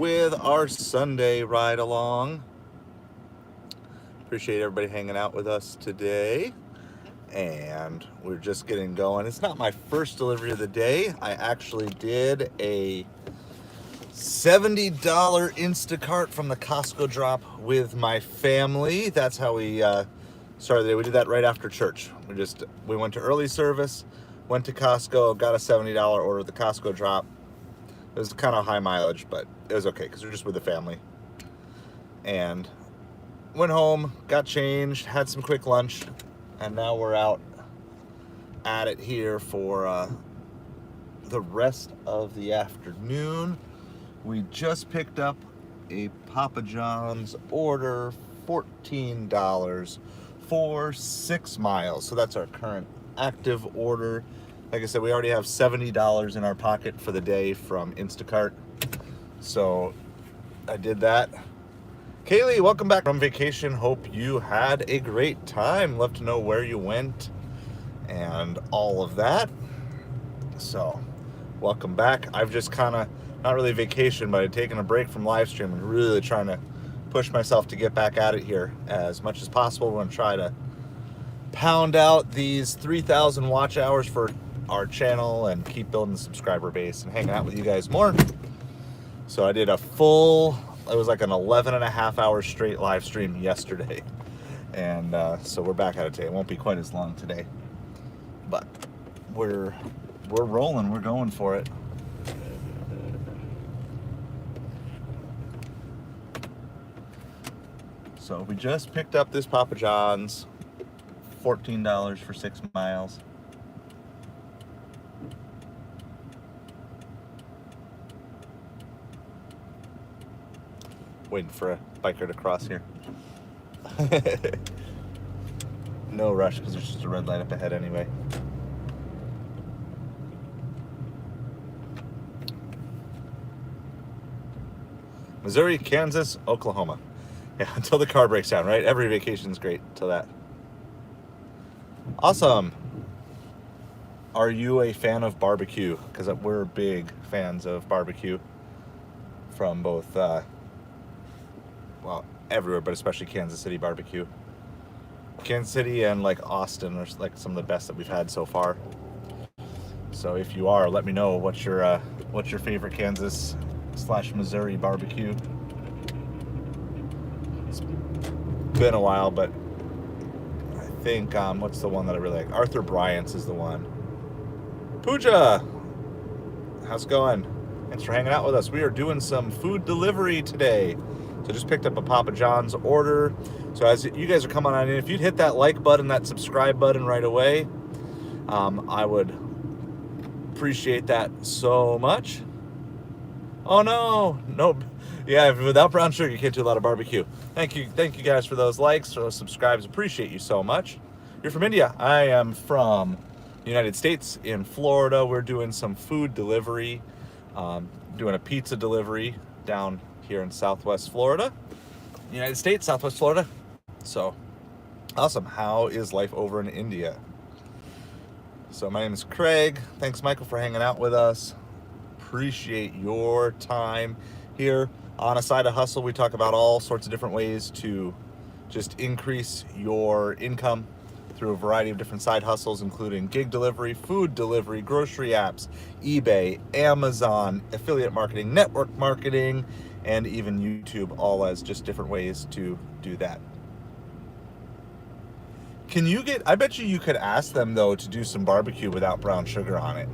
with our Sunday ride along. Appreciate everybody hanging out with us today. And we're just getting going. It's not my first delivery of the day. I actually did a $70 Instacart from the Costco drop with my family. That's how we started the day. We did that right after church. We went to early service, went to Costco, got a $70 order at the Costco drop. It was kind of high mileage, but it was okay because we're just with the family. And went home, got changed, had some quick lunch, and now we're out at it here for the rest of the afternoon. We just picked up a Papa John's order, $14 for 6 miles. So that's our current active order. Like I said, we already have $70 in our pocket for the day from Instacart. So I did that. Kaylee, welcome back from vacation. Hope you had a great time. Love to know where you went and all of that. So welcome back. I've just kind of, not really vacation, but I've taken a break from live stream and really trying to push myself to get back at it here as much as possible. We're going to try to pound out these 3,000 watch hours for our channel and keep building the subscriber base and hanging out with you guys more. So I did it was like an 11 and a half hour straight live stream yesterday. And so we're back at it today. It won't be quite as long today, but we're rolling, we're going for it. So we just picked up this Papa John's, $14 for 6 miles. Waiting for a biker to cross here. No rush because there's just a red light up ahead anyway. Missouri, Kansas, Oklahoma. Yeah, until the car breaks down, right? Every vacation's great until that. Awesome. Are you a fan of barbecue? Because we're big fans of barbecue from both, everywhere, but especially Kansas City barbecue. Kansas City and like Austin are like some of the best that we've had so far. So if you are, let me know what's your favorite Kansas/Missouri barbecue. It's been a while, but I think what's the one that I really like? Arthur Bryant's is the one. Pooja, how's it going? Thanks for hanging out with us. We are doing some food delivery today. So just picked up a Papa John's order. So as you guys are coming on in, if you'd hit that like button, that subscribe button right away, I would appreciate that so much. Oh no, nope. Yeah, without brown sugar, you can't do a lot of barbecue. Thank you guys for those likes, for those subscribes. Appreciate you so much. You're from India. I am from the United States, in Florida. We're doing some food delivery, doing a pizza delivery down here in Southwest Florida, United States, Southwest Florida. So awesome. How is life over in India? So my name is Craig. Thanks, Michael, for hanging out with us. Appreciate your time here. On A Side of Hustle, we talk about all sorts of different ways to just increase your income through a variety of different side hustles, including gig delivery, food delivery, grocery apps, eBay, Amazon, affiliate marketing, network marketing, and even YouTube, all as just different ways to do that. I bet you could ask them though to do some barbecue without brown sugar on it.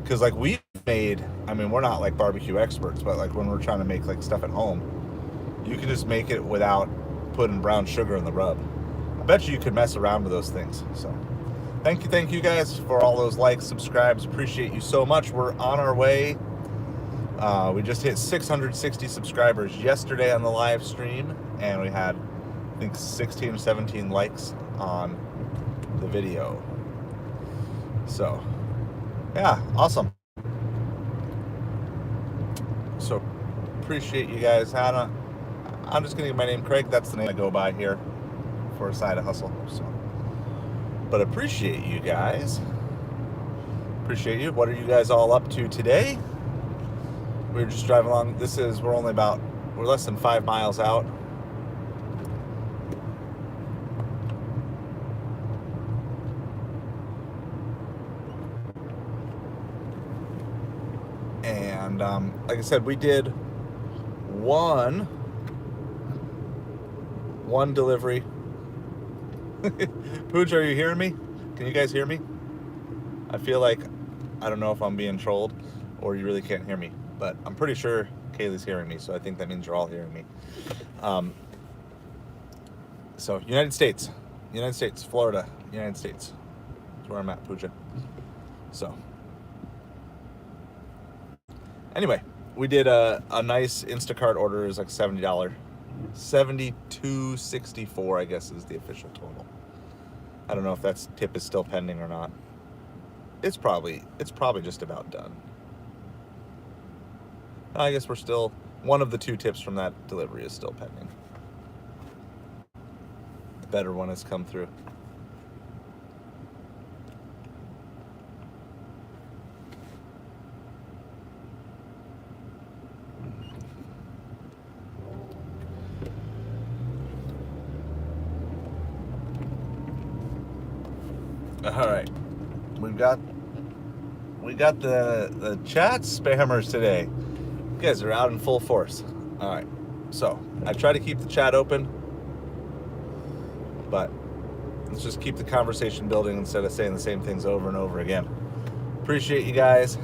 Cause like we're not like barbecue experts, but like when we're trying to make like stuff at home, you can just make it without putting brown sugar in the rub. I bet you could mess around with those things. So thank you guys for all those likes, subscribes. Appreciate you so much. We're on our way. We just hit 660 subscribers yesterday on the live stream, and we had, I think, 16 or 17 likes on the video. So, yeah, awesome. So, appreciate you guys. I'm just going to give my name Craig. That's the name I go by here for A Side of Hustle. So, but appreciate you guys. Appreciate you. What are you guys all up to today? we were just driving along. We're less than 5 miles out. And like I said, we did one delivery. Pooch, are you hearing me? Can you guys hear me? I feel like, I don't know if I'm being trolled or you really can't hear me, but I'm pretty sure Kaylee's hearing me, so I think that means you're all hearing me. So United States, Florida, United States. That's where I'm at, Pooja. So anyway, we did a nice Instacart order. It was like $70. $72.64, I guess, is the official total. I don't know if that tip is still pending or not. It's probably just about done. I guess we're still, one of the 2 tips from that delivery is still pending. The better one has come through. All right, we got the chat spammers today. You guys are out in full force. All right, so I try to keep the chat open, but let's just keep the conversation building instead of saying the same things over and over again. Appreciate you guys.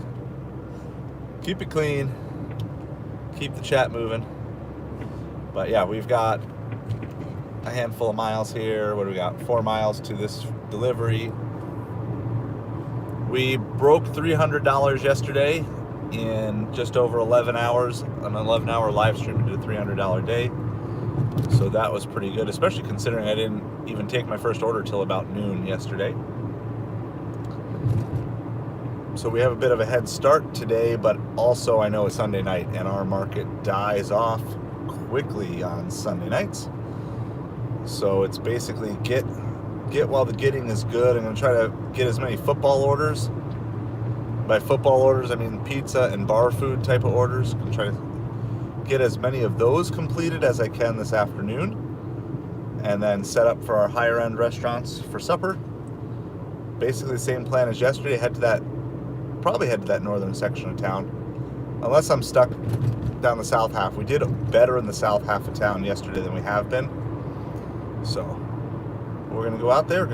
Keep it clean. Keep the chat moving. But yeah, we've got a handful of miles here. What do we got? 4 miles to this delivery. We broke $300 yesterday in just over 11 hours. An 11-hour live stream to do a $300 day. So that was pretty good, especially considering I didn't even take my first order till about noon yesterday. So we have a bit of a head start today, but also I know it's Sunday night and our market dies off quickly on Sunday nights. So it's basically get while the getting is good. I'm going to try to get as many football orders. By football orders, I mean pizza and bar food type of orders. I'm going to try to get as many of those completed as I can this afternoon. And then set up for our higher end restaurants for supper. Basically the same plan as yesterday. Probably head to that northern section of town. Unless I'm stuck down the south half. We did better in the south half of town yesterday than we have been. So we're gonna go out there.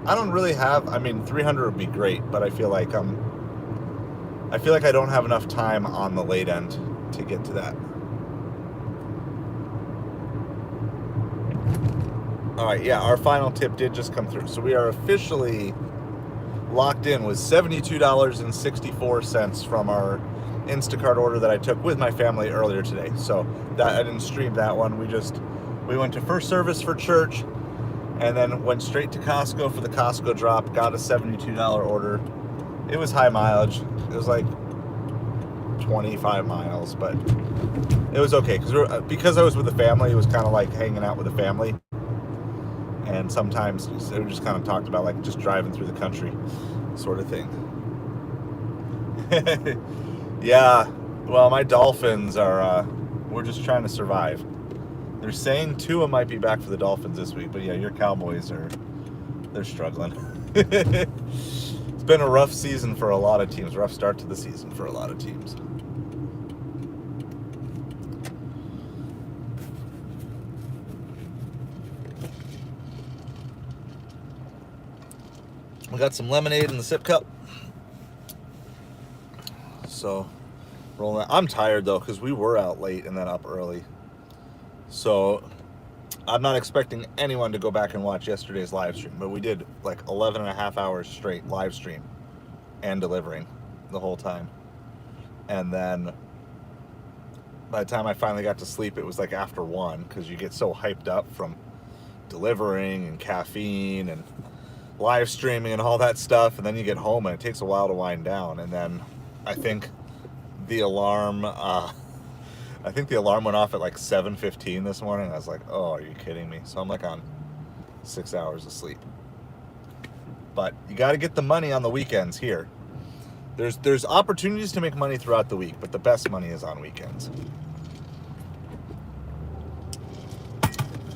I don't really have. I mean, 300 would be great, but I feel like I don't have enough time on the late end to get to that. All right, yeah, our final tip did just come through, so we are officially locked in with $72.64 from our Instacart order that I took with my family earlier today. So that I didn't stream that one. We went to first service for church. And then went straight to Costco for the Costco drop, got a $72 order. It was high mileage. It was like 25 miles, but it was okay. Because I was with the family, it was kind of like hanging out with the family. And sometimes we just kind of talked about like just driving through the country sort of thing. Yeah, well, my Dolphins we're just trying to survive. They're saying Tua might be back for the Dolphins this week, but yeah, your Cowboys they're struggling. It's been a rough season for a lot of teams, rough start to the season for a lot of teams. We got some lemonade in the sip cup. So, rolling. I'm tired though, because we were out late and then up early. So I'm not expecting anyone to go back and watch yesterday's live stream, but we did like 11 and a half hours straight live stream and delivering the whole time. And then by the time I finally got to sleep, it was like after 1, because you get so hyped up from delivering and caffeine and live streaming and all that stuff. And then you get home and it takes a while to wind down. And then I think the alarm went off at like 7:15 this morning. I was like, oh, are you kidding me? So I'm like on 6 hours of sleep. But you got to get the money on the weekends here. There's opportunities to make money throughout the week, but the best money is on weekends.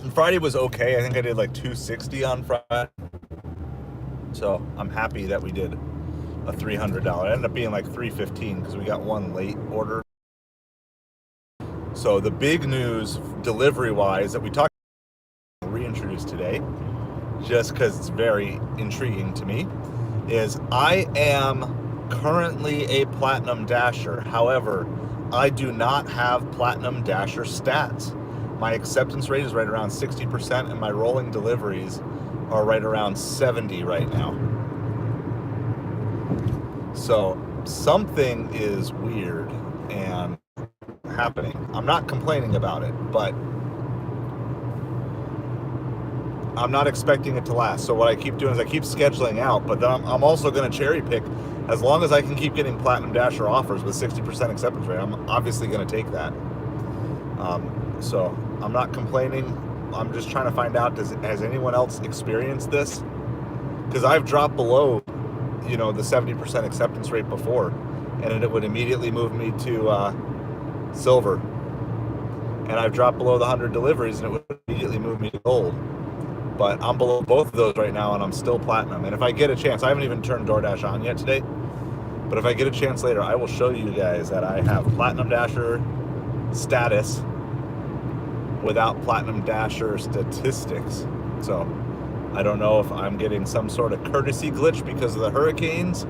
And Friday was okay. I think I did like 260 on Friday. So I'm happy that we did a $300. It ended up being like $315 because we got one late order. So the big news delivery-wise that we talked about, reintroduced today, just because it's very intriguing to me, is I am currently a Platinum Dasher. However, I do not have Platinum Dasher stats. My acceptance rate is right around 60%, and my rolling deliveries are right around 70 right now. So something is weird and happening. I'm not complaining about it, but I'm not expecting it to last. So what I keep doing is I keep scheduling out, but then I'm also going to cherry pick. As long as I can keep getting Platinum Dasher offers with 60% acceptance rate, I'm obviously going to take that. So I'm not complaining. I'm just trying to find out, has anyone else experienced this? Because I've dropped below, the 70% acceptance rate before, and it would immediately move me to silver. And I've dropped below the 100 deliveries, and it would immediately move me to gold. But I'm below both of those right now, and I'm still platinum. And if I get a chance, I haven't even turned Doordash on yet today, but if I get a chance later, I will show you guys that I have Platinum Dasher status without Platinum Dasher statistics. So I don't know if I'm getting some sort of courtesy glitch because of the hurricanes,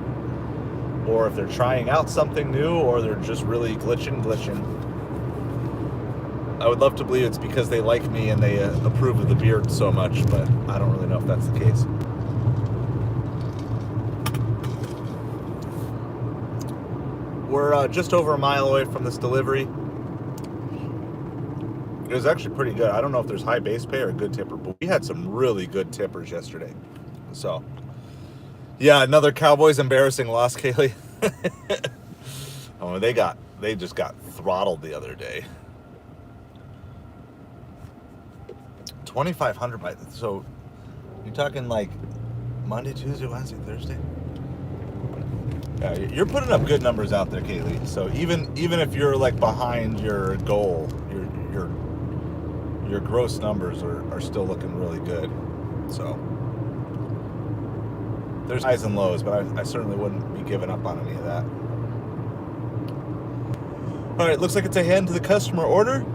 or if they're trying out something new, or they're just really glitching. I would love to believe it's because they like me and they approve of the beard so much, but I don't really know if that's the case. We're just over a mile away from this delivery. It was actually pretty good. I don't know if there's high base pay or a good tipper, but we had some really good tippers yesterday. So, yeah, another Cowboys embarrassing loss, Kaylee. Oh, they just got throttled the other day. 2,500 so you're talking like Monday, Tuesday, Wednesday, Thursday. Yeah, you're putting up good numbers out there, Kaylee. So even if you're like behind your goal, your gross numbers are still looking really good. So there's highs and lows, but I certainly wouldn't be giving up on any of that. All right, looks like it's a hand to the customer order.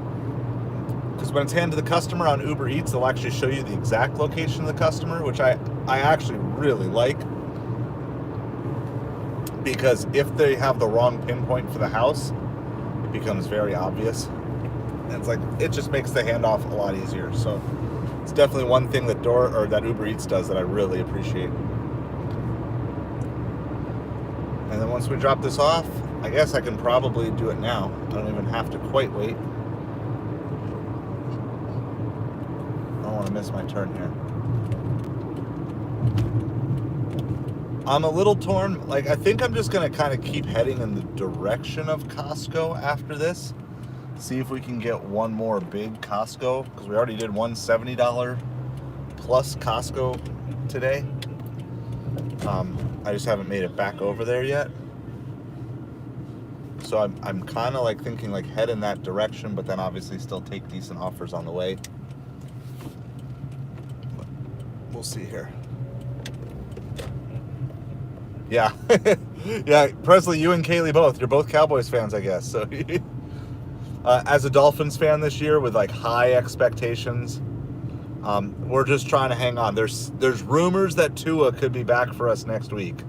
Because when it's handed to the customer on Ubereats, they'll actually show you the exact location of the customer, which I actually really like. Because if they have the wrong pinpoint for the house, it becomes very obvious. And it just makes the handoff a lot easier. So it's definitely one thing that that Ubereats does that I really appreciate. And then once we drop this off, I guess I can probably do it now. I don't even have to quite wait. I don't want to miss my turn here. I'm a little torn. I think I'm just going to kind of keep heading in the direction of Costco after this. See if we can get one more big Costco, because we already did one $70 plus Costco today. I just haven't made it back over there yet. So I'm kind of thinking head in that direction, but then obviously still take decent offers on the way. But we'll see here. Yeah. Yeah, Presley, you and Kaylee both. You're both Cowboys fans, I guess. So as a Dolphins fan this year with high expectations, we're just trying to hang on. There's rumors that Tua could be back for us next week.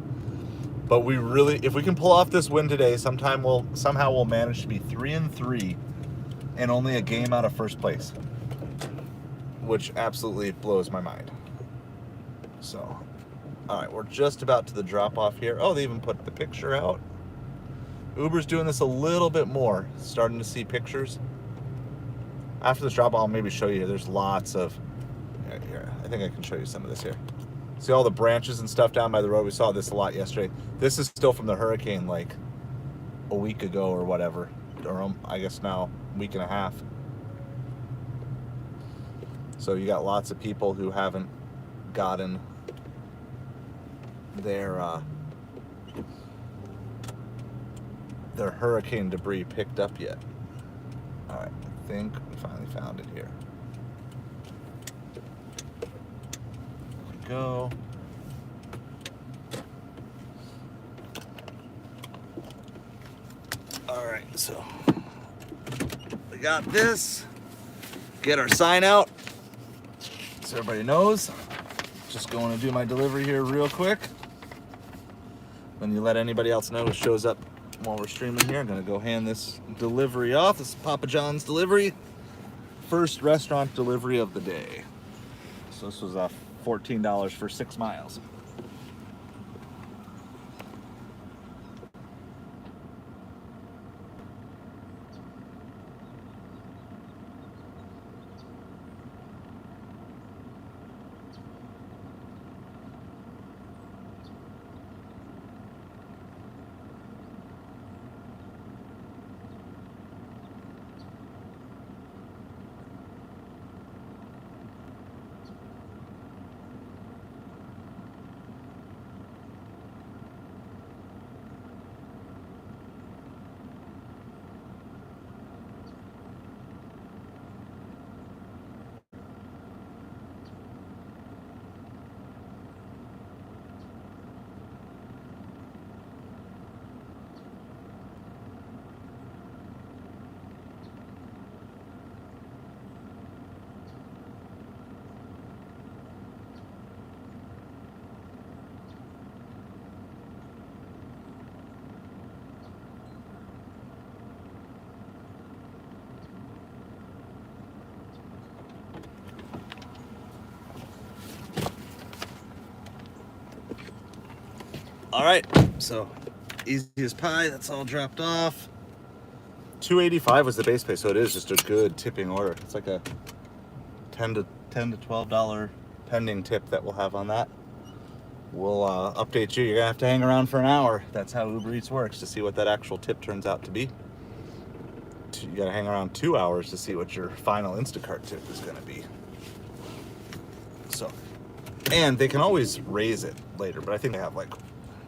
But if we can pull off this win today, somehow we'll manage to be 3-3 and only a game out of first place, which absolutely blows my mind. So, all right, we're just about to the drop off here. Oh, they even put the picture out. Uber's doing this a little bit more, starting to see pictures. After this drop, I'll maybe show you. There's lots of, here, I think I can show you some of this here. See all the branches and stuff down by the road? We saw this a lot yesterday. This is still from the hurricane a week ago or whatever, or I guess now a week and a half. So you got lots of people who haven't gotten their their hurricane debris picked up yet. All right, I think we finally found it here. There we go. All right, so we got this. Get our sign out so everybody knows. Just going to do my delivery here real quick. When you let anybody else know, it shows up while we're streaming here. I'm gonna go hand this delivery off. This is Papa John's delivery. First restaurant delivery of the day. So this was $14 for 6 miles. All right, so easy as pie, that's all dropped off. $2.85 was the base pay, so it is just a good tipping order. It's like a $10 to $12 pending tip that we'll have on that. We'll update you. You're gonna have to hang around for an hour. That's how Ubereats works, to see what that actual tip turns out to be. You gotta hang around 2 hours to see what your final Instacart tip is gonna be. So, and they can always raise it later, but I think they have like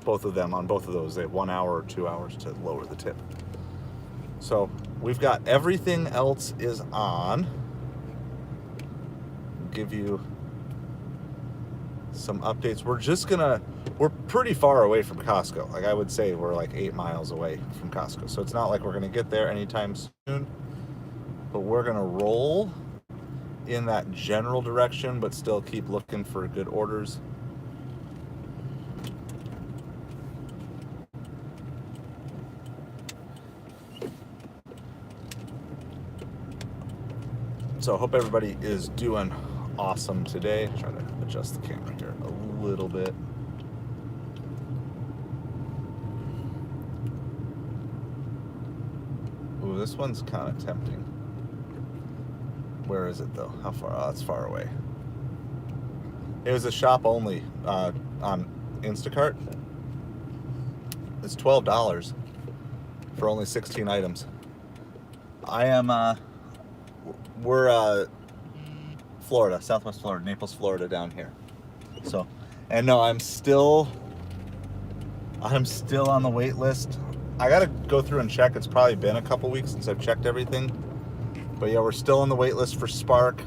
both of them on both of those. They have 1 hour or 2 hours to lower the tip. So we've got everything else is on. Give you some updates. We're pretty far away from Costco. Like I would say we're like 8 miles away from Costco. So it's not like we're gonna get there anytime soon, but we're gonna roll in that general direction, but still keep looking for good orders. So I hope everybody is doing awesome today. Try to adjust the camera here a little bit. Ooh, this one's kind of tempting. Where is it though? How far? Oh, it's far away. It was a shop only on Instacart. It's $12 for only 16 items. We're Florida, Southwest Florida, Naples, Florida down here. So, and no, I'm still on the wait list. I gotta go through and check. It's probably been a couple weeks since I've checked everything. But yeah, we're still on the wait list for Spark,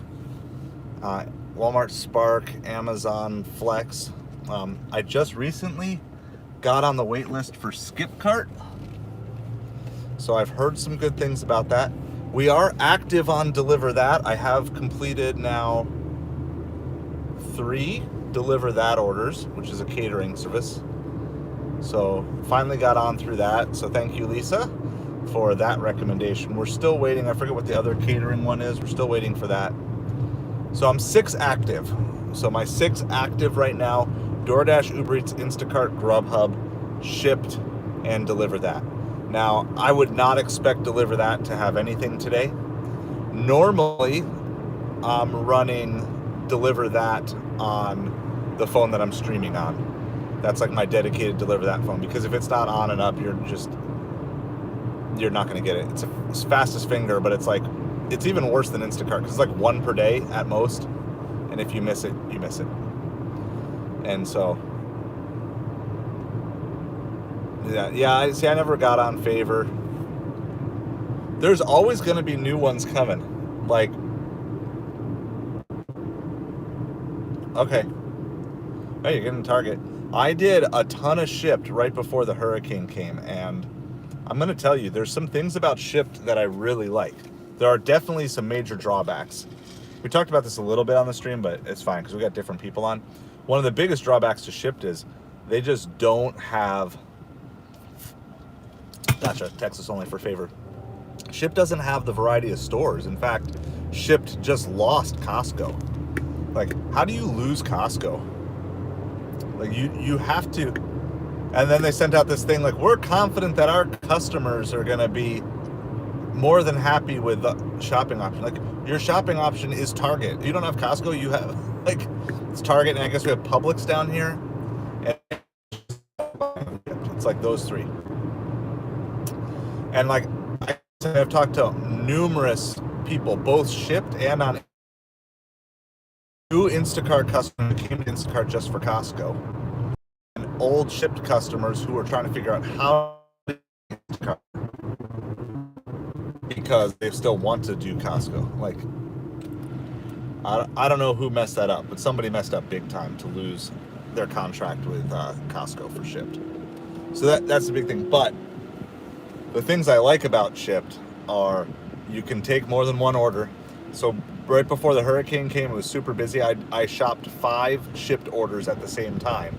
Walmart Spark, Amazon Flex. I just recently got on the wait list for Skipcart. So I've heard some good things about that. We are active on Deliver That. I have completed now 3 Deliver That orders, which is a catering service. So finally got on through that. So thank you, Lisa, for that recommendation. We're still waiting. I forget what the other catering one is. We're still waiting for that. So I'm 6 active. So my 6 active right now: DoorDash, Ubereats, Instacart, Grubhub, Shipt, and Deliver That. Now, I would not expect Deliver That to have anything today. Normally, I'm running Deliver That on the phone that I'm streaming on. That's like my dedicated Deliver That phone, because if it's not on and up, you're not going to get it. It's fastest finger, but it's even worse than Instacart, because it's like 1 per day at most, and if you miss it, you miss it. And so Yeah. I see. I never got on Favor. There's always going to be new ones coming. Like, okay. Oh, you're getting Target. I did a ton of Shipt right before the hurricane came, and I'm going to tell you, there's some things about Shipt that I really like. There are definitely some major drawbacks. We talked about this a little bit on the stream, but it's fine because we got different people on. One of the biggest drawbacks to Shipt is they just don't have... Gotcha, Texas only for Favor. Shipt doesn't have the variety of stores. In fact, Shipt just lost Costco. Like, how do you lose Costco? Like, you have to... And then they sent out this thing like, we're confident that our customers are going to be more than happy with the shopping option. Like, your shopping option is Target. You don't have Costco, you have, like, it's Target, and I guess we have Publix down here. And it's like those three. And, like, I've talked to numerous people, both Shipt and on new Instacart customers who came to Instacart just for Costco, and old Shipt customers who are trying to figure out how to Instacart because they still want to do Costco. Like, I don't know who messed that up, but somebody messed up big time to lose their contract with Costco for Shipt. So that's the big thing. But the things I like about Shipt are you can take more than one order. So right before the hurricane came, it was super busy. I shopped 5 Shipt orders at the same time,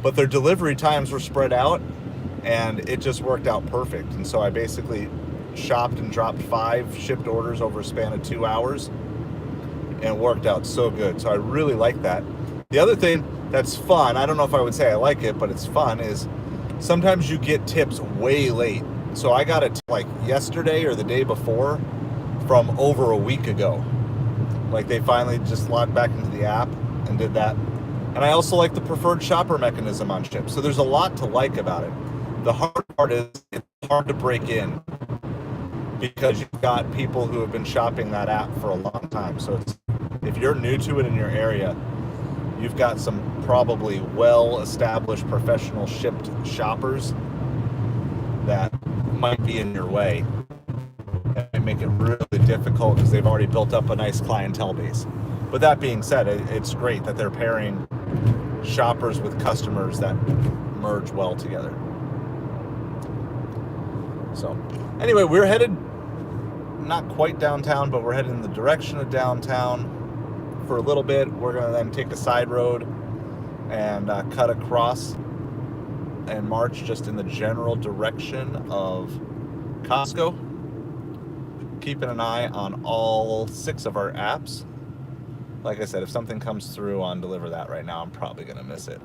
but their delivery times were spread out, and it just worked out perfect. And so I basically shopped and dropped 5 Shipt orders over a span of 2 hours, and it worked out so good. So I really like that. The other thing that's fun, I don't know if I would say I like it, but it's fun, is sometimes you get tips way late. So I got it like yesterday or the day before from over a week ago. Like, they finally just logged back into the app and did that. And I also like the preferred shopper mechanism on Shipt. So there's a lot to like about it. The hard part is it's hard to break in because you've got people who have been shopping that app for a long time. So if you're new to it in your area, you've got some probably well-established professional Shipt shoppers that might be in your way and make it really difficult because they've already built up a nice clientele base. But that being said, it's great that they're pairing shoppers with customers that merge well together. So anyway, we're headed not quite downtown, but we're headed in the direction of downtown for a little bit. We're going to then take a side road and cut across and march just in the general direction of Costco. Keeping an eye on all 6 of our apps. Like I said, if something comes through on Deliver That right now, I'm probably going to miss it.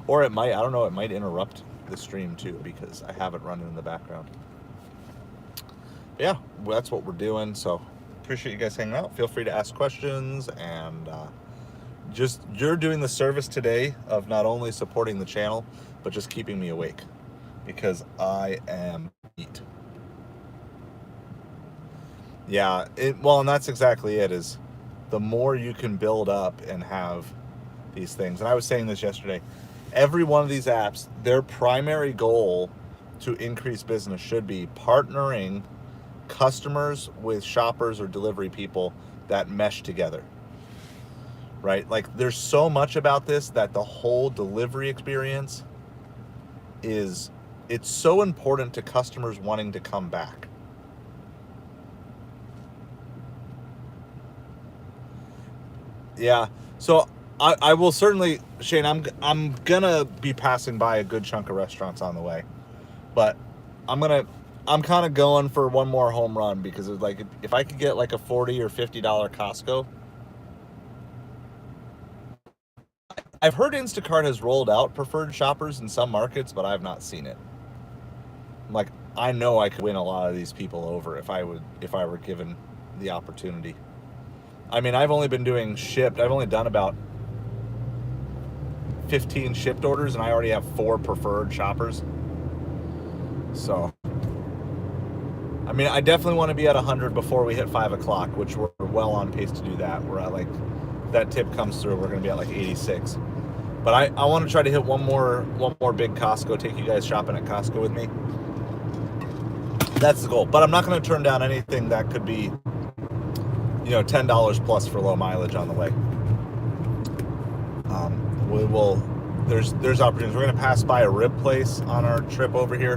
Or it might, I don't know, it might interrupt the stream too because I have it running in the background. Yeah, well, that's what we're doing. So appreciate you guys hanging out. Feel free to ask questions, and just you're doing the service today of not only supporting the channel, but just keeping me awake because I am beat. Yeah, well, and that's exactly it, is the more you can build up and have these things. And I was saying this yesterday, every one of these apps, their primary goal to increase business should be partnering customers with shoppers or delivery people that mesh together, right? Like, there's so much about this that the whole delivery experience it's so important to customers wanting to come back. Yeah, so I will certainly, Shane, I'm gonna be passing by a good chunk of restaurants on the way, but I'm kind of going for one more home run because it's like, if I could get like a $40 or $50 Costco. I've heard Instacart has rolled out preferred shoppers in some markets, but I've not seen it. Like, I know I could win a lot of these people over if I were given the opportunity. I mean, I've only been doing Shipt. I've only done about 15 Shipt orders, and I already have 4 preferred shoppers. So, I mean, I definitely want to be at 100 before we hit 5 o'clock, which we're well on pace to do that. We're at, like, that tip comes through, we're going to be at like 86. But I want to try to hit one more big Costco, take you guys shopping at Costco with me. That's the goal. But I'm not going to turn down anything that could be, $10 plus for low mileage on the way. We will. There's opportunities. We're going to pass by a rib place on our trip over here,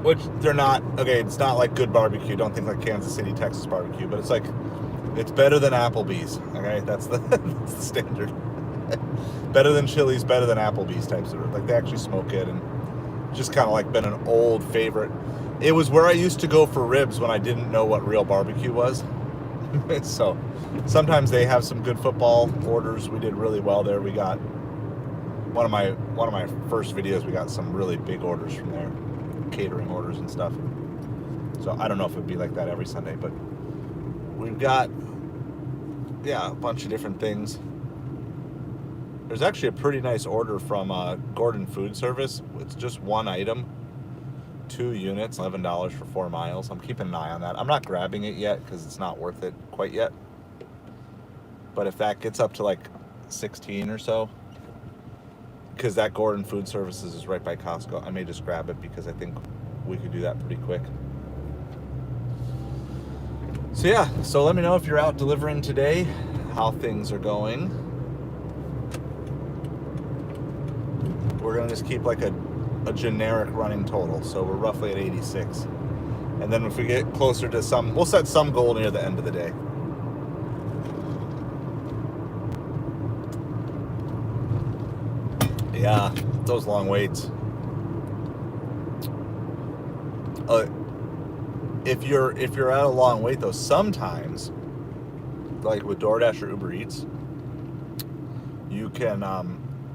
which they're not. Okay, it's not like good barbecue. Don't think like Kansas City, Texas barbecue, but it's better than Applebee's. Okay, that's the standard. Better than Chili's, better than Applebee's types of, like, they actually smoke it, and just kind of like been an old favorite. It was where I used to go for ribs when I didn't know what real barbecue was. So sometimes they have some good football orders. We did really well there. We got one of my first videos. We got some really big orders from there, catering orders and stuff. So I don't know if it'd be like that every Sunday, but we've got a bunch of different things. There's actually a pretty nice order from Gordon Food Service. It's just one item, 2 units, $11 for 4 miles. I'm keeping an eye on that. I'm not grabbing it yet because it's not worth it quite yet. But if that gets up to like 16 or so, because that Gordon Food Services is right by Costco, I may just grab it because I think we could do that pretty quick. So let me know if you're out delivering today, how things are going. We're going to just keep like a generic running total. So we're roughly at 86. And then if we get closer to we'll set some goal near the end of the day. Yeah, those long waits. If you're at a long wait though, sometimes, like with Doordash or Ubereats, you can,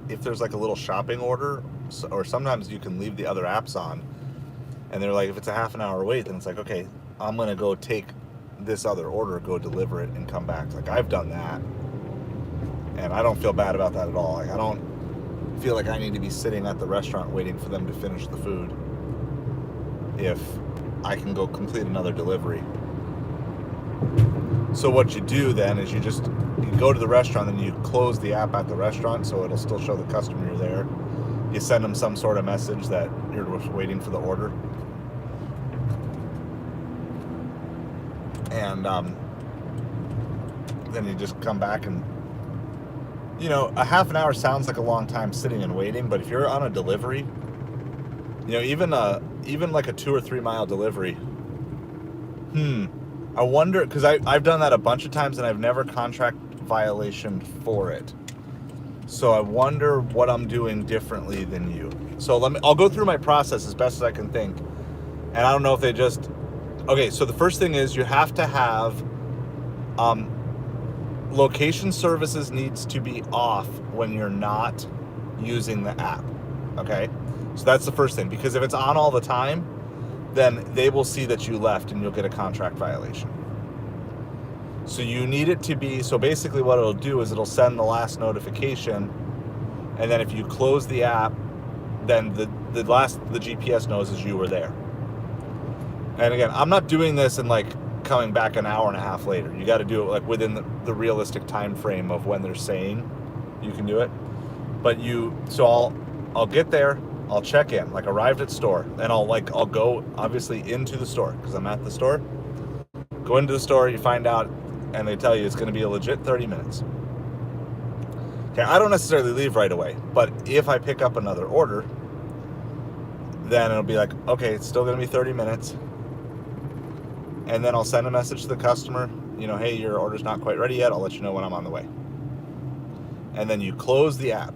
if there's like a little shopping order, or sometimes you can leave the other apps on, and they're like, if it's a half an hour wait, then it's like, okay, I'm gonna go take this other order, go deliver it, and come back. Like, I've done that, and I don't feel bad about that at all. Like, I don't feel like I need to be sitting at the restaurant waiting for them to finish the food if I can go complete another delivery. So what you do then is you go to the restaurant and you close the app at the restaurant so it'll still show the customer you're there. You send them some sort of message that you're just waiting for the order. And then you just come back and, a half an hour sounds like a long time sitting and waiting, but if you're on a delivery, even like a 2 or 3 mile delivery, I wonder, because I've done that a bunch of times and I've never contract violation for it. So I wonder what I'm doing differently than you. So I'll go through my process as best as I can think. And I don't know if they okay, so the first thing is you have to have, location services needs to be off when you're not using the app. Okay? So that's the first thing, because if it's on all the time, then they will see that you left and you'll get a contract violation. So you need it to be, so basically what it'll do is it'll send the last notification, and then if you close the app, then the GPS knows is you were there. And again, I'm not doing this and like coming back an hour and a half later. You got to do it like within the realistic time frame of when they're saying you can do it. But so I'll get there, I'll check in, like arrived at store, and I'll go obviously into the store because I'm at the store. Go into the store, you find out, and they tell you it's going to be a legit 30 minutes. Okay, I don't necessarily leave right away, but if I pick up another order, then it'll be like, okay, it's still going to be 30 minutes. And then I'll send a message to the customer, hey, your order's not quite ready yet. I'll let you know when I'm on the way. And then you close the app,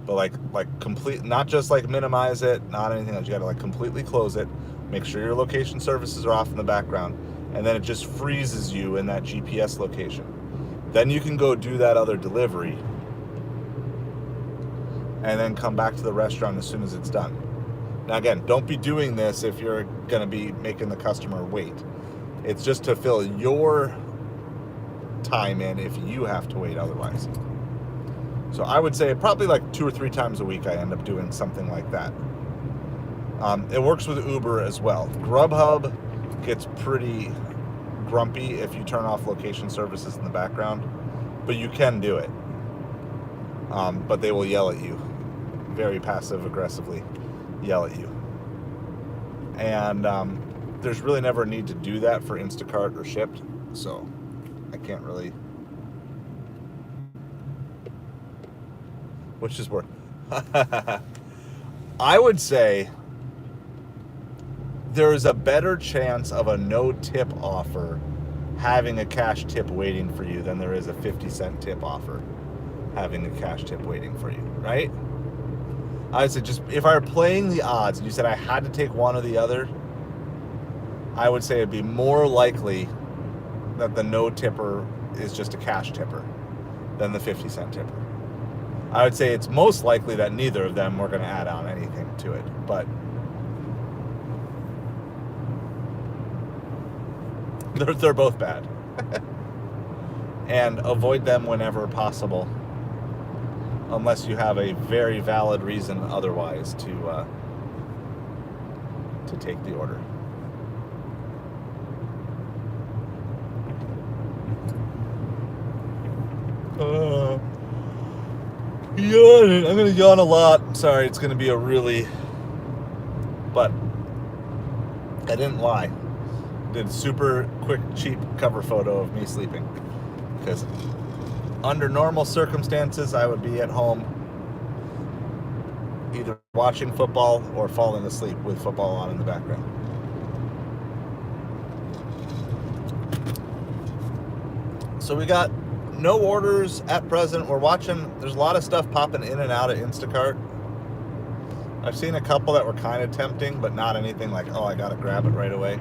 but like complete, not just like minimize it, not anything else. You got to like completely close it. Make sure your location services are off in the background. And then it just freezes you in that GPS location. Then you can go do that other delivery and then come back to the restaurant as soon as it's done. Now again, don't be doing this if you're going to be making the customer wait. It's just to fill your time in if you have to wait otherwise. So I would say probably like 2 or 3 times a week I end up doing something like that. It works with Uber as well. Grubhub gets pretty grumpy if you turn off location services in the background, but you can do it. but they will yell at you, very passive aggressively yell at you. And there's really never a need to do that for Instacart or Shipt, so I can't really, which is work. I would say there is a better chance of a no tip offer having a cash tip waiting for you than there is a 50-cent tip offer having a cash tip waiting for you, right? I would say, just if I were playing the odds and you said I had to take one or the other, I would say it'd be more likely that the no tipper is just a cash tipper than the 50-cent tipper. I would say it's most likely that neither of them were going to add on anything to it, but they're both bad. And avoid them whenever possible, unless you have a very valid reason otherwise to take the order. Yawning. I'm gonna yawn a lot. Sorry, it's gonna be but I didn't lie. Did super quick, cheap cover photo of me sleeping, because under normal circumstances I would be at home either watching football or falling asleep with football on in the background. So we got no orders at present. We're watching, there's a lot of stuff popping in and out of Instacart. I've seen a couple that were kind of tempting, but not anything like, oh, I gotta grab it right away.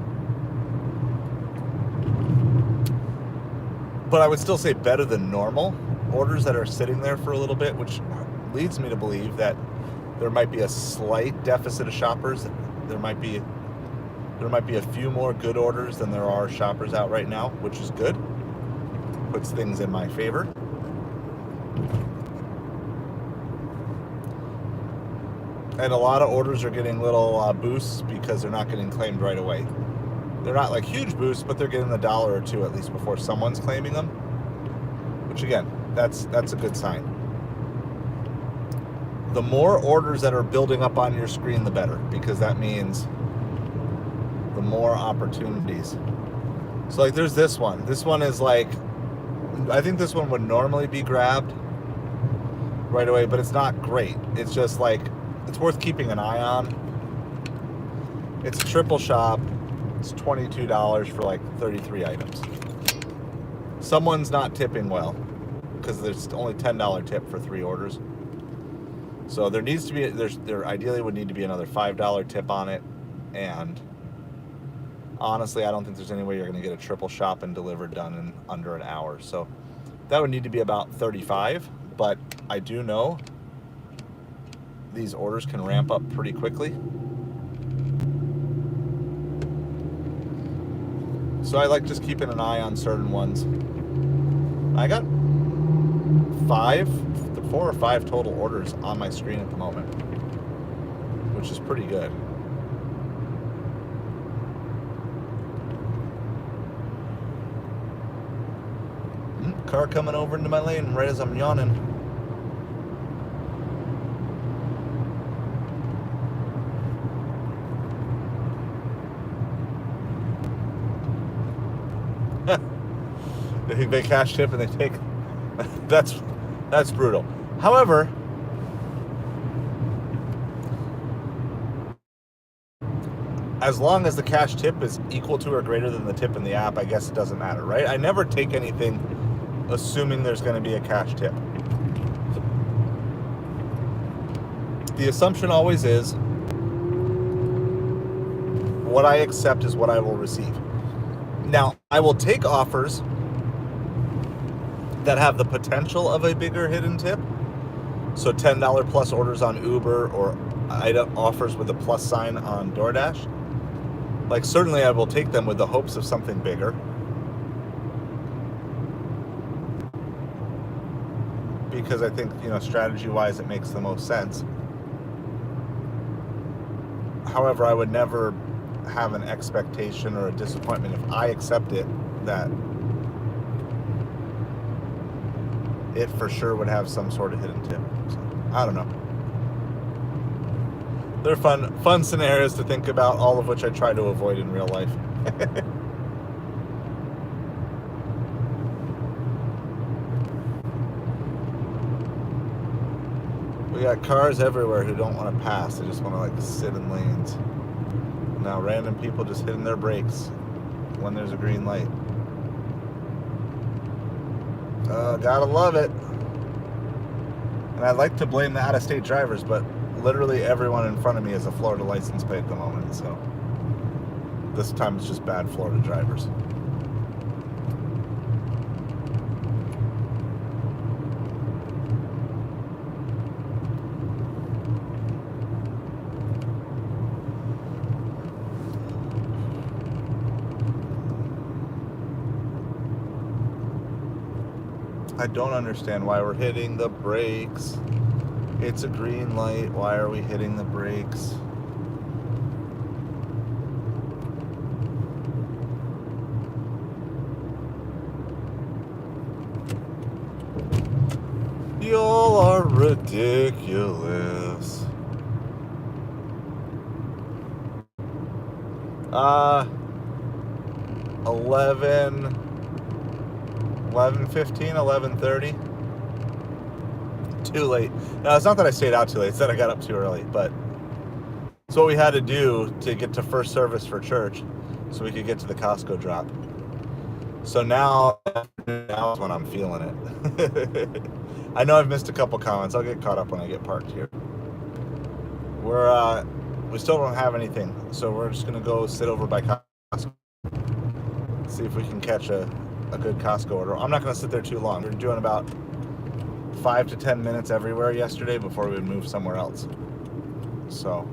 But I would still say better than normal orders that are sitting there for a little bit, which leads me to believe that there might be a slight deficit of shoppers. There might be a few more good orders than there are shoppers out right now, which is good. Puts things in my favor. And a lot of orders are getting little boosts because they're not getting claimed right away. They're not like huge boosts, but they're getting $1 or $2 at least before someone's claiming them. Which again, that's a good sign. The more orders that are building up on your screen, the better, because that means the more opportunities. So like there's this one. This one is like, I think this one would normally be grabbed right away, but it's not great. It's just like, it's worth keeping an eye on. It's a triple shop. It's $22 for like 33 items. Someone's not tipping well because there's only $10 tip for 3 orders. So there needs to be, there ideally would need to be another $5 tip on it. And honestly, I don't think there's any way you're going to get a triple shop and delivered done in under an hour. So that would need to be about 35. But I do know these orders can ramp up pretty quickly. So I like just keeping an eye on certain ones. I got 4 or 5 total orders on my screen at the moment, which is pretty good. Car coming over into my lane right as I'm yawning. They cash tip and they take. That's brutal. However, as long as the cash tip is equal to or greater than the tip in the app, I guess it doesn't matter, right? I never take anything assuming there's going to be a cash tip. The assumption always is what I accept is what I will receive. Now, I will take offers that have the potential of a bigger hidden tip. So $10 plus orders on Uber, or item offers with a plus sign on Doordash. Like, certainly I will take them with the hopes of something bigger. Because I think, strategy-wise, it makes the most sense. However, I would never have an expectation or a disappointment if I accept it that it for sure would have some sort of hidden tip. So, I don't know. They're fun scenarios to think about, all of which I try to avoid in real life. We got cars everywhere who don't want to pass. They just want to like sit in lanes. Now random people just hitting their brakes when there's a green light. Gotta love it. And I'd like to blame the out-of-state drivers, but literally everyone in front of me is a Florida license plate at the moment, so this time it's just bad Florida drivers. I don't understand why we're hitting the brakes. It's a green light. Why are we hitting the brakes? Y'all are ridiculous. 11:15, 11:30. Too late. No, it's not that I stayed out too late. It's that I got up too early. But it's what we had to do to get to first service for church so we could get to the Costco drop. So now is when I'm feeling it. I know I've missed a couple comments. I'll get caught up when I get parked here. We still don't have anything. So we're just going to go sit over by Costco. See if we can catch a good Costco order. I'm not going to sit there too long. We were doing about 5 to 10 minutes everywhere yesterday before we would move somewhere else. So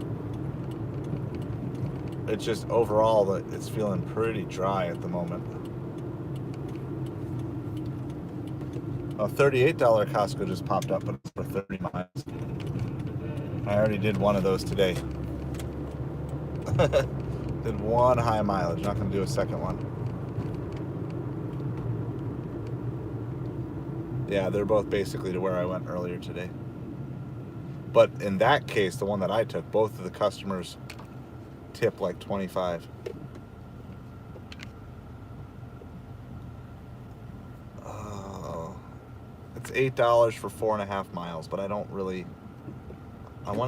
it's just overall, it's feeling pretty dry at the moment. A $38 Costco just popped up, but it's for 30 miles. I already did one of those today. Did one high mileage. Not going to do a second one. Yeah, they're both basically to where I went earlier today. But in that case, the one that I took, both of the customers tip like 25. It's $8 for 4.5 miles, but I want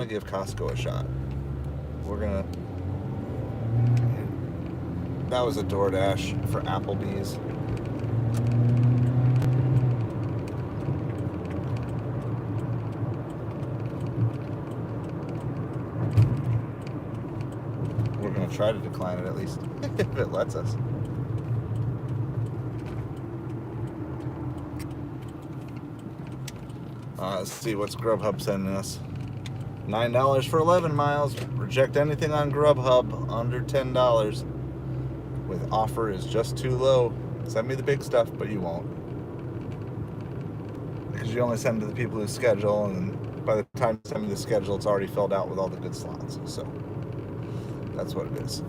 to give Costco a shot. That was a Doordash for Applebee's. We're going to try to decline it at least, if it lets us. Let's see what's Grubhub sending us. $9 for 11 miles. Reject anything on Grubhub under $10. With offer is just too low. Send me the big stuff, but you won't. Because you only send to the people who schedule, and by the time you send me the schedule, it's already filled out with all the good slots. So that's what it is.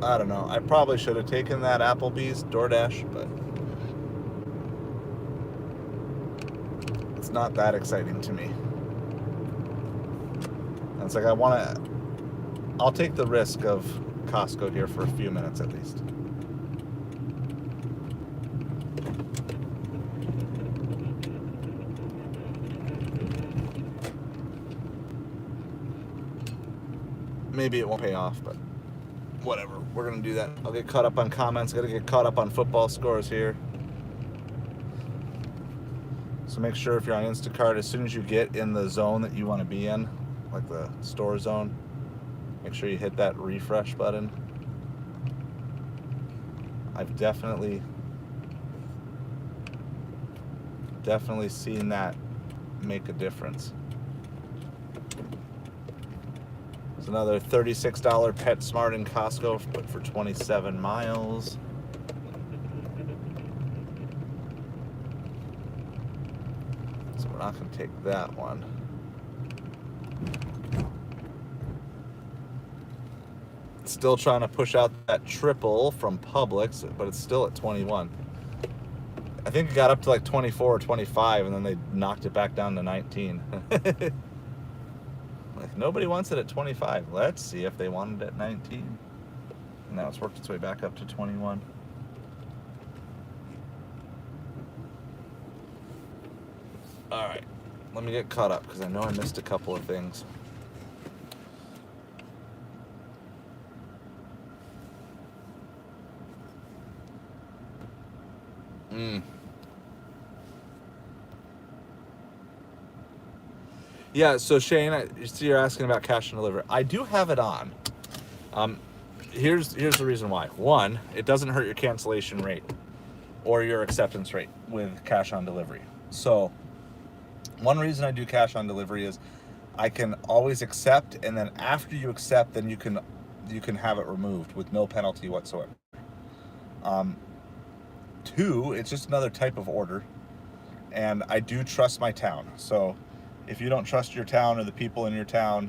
I don't know. I probably should have taken that Applebee's Doordash, but it's not that exciting to me. And it's like I'll take the risk of Costco here for a few minutes at least. Maybe it won't pay off, but whatever. We're going to do that. I'll get caught up on comments. Got to get caught up on football scores here. So make sure if you're on Instacart, as soon as you get in the zone that you want to be in, like the store zone, make sure you hit that refresh button. I've definitely seen that make a difference. It's another $36 PetSmart in Costco, but for 27 miles. So we're not going to take that one. Still trying to push out that triple from Publix, but it's still at 21. I think it got up to like 24 or 25, and then they knocked it back down to 19. Like, nobody wants it at 25. Let's see if they wanted it at 19. And now it's worked its way back up to 21. All right, let me get caught up because I know I missed a couple of things. Yeah, so Shane, you see you're asking about cash on delivery. I do have it on. Here's the reason why. One, it doesn't hurt your cancellation rate or your acceptance rate with cash on delivery. So one reason I do cash on delivery is I can always accept, and then after you accept, then you can have it removed with no penalty whatsoever. Two, it's just another type of order, and I do trust my town. So if you don't trust your town or the people in your town,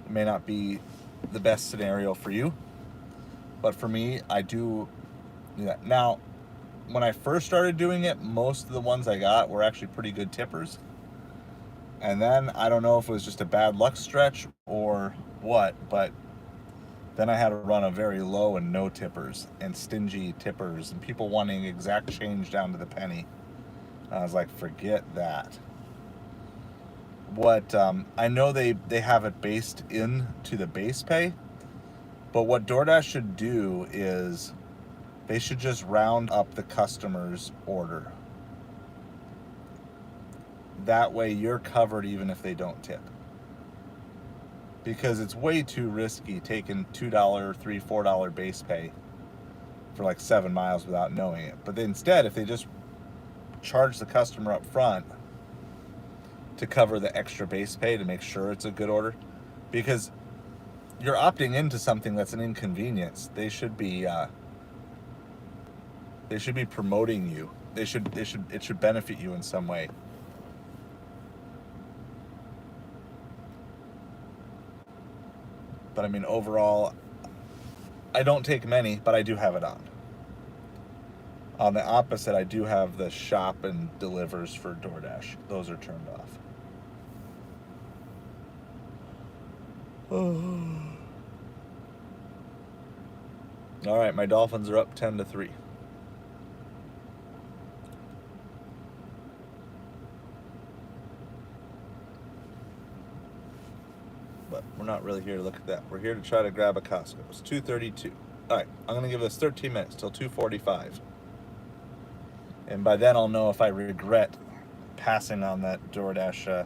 it may not be the best scenario for you. But for me, I do that. Now, when I first started doing it, most of the ones I got were actually pretty good tippers. And then I don't know if it was just a bad luck stretch or what, but then I had to run a very low and no tippers and stingy tippers and people wanting exact change down to the penny. I was like, forget that. What I know they have it based into the base pay, but what DoorDash should do is they should just round up the customer's order. That way you're covered even if they don't tip. Because it's way too risky taking $2, $3, $4 base pay for like 7 miles without knowing it. But instead, if they just charge the customer up front to cover the extra base pay to make sure it's a good order, because you're opting into something that's an inconvenience. They should be promoting you. It should benefit you in some way. But I mean, overall, I don't take many, but I do have it on. On the opposite, I do have the shop and delivers for DoorDash. Those are turned off. All right, my Dolphins are up 10-3. But we're not really here to look at that. We're here to try to grab a Costco. It's 2:32. All right, I'm going to give this 13 minutes till 2:45. And by then I'll know if I regret passing on that DoorDash,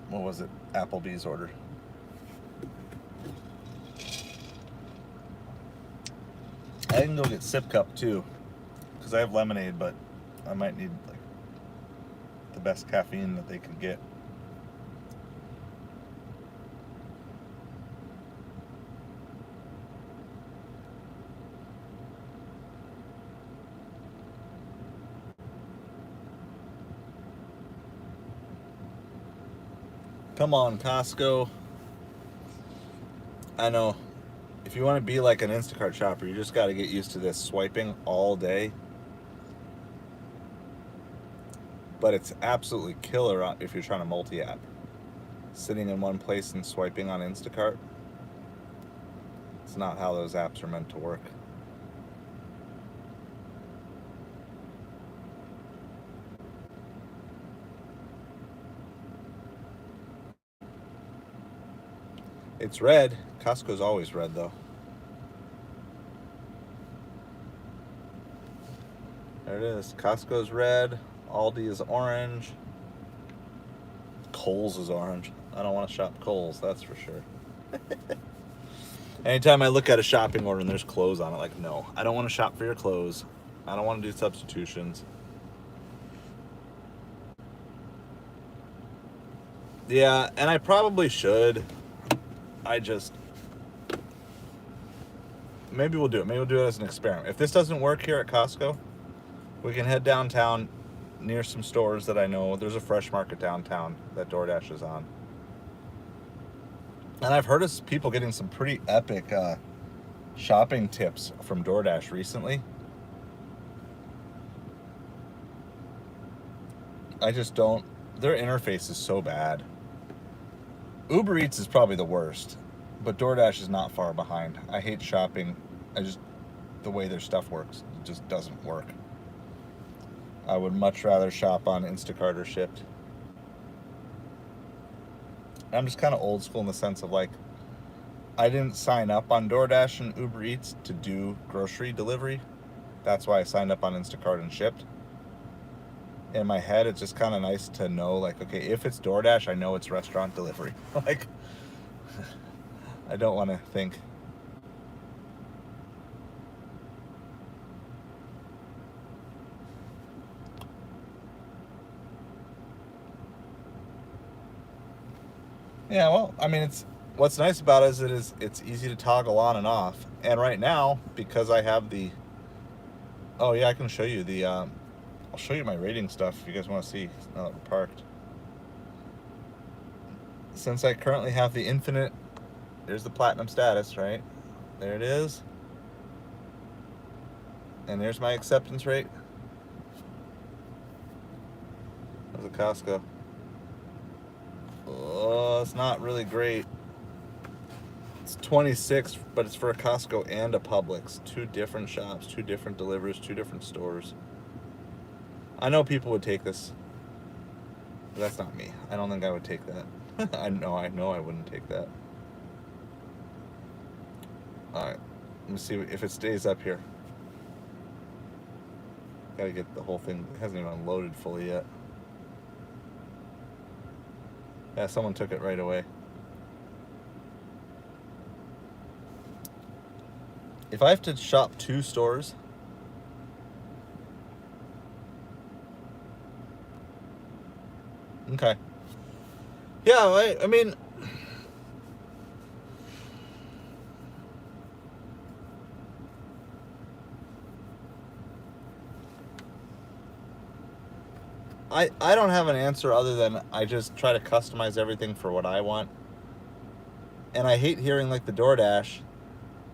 what was it, Applebee's order. I can go get Sip Cup too, because I have lemonade, but I might need like the best caffeine that they could get. Come on, Costco. I know. If you want to be like an Instacart shopper, you just got to get used to this swiping all day. But it's absolutely killer if you're trying to multi-app. Sitting in one place and swiping on Instacart. It's not how those apps are meant to work. It's red. Costco's always red, though. There it is. Costco's red. Aldi is orange. Kohl's is orange. I don't want to shop Kohl's, that's for sure. Anytime I look at a shopping order and there's clothes on it, like, no, I don't want to shop for your clothes. I don't want to do substitutions. Yeah, and I probably should. Maybe we'll do it. Maybe we'll do it as an experiment. If this doesn't work here at Costco, we can head downtown near some stores that I know. There's a Fresh Market downtown that DoorDash is on. And I've heard of people getting some pretty epic shopping tips from DoorDash recently. I just don't. Their interface is so bad. Ubereats is probably the worst, but DoorDash is not far behind. I hate shopping. The way their stuff works, it just doesn't work. I would much rather shop on Instacart or Shipt. I'm just kind of old school in the sense of like, I didn't sign up on DoorDash and Uber Eats to do grocery delivery. That's why I signed up on Instacart and Shipt. In my head, it's just kind of nice to know, like, okay, if it's DoorDash, I know it's restaurant delivery. Like, I don't want to think. Yeah, well, I mean, what's nice about it is it's easy to toggle on and off. And right now, because I have the, oh yeah, I can show you the, I'll show you my rating stuff if you guys want to see now that we're parked. Since I currently have the infinite, there's the platinum status, right? There it is. And there's my acceptance rate. There's a Costco. Oh, it's not really great. It's 26, but it's for a Costco and a Publix. 2 different shops, 2 different deliveries, 2 different stores. I know people would take this, but that's not me. I don't think I would take that. I know I wouldn't take that. Alright, let me see if it stays up here. Gotta get the whole thing. It hasn't even unloaded fully yet. Yeah, someone took it right away. If I have to shop 2 stores, okay. Yeah, I mean, I don't have an answer other than I just try to customize everything for what I want. And I hate hearing like the DoorDash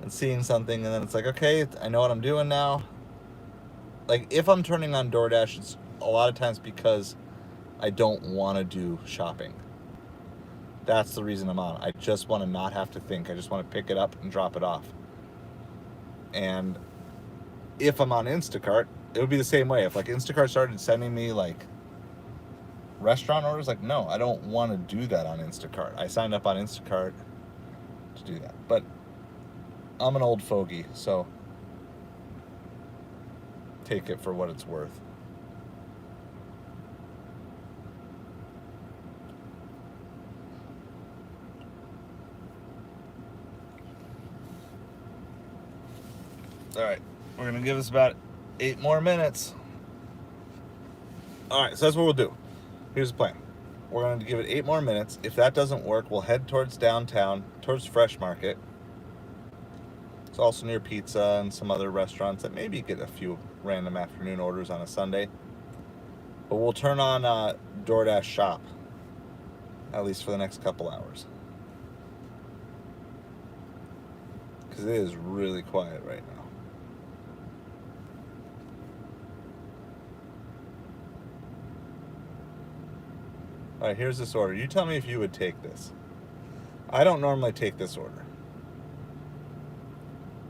and seeing something and then it's like, okay, I know what I'm doing now. Like if I'm turning on DoorDash, it's a lot of times because I don't want to do shopping. That's the reason I'm on. I just want to not have to think. I just want to pick it up and drop it off. And if I'm on Instacart, it would be the same way. If like Instacart started sending me like restaurant orders, like no, I don't want to do that on Instacart. I signed up on Instacart to do that. But I'm an old fogey, so take it for what it's worth. All right, we're gonna give us about 8 more minutes. All right, so that's what we'll do. Here's the plan. We're going to give it 8 more minutes. If that doesn't work, we'll head towards downtown, towards Fresh Market. It's also near pizza and some other restaurants that maybe get a few random afternoon orders on a Sunday. But we'll turn on DoorDash Shop, at least for the next couple hours. Because it is really quiet right now. All right, here's this order. You tell me if you would take this. I don't normally take this order.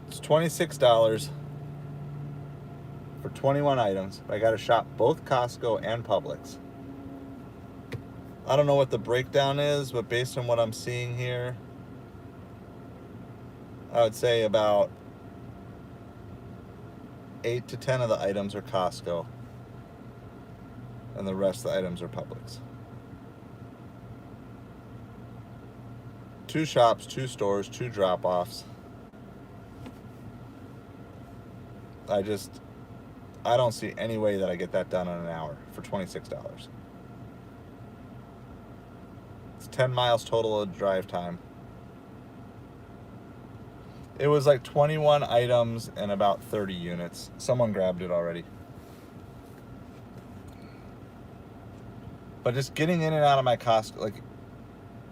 It's $26 for 21 items. I got to shop both Costco and Publix. I don't know what the breakdown is, but based on what I'm seeing here, I would say about 8 to 10 of the items are Costco, and the rest of the items are Publix. 2 shops, 2 stores, 2 drop-offs. I don't see any way that I get that done in an hour for $26. It's 10 miles total of drive time. It was like 21 items and about 30 units. Someone grabbed it already. But just getting in and out of my Costco, like,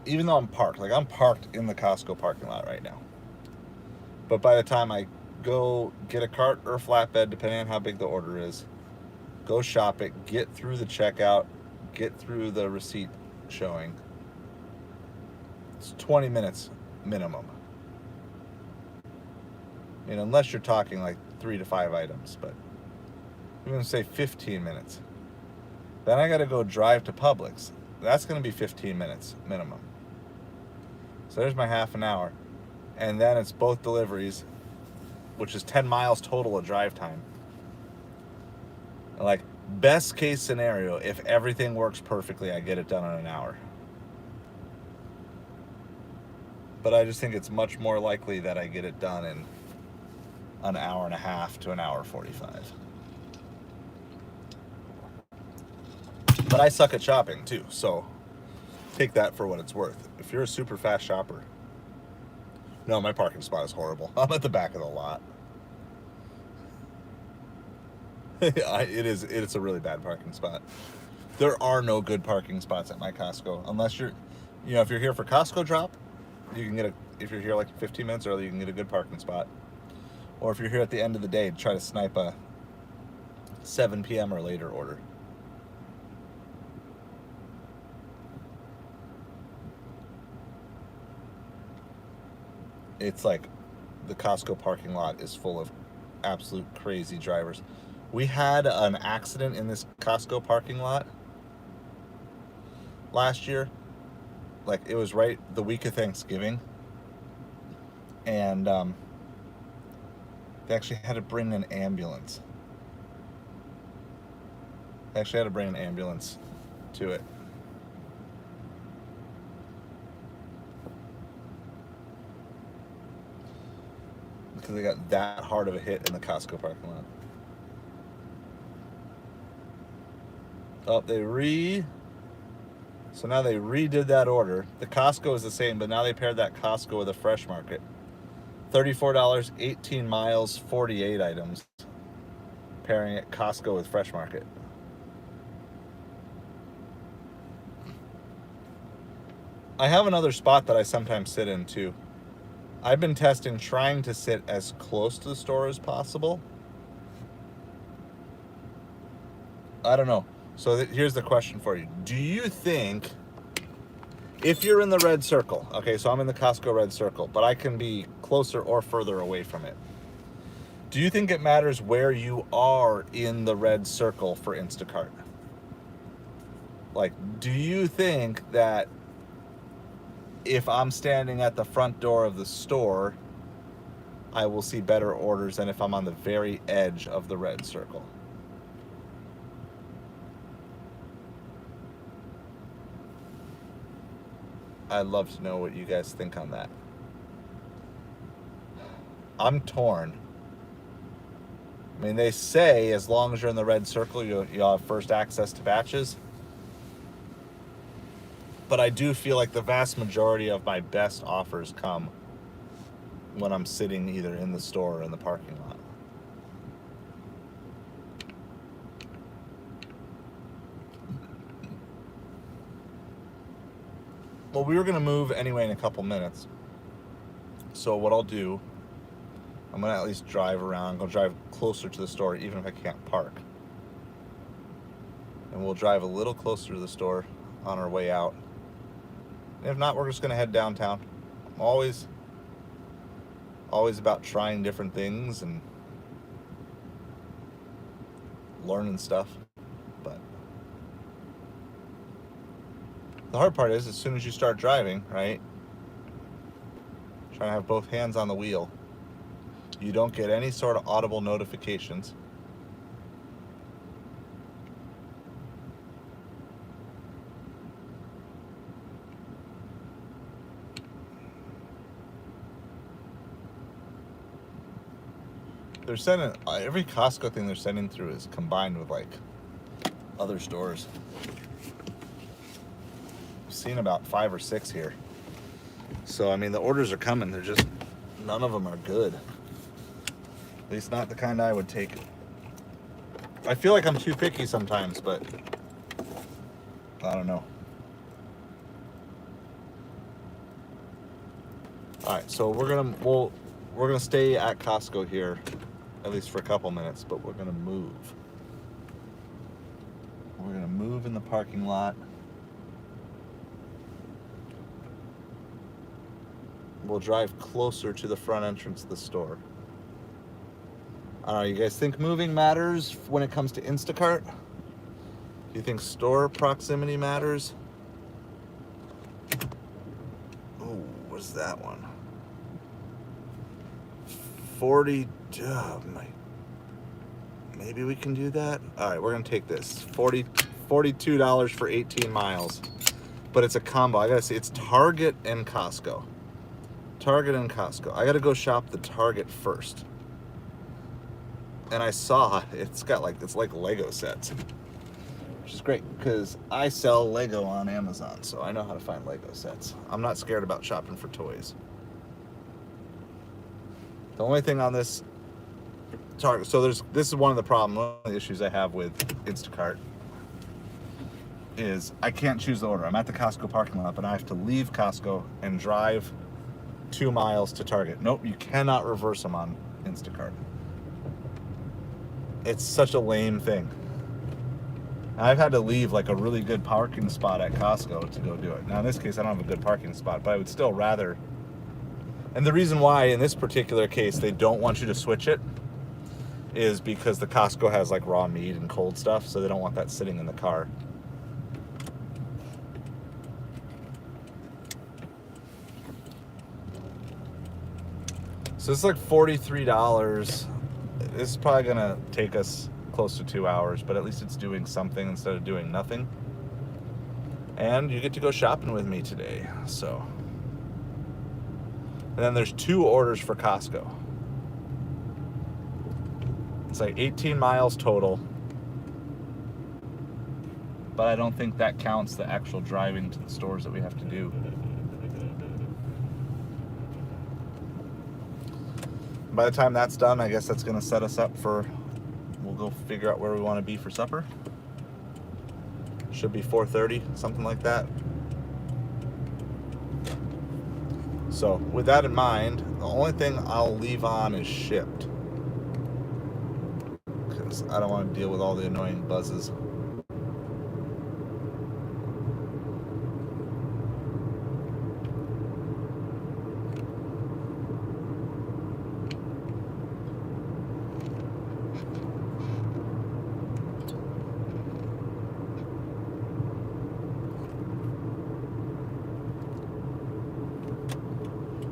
even though I'm parked, like I'm parked in the Costco parking lot right now. But by the time I go get a cart or a flatbed, depending on how big the order is, go shop it, get through the checkout, get through the receipt showing, it's 20 minutes minimum. I mean, unless you're talking like 3 to 5 items, but I'm going to say 15 minutes. Then I got to go drive to Publix. That's going to be 15 minutes minimum. So there's my half an hour. And then it's both deliveries, which is 10 miles total of drive time. Like, best case scenario, if everything works perfectly, I get it done in an hour. But I just think it's much more likely that I get it done in an hour and a half to an hour 45. But I suck at shopping too, so take that for what it's worth. If you're a super fast shopper, no, my parking spot is horrible. I'm at the back of the lot. It's a really bad parking spot. There are no good parking spots at my Costco unless you're, if you're here for Costco drop, you can get if you're here like 15 minutes early, you can get a good parking spot. Or if you're here at the end of the day, try to snipe a 7 p.m. or later order. It's like the Costco parking lot is full of absolute crazy drivers. We had an accident in this Costco parking lot last year. Like, it was right the week of Thanksgiving. And they actually had to bring an ambulance. They actually had to bring an ambulance to it. Because they got that hard of a hit in the Costco parking lot. Oh, so now they redid that order. The Costco is the same, but now they paired that Costco with a Fresh Market. $34, 18 miles, 48 items. Pairing it Costco with Fresh Market. I have another spot that I sometimes sit in too. I've been testing trying to sit as close to the store as possible. I don't know. So here's the question for you. Do you think, if you're in the red circle, okay, so I'm in the Costco red circle, but I can be closer or further away from it. Do you think it matters where you are in the red circle for Instacart? Like, do you think that if I'm standing at the front door of the store, I will see better orders than if I'm on the very edge of the red circle? I'd love to know what you guys think on that. I'm torn. I mean, they say as long as you're in the red circle, you'll have first access to batches. But I do feel like the vast majority of my best offers come when I'm sitting either in the store or in the parking lot. Well, we were going to move anyway in a couple minutes. So what I'll do, I'm going to at least drive around. I'll drive closer to the store even if I can't park. And we'll drive a little closer to the store on our way out. And if not, we're just going to head downtown. I'm always about trying different things and learning stuff. But the hard part is, as soon as you start driving, right, trying to have both hands on the wheel, you don't get any sort of audible notifications. They're sending, every Costco thing they're sending through is combined with like other stores. I've seen about 5 or 6 here. So, I mean, the orders are coming. They're just, none of them are good. At least not the kind I would take. I feel like I'm too picky sometimes, but I don't know. All right, so we're gonna stay at Costco here, at least for a couple minutes, but we're gonna move. We're gonna move in the parking lot. We'll drive closer to the front entrance of the store. I don't know, you guys think moving matters when it comes to Instacart? Do you think store proximity matters? Oh, what's that one? 40, maybe we can do that? All right, we're gonna take this. $42 for 18 miles. But it's a combo. I gotta see, it's Target and Costco. Target and Costco. I gotta go shop the Target first. And I saw it's like Lego sets, which is great because I sell Lego on Amazon, so I know how to find Lego sets. I'm not scared about shopping for toys. The only thing on this Target, so this is one of the issues I have with Instacart is I can't choose the order. I'm at the Costco parking lot, but I have to leave Costco and drive 2 miles to Target. Nope, you cannot reverse them on Instacart. It's such a lame thing. I've had to leave like a really good parking spot at Costco to go do it. Now in this case, I don't have a good parking spot, but I would still rather. And the reason why in this particular case they don't want you to switch it is because the Costco has like raw meat and cold stuff, so they don't want that sitting in the car. So it's like $43. This is probably gonna take us close to 2 hours, but at least it's doing something instead of doing nothing. And you get to go shopping with me today, so. And then there's 2 orders for Costco. It's like 18 miles total, but I don't think that counts the actual driving to the stores that we have to do. By the time that's done, I guess that's going to set us up for, we'll go figure out where we want to be for supper. Should be 4:30, something like that. So with that in mind, the only thing I'll leave on is Shipt, because I don't want to deal with all the annoying buzzes.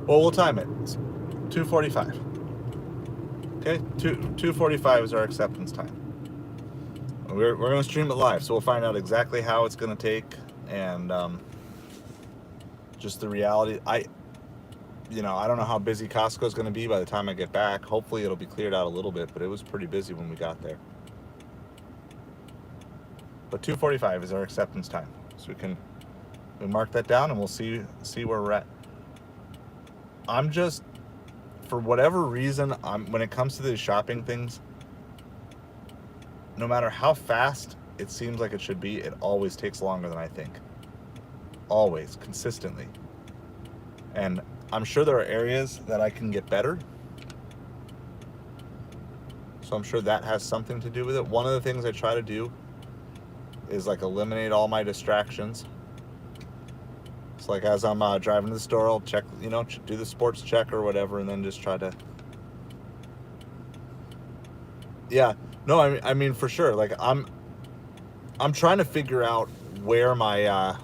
Well, we'll time it. It's 2:45. Okay, 2:45 is our acceptance time. We're going to stream it live, so we'll find out exactly how it's going to take and just the reality. I don't know how busy Costco's going to be by the time I get back. Hopefully it'll be cleared out a little bit, but it was pretty busy when we got there. But 2:45 is our acceptance time, so we mark that down and we'll see where we're at. I'm just, for whatever reason, when it comes to these shopping things, no matter how fast it seems like it should be, it always takes longer than I think. Always, consistently. And I'm sure there are areas that I can get better. So I'm sure that has something to do with it. One of the things I try to do is like eliminate all my distractions. It's like as I'm driving to the store, I'll check, do the sports check or whatever, and then just try to. Yeah, no, I mean for sure. Like I'm trying to figure out where my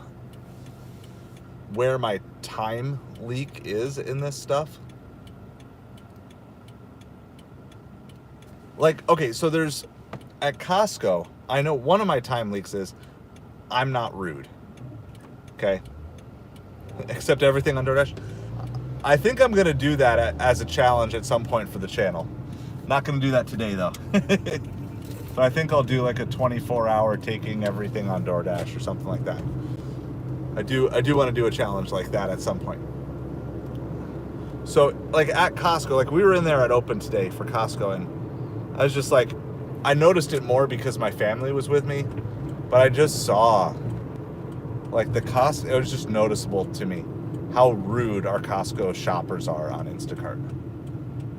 time leak is in this stuff. Like, okay, so there's at Costco. I know one of my time leaks is I'm not rude. Okay. Accept everything on Doordash. I think I'm going to do that as a challenge at some point for the channel. Not going to do that today, though. But I think I'll do like a 24-hour taking everything on Doordash or something like that. I do want to do a challenge like that at some point. So, like at Costco, like we were in there at Open today for Costco, and I was just like, I noticed it more because my family was with me, but I just saw like the cost. It was just noticeable to me how rude our Costco shoppers are on Instacart.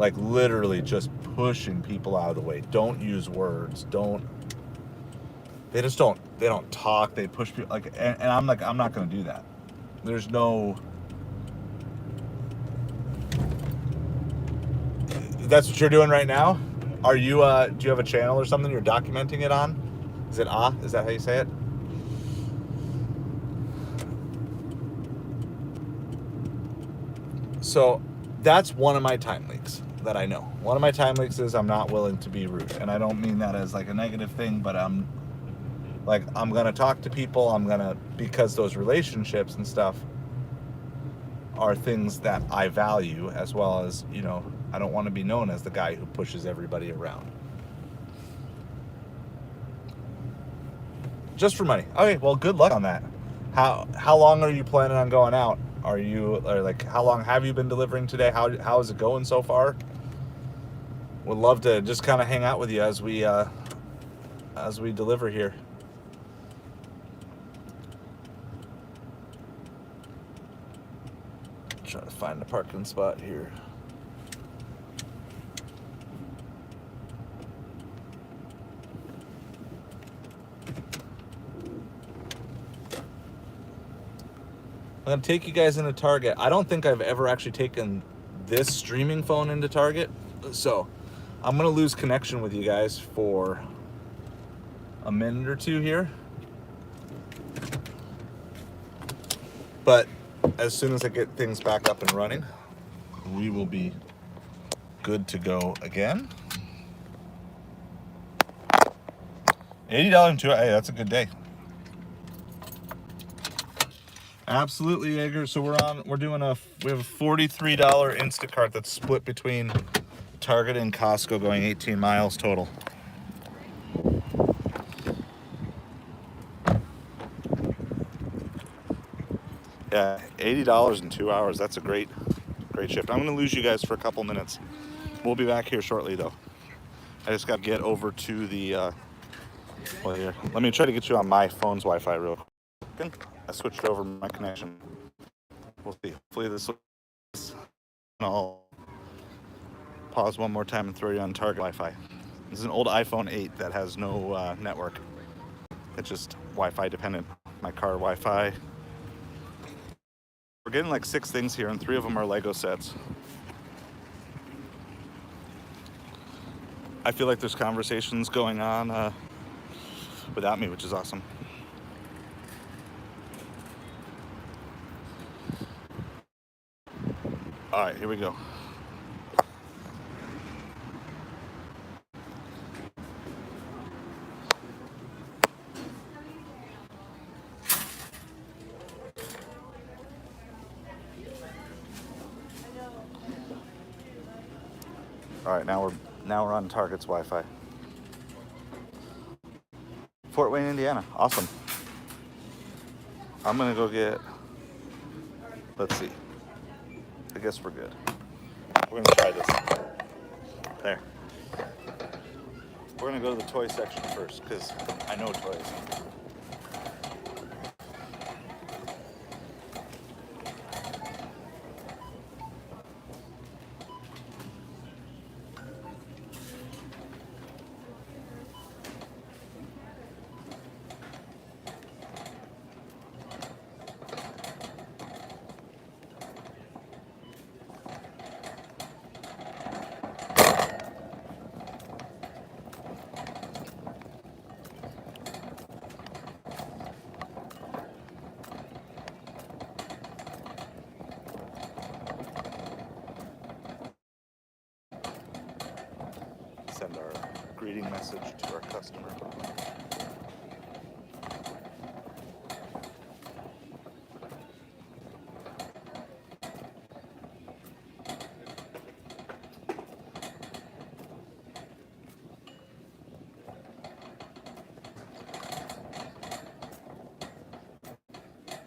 Like literally just pushing people out of the way. Don't use words. They don't talk. They push people like, and I'm like, I'm not going to do that. There's no, that's what you're doing right now? Are you, do you have a channel or something you're documenting it on? Is it Is that how you say it? So that's one of my time leaks that I know. One of my time leaks is I'm not willing to be rude. And I don't mean that as like a negative thing, but I'm going to talk to people. Because those relationships and stuff are things that I value, as well as, I don't want to be known as the guy who pushes everybody around. Just for money. Okay, well, good luck on that. How long are you planning on going out? Or how long have you been delivering today? How is it going so far? Would love to just kind of hang out with you as we deliver here. Trying to find a parking spot here. I'm going to take you guys into Target. I don't think I've ever actually taken this streaming phone into Target. So I'm going to lose connection with you guys for a minute or two here. But as soon as I get things back up and running, we will be good to go again. $80 and 2. Hey, that's a good day. Absolutely, Jaeger. So we have a $43 Instacart that's split between Target and Costco, going 18 miles total. Yeah, $80 in 2 hours. That's a great shift. I'm going to lose you guys for a couple minutes. We'll be back here shortly, though. I just got to get over to the, here. Let me try to get you on my phone's Wi-Fi real quick. I switched over my connection. We'll see. Hopefully this will... I'll pause one more time and throw you on Target Wi-Fi. This is an old iPhone 8 that has no network. It's just Wi-Fi dependent. My car Wi-Fi. We're getting like 6 things here, and 3 of them are Lego sets. I feel like there's conversations going on without me, which is awesome. All right, here we go. All right, now we're on Target's Wi-Fi. Fort Wayne, Indiana. Awesome. I'm gonna go get. Let's see. I guess we're good. We're gonna try this. There. We're gonna go to the toy section first because I know toys. Send our greeting message to our customer.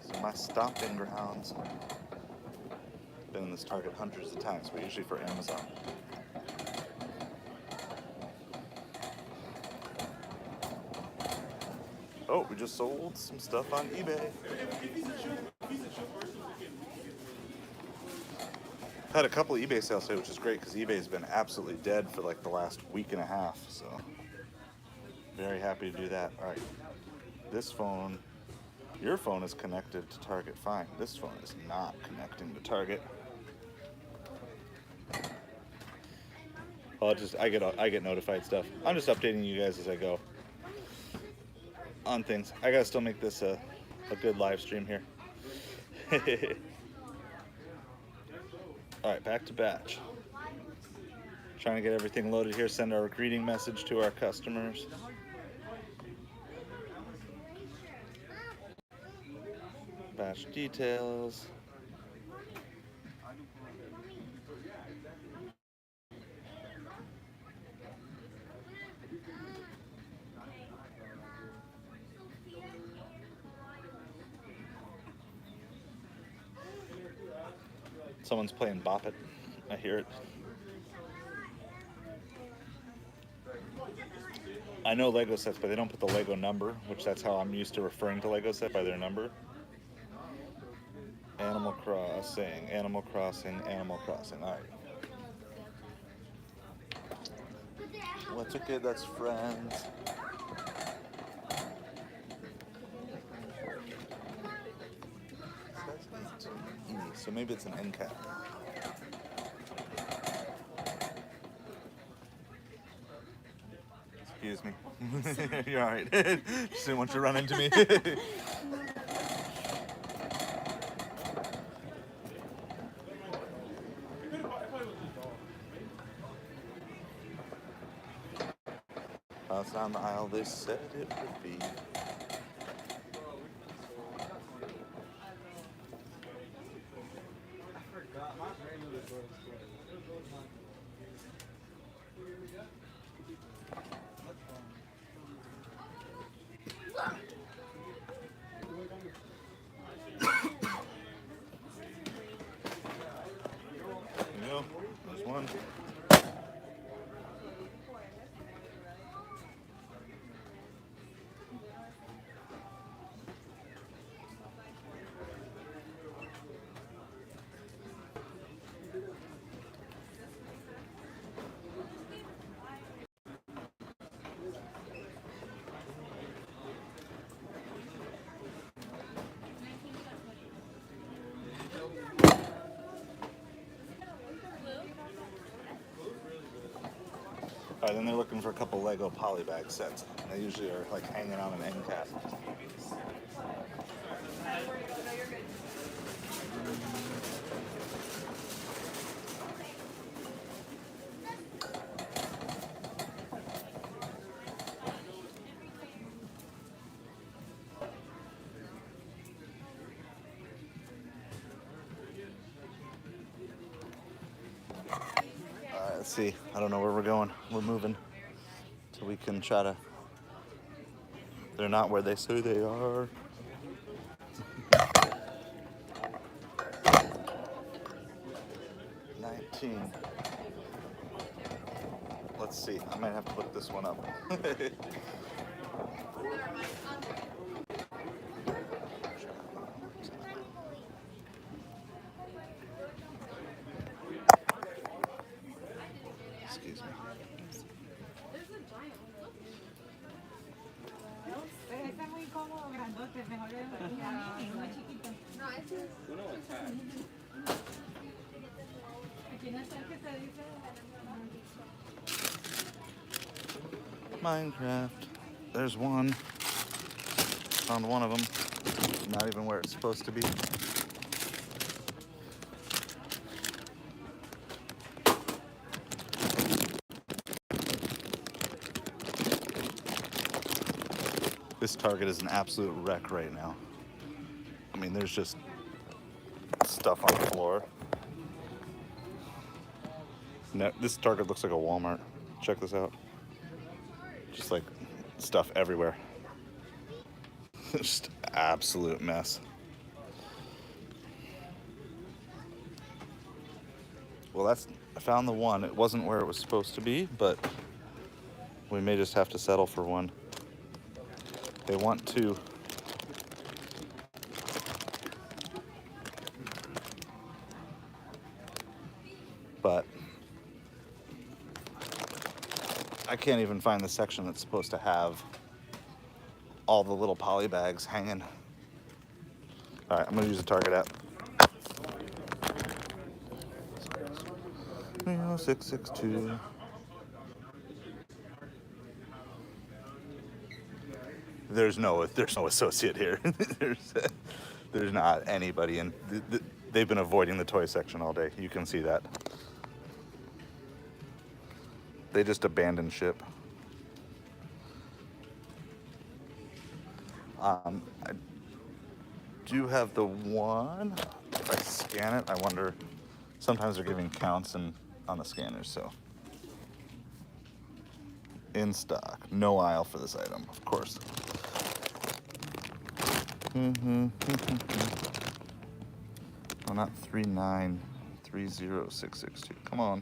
So my stomping grounds. Been in this Target hundreds of times, but usually for Amazon. Oh, we just sold some stuff on eBay. I've had a couple of eBay sales today, which is great because eBay's been absolutely dead for like the last week and a half. So very happy to do that. All right, this phone, your phone is connected to Target. Fine. This phone is not connecting to Target. I get notified stuff. I'm just updating you guys as I go on things. I gotta still make this a good live stream here. All right, back to batch. Trying to get everything loaded here. Send our greeting message to our customers. Batch details. Someone's playing Bop It. I hear it. I know Lego sets, but they don't put the Lego number, which that's how I'm used to referring to Lego set, by their number. Animal Crossing, Animal Crossing, Animal Crossing. All right. What's okay? That's friends. So maybe it's an end cap. Excuse me. You're all right. Just didn't want you to run into me. Pass down the aisle, they said it would be. There's one. All right, then they're looking for a couple Lego polybag sets. They usually are like hanging on an end cap. Let's see. I don't know where we're going. We're moving so we can try to. They're not where they say they are. Let's see. I might have to look this one up. Excuse me. Minecraft. There's one. Found one of them. Not even where it's supposed to be. This Target is an absolute wreck right now. I mean, there's just stuff on the floor. No, this Target looks like a Walmart. Check this out. Just like stuff everywhere. Just absolute mess. Well, I found the one. It wasn't where it was supposed to be, but we may just have to settle for one. They want to but I can't even find the section that's supposed to have all the little poly bags hanging. All right, I'm gonna use the Target app. 662. There's no associate here. there's not anybody, and they've been avoiding the toy section all day. You can see that. They just abandoned ship. I do have the one. If I scan it, I wonder. Sometimes they're giving counts on the scanners, so. In stock. No aisle for this item, of course. Oh, not 3930662. Come on.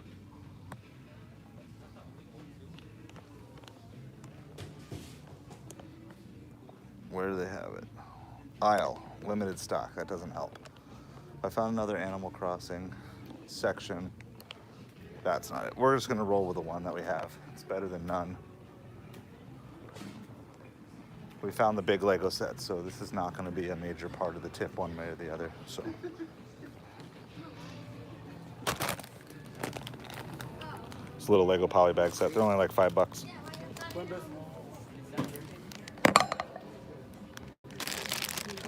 Where do they have it? Aisle. Limited stock. That doesn't help. I found another Animal Crossing section. That's not it. We're just going to roll with the one that we have. It's better than none. We found the big Lego set, so this is not going to be a major part of the tip one way or the other. So, it's a little Lego poly bag set. They're only like $5.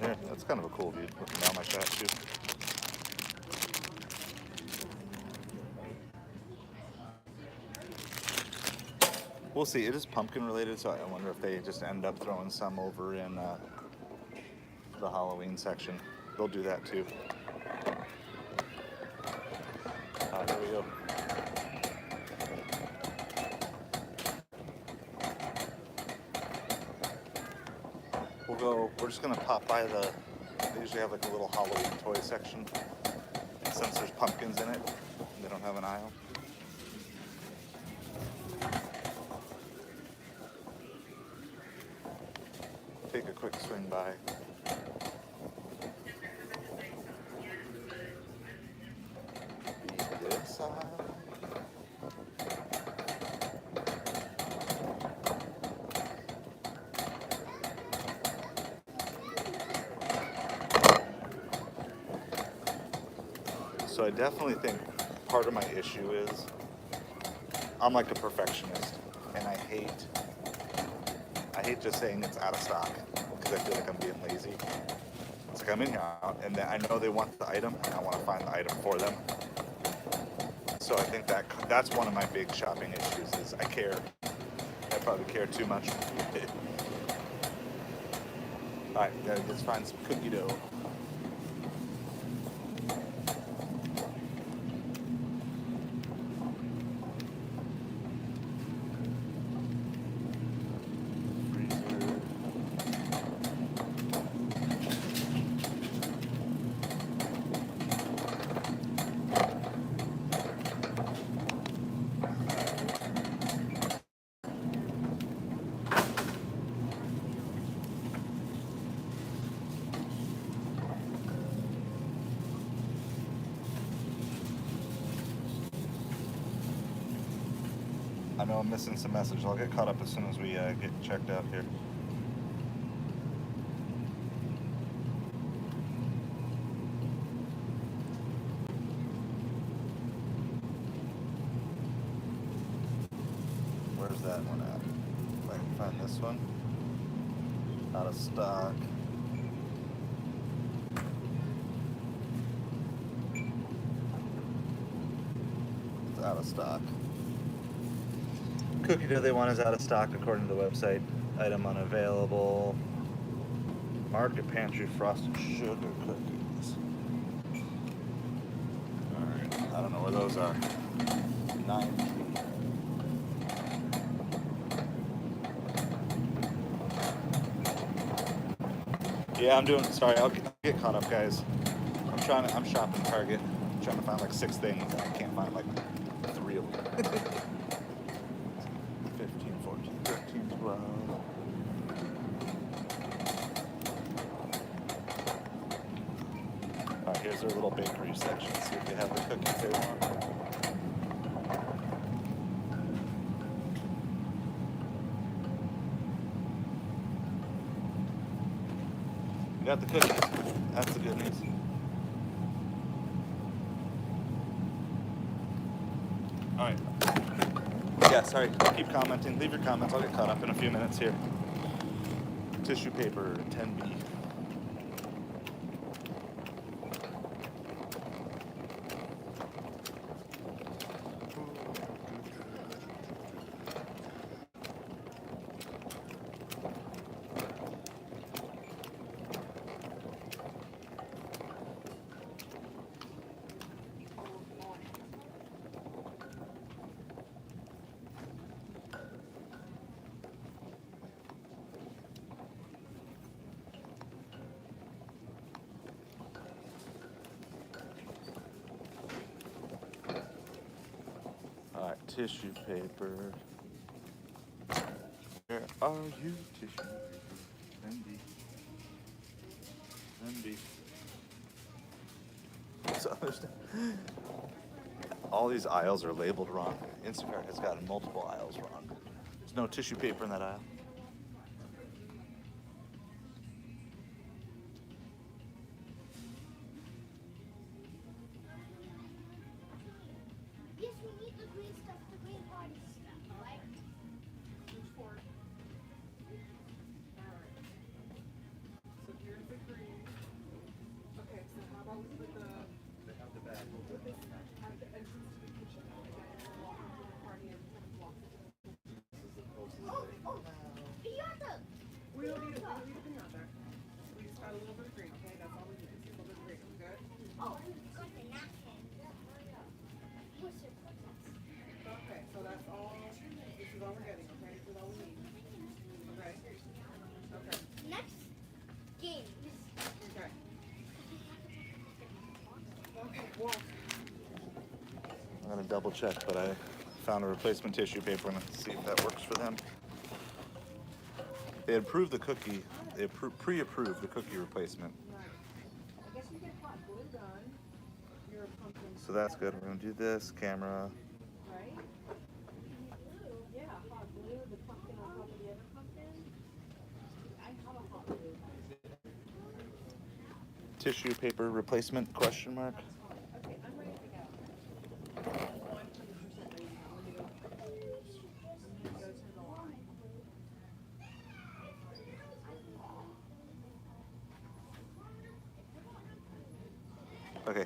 Yeah, that's kind of a cool view, looking down like that too. We'll see. It is pumpkin related, so I wonder if they just end up throwing some over in the Halloween section. They'll do that too. There we go. We're just gonna pop by they usually have like a little Halloween toy section. And since there's pumpkins in it, they don't have an aisle. Take a quick swing by. This aisle. So I definitely think part of my issue is I'm like a perfectionist, and I hate just saying it's out of stock because I feel like I'm being lazy. It's like I'm in here and I know they want the item and I want to find the item for them. So I think that's one of my big shopping issues is I care. I probably care too much. All right, gotta just find some cookie dough. I know I'm missing some messages. I'll get caught up as soon as we get checked out here. Where's that one at? If I can find this one. Out of stock. It's out of stock. Cookie dough they want is out of stock according to the website. Item unavailable. Market Pantry frosted sugar cookies. Alright, I don't know where those are. 9. Yeah, sorry, I'll get caught up, guys. I'm shopping Target. I'm trying to find like 6 things and I can't find like 3 of them. 15, 14, 13, 12. Alright, here's their little bakery section. See if they have the cookies they want. got the cookies. That's the good news. All right. Yeah, sorry. Keep commenting. Leave your comments. I'll get caught up in a few minutes here. Tissue paper, 10B. Alright, tissue paper. Where are you, tissue paper? NB. So all these aisles are labeled wrong. Instacart has gotten multiple aisles wrong. There's no tissue paper in that aisle. Yes, we need the green stuff, the green party stuff, right? Alright. So here's the green. Okay, so how about we put the... They have the bag. Put this at the entrance to the kitchen. And then walk into the party and kind of walk into the... You have to. We don't need a pinata. We just got a little bit of green, okay? That's all we need. Just a little bit of green. Good? Oh, got the napkin. What's your purpose? Okay, so that's all. This is all we're getting, okay? This is all we need. Okay? Okay. Next game. Okay. Okay, well... I'm gonna double check, but I found a replacement tissue paper and let's see if that works for them. They approved the cookie, they pre-approved the cookie replacement. Right. I guess you get hot glue done. Your pumpkin. So that's good. We're gonna do this, camera. Right? Yeah, hot glue, the pumpkin on top of the other pumpkin. I have a hot glue. Tissue paper replacement, question mark. Okay, I'm ready to go. 100% ready now. Let me go. Go to the line. Okay,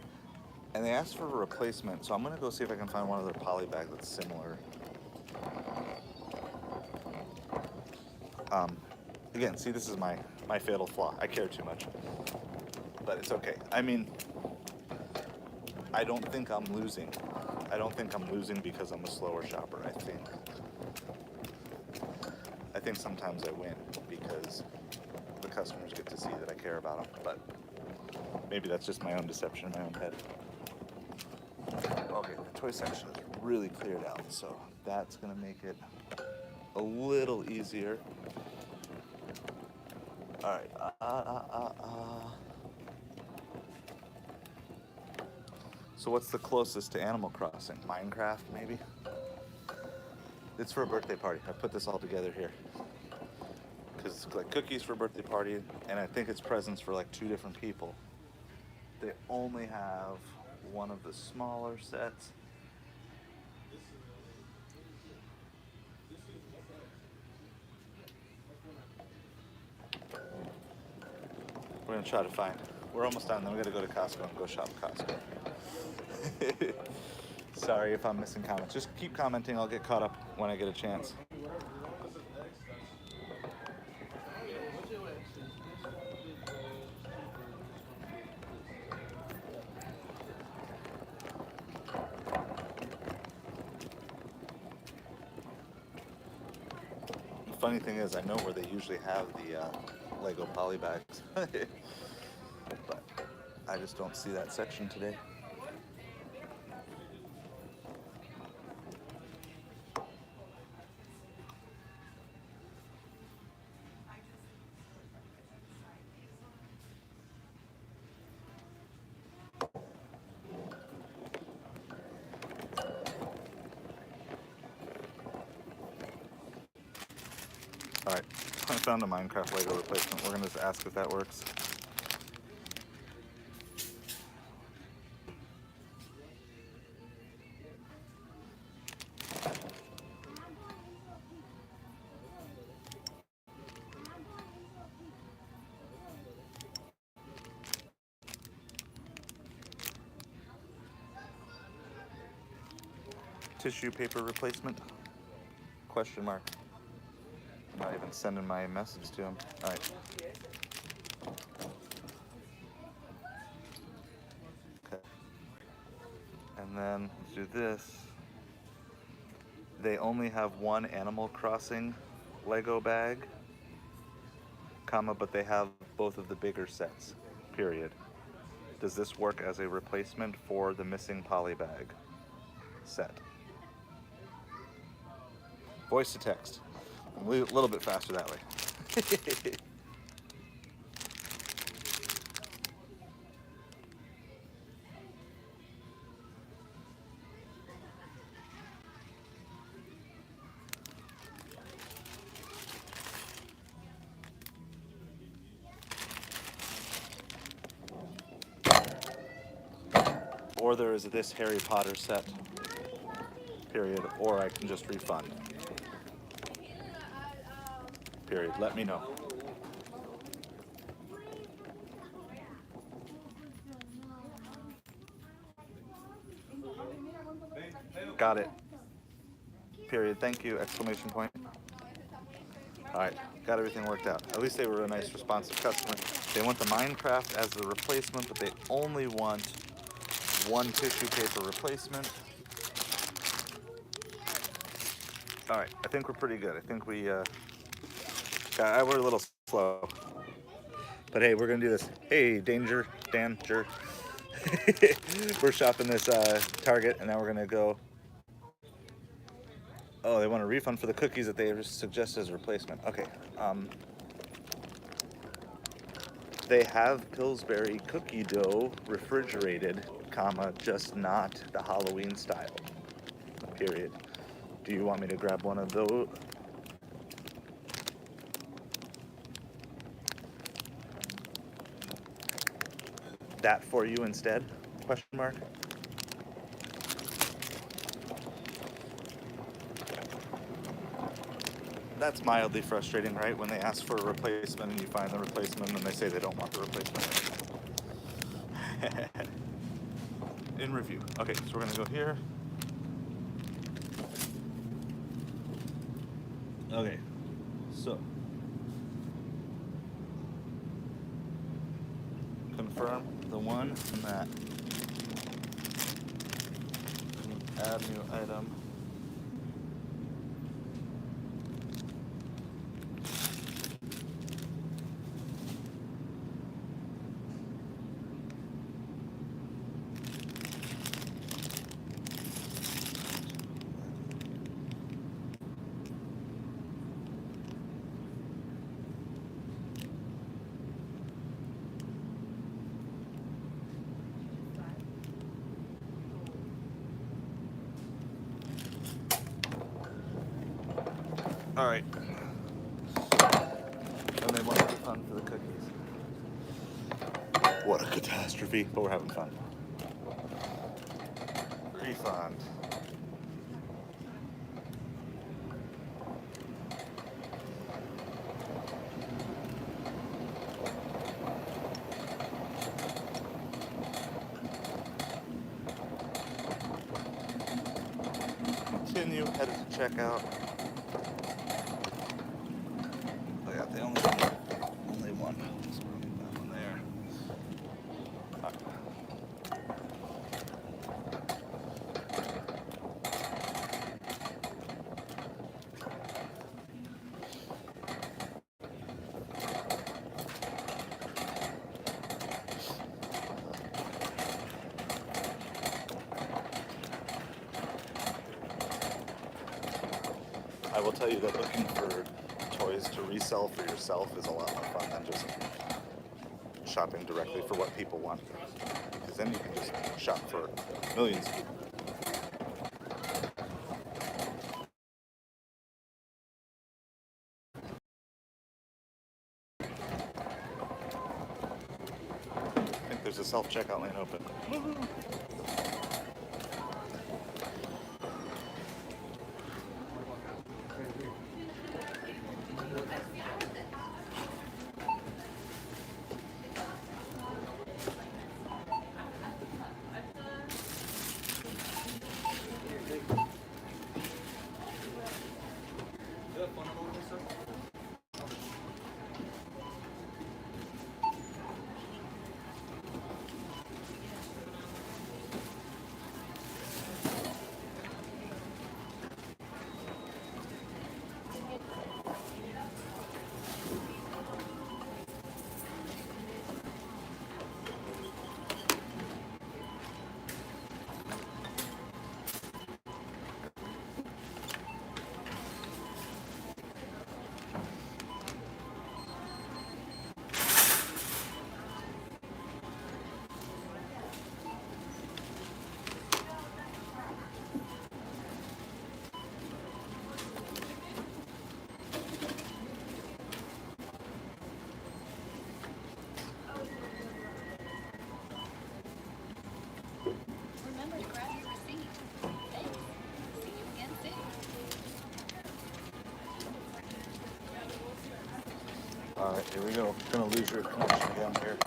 and they asked for a replacement, so I'm gonna go see if I can find one other poly bag that's similar. Again, see, this is my fatal flaw. I care too much, but it's okay. I mean, I don't think I'm losing. I don't think I'm losing because I'm a slower shopper. I think sometimes I win because the customers get to see that I care about them, but maybe that's just my own deception in my own head. Okay, the toy section is really cleared out, so that's gonna make it a little easier. All right, So what's the closest to Animal Crossing? Minecraft, maybe? It's for a birthday party. I put this all together here. Because it's like cookies for a birthday party, and I think it's presents for like 2 different people. They only have one of the smaller sets. We're gonna try to find. We're almost done. Then we gotta go to Costco and go shop at Costco. Sorry if I'm missing comments. Just keep commenting. I'll get caught up when I get a chance. The funny thing is, I know where they usually have the Lego poly bags, but I just don't see that section today. Alright, I found a Minecraft Lego replacement. We're gonna just ask if that works. tissue paper replacement? Question mark. I'm not even sending my message to him. All right. Okay. And then let's do this. They only have one Animal Crossing Lego bag, comma, but they have both of the bigger sets, period. Does this work as a replacement for the missing poly bag set? Voice to text. A little bit faster that way. Or there is this Harry Potter set, period, or I can just refund, period. Let me know. Got it. Period. Thank you. Exclamation point. All right. Got everything worked out. At least they were a nice, responsive customer. They want the Minecraft as the replacement, but they only want one tissue paper replacement. All right. I think we're pretty good. I think we, we're a little slow. But hey, we're going to do this. Hey, Danger. We're shopping this Target, and now we're going to go. Oh, they want a refund for the cookies that they suggested as a replacement. Okay. They have Pillsbury cookie dough refrigerated, comma, just not the Halloween style, period. Do you want me to grab one of those? That for you instead? Question mark. That's mildly frustrating, right? When they ask for a replacement and you find the replacement and they say they don't want the replacement. In review. Okay, so we're gonna go here. Okay, so confirm the one and that. Add new item. All right. And they want a refund for the cookies. What a catastrophe, but we're having fun. Refund. Continue, headed to checkout. Oh yeah, they only one. So we'll leave that one there. I will tell you that looking for toys to resell for yourself is a lot more fun than just shopping directly for what people want. Because then you can just shop for millions of people. I think there's a self-checkout lane open. Woo-hoo. Alright, here we go. Gonna lose your connection again here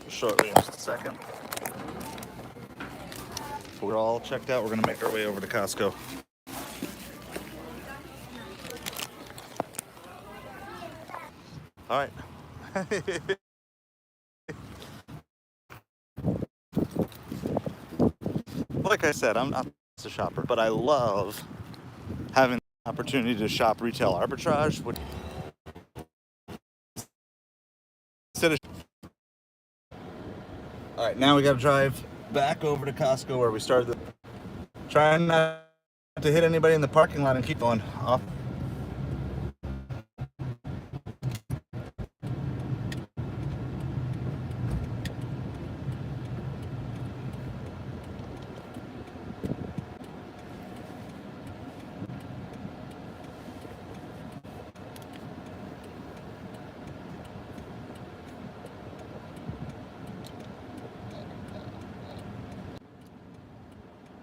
shortly in just a second. We're all checked out. We're gonna make our way over to Costco. Alright. Like I said, I'm not a shopper, but I love having the opportunity to shop retail arbitrage. All right, now we got to drive back over to Costco where we started. Trying not to hit anybody in the parking lot and keep going off.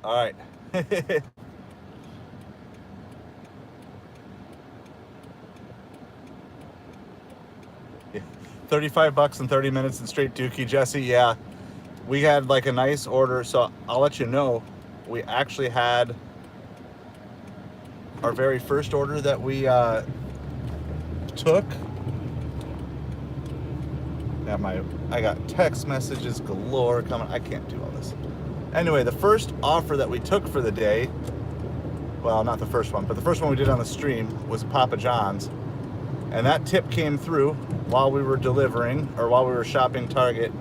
All right. 35 bucks in 30 minutes and straight dookie, Jesse. Yeah, we had like a nice order. So I'll let you know, we actually had our very first order that we took. I got text messages galore coming. I can't do all this. Anyway, the first offer that we took for the day, well, not the first one, but the first one we did on the stream was Papa John's. And that tip came through while we were delivering, or while we were shopping Target.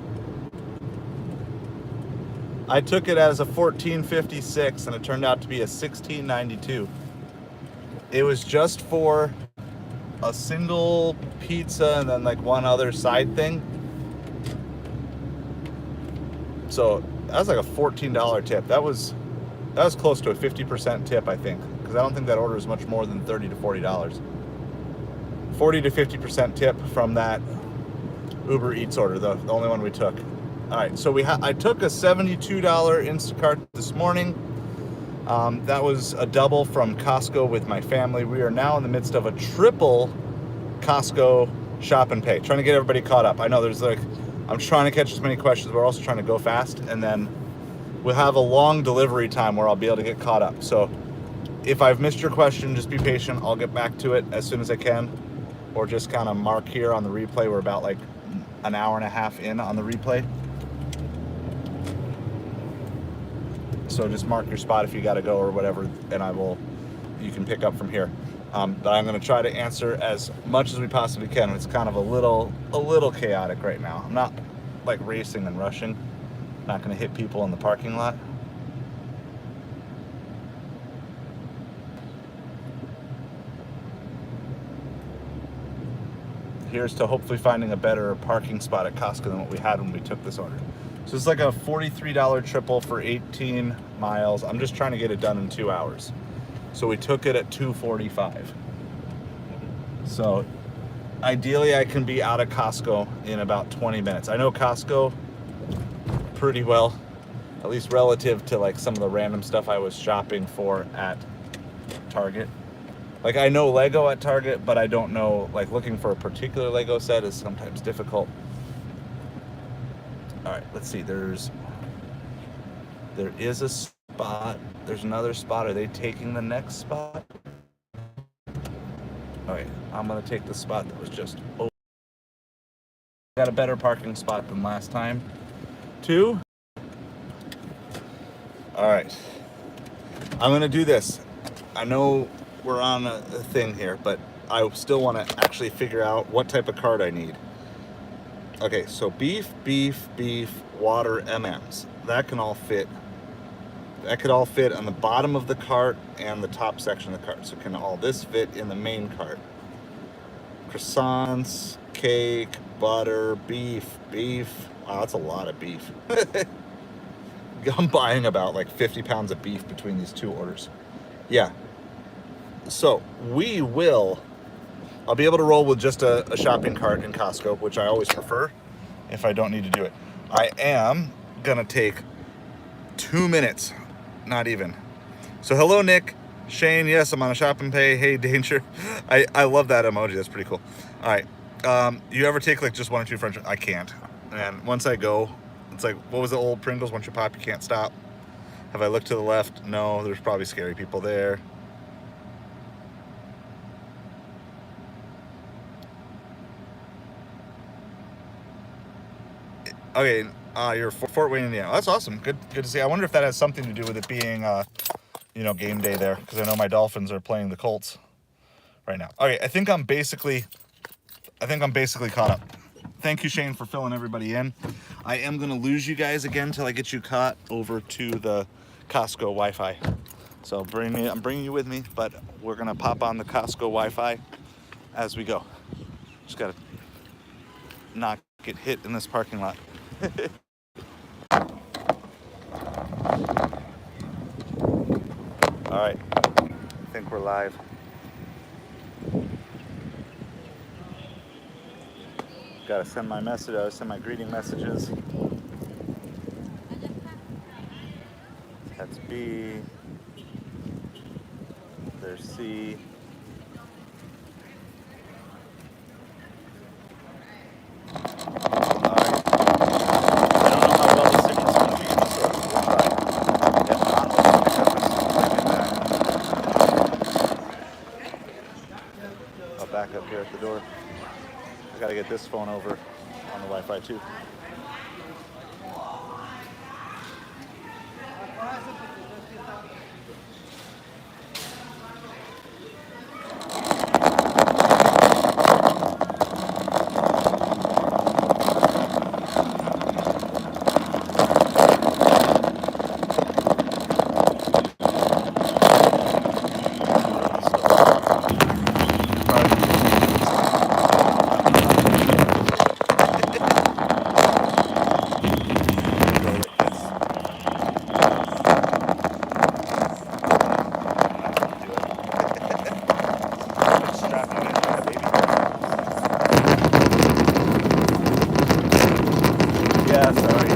I took it as a $14.56 and it turned out to be a $16.92. It was just for a single pizza and then like one other side thing. So that was like a $14 tip. That was close to a 50% tip, I think, because I don't think that order is much more than $30 to $40. 40 to 50% tip from that Ubereats order, the only one we took. All right, so I took a $72 Instacart this morning. That was a double from Costco with my family. We are now in the midst of a triple Costco shop and pay, trying to get everybody caught up. I know there's like, I'm trying to catch as many questions, but we're also trying to go fast, and then we'll have a long delivery time where I'll be able to get caught up. So if I've missed your question, just be patient. I'll get back to it as soon as I can, or just kind of mark here on the replay. We're about like an hour and a half in on the replay. So just mark your spot if you got to go or whatever, and you can pick up from here. But I'm going to try to answer as much as we possibly can. It's kind of a little chaotic right now. I'm not like racing and rushing. Not going to hit people in the parking lot. Here's to hopefully finding a better parking spot at Costco than what we had when we took this order. So it's like a $43 triple for 18 miles. I'm just trying to get it done in 2 hours. So we took it at $2.45. So ideally I can be out of Costco in about 20 minutes. I know Costco pretty well, at least relative to like some of the random stuff I was shopping for at Target. Like I know Lego at Target, but I don't know, like looking for a particular Lego set is sometimes difficult. All right, let's see. There is a spot. There's another spot. Are they taking the next spot? All right, I'm gonna take the spot that was just open. Got a better parking spot than last time, too. All right, I'm gonna do this. I know we're on a thing here, but I still want to actually figure out what type of cart I need. Okay, so beef, water, M&Ms. That can all fit. That could all fit on the bottom of the cart and the top section of the cart. So can all this fit in the main cart? Croissants, cake, butter, beef. Wow, that's a lot of beef. I'm buying about like 50 pounds of beef between these two orders. Yeah. So I'll be able to roll with just a shopping cart in Costco, which I always prefer if I don't need to do it. I am gonna take 2 minutes, not even. So hello, Nick. Shane, yes, I'm on a shop and pay. Hey, Danger. I love that emoji, that's pretty cool. All right. You ever take like just one or two French? I can't. And once I go, it's like, what was the old Pringles? Once you pop, you can't stop. Have I looked to the left? No, there's probably scary people there. Okay, you're Fort Wayne, Indiana. That's awesome. Good to see. I wonder if that has something to do with it being, game day there, because I know my Dolphins are playing the Colts right now. Okay, I think I'm basically caught up. Thank you, Shane, for filling everybody in. I am gonna lose you guys again till I get you caught over to the Costco Wi-Fi. So I'm bringing you with me, but we're gonna pop on the Costco Wi-Fi as we go. Just gotta not get hit in this parking lot. All right, I think we're live. Gotta send my message, send my greeting messages. That's B. There's C. Back up here at the door. I gotta get this phone over on the Wi-Fi too. Yeah, sorry.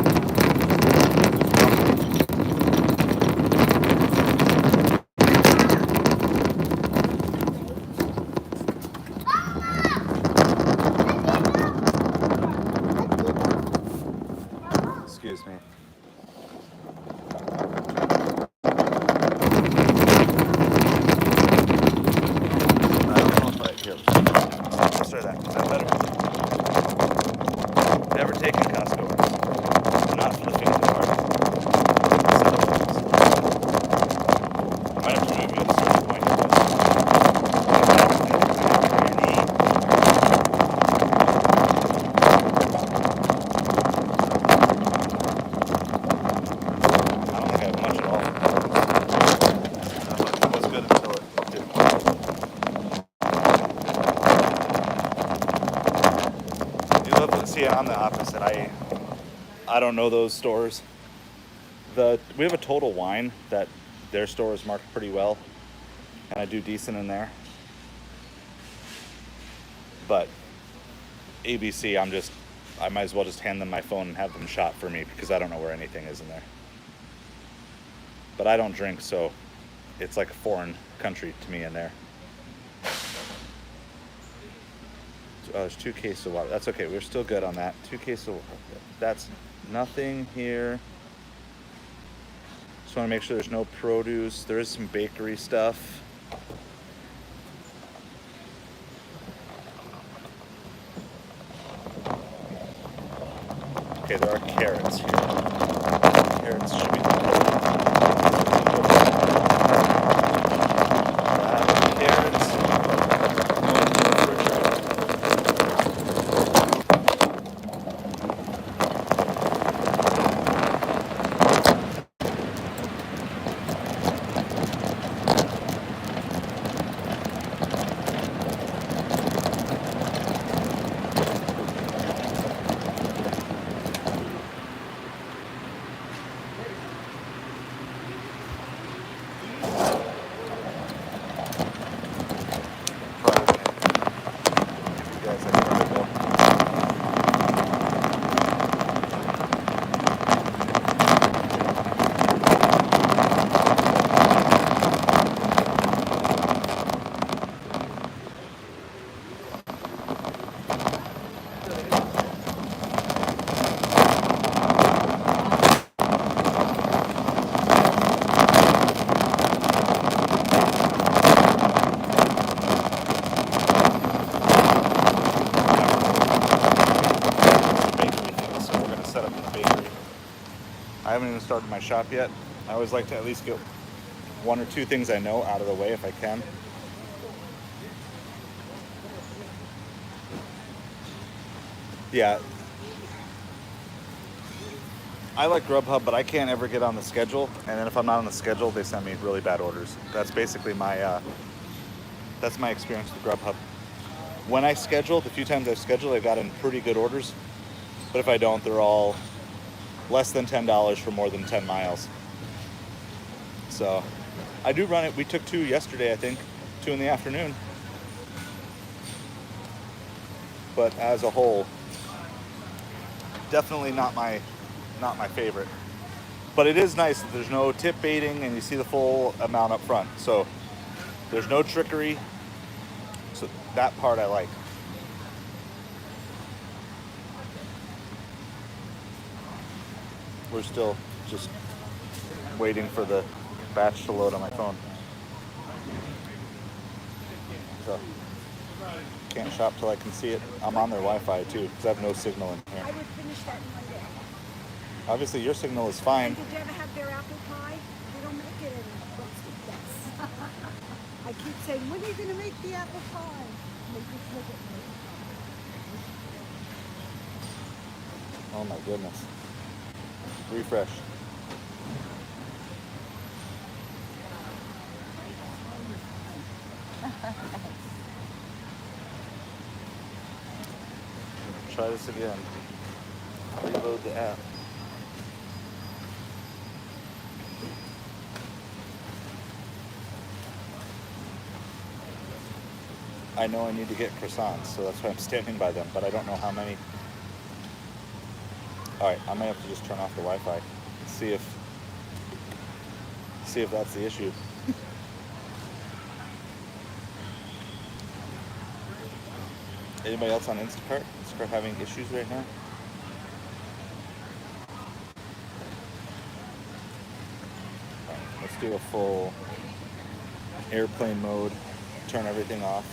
Excuse me. I don't know if I here. Let's try that. Is that better? Never taken Costco. Not for the faint of heart. I might have to move you at a certain point. I don't think I have much at all. It was good until it didn't. You love to see, I'm the opposite. I don't know those stores. We have a Total Wine that their store is marked pretty well, and I do decent in there. But ABC, I might as well just hand them my phone and have them shop for me because I don't know where anything is in there. But I don't drink, so it's like a foreign country to me in there. There's 2 cases of water. That's okay. We're still good on that. 2 cases of water. That's nothing here. Just want to make sure there's no produce. There is some bakery stuff. Okay, there are carrots here. Carrots should be carrots. started my shop yet. I always like to at least get one or two things I know out of the way if I can. Yeah, I like Grubhub, but I can't ever get on the schedule. And then if I'm not on the schedule, they send me really bad orders. That's basically that's my experience with Grubhub. When I schedule, the few times I've scheduled, I've gotten pretty good orders. But if I don't, they're all less than $10 for more than 10 miles. So I do run it. We took 2 yesterday, I think, 2 in the afternoon. But as a whole, definitely not my favorite. But it is nice that there's no tip baiting and you see the full amount up front. So there's no trickery. So that part I like. We're still just waiting for the batch to load on my phone. So can't shop till I can see it. I'm on their Wi-Fi too because I have no signal in here. I would finish that in one day. Obviously your signal is fine. And did you ever have their apple pie? They don't make it anymore. Yes. I keep saying, when are you going to make the apple pie? And they just look at me. Oh my goodness. Refresh. Try this again. Reload the app. I know I need to get croissants, so that's why I'm standing by them, but I don't know how many. Alright, I might have to just turn off the Wi-Fi and see if that's the issue. Anybody else on Instacart? Instacart having issues right now? Alright, let's do a full airplane mode, turn everything off.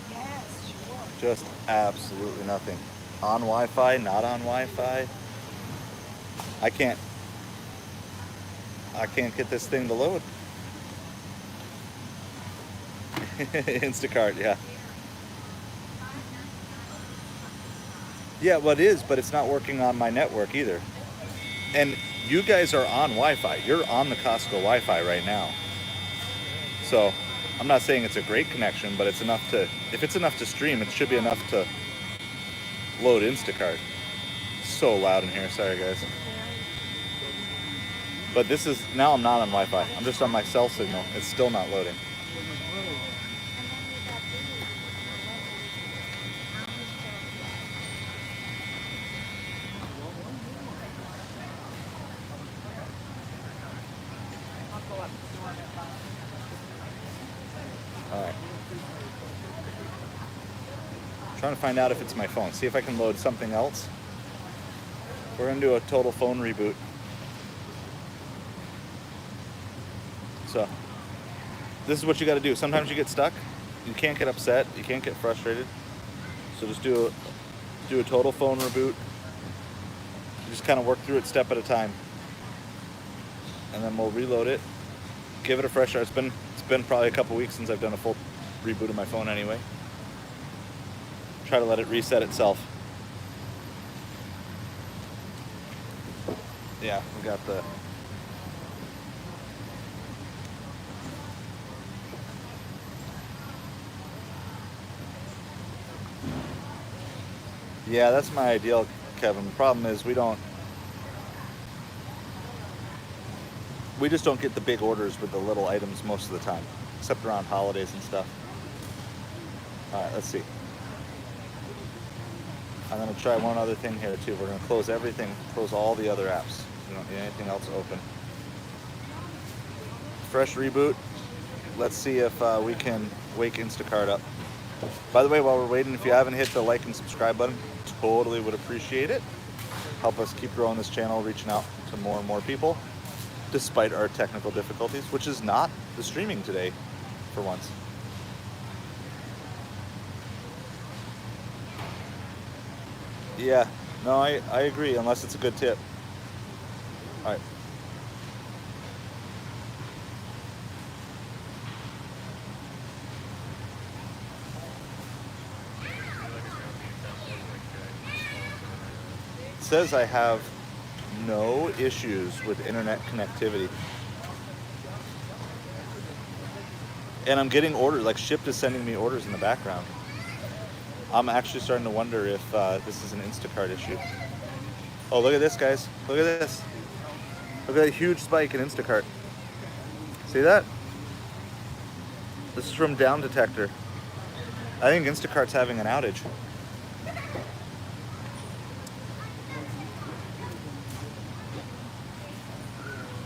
Yes, sure. Just absolutely nothing. On Wi-Fi, not on Wi-Fi. I can't get this thing to load. Instacart, yeah. Yeah, well it is, but it's not working on my network either. And you guys are on Wi-Fi. You're on the Costco Wi-Fi right now. So I'm not saying it's a great connection, but it's enough to, if it's enough to stream, it should be enough to load Instacart. So loud in here, sorry guys. But this is, now I'm not on Wi-Fi. I'm just on my cell signal. It's still not loading. Alright. Trying to find out if it's my phone. See if I can load something else. We're going to do a total phone reboot. So, this is what you got to do. Sometimes you get stuck. You can't get upset. You can't get frustrated. So just do a total phone reboot. You just kind of work through it step at a time. And then we'll reload it. Give it a fresh start. It's been probably a couple weeks since I've done a full reboot of my phone anyway. Try to let it reset itself. Yeah, we got the Yeah, that's my ideal, Kevin. The problem is we just don't get the big orders with the little items most of the time, except around holidays and stuff. All right, let's see. I'm going to try one other thing here too. We're going to close everything, close all the other apps. We don't need anything else open. Fresh reboot. Let's see if we can wake Instacart up. By the way, while we're waiting, if you haven't hit the like and subscribe button, totally would appreciate it. Help us keep growing this channel, reaching out to more and more people, despite our technical difficulties, which is not the streaming today, for once. Yeah, no, I agree, unless it's a good tip. All right. It says I have no issues with internet connectivity. And I'm getting orders, like Shipt is sending me orders in the background. I'm actually starting to wonder if this is an Instacart issue. Oh, look at this, guys. Look at this. Look at that huge spike in Instacart. See that? This is from Down Detector. I think Instacart's having an outage.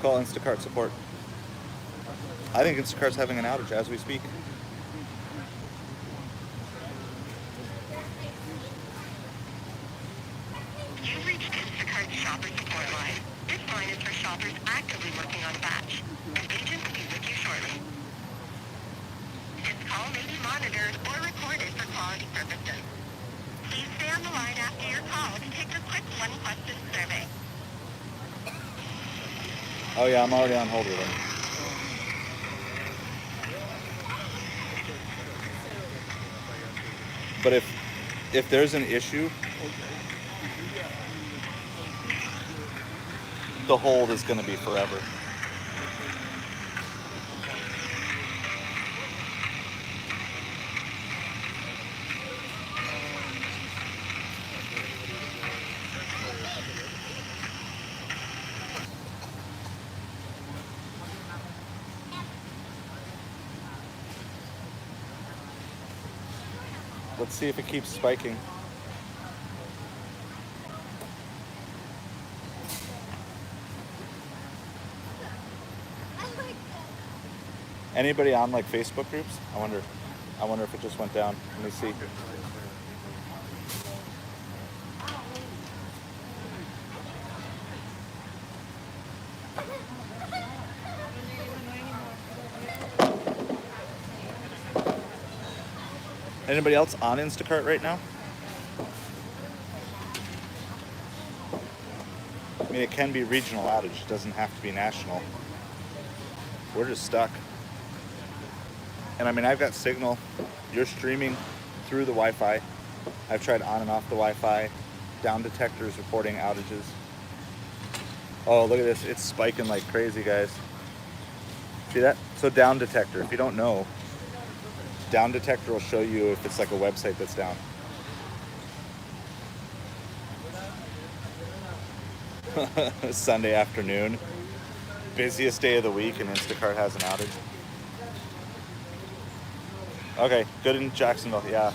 Call Instacart support. I think Instacart's having an outage as we speak. You've reached Instacart Shopper Support Line. This line is for shoppers actively working on a batch. An agent will be with you shortly. This call may be monitored or recorded for quality purposes. Please stay on the line after your call to take a quick one-question survey. Oh yeah, I'm already on hold with him. But if there's an issue, the hold is going to be forever. Let's see if it keeps spiking. Anybody on like Facebook groups? I wonder if it just went down. Let me see. Anybody else on Instacart right now? I mean, it can be regional outage. It doesn't have to be national. We're just stuck. And I mean, I've got signal. You're streaming through the Wi-Fi. I've tried on and off the Wi-Fi. Down Detectors reporting outages. Oh, look at this. It's spiking like crazy, guys. See that? So Down Detector, if you don't know, Down Detector will show you if it's like a website that's down. Sunday afternoon. Busiest day of the week and Instacart has an outage. Okay, good in Jacksonville, yeah.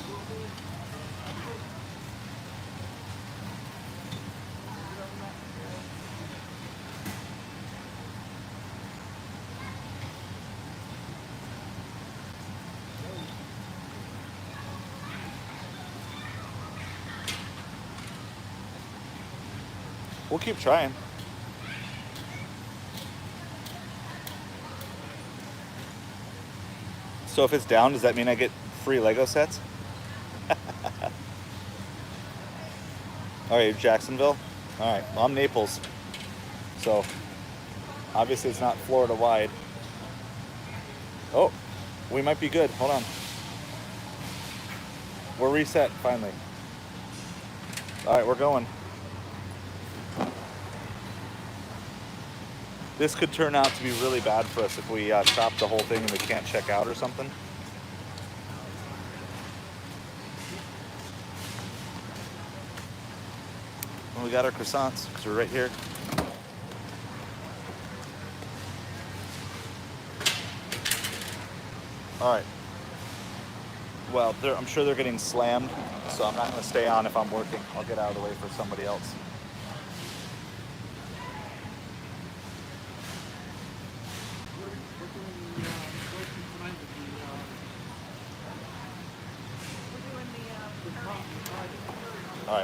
We'll keep trying. So if it's down, does that mean I get free Lego sets? All right, Jacksonville. All right, well, I'm Naples. So obviously it's not Florida wide. Oh, we might be good. Hold on. We're reset finally. All right, we're going. This could turn out to be really bad for us if we stop the whole thing and we can't check out or something. Well, we got our croissants because we're right here. All right. Well, I'm sure they're getting slammed, so I'm not going to stay on if I'm working. I'll get out of the way for somebody else.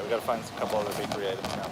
we gotta find a couple other bakery items now.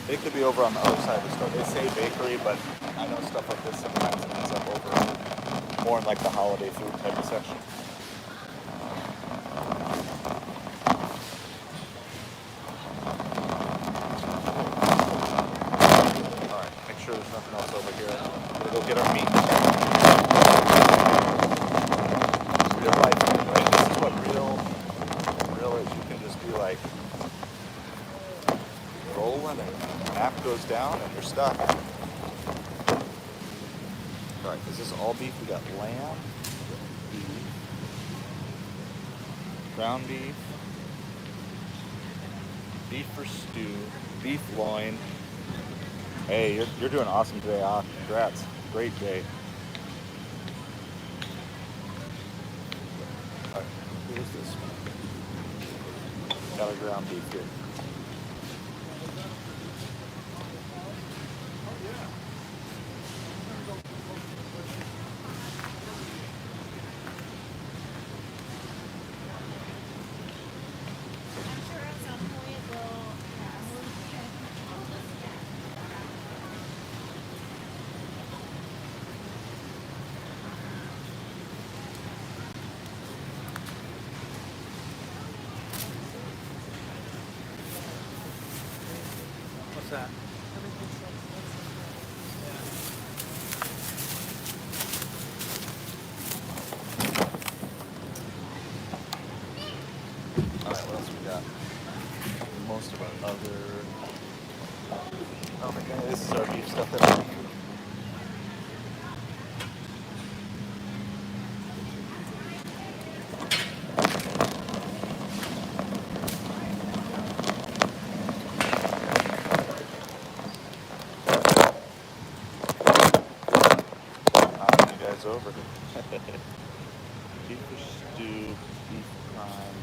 They could be over on the other side of the store. They say bakery, but I know stuff like this sometimes ends up over more in like the holiday food type of section. Alright, make sure there's nothing else over here. We're gonna go get our meat. Real life, right? This is what real is. You can just be like rolling and an app goes down and you're stuck. Alright, is this all beef? We got lamb, beef, ground beef, beef for stew, beef loin. Hey, you're doing awesome today, congrats. Great day. Alright, who is this? Got a ground beef here. What's that? Alright, what else we got? Most of our other... Oh my god, this is our beef stuff that over. Beef stew, beef prime,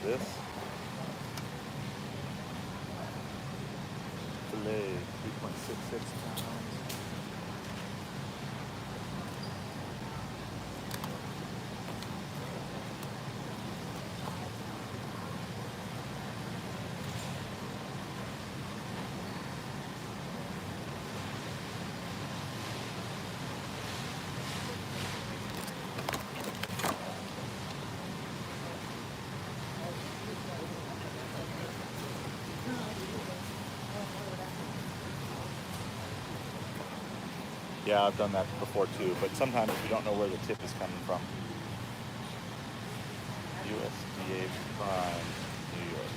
this filet, 3.66 pounds. Yeah, I've done that before too, but sometimes you don't know where the tip is coming from. USDA Prime, New York.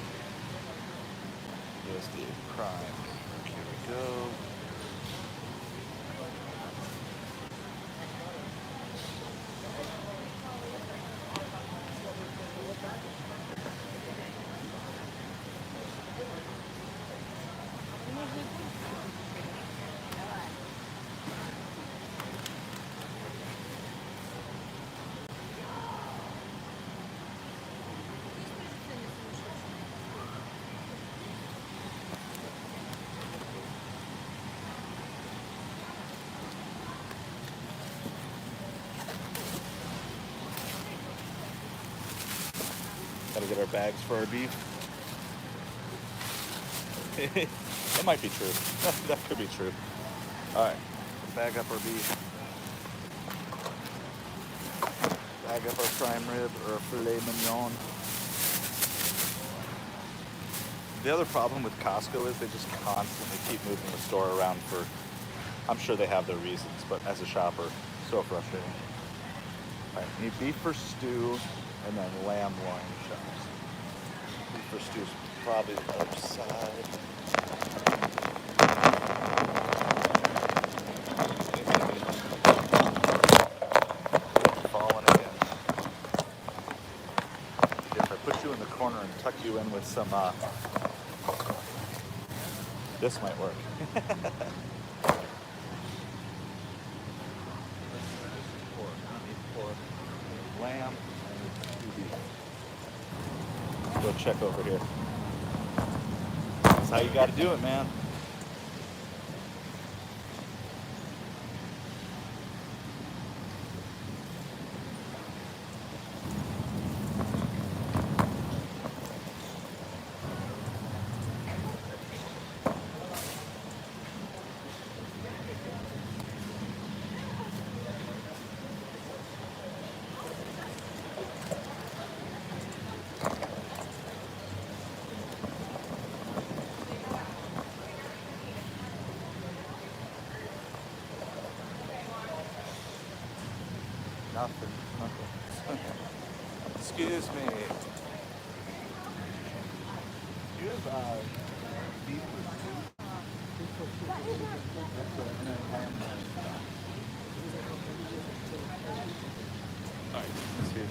USDA Prime. Here we go. Gotta get our bags for our beef. That might be true. That could be true. Alright, bag up our beef. Bag up our prime rib or our filet mignon. The other problem with Costco is they just constantly keep moving the store around for, I'm sure they have their reasons, but as a shopper, so frustrating. Alright, need beef for stew and then lamb loin chops. Beef for stew is probably the other side. tuck you in with some, this might work. Pork, lamb, and beef. Go check over here. That's how you gotta do it, man. Nothing. Excuse me. Do you have beef or stew? Alright, let's see.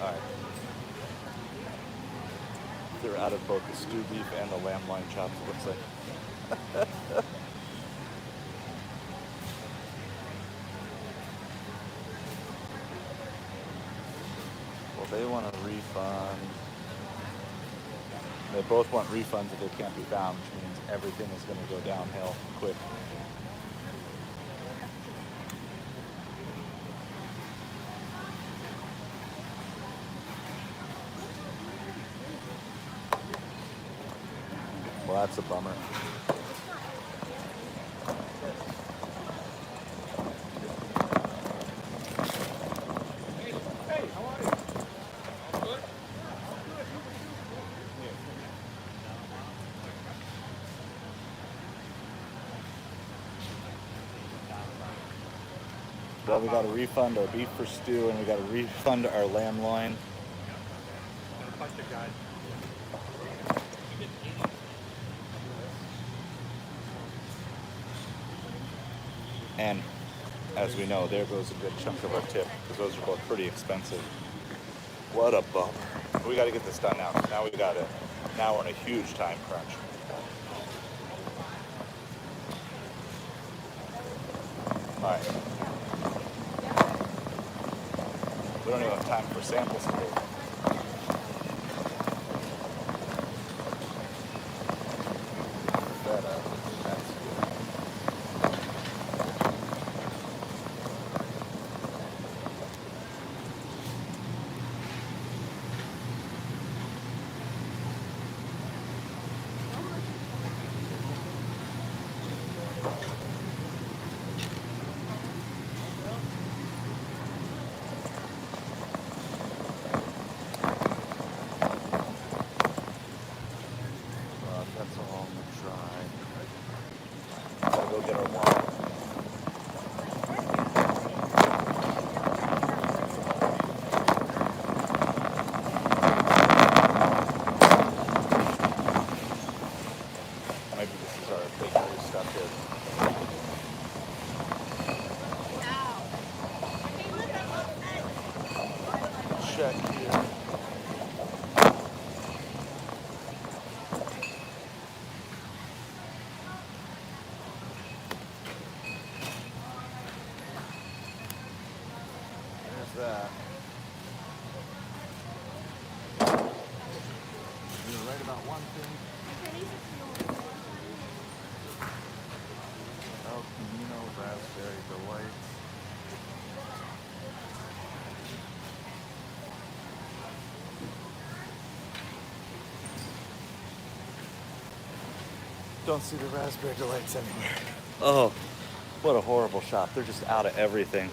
Alright. They're out of both the stew beef and the lamb loin chops, it looks like. Well, they want a refund. They both want refunds if they can't be found, which means everything is going to go downhill quick. Well, that's a bummer. Well, we got to refund our beef for stew, and we got to refund our lamb loin. And as we know, there goes a good chunk of our tip, because those are both pretty expensive. What a bummer. We got to get this done now. Now we got it. Now we're in a huge time crunch. All right. We don't even have time for samples today. That's good. That's all I'm gonna try. Gotta go get our water. Maybe this is our bakery stuff here. Check here. There's that. You're right about one thing. El Camino Raspberry Delights. Don't see the Raspberry Delights anywhere. Oh, what a horrible shop. They're just out of everything.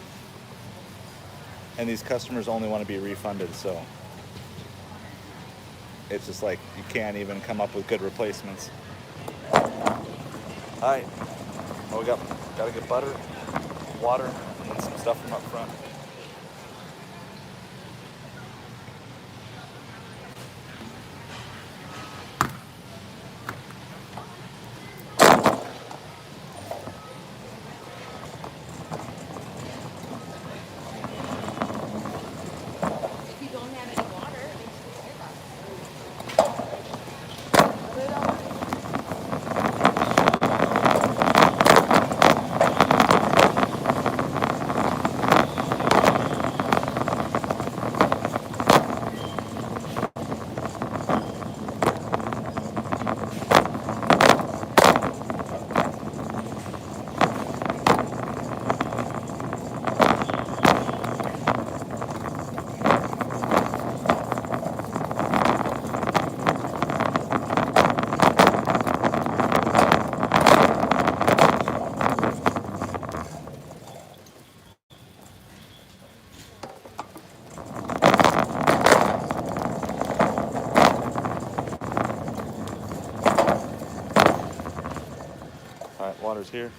And these customers only want to be refunded, so it's just like you can't even come up with good replacements. Alright. Oh, we gotta get butter, water, and some stuff from up front. Water's here.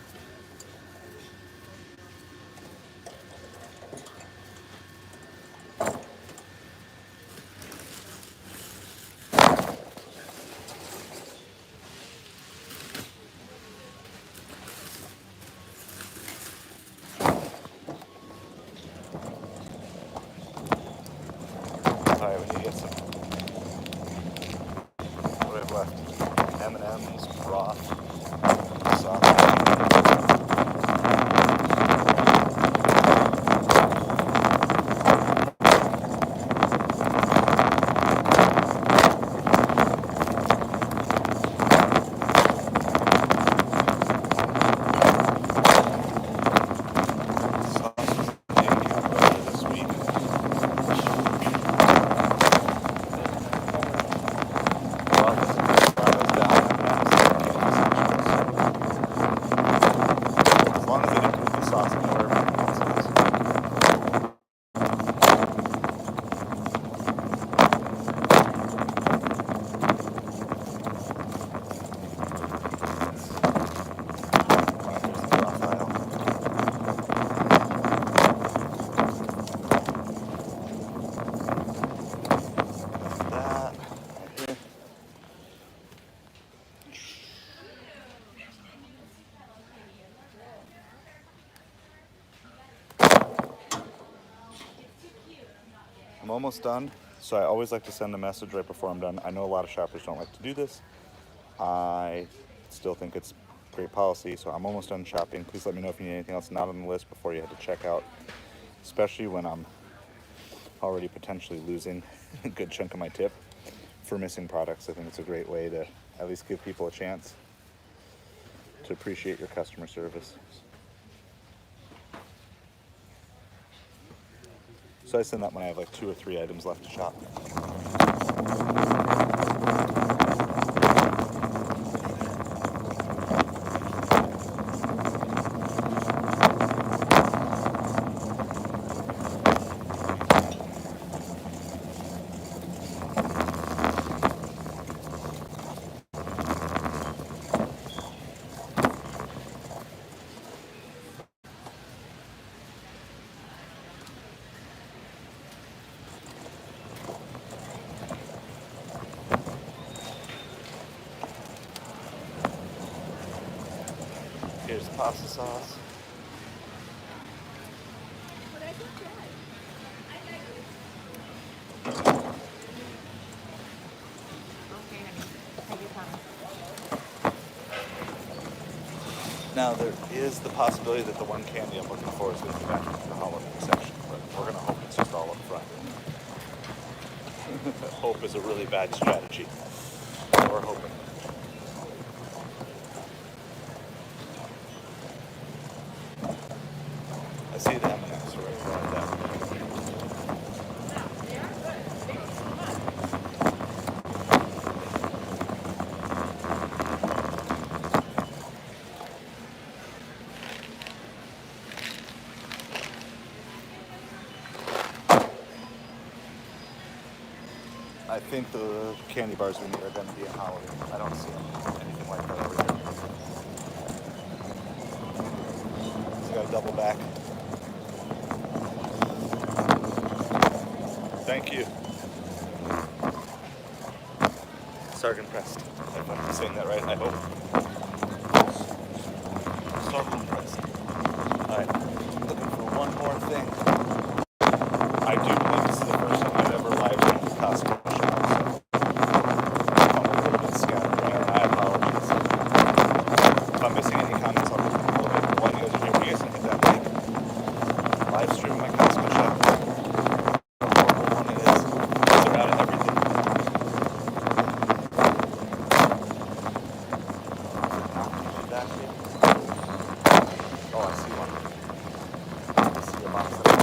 Alright, we need to get some. What do we have left? M&M's, broth, sausage. I'm almost done, so I always like to send a message right before I'm done. I know a lot of shoppers don't like to do this. I still think it's great policy, so I'm almost done shopping. Please let me know if you need anything else not on the list before you head to checkout, especially when I'm already potentially losing a good chunk of my tip for missing products. I think it's a great way to at least give people a chance to appreciate your customer service. So I send that when I have like 2 or 3 items left to shop. Here's the pasta sauce. Now there is the possibility that the one candy I'm looking for is going to be back in the Halloween section, but we're going to hope it's just all up front. Hope is a really bad strategy. We're hoping. I see the M&Ms right there. I think the candy bars we need are going to be in Halloween. I don't see anything like that over here. So got to double back. Thank you. Sergeant Prest. If I'm saying that right, I hope. Sergeant Prest. Alright, looking for one more thing. I do believe this is the first time I've ever live streamed the Costco shop, so I'm a little bit scattered right now. I apologize. If I'm missing any comments, I'll put a little bit while you guys are here. You guys can hit that like. Live stream my Costco shop. How horrible one it is. They're out of everything. Back here. Oh, I see one. I see a box there.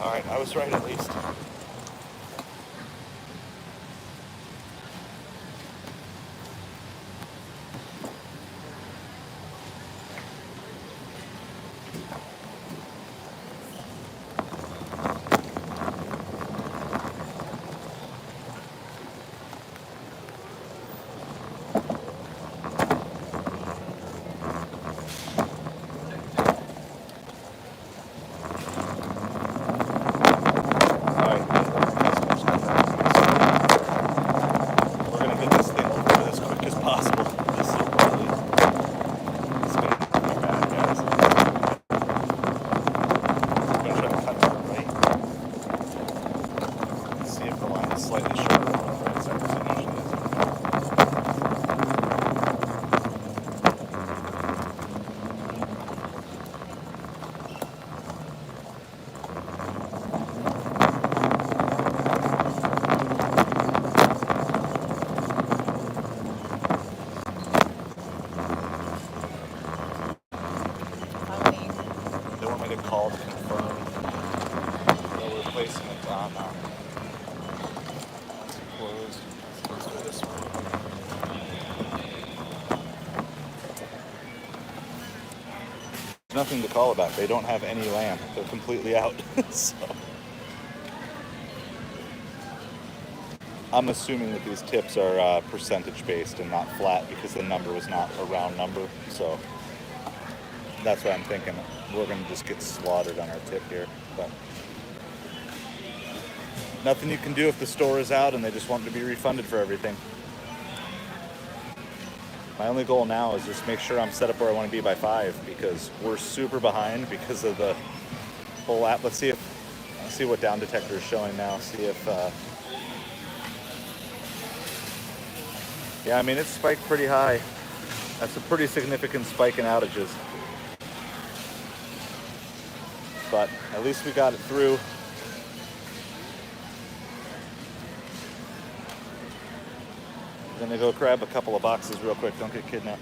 Alright, I was right at least. nothing to call about. They don't have any lamb. They're completely out. So I'm assuming that these tips are percentage based and not flat because the number was not a round number. So that's what I'm thinking. We're going to just get slaughtered on our tip here. But nothing you can do if the store is out and they just want to be refunded for everything. My only goal now is just make sure I'm set up where I want to be by 5 because we're super behind because of the whole app. Let's see what down detector is showing now. See if yeah, I mean, it's spiked pretty high. That's a pretty significant spike in outages. But at least we got it through. I'm gonna go grab a couple of boxes real quick. Don't get kidnapped.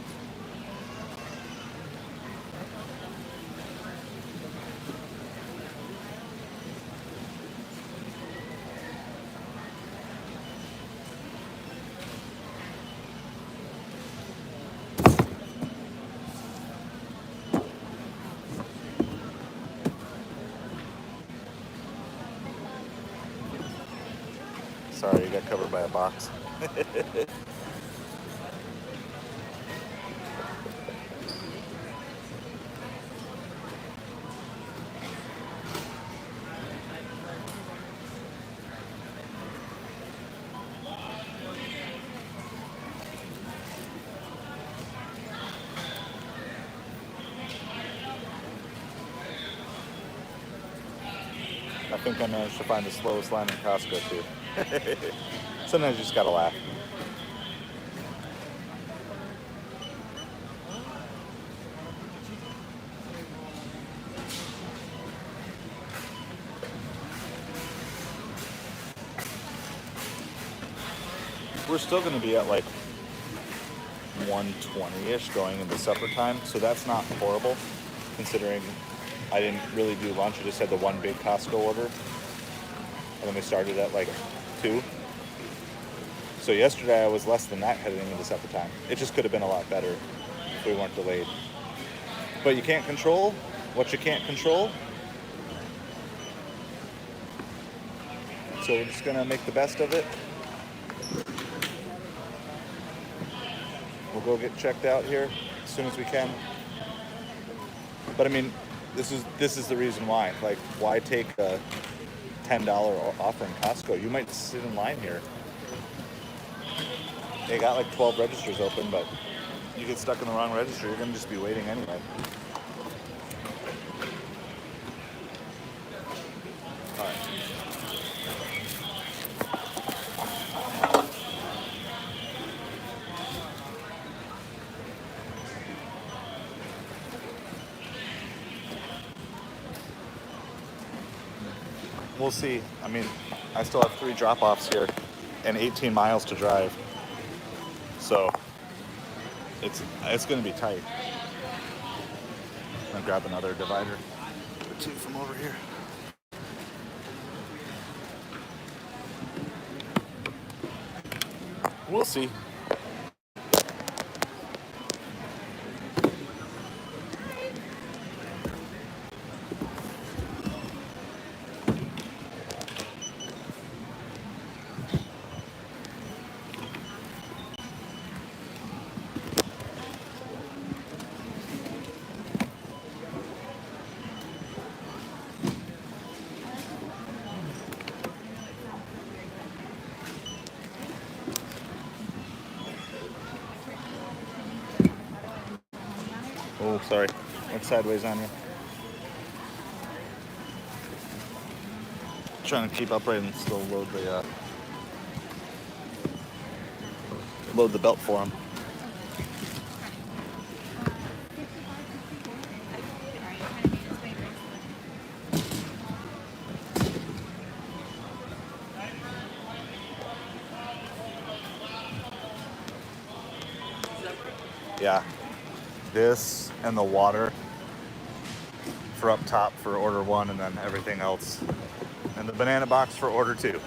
Sorry, you got covered by a box. I think I managed to find the slowest line in Costco too. Sometimes you just gotta laugh. We're still gonna be at like 120-ish going into supper time, so that's not horrible considering I didn't really do lunch. I just had the one big Costco order, and then we started at like 2. So yesterday I was less than that heading into supper time. It just could have been a lot better if we weren't delayed. But you can't control what you can't control. So we're just gonna make the best of it. We'll go get checked out here as soon as we can. But I mean, this is the reason why. Like, why take a $10 offer in Costco? You might sit in line here. They got like 12 registers open, but you get stuck in the wrong register, you're gonna just be waiting anyway. All right. We'll see. I mean, I still have 3 drop-offs here and 18 miles to drive. So it's going to be tight. I'm going to grab another divider or 2 from over here. We'll see. Oh, sorry. Went sideways on you. Trying to keep upright and still load the belt for him. Yeah. This and the water for up top for order 1, and then everything else. And the banana box for order 2.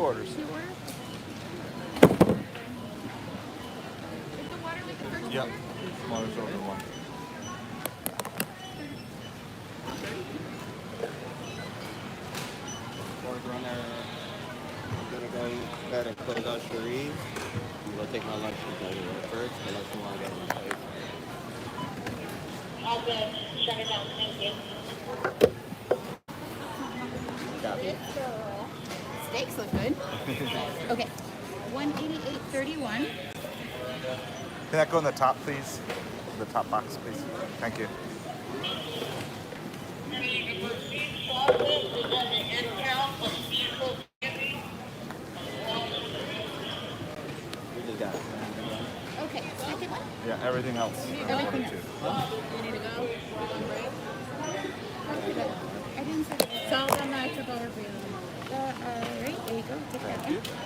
orders. 2 orders? Is the water with the first Yep. order? Water's over one. We're gonna go ahead and close out Cherie. I'm gonna take my lunch and go first, unless you want to get on my plate. All good. Shut it down. Thank you. Copy. Steaks look good. Okay. 188.31. Can that go in the top, please? The top box, please. Thank you. We just got it. Okay. Second one. Yeah, everything else. Everything else. Too. You need to go? I didn't say that. Tell them I took over for you. Alright, there you go. Take that Thank you. one.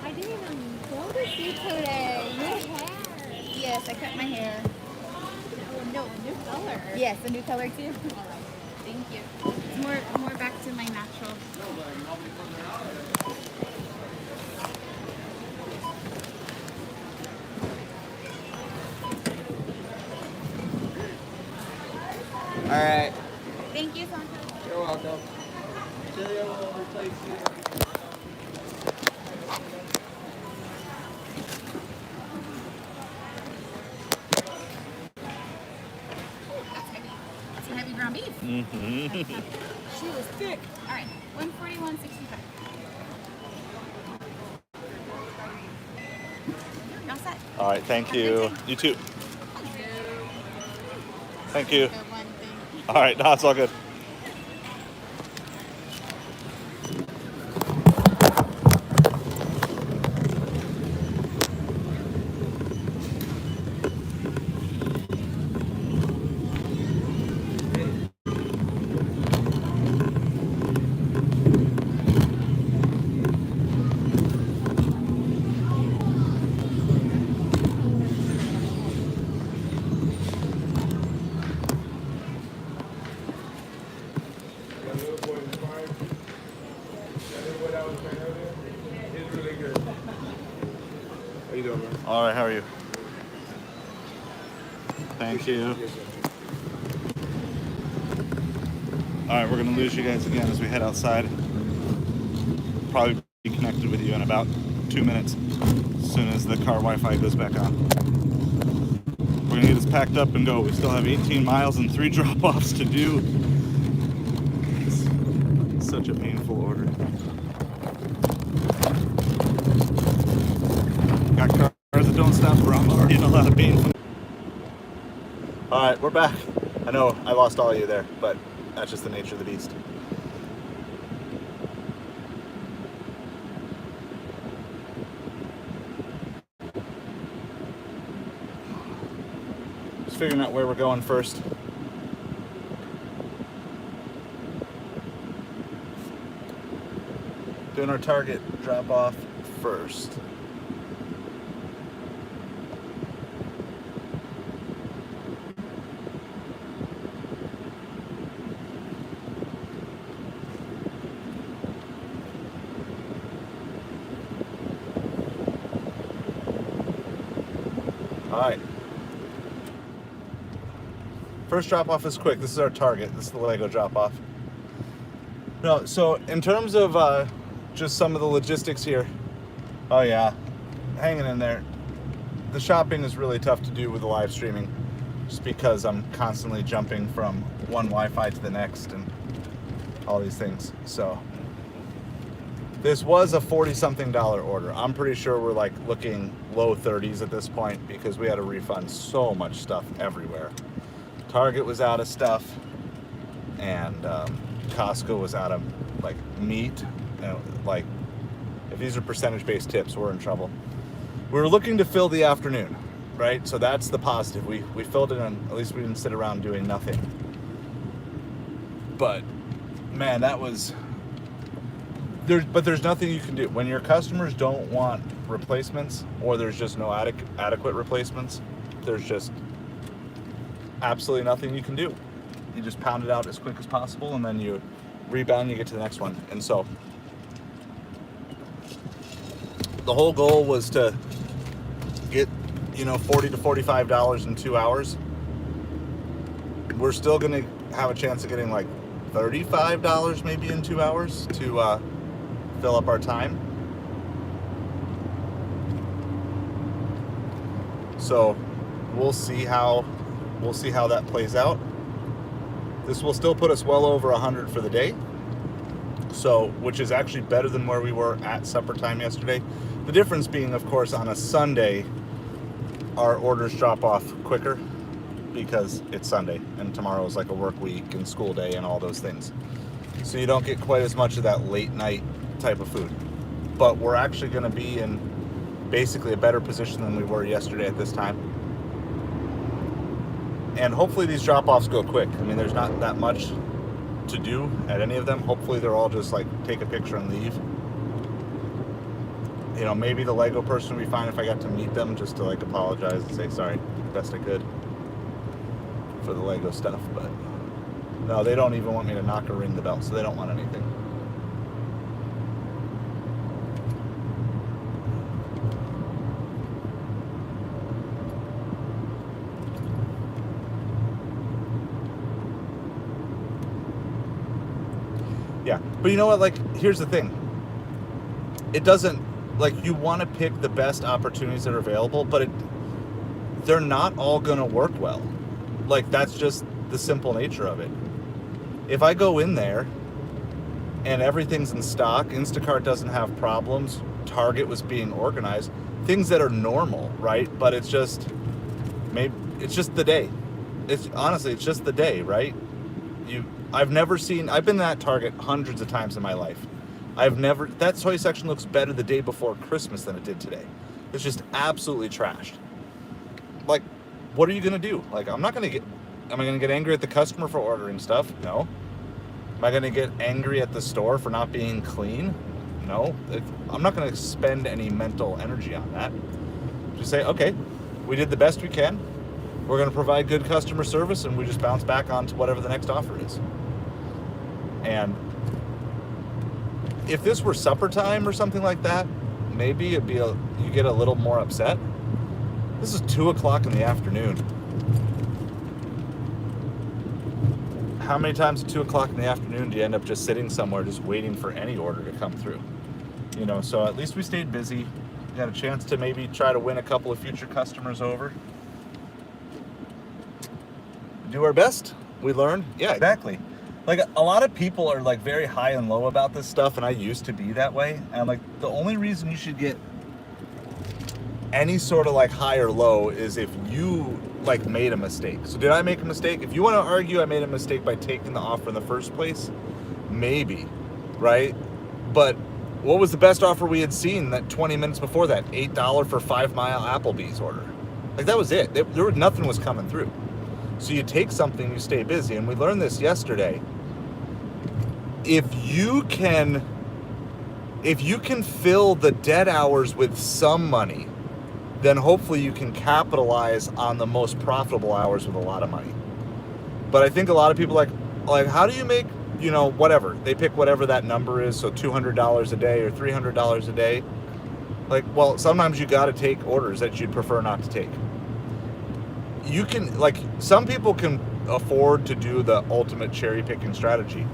I didn't even go to see today. Your hair. Yes, I cut my hair. Oh no, new color. Yes, a new color too. Thank you. It's more back to my natural. All right. Thank you, Santa. You're welcome. Celia will replace you. That's heavy. That's some heavy ground beef. She was thick. All right, 141.65. You're all set. All right, thank Have a good you. day. You too. Thank you. Thank you. The one thing. All right, no, it's all good. How you doing, man? All right, how are you? Thank you. All right, we're gonna lose you guys again as we head outside. Probably be connected with you in about 2 minutes, as soon as the car Wi-Fi goes back on. We're gonna get this packed up and go. We still have 18 miles and 3 drop-offs to do. It's such a painful order. Got cars that don't stop, bro. I'm already in a lot of pain. All right, we're back. I know I lost all of you there, but that's just the nature of the beast. Just figuring out where we're going first. Doing our Target drop off first. All right. First drop off is quick. This is our Target. This is the Lego drop off. No, so in terms of just some of the logistics here. Oh yeah, hanging in there. The shopping is really tough to do with the live streaming, just because I'm constantly jumping from one Wi-Fi to the next and all these things. So this was a $40-something order. I'm pretty sure we're like looking low 30s at this point because we had to refund so much stuff everywhere. Target was out of stuff, and Costco was out of like meat. You know, like if these are percentage-based tips, we're in trouble. We were looking to fill the afternoon, right? So that's the positive. We filled it in. At least we didn't sit around doing nothing. But man, that was. There's nothing you can do when your customers don't want replacements, or there's just no adequate replacements. There's just absolutely nothing you can do. You just pound it out as quick as possible, and then you rebound and you get to the next one. And so the whole goal was to get, $40 to $45 in 2 hours. We're still going to have a chance of getting like $35 maybe in 2 hours to fill up our time. So we'll see how that plays out. This will still put us well over 100 for the day. So, which is actually better than where we were at supper time yesterday. The difference being, of course, on a Sunday, our orders drop off quicker because it's Sunday and tomorrow is like a work week and school day and all those things. So you don't get quite as much of that late night type of food. But we're actually going to be in basically a better position than we were yesterday at this time. And hopefully these drop-offs go quick. I mean, there's not that much to do at any of them. Hopefully they're all just like take a picture and leave. Maybe the Lego person would be fine if I got to meet them just to like apologize and say sorry, best I could for the Lego stuff. But no, they don't even want me to knock or ring the bell, so they don't want anything. Yeah, but you know what, like, here's the thing. It doesn't, like, you want to pick the best opportunities that are available, but they're not all going to work well. Like, that's just the simple nature of it. If I go in there and everything's in stock, Instacart doesn't have problems, Target was being organized, things that are normal, right? But it's just the day. It's just the day, right? I've been at Target hundreds of times in my life. That toy section looks better the day before Christmas than it did today. It's just absolutely trashed. Like, what are you going to do? Like, am I going to get angry at the customer for ordering stuff? No. Am I going to get angry at the store for not being clean? No. I'm not going to spend any mental energy on that. Just say, okay, we did the best we can. We're going to provide good customer service, and we just bounce back onto whatever the next offer is. And if this were supper time or something like that, maybe you get a little more upset. This is 2 o'clock in the afternoon. How many times at 2 o'clock in the afternoon do you end up just sitting somewhere just waiting for any order to come through? So at least we stayed busy. Got a chance to maybe try to win a couple of future customers over. Do our best. We learn. Yeah, exactly. Like, a lot of people are like very high and low about this stuff, and I used to be that way. And like, the only reason you should get any sort of like high or low is if you like made a mistake. So did I make a mistake? If you want to argue I made a mistake by taking the offer in the first place, maybe, right? But what was the best offer we had seen that 20 minutes before that? $8 for 5 mile Applebee's order. Like, that was it. Nothing was coming through. So you take something, you stay busy. And we learned this yesterday. If you can fill the dead hours with some money, then hopefully you can capitalize on the most profitable hours with a lot of money. But I think a lot of people like how do you make, whatever. They pick whatever that number is, so $200 a day or $300 a day. Like, well, sometimes you got to take orders that you'd prefer not to take. You can, like, some people can afford to do the ultimate cherry picking strategy.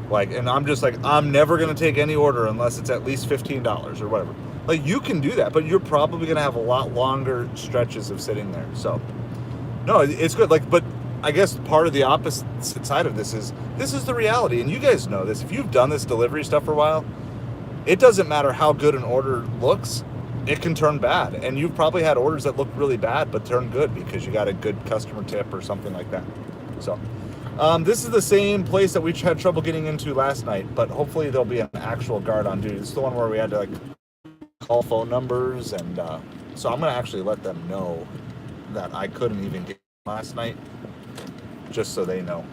Like, and I'm just like, I'm never going to take any order unless it's at least $15 or whatever. Like, you can do that, but you're probably going to have a lot longer stretches of sitting there. So, no, it's good. Like, but I guess part of the opposite side of this is the reality. And you guys know this. If you've done this delivery stuff for a while, it doesn't matter how good an order looks. It can turn bad. And you've probably had orders that look really bad but turn good because you got a good customer tip or something like that. So, this is the same place that we had trouble getting into last night, but hopefully there'll be an actual guard on duty. This is the one where we had to, like, call phone numbers, and so I'm going to actually let them know that I couldn't even get last night, just so they know.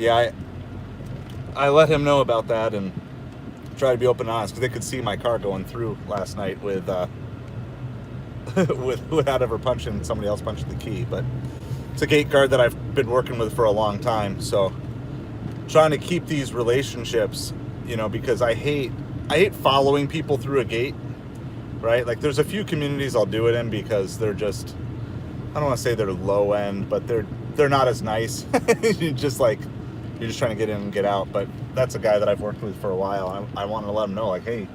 yeah, I let him know about that and try to be open and honest, because they could see my car going through last night with without ever punching somebody else punching the key. But it's a gate guard that I've been working with for a long time, so trying to keep these relationships, you know, because I hate following people through a gate, right? Like there's a few communities I'll do it in because they're just, I don't want to say they're low end, but they're not as nice. You're just trying to get in and get out. But that's a guy that I've worked with for a while. I wanted to let him know, like, hey,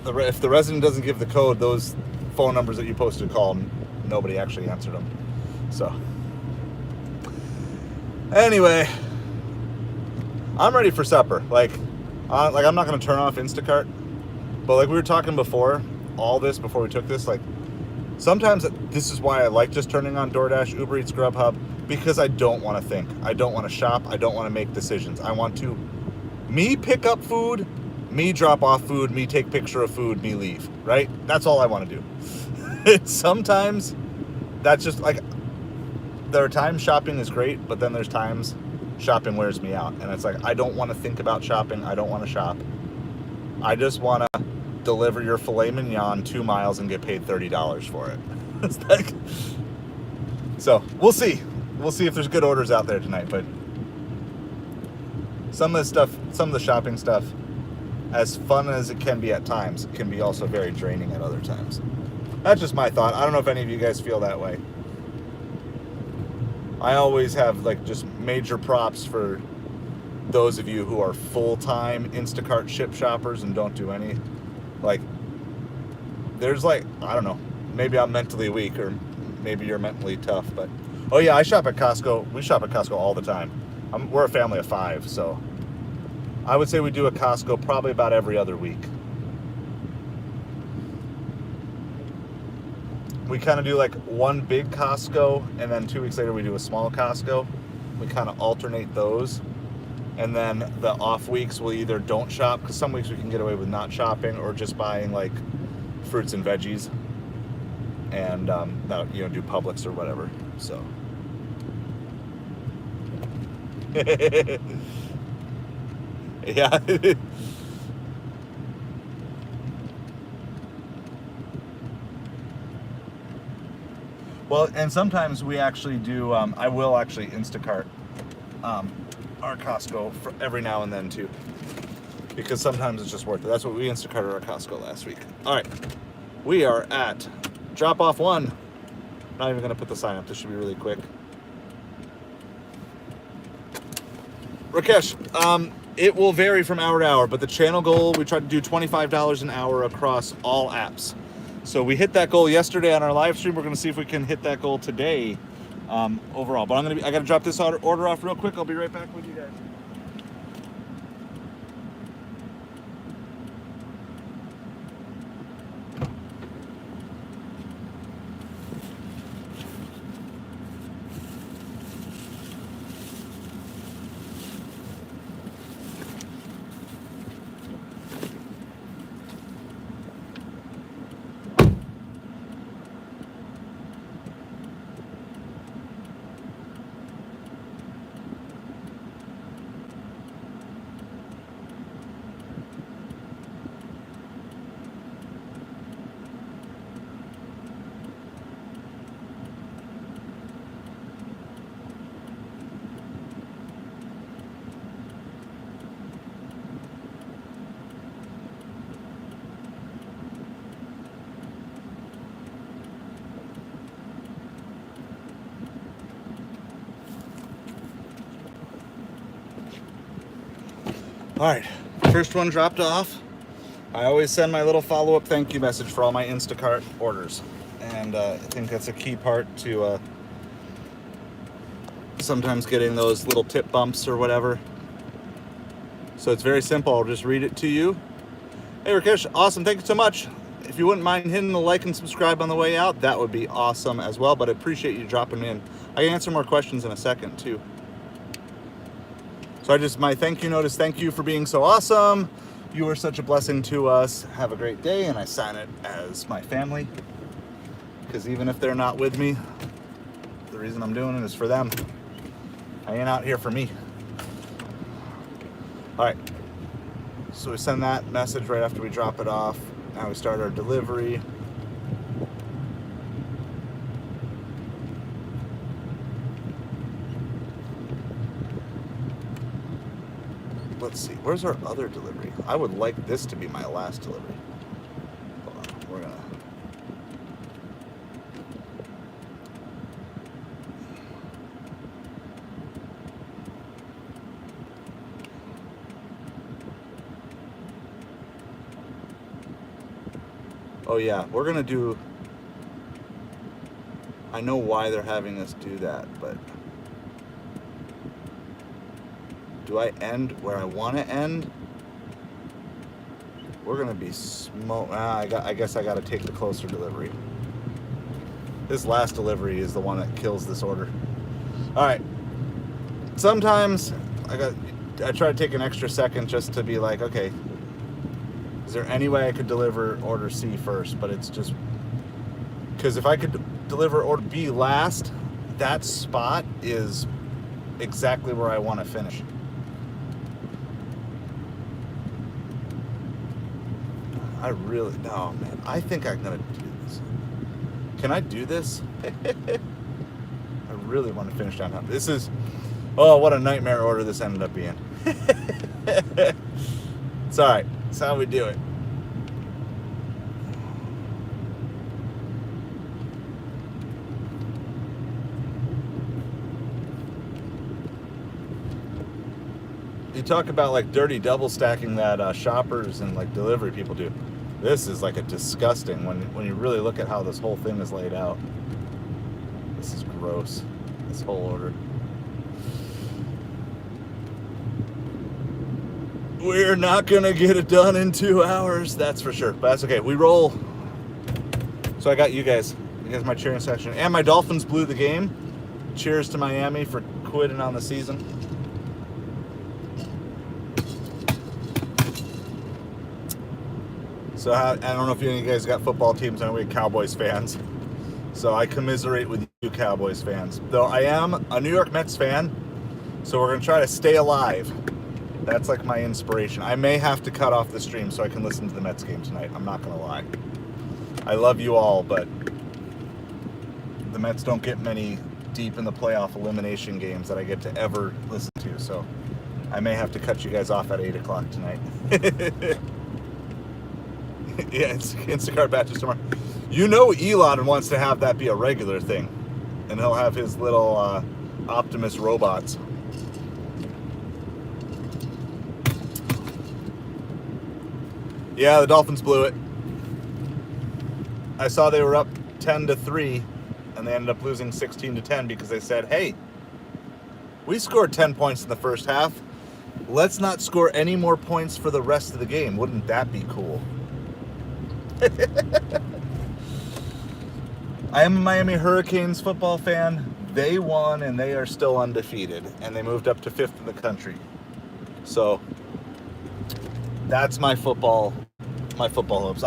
if the resident doesn't give the code, those phone numbers that you posted call, nobody actually answered them. So anyway, I'm ready for supper. Like I'm not gonna turn off Instacart, but like we were talking before we took this, like sometimes this is why I like just turning on Doordash, Ubereats, Grubhub, because I don't want to think. I don't want to shop. I don't want to make decisions. I want to me pick up food, me drop off food, me take picture of food, me leave, right? That's all I want to do. Sometimes that's just like, there are times shopping is great, but then there's times shopping wears me out. And it's like, I don't want to think about shopping. I don't want to shop. I just want to deliver your filet mignon 2 miles and get paid $30 for it. It's like, so we'll see. We'll see if there's good orders out there tonight. But some of the shopping stuff, as fun as it can be at times, can be also very draining at other times. That's just my thought. I don't know if any of you guys feel that way. I always have like just major props for those of you who are full-time Instacart Shipt shoppers and don't do any. Like, there's like, I don't know, maybe I'm mentally weak or maybe you're mentally tough, but oh yeah, I shop at Costco. We shop at Costco all the time. We're a family of 5, so I would say we do a Costco probably about every other week. We kind of do like one big Costco, and then 2 weeks later we do a small Costco. We kind of alternate those. And then the off weeks we'll either don't shop, because some weeks we can get away with not shopping, or just buying like fruits and veggies, and that, you know, do Publix or whatever. So yeah. Well, and sometimes we actually do, I will actually Instacart our Costco for every now and then too, because sometimes it's just worth it. That's what we Instacarted our Costco last week. All right, we are at drop off 1. Not even gonna put the sign up. This should be really quick. Rakesh, it will vary from hour to hour, but the channel goal, we tried to do $25 an hour across all apps. So we hit that goal yesterday on our live stream. We're going to see if we can hit that goal today overall. But I got to drop this order off real quick. I'll be right back with you guys. All right, first one dropped off. I always send my little follow-up thank you message for all my Instacart orders. And I think that's a key part to sometimes getting those little tip bumps or whatever. So it's very simple. I'll just read it to you. Hey, Rakesh, awesome. Thank you so much. If you wouldn't mind hitting the like and subscribe on the way out, that would be awesome as well. But I appreciate you dropping in. I can answer more questions in a second, too. So my thank you notice, thank you for being so awesome. You are such a blessing to us. Have a great day. And I sign it as my family, because even if they're not with me, the reason I'm doing it is for them. hanging out here for me. All right. So we send that message right after we drop it off. Now we start our delivery. Let's see, where's our other delivery? I would like this to be my last delivery. Hold on, we're gonna... Oh yeah, we're gonna do... I know why they're having us do that, but... Do I end where I want to end? We're gonna be I guess I gotta take the closer delivery. This last delivery is the one that kills this order. All right. Sometimes I try to take an extra second just to be like, okay, is there any way I could deliver order C first? But it's just because if I could deliver order B last, that spot is exactly where I want to finish. No, man, I think I'm gonna do this. Can I do this? I really want to finish downtown. This is, oh, what a nightmare order this ended up being. It's all right. It's how we do it. You talk about like dirty double stacking that shoppers and like delivery people do. This is like a disgusting when you really look at how this whole thing is laid out. This is gross. This whole order. We're not gonna get it done in 2 hours, that's for sure. But that's okay. We roll. So I got you guys. You guys my cheering section. And my Dolphins blew the game. Cheers to Miami for quitting on the season. So I don't know if any of you guys got football teams. I know we're Cowboys fans. So I commiserate with you Cowboys fans. Though I am a New York Mets fan, so we're going to try to stay alive. That's like my inspiration. I may have to cut off the stream so I can listen to the Mets game tonight. I'm not going to lie. I love you all, but the Mets don't get many deep in the playoff elimination games that I get to ever listen to. So I may have to cut you guys off at 8 o'clock tonight. Yeah, Instacart batches tomorrow. You know Elon wants to have that be a regular thing. And he'll have his little Optimus robots. Yeah, the Dolphins blew it. I saw they were up 10-3, and they ended up losing 16-10 because they said, hey, we scored 10 points in the first half. Let's not score any more points for the rest of the game. Wouldn't that be cool? I am a Miami Hurricanes football fan. They won and they are still undefeated, and they moved up to 5th in the country. So that's my football hopes.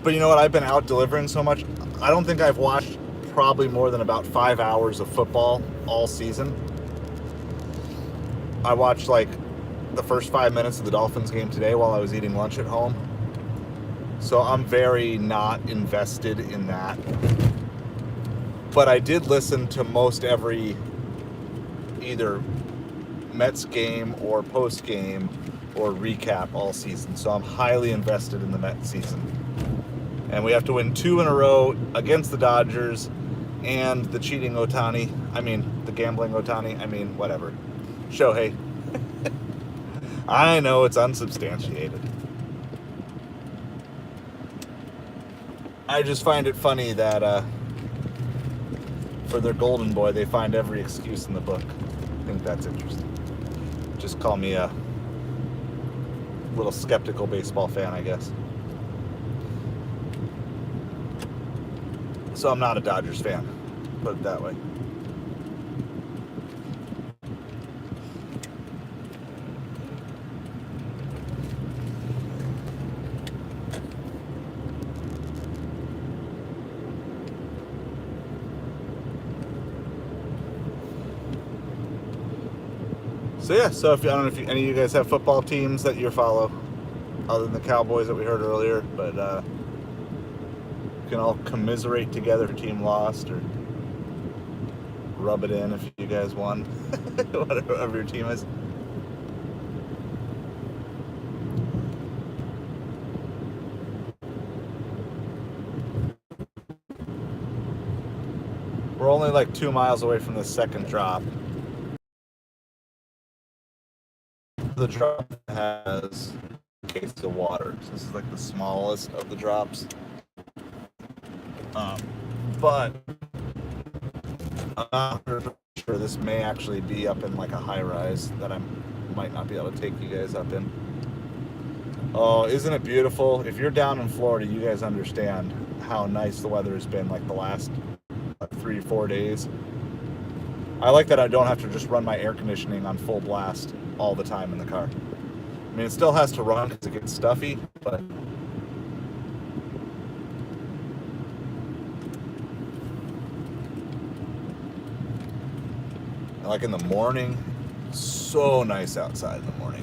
But you know what? I've been out delivering so much. I don't think I've watched probably more than about 5 hours of football all season. I watched like the first 5 minutes of the Dolphins game today while I was eating lunch at home. So I'm very not invested in that. But I did listen to most every either Mets game or post game or recap all season. So I'm highly invested in the Mets season. And we have to win 2 in a row against the Dodgers and the cheating Ohtani. The gambling Ohtani. Whatever. Shohei. I know it's unsubstantiated. I just find it funny that for their golden boy, they find every excuse in the book. I think that's interesting. Just call me a little skeptical baseball fan, I guess. So I'm not a Dodgers fan, put it that way. So yeah, so if I don't know if any of you guys have football teams that you follow, other than the Cowboys that we heard earlier, but you can all commiserate together if your team lost, or rub it in if you guys won, whatever your team is. We're only like 2 miles away from the second drop. The drop has a case of water. So this is like the smallest of the drops. But I'm not sure this may actually be up in like a high rise that I might not be able to take you guys up in. Oh, isn't it beautiful? If you're down in Florida, you guys understand how nice the weather has been like the last 3-4 days. I like that I don't have to just run my air conditioning on full blast all the time in the car. I mean, it still has to run because it gets stuffy, but like in the morning, so nice outside in the morning.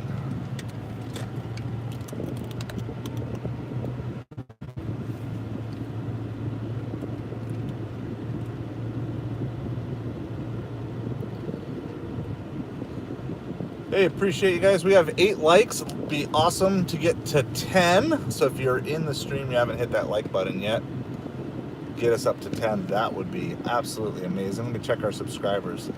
Hey, appreciate you guys. We have 8 likes. It'd be awesome to get to 10. So if you're in the stream, you haven't hit that like button yet, get us up to 10. That would be absolutely amazing. Let me check our subscribers.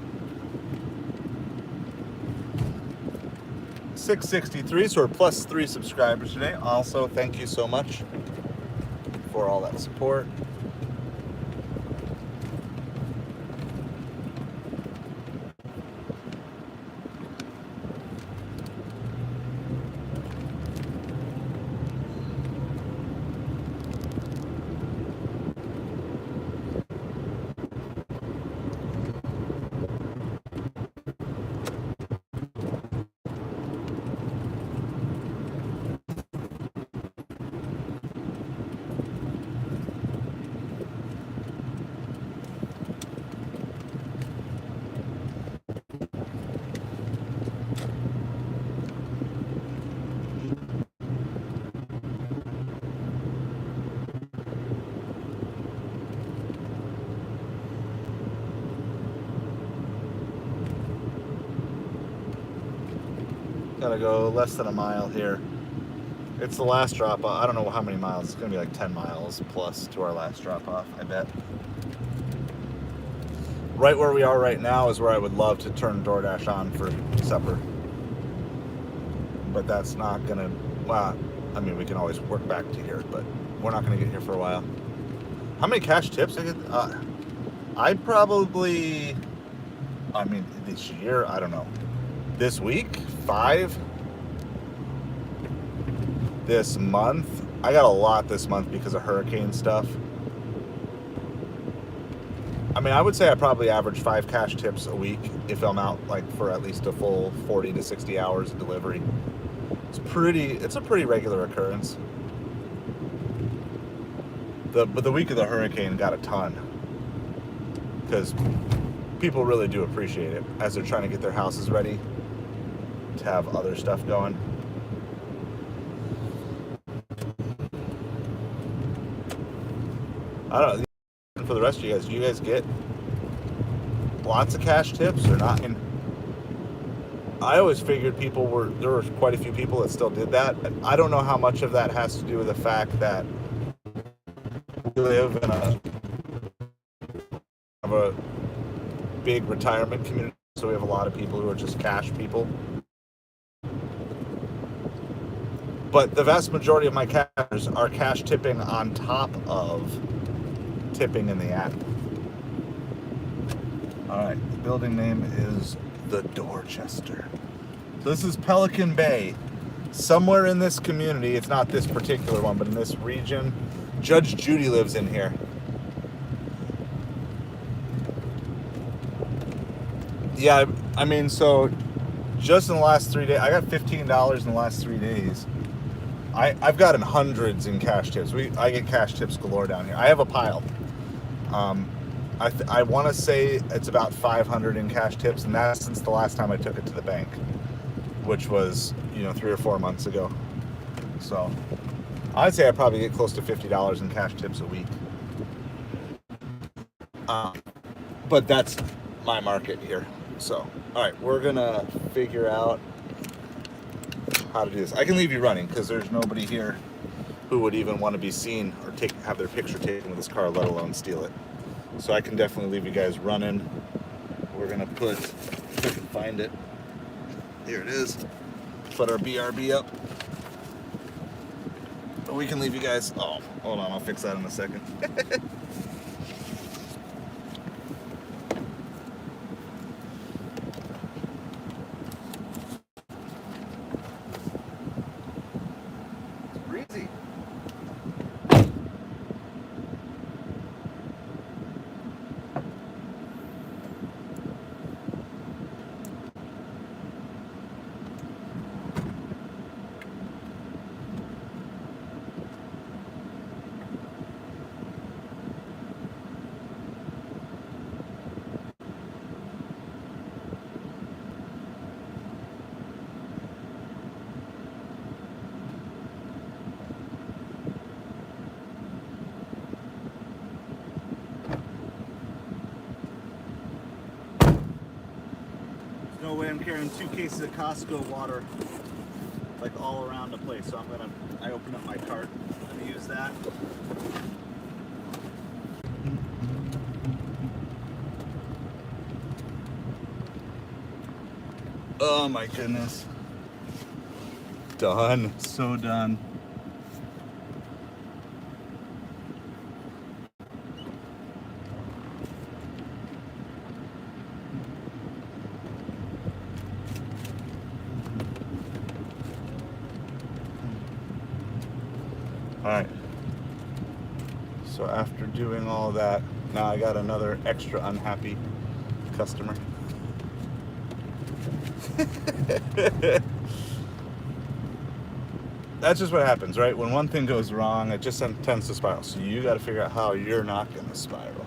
663, so we're plus 3 subscribers today. Also, thank you so much for all that support. Gotta go less than a mile here. It's the last drop off. I don't know how many miles. It's gonna be like 10 miles plus to our last drop off, I bet. Right where we are right now is where I would love to turn Doordash on for supper. But that's not gonna, well, I mean, we can always work back to here, but we're not gonna get here for a while. How many cash tips I get? I probably, I mean, this year, I don't know. This week, 5. This month, I got a lot this month because of hurricane stuff. I mean, I would say I probably average 5 cash tips a week if I'm out like for at least a full 40 to 60 hours of delivery. It's a pretty regular occurrence. But the week of the hurricane got a ton because people really do appreciate it as they're trying to get their houses ready to have other stuff going. I don't know. For the rest of you guys, do you guys get lots of cash tips or not? And I always figured there were quite a few people that still did that. I don't know how much of that has to do with the fact that we live in a big retirement community, so we have a lot of people who are just cash people. But the vast majority of my cashers are cash tipping on top of tipping in the app. All right, the building name is the Dorchester. So this is Pelican Bay. Somewhere in this community, it's not this particular one, but in this region, Judge Judy lives in here. Yeah, I mean, so just in the last 3 days, I got $15 in the last 3 days. I've gotten hundreds in cash tips. I get cash tips galore down here. I have a pile. I want to say it's about 500 in cash tips, and that's since the last time I took it to the bank, which was 3 or 4 months ago. So I'd say I probably get close to $50 in cash tips a week. But that's my market here. So all right, we're gonna figure out how to do this. I can leave you running because there's nobody here who would even want to be seen or have their picture taken with this car, let alone steal it. So I can definitely leave you guys running. We're gonna put, if I can find it, here it is, put our BRB up. But we can leave you guys, oh, hold on, I'll fix that in a second. Breezy. No way I'm carrying 2 cases of Costco water like all around the place. So I opened up my cart. I'm gonna use that. Oh my goodness. Done. So done. Alright, so after doing all that, now I got another extra unhappy customer. That's just what happens, right? When one thing goes wrong, it just tends to spiral. So you got to figure out how you're not going to spiral.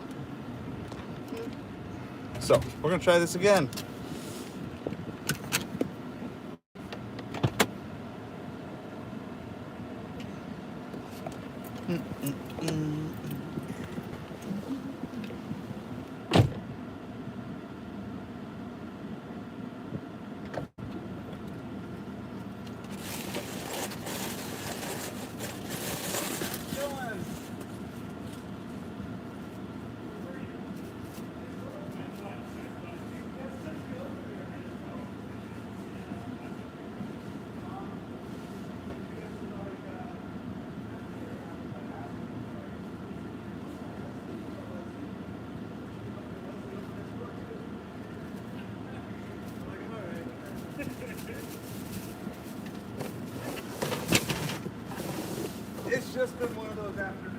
So we're going to try this again. It's just been one of those afternoons.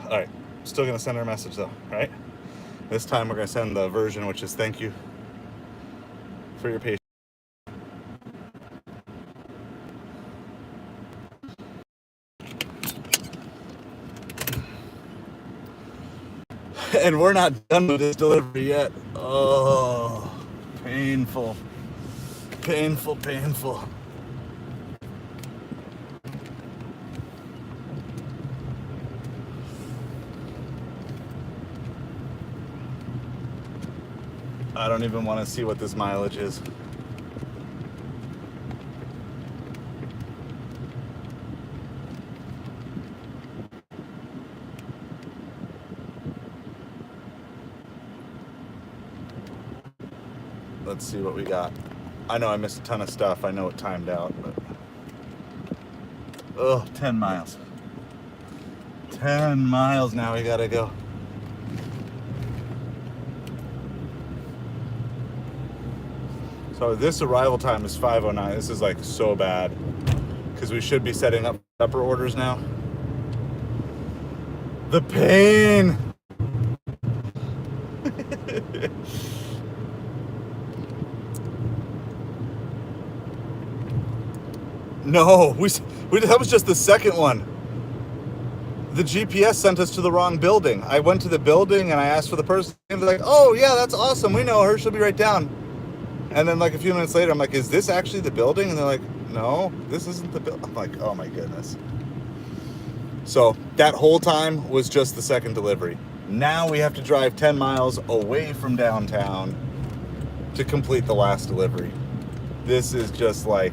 Alright, still going to send her a message though, right? This time we're going to send the version which is thank you for your patience. And we're not done with this delivery yet. Oh, painful. Painful, painful. I don't even want to see what this mileage is. Let's see what we got. I know I missed a ton of stuff. I know it timed out, but... Oh, 10 miles. 10 miles now we gotta go. So this arrival time is 5:09. This is like so bad because we should be setting up upper orders now. The pain. No, that was just the second one. The GPS sent us to the wrong building. I went to the building and I asked for the person. They're like, "Oh yeah, that's awesome. We know her. She'll be right down." And then like a few minutes later, I'm like, "Is this actually the building?" And they're like, "No, this isn't the building." I'm like, "Oh my goodness." So that whole time was just the second delivery. Now we have to drive 10 miles away from downtown to complete the last delivery. This is just like,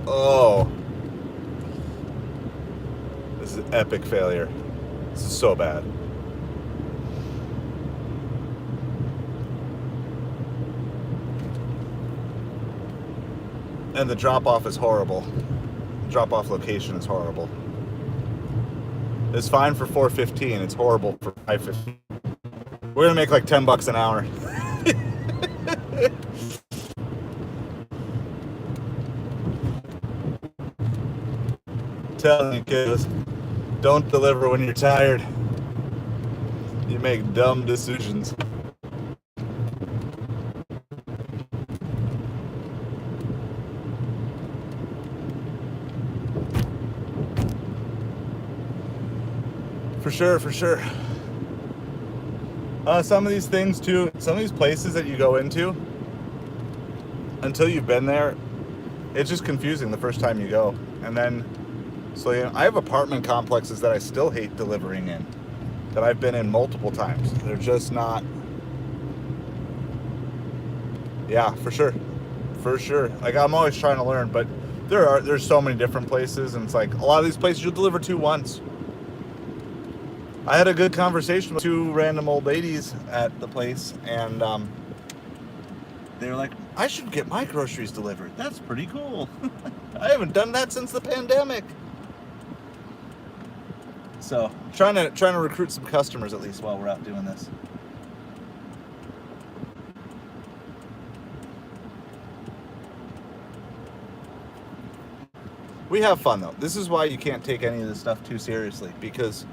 oh, this is epic failure. This is so bad. And the drop-off is horrible. Drop-off location is horrible. It's fine for 4:15. It's horrible for 5:15. We're gonna make like $10 an hour. Telling you kids, don't deliver when you're tired. You make dumb decisions. For sure, for sure. Some of these things too, some of these places that you go into, until you've been there, it's just confusing the first time you go. And then, so you know, I have apartment complexes that I still hate delivering in, that I've been in multiple times. They're just not, yeah, for sure. For sure. Like I'm always trying to learn, but there's so many different places, and it's like a lot of these places you'll deliver to once. I had a good conversation with two random old ladies at the place, and they were like, "I should get my groceries delivered. That's pretty cool." I haven't done that since the pandemic. So trying to recruit some customers at least while we're out doing this. We have fun though. This is why you can't take any of this stuff too seriously, because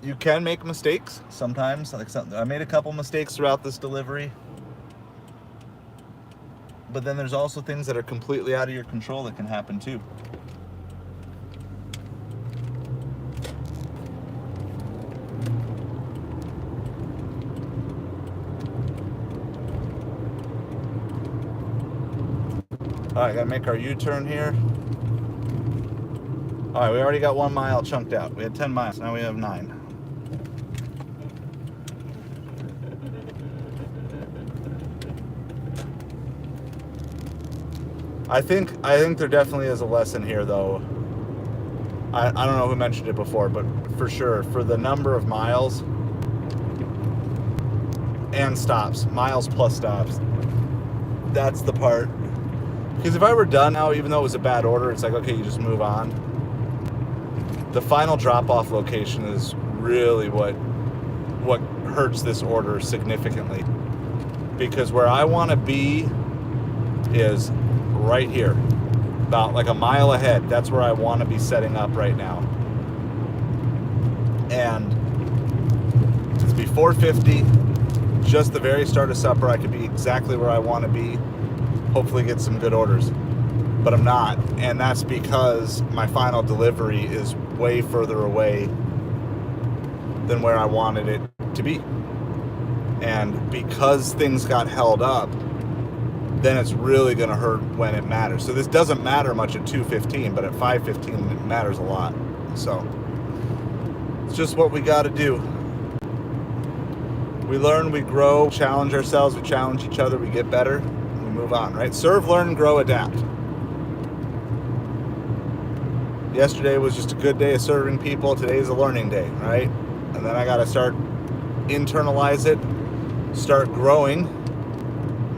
you can make mistakes sometimes. I made a couple mistakes throughout this delivery. But then there's also things that are completely out of your control that can happen too. All right, gotta make our U-turn here. All right, we already got 1 mile chunked out. We had 10 miles, now we have 9. I think there definitely is a lesson here, though. I don't know who mentioned it before, but for sure, for the number of miles and stops, miles plus stops, that's the part. Because if I were done now, even though it was a bad order, it's like, okay, you just move on. The final drop-off location is really what hurts this order significantly. Because where I want to be is right here, about like a mile ahead. That's where I want to be setting up right now. And it's before 50, just the very start of supper. I could be exactly where I want to be, hopefully get some good orders, but I'm not. And that's because my final delivery is way further away than where I wanted it to be. And because things got held up, then it's really going to hurt when it matters. So this doesn't matter much at 2:15, but at 5:15 it matters a lot. So it's just what we got to do. We learn, we grow, challenge ourselves, we challenge each other, we get better, we move on, right? Serve, learn, grow, adapt. Yesterday was just a good day of serving people. Today's a learning day, right? And then I got to start internalize it start growing,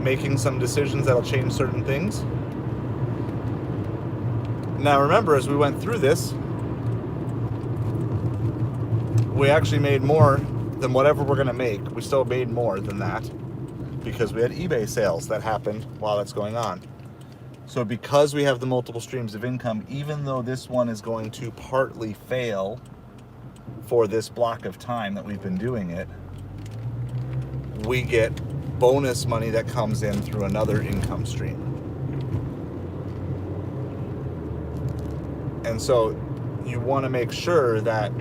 making some decisions that'll change certain things. Now remember, as we went through this, we actually made more than whatever we're going to make. We still made more than that because we had eBay sales that happened while that's going on. So because we have the multiple streams of income, even though this one is going to partly fail for this block of time that we've been doing it, we get bonus money that comes in through another income stream. And so you want to make sure that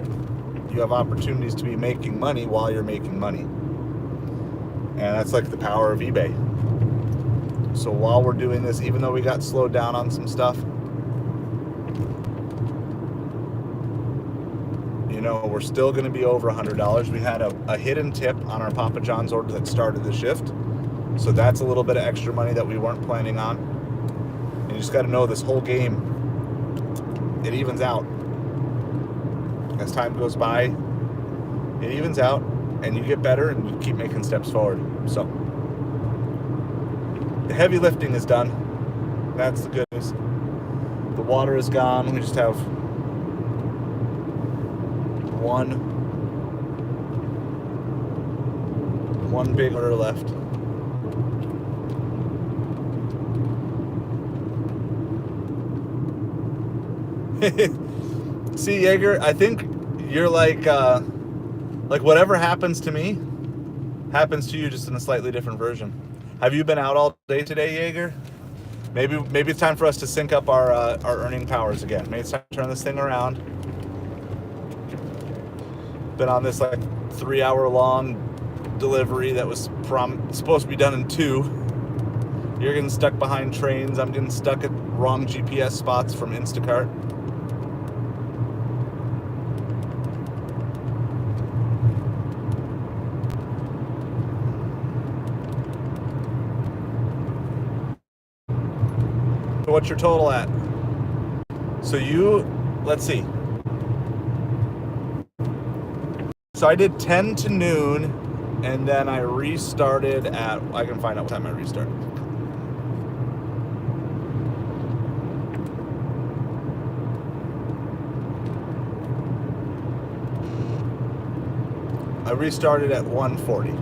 you have opportunities to be making money while you're making money. And that's like the power of eBay. So while we're doing this, even though we got slowed down on some stuff, you know, we're still going to be over $100. We had a hidden tip on our Papa John's order that started the shift. So that's a little bit of extra money that we weren't planning on. And you just got to know this whole game, it evens out. As time goes by, it evens out and you get better and you keep making steps forward. So the heavy lifting is done. That's the good news. The water is gone. We just have one big order left. See, Jaeger, I think you're like whatever happens to me happens to you, just in a slightly different version. Have you been out all day today, Jaeger? Maybe it's time for us to sync up our earning powers again. Maybe it's time to turn this thing around. Been on this like 3-hour long delivery that was supposed to be done in 2. You're getting stuck behind trains. I'm getting stuck at wrong GPS spots from Instacart. What's your total at? So let's see. So I did 10 to noon, and then I restarted at, I can find out what time I restarted. I restarted at 1:40.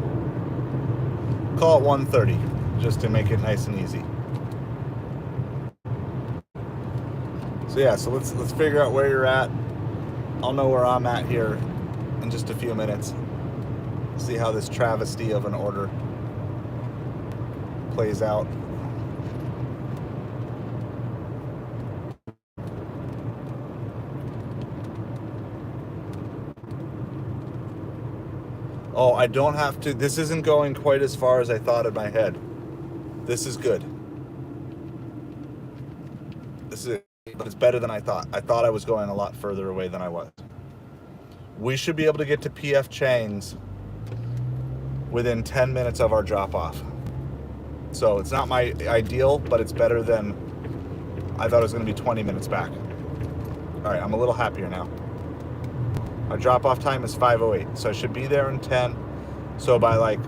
Call it 1:30, just to make it nice and easy. So yeah, so let's figure out where you're at. I'll know where I'm at here in just a few minutes. See how this travesty of an order plays out. Oh, I don't have to. This isn't going quite as far as I thought in my head. This is good. This is, but it's better than I thought. I thought I was going a lot further away than I was. We should be able to get to PF Chang's within 10 minutes of our drop off. So it's not my ideal, but it's better than I thought it was going to be 20 minutes back. All right, I'm a little happier now. Our drop off time is 5:08, so I should be there in 10. So by like,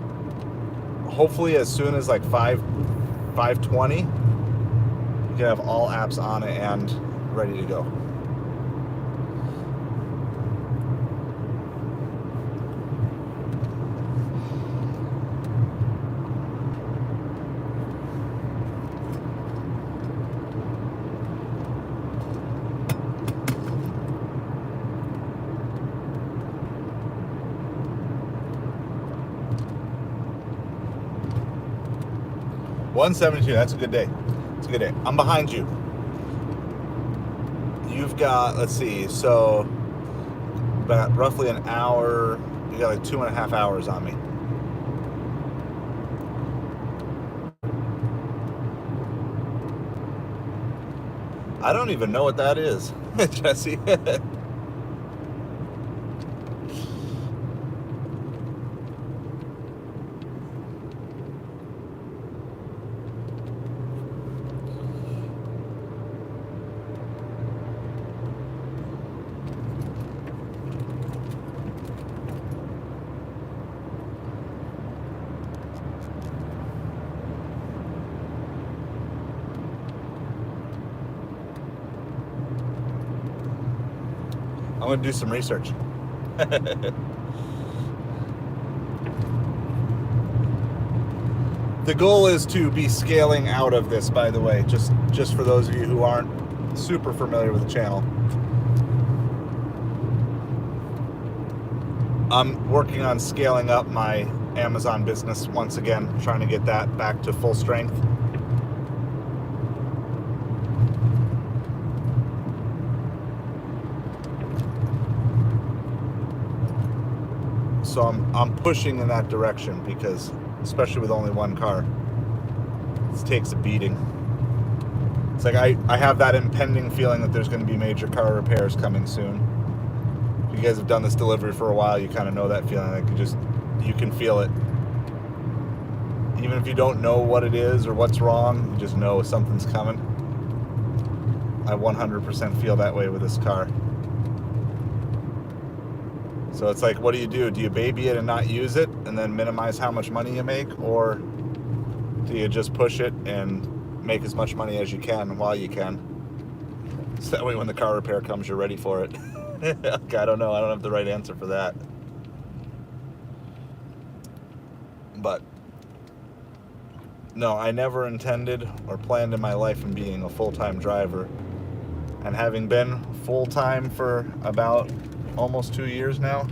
hopefully as soon as like 5:20, you can have all apps on it and ready to go. $172, that's a good day. It's a good day. I'm behind you. You've got, let's see, so about roughly an hour, you got like 2.5 hours on me. I don't even know what that is, Jesse. going to do some research. The goal is to be scaling out of this, by the way, just for those of you who aren't super familiar with the channel. I'm working on scaling up my Amazon business once again, trying to get that back to full strength. So I'm pushing in that direction because, especially with only one car, it takes a beating. It's like I have that impending feeling that there's going to be major car repairs coming soon. If you guys have done this delivery for a while, you kind of know that feeling. Like you can feel it. Even if you don't know what it is or what's wrong, you just know something's coming. I 100% feel that way with this car. So it's like, what do? Do you baby it and not use it and then minimize how much money you make? Or do you just push it and make as much money as you can while you can? So that way when the car repair comes, you're ready for it. I don't know. I don't have the right answer for that. But no, I never intended or planned in my life on being a full-time driver. And having been full-time for about almost 2 years now,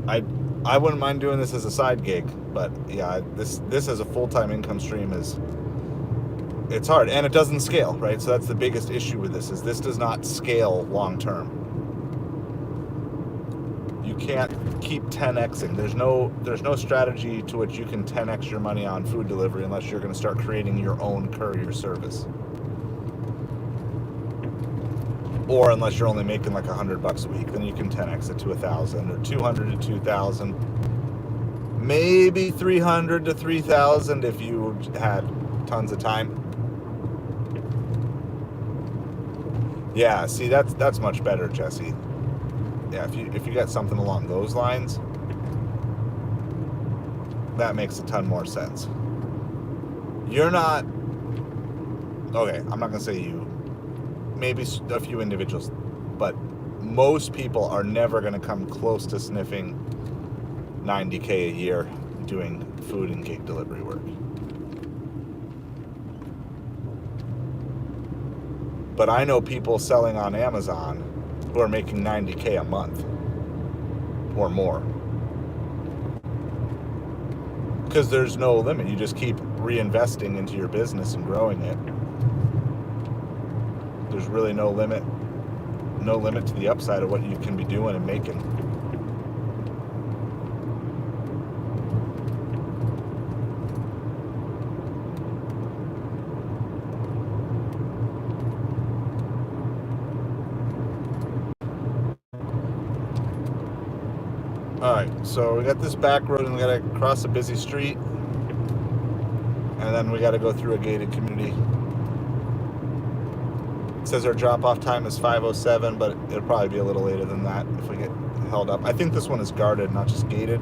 I wouldn't mind doing this as a side gig, but yeah, this as a full-time income stream it's hard, and it doesn't scale, right? So that's the biggest issue with this, is this does not scale long-term. You can't keep 10xing. There's no strategy to which you can 10x your money on food delivery unless you're going to start creating your own courier service. Or unless you're only making like $100 a week, then you can 10x it to 1,000 or 200 to 2,000, maybe 300 to 3,000 if you had tons of time. Yeah, see, that's much better, Jesse. Yeah, if you got something along those lines, that makes a ton more sense. You're not, okay, I'm not gonna say you, maybe a few individuals, but most people are never going to come close to sniffing $90K a year doing food and gig delivery work. But I know people selling on Amazon who are making $90K a month or more. Because there's no limit. You just keep reinvesting into your business and growing it. There's really no limit to the upside of what you can be doing and making. Alright, so we got this back road and we gotta cross a busy street, and then we gotta go through a gated community. It says our drop-off time is 5:07, but it'll probably be a little later than that if we get held up. I think this one is guarded, not just gated.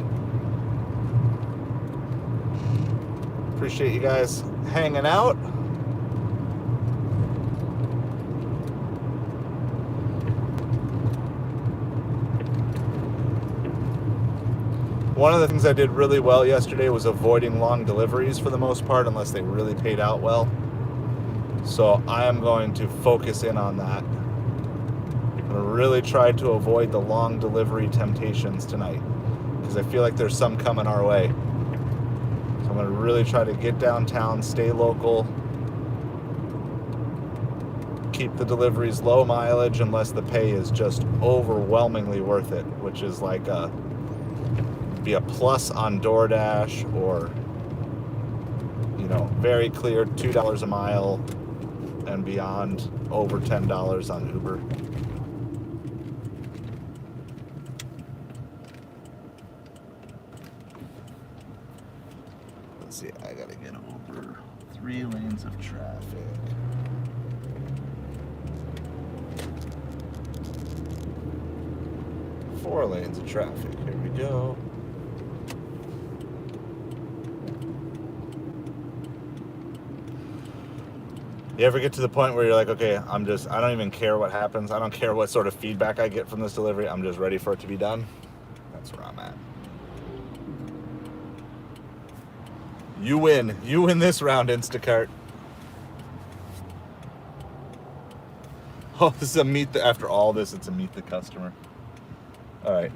Appreciate you guys hanging out. One of the things I did really well yesterday was avoiding long deliveries for the most part, unless they really paid out well. So I am going to focus in on that. I'm going to really try to avoid the long delivery temptations tonight, because I feel like there's some coming our way. So I'm going to really try to get downtown, stay local, keep the deliveries low mileage unless the pay is just overwhelmingly worth it, which is like be a plus on Doordash, or very clear $2 a mile and beyond, over $10 on Uber. Let's see, I gotta get over 3 lanes of traffic. Four lanes of traffic, here we go. You ever get to the point where you're like, okay, I don't even care what happens. I don't care what sort of feedback I get from this delivery. I'm just ready for it to be done. That's where I'm at. You win. You win this round, Instacart. Oh, this is after all this, it's a meet the customer. All right.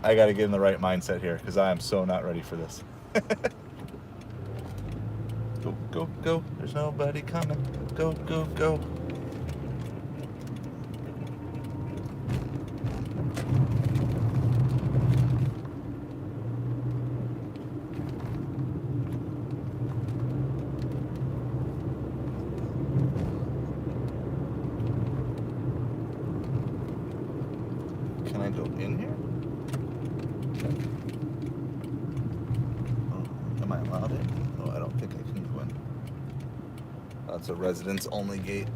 I got to get in the right mindset here because I am so not ready for this. Go, go, go. There's nobody coming. Go, go, go. Can I go in here? Oh, am I allowed in? No, I don't think I can go in. That's a residents only gate.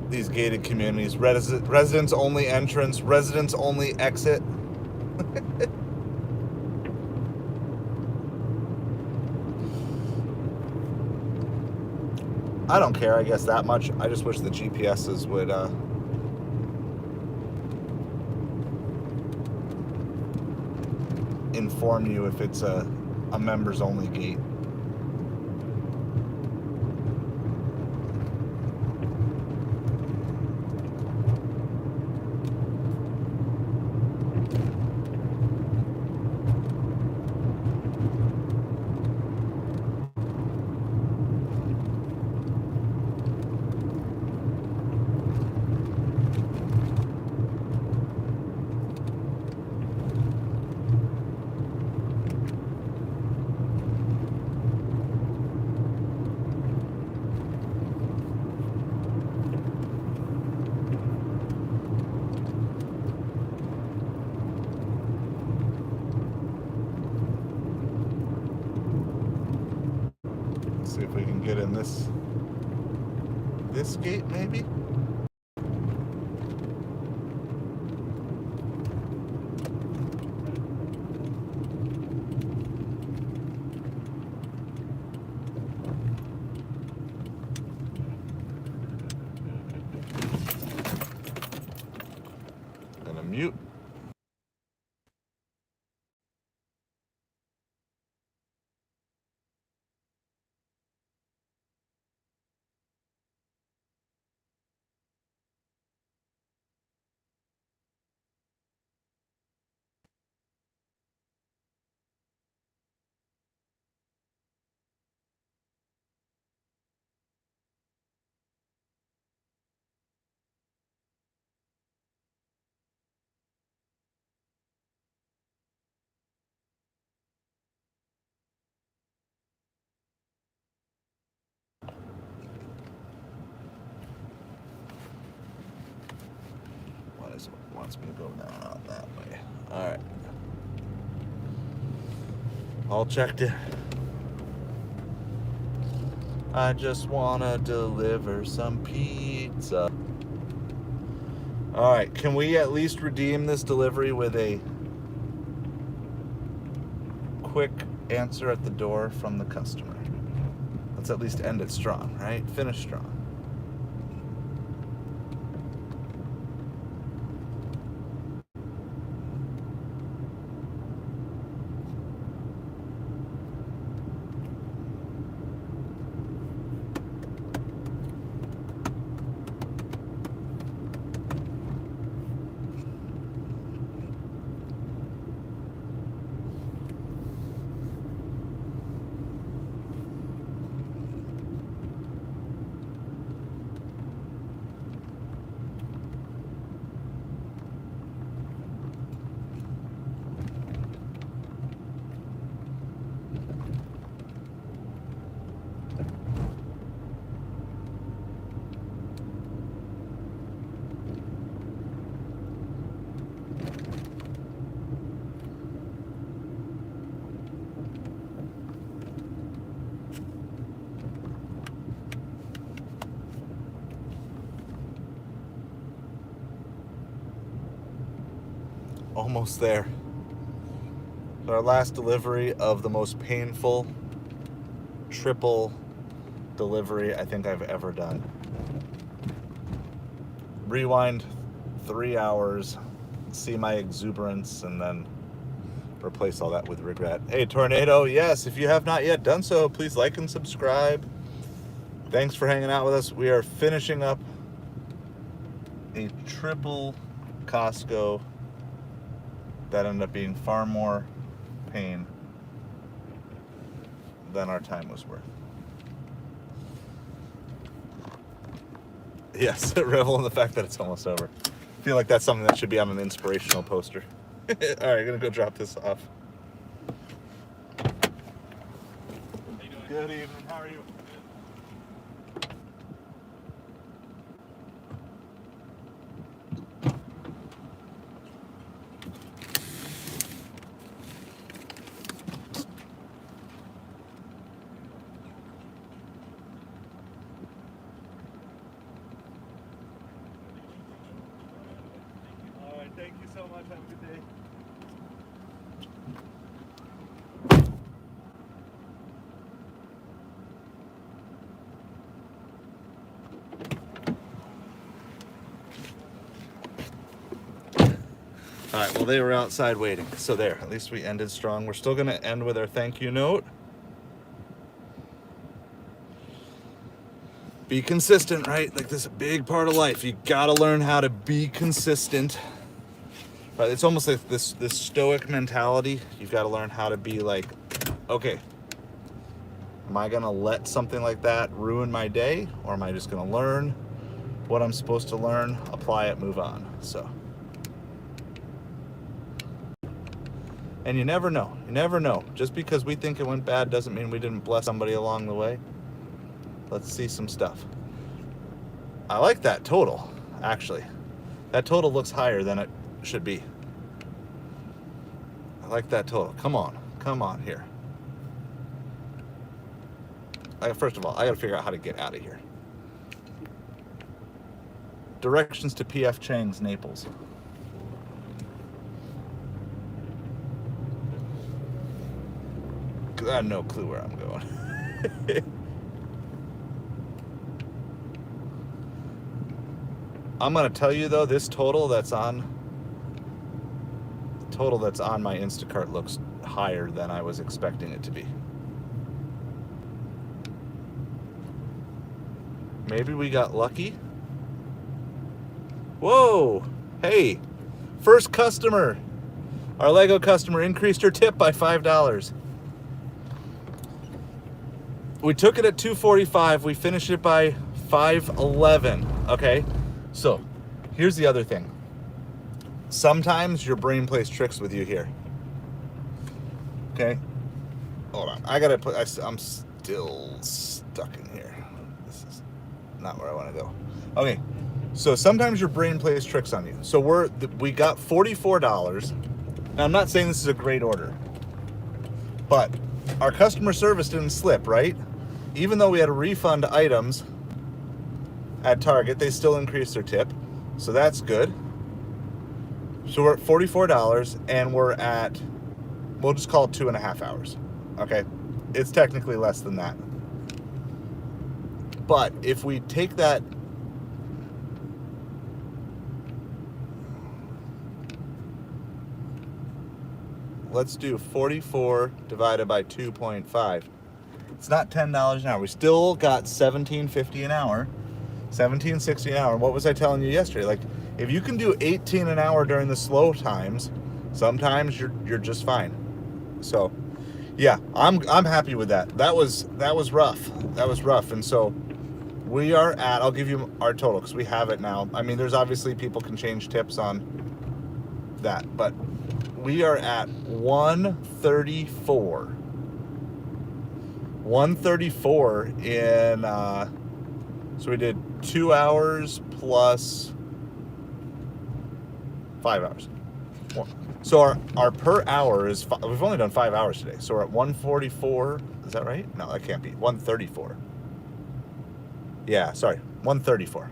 These gated communities, residents only entrance, residents only exit. I don't care, I guess, that much. I just wish the GPSs would inform you if it's a members only gate. See if we can get in this gate, maybe. Gonna mute. Wants me to go down that way. All right. All checked in. I just wanna deliver some pizza. All right, can we at least redeem this delivery with a quick answer at the door from the customer? Let's at least end it strong, right? Finish strong. Almost there. Our last delivery of the most painful triple delivery I think I've ever done. Rewind 3 hours, see my exuberance, and then replace all that with regret. Hey, Tornado, yes, if you have not yet done so, please like and subscribe. Thanks for hanging out with us. We are finishing up a triple Costco that ended up being far more pain than our time was worth. Yes, revel in the fact that it's almost over. I feel like that's something that should be on an inspirational poster. All right, I'm gonna go drop this off. Good evening, how are you? All right, thank you so much. Have a good day. All right, well, they were outside waiting. So there, at least we ended strong. We're still gonna end with our thank you note. Be consistent, right? Like, this is a big part of life. You gotta learn how to be consistent. Right? It's almost like this stoic mentality. You've got to learn how to be like, okay, am I gonna let something like that ruin my day, or am I just gonna learn what I'm supposed to learn, apply it, move on? So, and you never know. You never know. Just because we think it went bad doesn't mean we didn't bless somebody along the way. Let's see some stuff. I like that total, actually. That total looks higher than it should be. I like that total. Come on here. First of all, I gotta figure out how to get out of here. Directions to P.F. Chang's Naples. I have no clue where I'm going. I'm gonna tell you though, this total that's on my Instacart looks higher than I was expecting it to be. Maybe we got lucky. Whoa! Hey, first customer. Our Lego customer increased her tip by $5. We took it at $2.45. We finished it by $5.11. Okay, so here's the other thing. Sometimes your brain plays tricks with you here. Okay, hold on. I'm still stuck in here. This is not where I want to go. Okay, so sometimes your brain plays tricks on you. So we got $44. Now, I'm not saying this is a great order, but our customer service didn't slip, right? Even though we had to refund items at Target, they still increased their tip. So that's good. So we're at $44, and we're at, we'll just call it 2.5 hours. Okay? It's technically less than that. But if we take that, let's do 44 divided by 2.5. It's not $10 an hour. We still got $17.50 an hour, $17.60 an hour. What was I telling you yesterday? Like, if you can do 18 an hour during the slow times, sometimes you're just fine. So, yeah, I'm happy with that. That was rough. That was rough. And so we are at, I'll give you our total because we have it now. I mean, there's obviously people can change tips on that, but we are at 134. 134 in, so we did 2 hours plus 5 hours. So our per hour is, we've only done 5 hours today. So we're at 144. Is that right? No, that can't be. 134. Yeah, sorry. 134.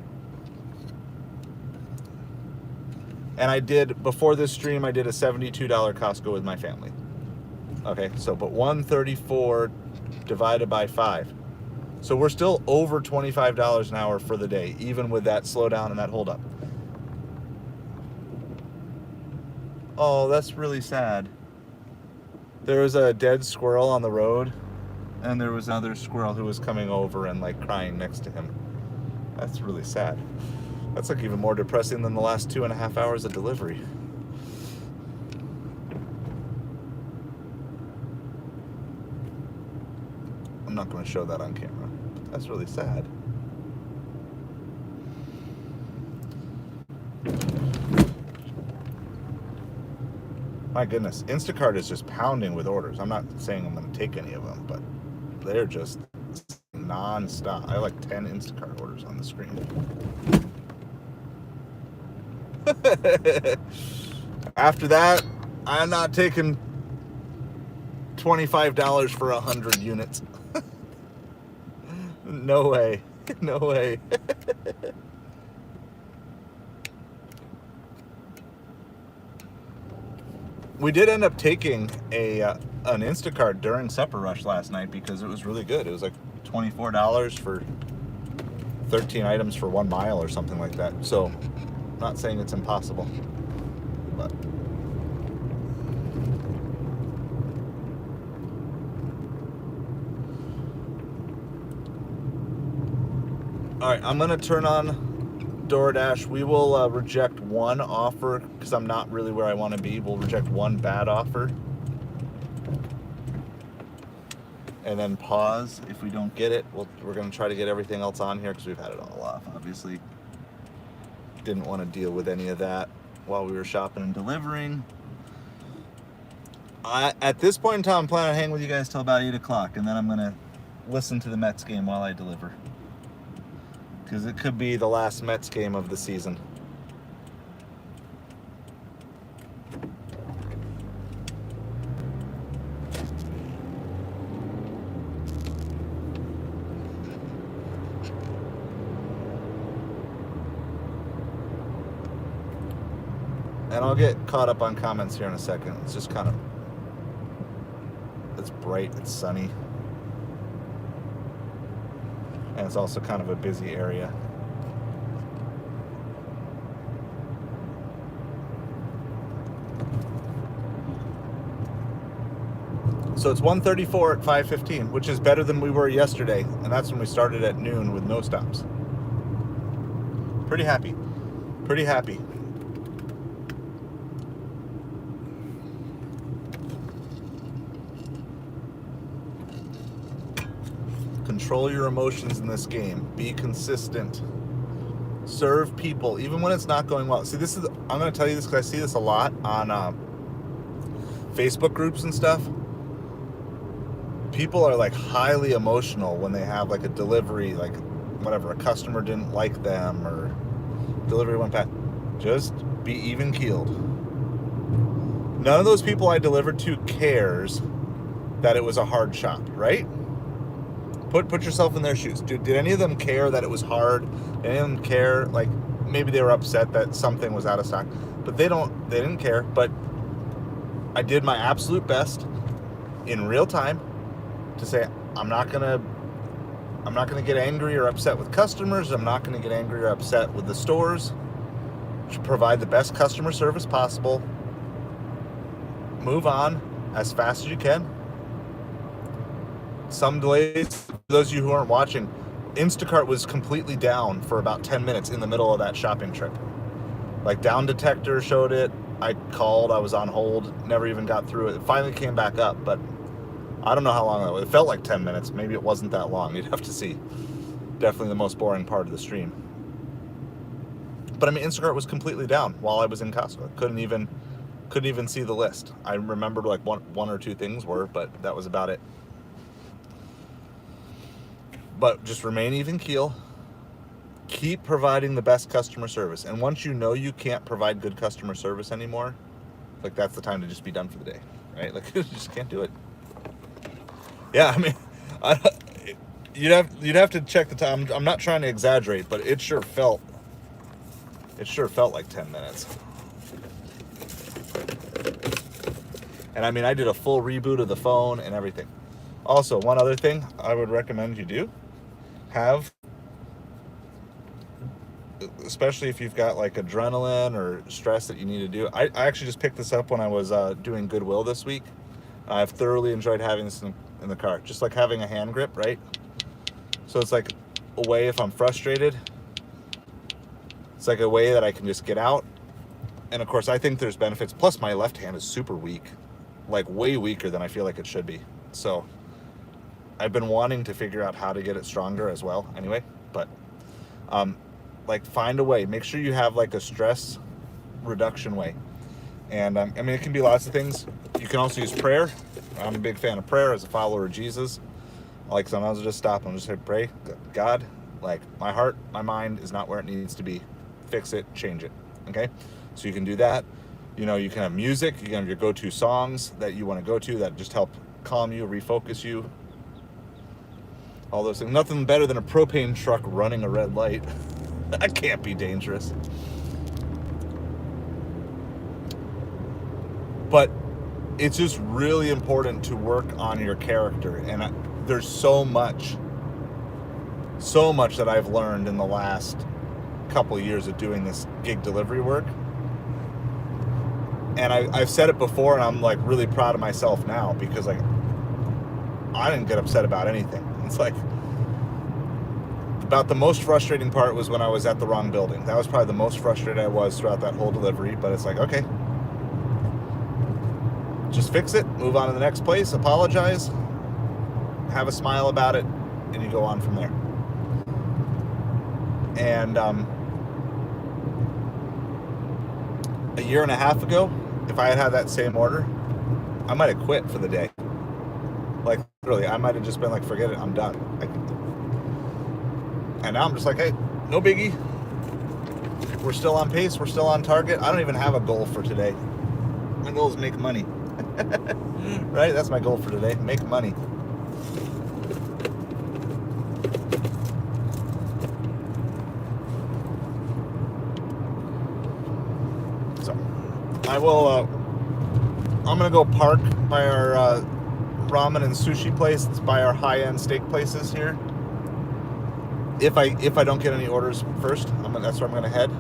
And I did, before this stream, I did a $72 Costco with my family. Okay, so but 134 divided by 5. So we're still over $25 an hour for the day, even with that slowdown and that holdup. Oh, that's really sad. There was a dead squirrel on the road, and there was another squirrel who was coming over and like crying next to him. That's really sad. That's like even more depressing than the last 2.5 hours of delivery. I'm not going to show that on camera. That's really sad. My goodness, Instacart is just pounding with orders. I'm not saying I'm going to take any of them, but they're just non-stop. I have like 10 Instacart orders on the screen. After that, I'm not taking $25 for 100 units. No way. No way. We did end up taking an Instacart during supper rush last night because it was really good. It was like $24 for 13 items for 1 mile or something like that. So, not saying it's impossible, but all right, I'm gonna turn on Doordash. We will reject one offer because I'm not really where I want to be. We'll reject one bad offer and then pause. If we don't get it, we're going to try to get everything else on here because we've had it all off, obviously. Didn't want to deal with any of that while we were shopping and delivering. At this point in time, I'm planning on hanging with you guys till about 8 o'clock, and then I'm going to listen to the Mets game while I deliver. Because it could be the last Mets game of the season. And I'll get caught up on comments here in a second. It's just kind of, it's bright, it's sunny. And it's also kind of a busy area. So it's 1:34 at 5:15, which is better than we were yesterday. And that's when we started at noon with no stops. Pretty happy. Pretty happy. Control your emotions in this game. Be consistent. Serve people, even when it's not going well. See, this is, I'm going to tell you this because I see this a lot on Facebook groups and stuff. People are like highly emotional when they have like a delivery, like whatever, a customer didn't like them or delivery went bad. Just be even keeled. None of those people I delivered to cares that it was a hard shop, right? Put yourself in their shoes. Did any of them care that it was hard? Did any of them care, like, maybe they were upset that something was out of stock, but they didn't care. But I did my absolute best in real time to say, I'm not gonna get angry or upset with customers. I'm not gonna get angry or upset with the stores. Should provide the best customer service possible. Move on as fast as you can. Some delays, for those of you who aren't watching, Instacart was completely down for about 10 minutes in the middle of that shopping trip. Like, down detector showed it. I called, I was on hold, never even got through it. It finally came back up, but I don't know how long that was. It felt like 10 minutes. Maybe it wasn't that long. You'd have to see. Definitely the most boring part of the stream. But I mean, Instacart was completely down while I was in Costco. Couldn't even see the list. I remembered like one or two things were, but that was about it. But just remain even keel. Keep providing the best customer service. And once you know you can't provide good customer service anymore, like, that's the time to just be done for the day, right? Like, you just can't do it. Yeah, I mean, you'd have to check the time. I'm not trying to exaggerate, but it sure felt like 10 minutes. And I mean, I did a full reboot of the phone and everything. Also, one other thing I would recommend you do, have, especially if you've got like adrenaline or stress that you need to do. I actually just picked this up when I was doing Goodwill this week. I've thoroughly enjoyed having this in the car. Just like having a hand grip, right? So it's like a way, if I'm frustrated, it's like a way that I can just get out. And of course, I think there's benefits. Plus, my left hand is super weak, like way weaker than I feel like it should be. So I've been wanting to figure out how to get it stronger as well anyway. But like, find a way. Make sure you have like a stress reduction way. And I mean, it can be lots of things. You can also use prayer. I'm a big fan of prayer as a follower of Jesus. Like, sometimes I just stop and just say, pray, God, like, my heart, my mind is not where it needs to be. Fix it, change it. Okay? So you can do that. You know, you can have music. You can have your go-to songs that you want to go to that just help calm you, refocus you. All those things. Nothing better than a propane truck running a red light. That can't be dangerous. But it's just really important to work on your character. And there's so much that I've learned in the last couple of years of doing this gig delivery work. And I've said it before, and I'm like really proud of myself now, because like, I didn't get upset about anything. It's like, about the most frustrating part was when I was at the wrong building. That was probably the most frustrated I was throughout that whole delivery. But it's like, okay, just fix it, move on to the next place, apologize, have a smile about it, and you go on from there. And a year and a half ago, if I had had that same order, I might have quit for the day. Like, literally, I might have just been like, forget it, I'm done. And now I'm just like, hey, no biggie. We're still on pace, we're still on target. I don't even have a goal for today. My goal is make money. Right? That's my goal for today, make money. So, I will, I'm gonna go park by our ramen and sushi place. It's by our high-end steak places here. If I don't get any orders first, that's where I'm gonna head.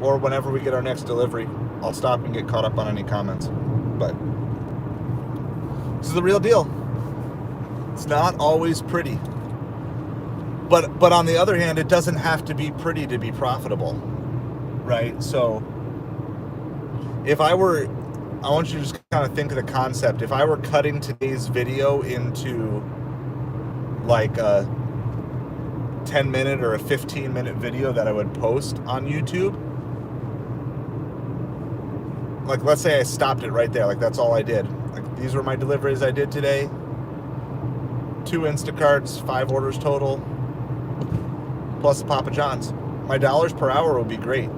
Or whenever we get our next delivery, I'll stop and get caught up on any comments. But this is the real deal. It's not always pretty. But on the other hand, it doesn't have to be pretty to be profitable, right? So I want you to just kind of think of the concept. If I were cutting today's video into like a 10-minute or a 15-minute video that I would post on YouTube, like, let's say I stopped it right there, like that's all I did. Like, these were my deliveries I did today. 2 Instacarts, 5 orders total, plus the Papa John's. My dollars per hour would be great.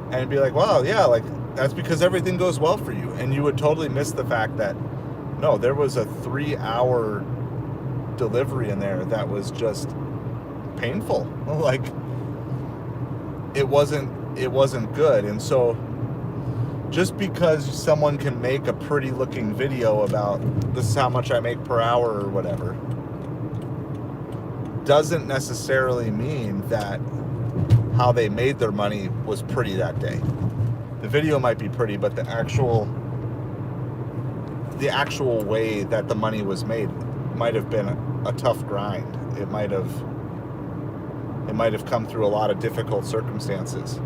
And it'd be like, wow, yeah, like, that's because everything goes well for you. And you would totally miss the fact that, no, there was a 3-hour delivery in there that was just painful. Like, it wasn't good. And so just because someone can make a pretty looking video about this is how much I make per hour or whatever, doesn't necessarily mean that how they made their money was pretty that day. The video might be pretty, but the actual way that the money was made might have been a tough grind. It might have come through a lot of difficult circumstances.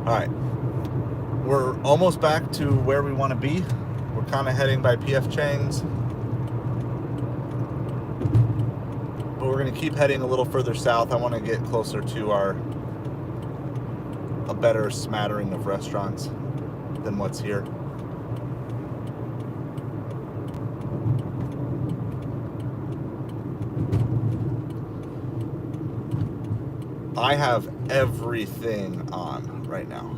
All right, we're almost back to where we want to be. We're kind of heading by PF Chang's, but we're going to keep heading a little further south. I want to get closer to a better smattering of restaurants than what's here. I have everything on right now.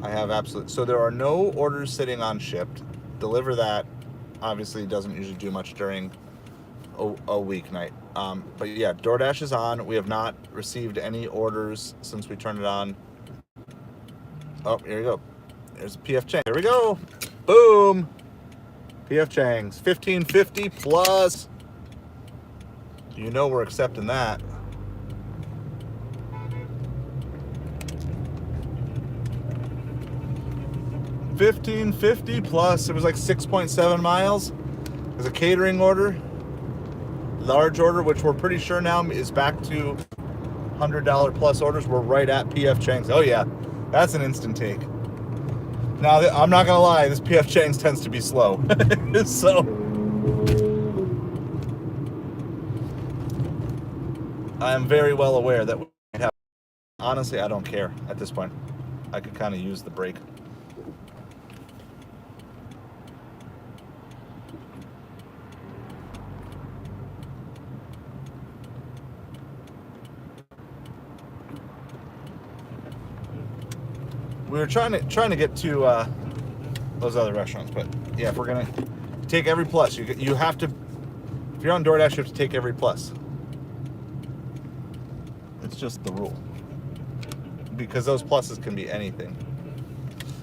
I have absolute. So there are no orders sitting on Shipt. Deliver that. Obviously, doesn't usually do much during a weeknight. But yeah, DoorDash is on. We have not received any orders since we turned it on. Oh, here you go. There's a PF Chang. Here we go. Boom. PF Chang's 15.50 plus. You know we're accepting that. $15.50 plus. It was like 6.7 miles. It was a catering order, large order, which we're pretty sure now is back to $100 plus orders. We're right at PF Chang's. Oh yeah, that's an instant take. Now I'm not gonna lie, this PF Chang's tends to be slow, so I am very well aware that we have. Honestly, I don't care at this point. I could kind of use the break. We were trying to get to those other restaurants, but yeah, if we're gonna take every plus, you have to. If you're on DoorDash, you have to take every plus. It's just the rule, because those pluses can be anything.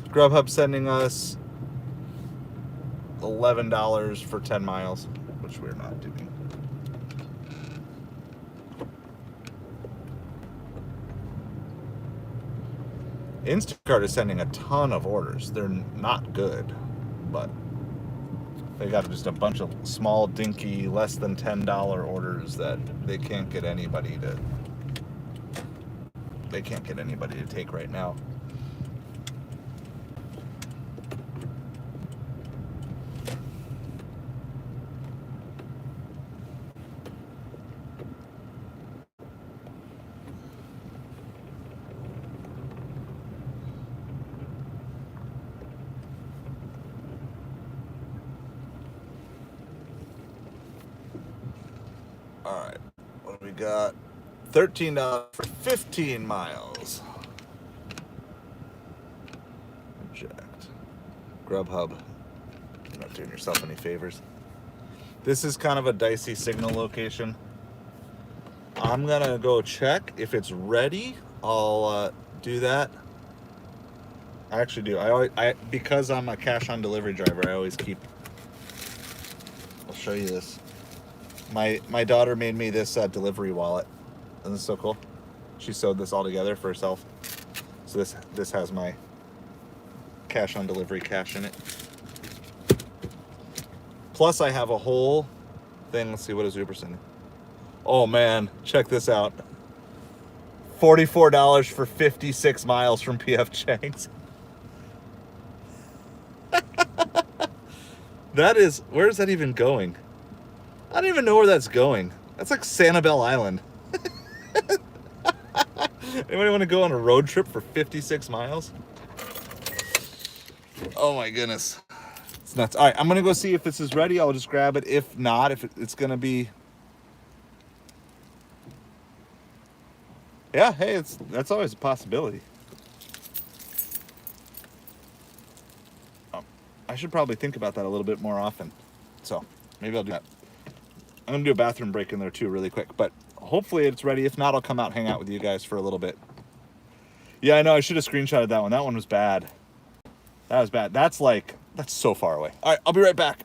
Grubhub sending us $11 for 10 miles, which we're not doing. Instacart is sending a ton of orders. They're not good, but they got just a bunch of small, dinky, less than $10 orders that they can't get anybody to. They can't get anybody to take right now. All right, what do we got? $13 for 15 miles. Reject. Grubhub. You're not doing yourself any favors. This is kind of a dicey signal location. I'm gonna go check if it's ready. I'll do that. I actually do. Because I'm a cash on delivery driver, I always keep. I'll show you this. My daughter made me this delivery wallet. Isn't this so cool? She sewed this all together for herself. So this has my cash on delivery cash in it. Plus I have a whole thing. Let's see, what is Uber sending? Oh man, check this out. $44 for 56 miles from PF Chang's. That is, where is that even going? I don't even know where that's going. That's like Sanibel Island. Anybody want to go on a road trip for 56 miles? Oh my goodness. It's nuts. All right, I'm going to go see if this is ready. I'll just grab it. If not, if it's going to be... Yeah, hey, that's always a possibility. I should probably think about that a little bit more often. So maybe I'll do that. I'm going to do a bathroom break in there too really quick. But hopefully it's ready. If not, I'll come out and hang out with you guys for a little bit. Yeah, I know. I should have screenshotted that one. That one was bad. That was bad. That's so far away. All right, I'll be right back.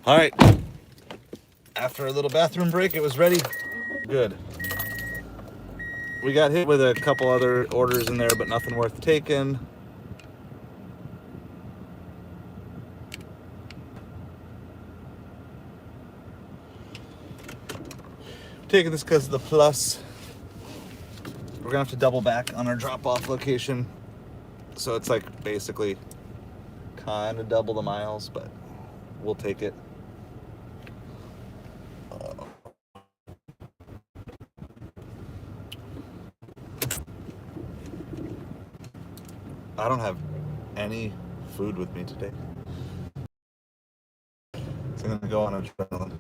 All right. After a little bathroom break, it was ready. Good. We got hit with a couple other orders in there, but nothing worth taking. Taking this because of the plus. We're gonna have to double back on our drop-off location. So it's like basically kind of double the miles, but we'll take it. I don't have any food with me today. So I'm gonna go on adrenaline.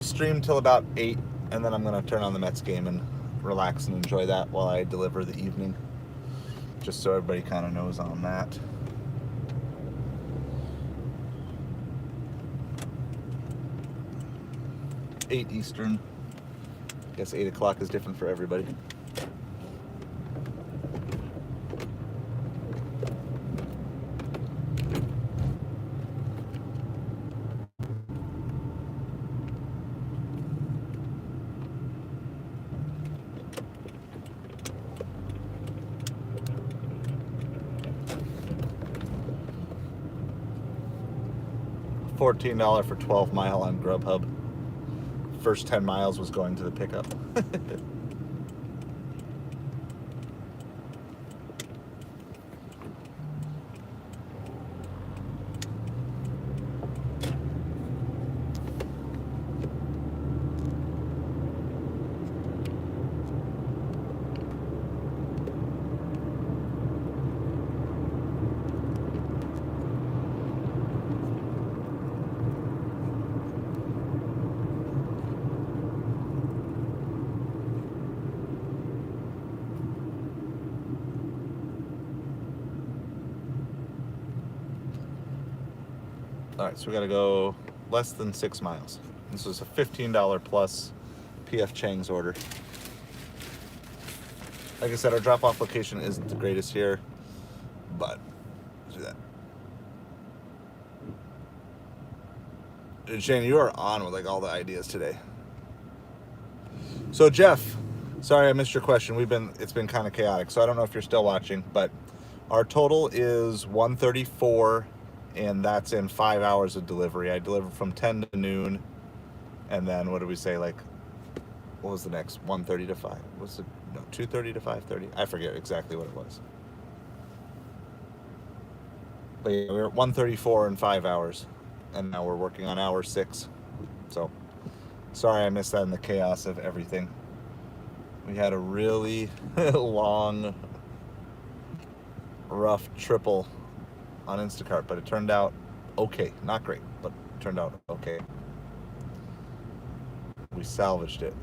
Stream till about 8, and then I'm gonna turn on the Mets game and relax and enjoy that while I deliver the evening. Just so everybody kind of knows on that. $8 Eastern. Guess 8 o'clock is different for everybody. $14 for 12 mile on Grubhub. First 10 miles was going to the pickup. All right, so we got to go less than 6 miles. This was a $15 plus PF Chang's order. Like I said, our drop-off location isn't the greatest here, but let's do that. And Shane, you are on with like all the ideas today. So Jeff, sorry I missed your question. It's been kind of chaotic, so I don't know if you're still watching, but our total is 134. And that's in 5 hours of delivery. I delivered from 10 to noon. And then what did we say? Like, what was the next? 1:30 to 5. What's it? No, 2:30 to 5:30. I forget exactly what it was. But yeah, we were at 134 in 5 hours. And now we're working on hour 6. So, sorry I missed that in the chaos of everything. We had a really long, rough triple on Instacart, but it turned out okay. Not great, but it turned out okay. We salvaged it.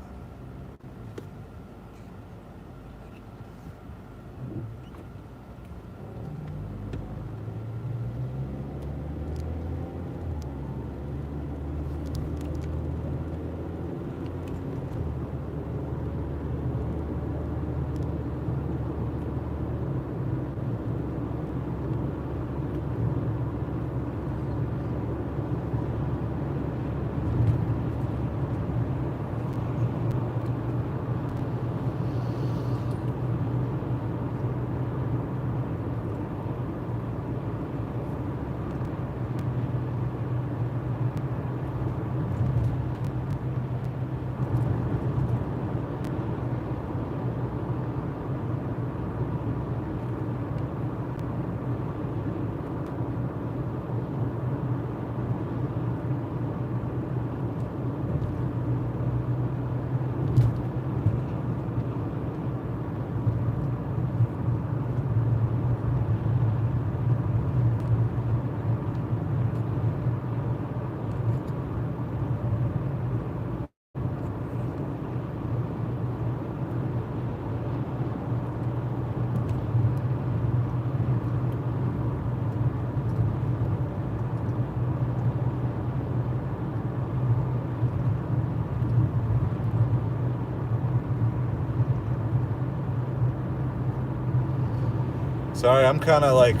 Sorry, I'm kind of like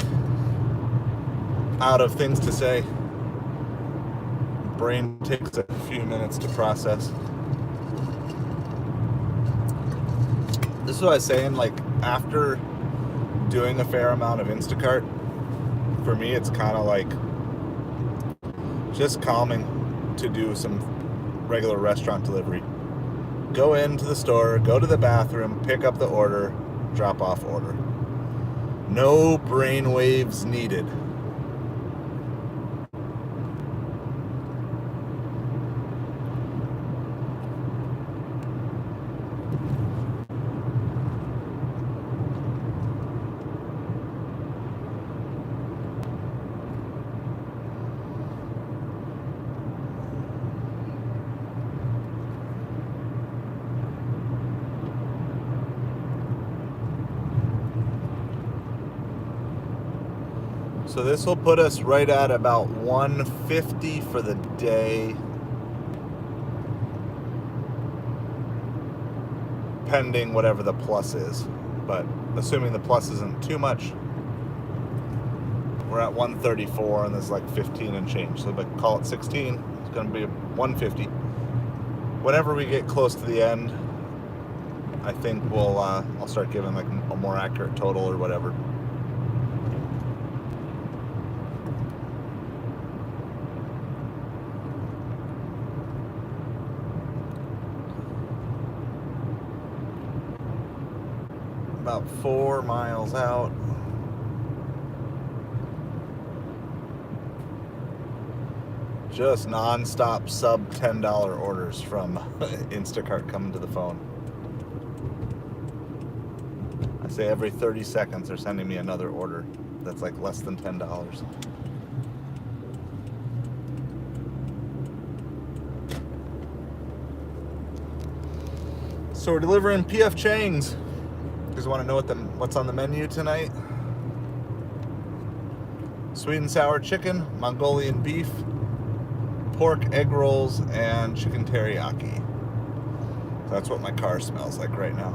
out of things to say. brain takes a few minutes to process. This is what I was saying, like, after doing a fair amount of Instacart, for me it's kind of like just calming to do some regular restaurant delivery. Go into the store, go to the bathroom, pick up the order, drop off order. No brain waves needed. So this will put us right at about 150 for the day, pending whatever the plus is. But assuming the plus isn't too much, we're at 134 and there's like 15 and change. So but call it 16, it's going to be 150. Whenever we get close to the end, I think I'll start giving like a more accurate total or whatever. About 4 miles out. Just non-stop sub $10 orders from Instacart coming to the phone. I say every 30 seconds they're sending me another order that's like less than $10. So we're delivering PF Chang's. You guys want to know what's on the menu tonight? Sweet and sour chicken, Mongolian beef, pork egg rolls, and chicken teriyaki. So that's what my car smells like right now.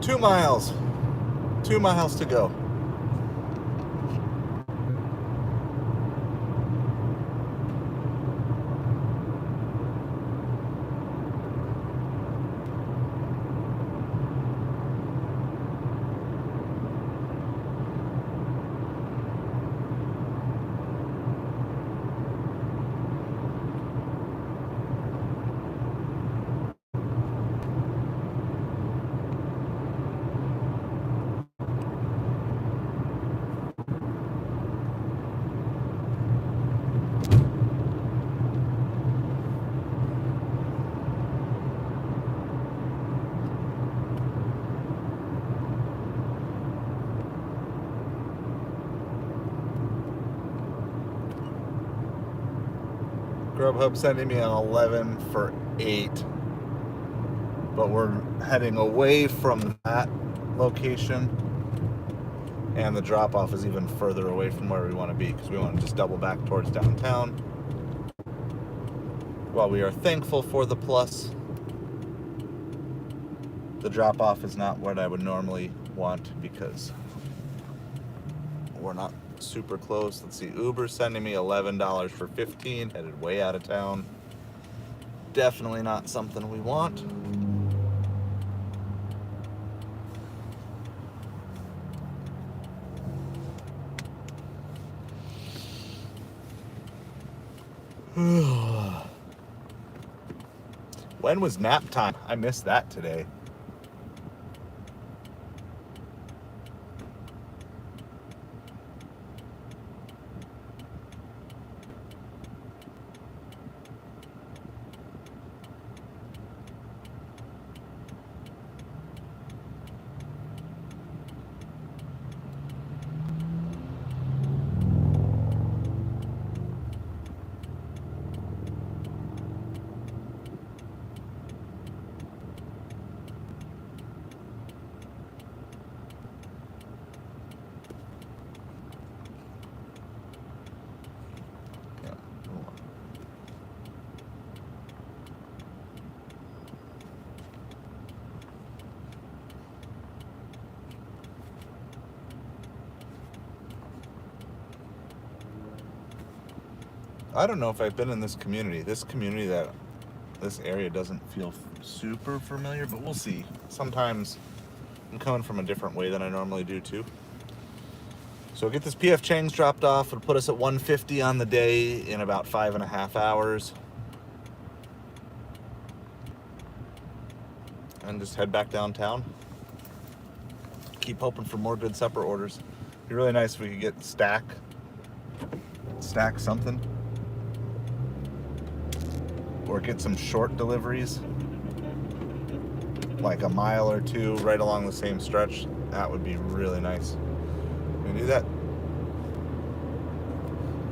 Two miles to go. Grubhub sending me an 11 for 8. But we're heading away from that location. And the drop-off is even further away from where we want to be because we want to just double back towards downtown. While we are thankful for the plus, the drop-off is not what I would normally want because we're not super close. Let's see, Uber sending me $11 for 15, headed way out of town. Definitely not something we want. When was nap time? I missed that today. Yeah. I don't know if I've been in this community. This area doesn't feel super familiar, but we'll see. Sometimes I'm coming from a different way than I normally do too. So get this PF Chang's dropped off. It'll put us at 150 on the day in about 5.5 hours. And just head back downtown. Keep hoping for more good supper orders. It'd be really nice if we could get stack something. Or get some short deliveries. Like a mile or two right along the same stretch. That would be really nice. We do that.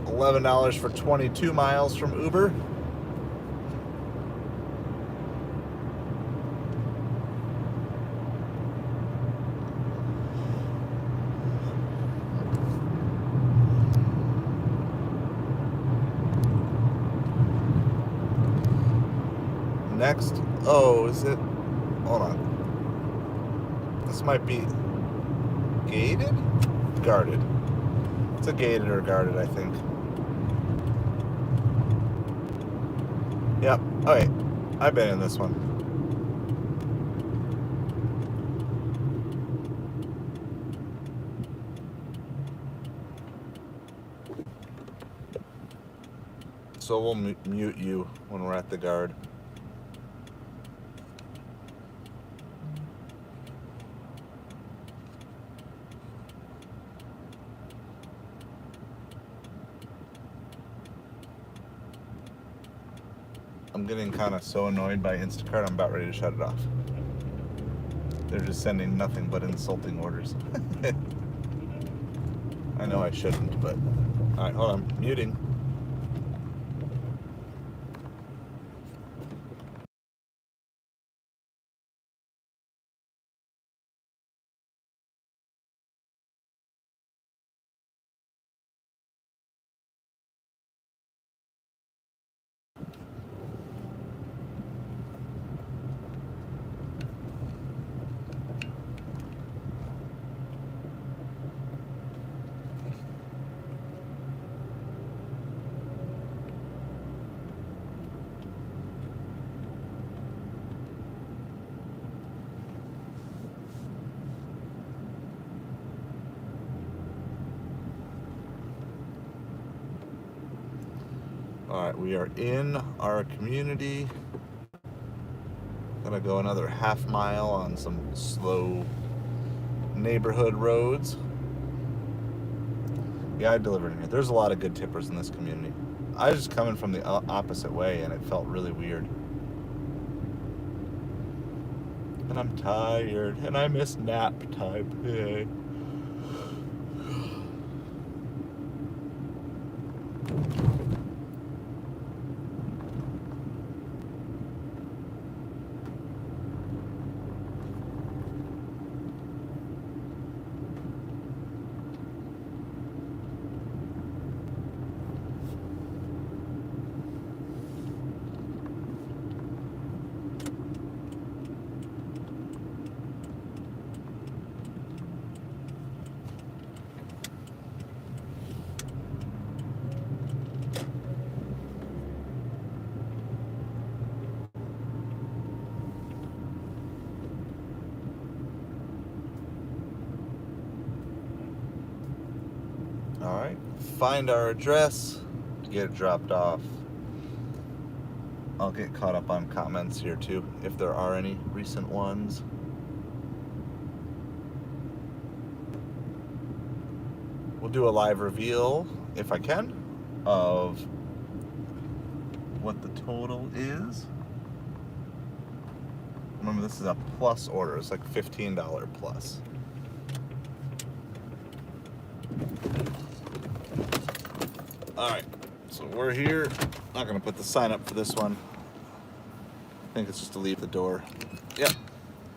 $11 for 22 miles from Uber. Next, oh, is it? Hold on. This might be gated? Guarded. It's a gated or guarded, I think. Yep. Okay. I've been in this one. So we'll mute you when we're at the guard. I'm getting kind of so annoyed by Instacart, I'm about ready to shut it off. They're just sending nothing but insulting orders. I know I shouldn't, but... Alright, hold on. Muting. Alright, we are in our community. Gonna go another half mile on some slow neighborhood roads. Yeah, I delivered in here. There's a lot of good tippers in this community. I was just coming from the opposite way and it felt really weird. And I'm tired and I miss nap time today. Alright, find our address to get it dropped off. I'll get caught up on comments here too, if there are any recent ones. We'll do a live reveal, if I can, of what the total is. Remember, this is a plus order. It's like $15 plus. All right, so we're here. Not gonna put the sign up for this one. I think it's just to leave the door. Yep.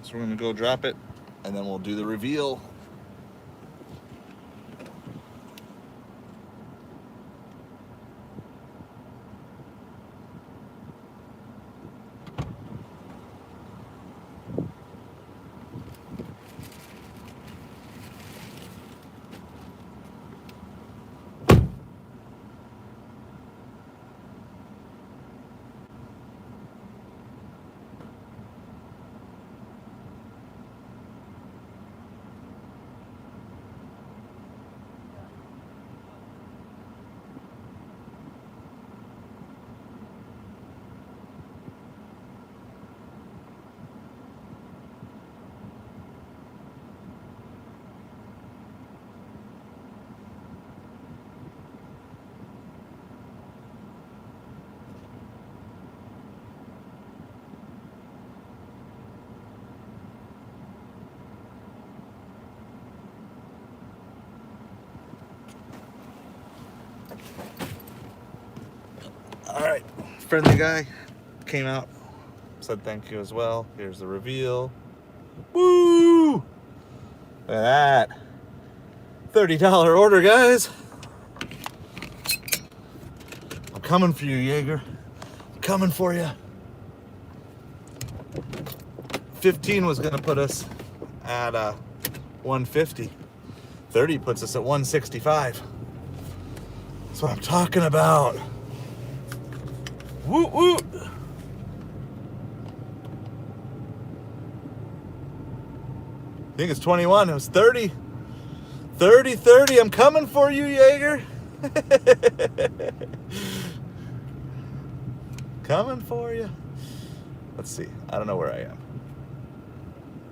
So we're gonna go drop it, and then we'll do the reveal. All right, friendly guy came out, said thank you as well. Here's the reveal. Woo! Look at that. $30 order, guys. I'm coming for you, Jaeger. I'm coming for you. 15 was gonna put us at 150. 30 puts us at 165. That's what I'm talking about. Woot woot. I think it's 21. It was 30. 30. I'm coming for you, Jaeger. Coming for you. Let's see. I don't know where I am.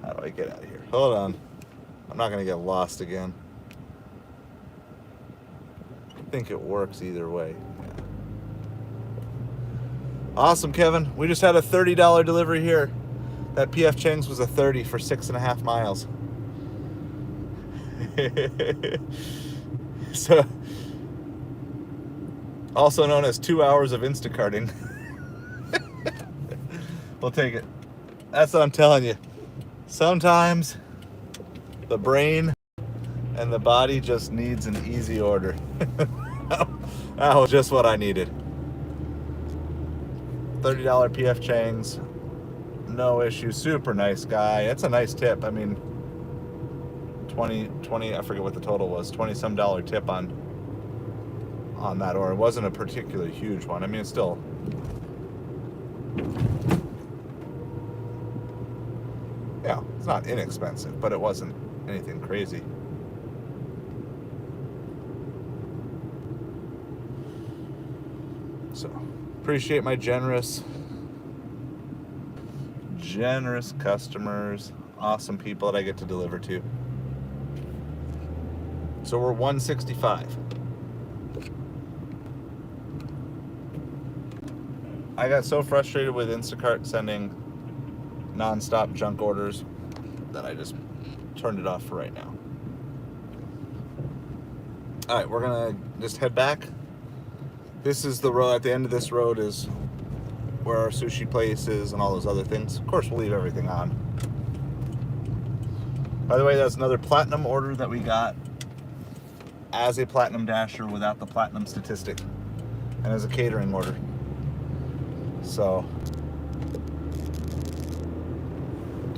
How do I get out of here? Hold on. I'm not going to get lost again. I think it works either way. Yeah. Awesome, Kevin. We just had a $30 delivery here. That PF Chang's was a 30 for 6.5 miles. So, also known as 2 hours of Instacarting. We'll take it. That's what I'm telling you. Sometimes the brain and the body just needs an easy order. That was just what I needed. $30 PF Chang's. No issue. Super nice guy. It's a nice tip. I mean, 20, I forget what the total was, 20 some dollar tip on that order. It wasn't a particularly huge one. I mean, it's still, yeah, it's not inexpensive, but it wasn't anything crazy. So, appreciate my generous customers, awesome people that I get to deliver to. So we're 165. I got so frustrated with Instacart sending non-stop junk orders that I just turned it off for right now. All right, we're gonna just head back. This is the road. At the end of this road is where our sushi place is and all those other things. Of course, we'll leave everything on. By the way, that's another platinum order that we got as a platinum dasher without the platinum statistic and as a catering order. So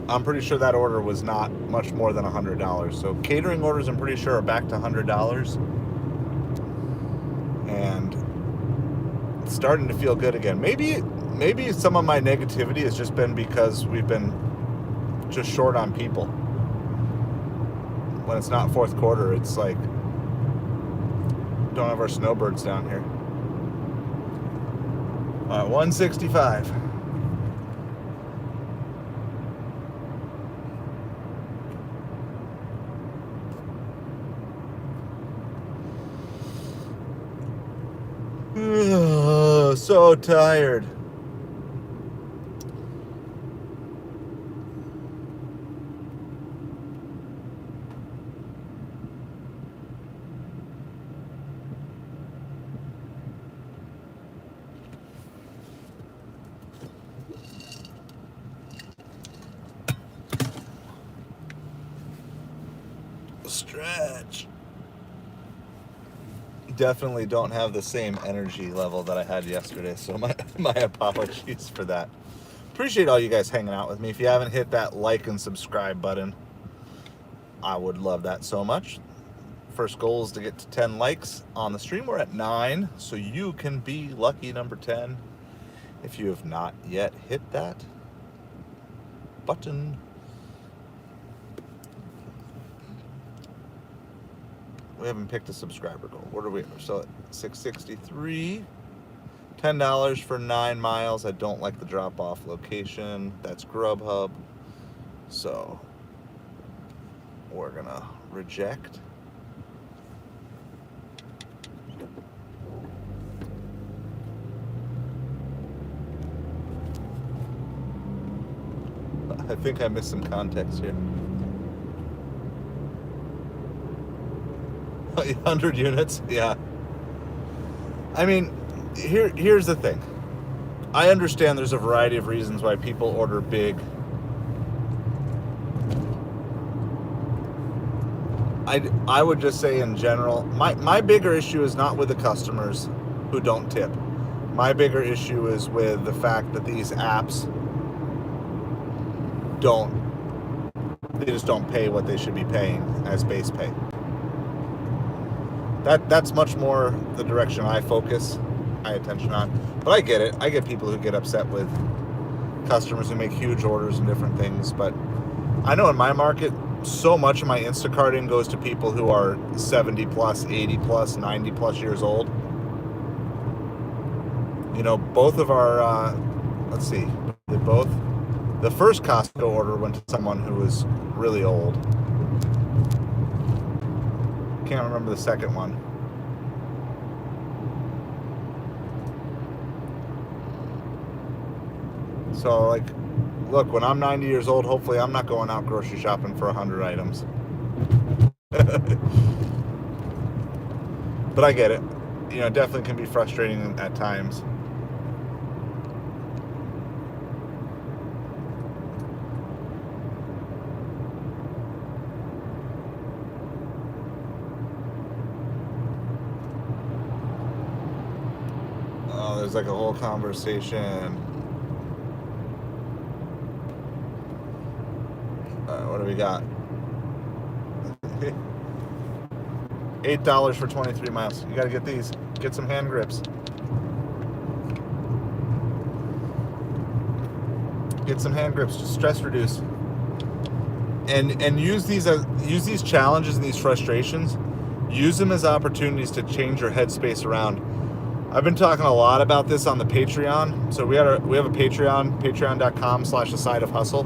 I'm pretty sure that order was not much more than $100. So catering orders, I'm pretty sure, are back to $100. And it's starting to feel good again. Maybe some of my negativity has just been because we've been just short on people. When it's not fourth quarter, it's like, don't have our snowbirds down here. All right, 165. So tired. Stretch. Definitely don't have the same energy level that I had yesterday, so my apologies for that. Appreciate all you guys hanging out with me. If you haven't hit that like and subscribe button, I would love that so much. First goal is to get to 10 likes on the stream. We're at 9, so you can be lucky number 10 if you have not yet hit that button. We haven't picked a subscriber goal. What are we? So at 663. $10 for 9 miles. I don't like the drop-off location. That's Grubhub. So we're gonna reject. I think I missed some context here. 100 units, yeah. I mean, here's the thing. I understand there's a variety of reasons why people order big. I would just say in general, my bigger issue is not with the customers who don't tip. My bigger issue is with the fact that these apps they just don't pay what they should be paying as base pay. That's much more the direction I focus my attention on. But I get it. I get people who get upset with customers who make huge orders and different things. But I know in my market, so much of my Instacarting goes to people who are 70 plus, 80 plus, 90 plus years old. You know, both of our, let's see, the first Costco order went to someone who was really old. Can't remember the second one. So, like, look, when I'm 90 years old, hopefully I'm not going out grocery shopping for 100 items. But I get it. You know, it definitely can be frustrating at times. Oh, there's like a whole conversation. What do we got? $8 for 23 miles. You gotta get these. Get some hand grips. Get some hand grips. Just stress reduce. And use these challenges and these frustrations. Use them as opportunities to change your headspace around. I've been talking a lot about this on the Patreon. So we have a Patreon, patreon.com/aside-of-hustle.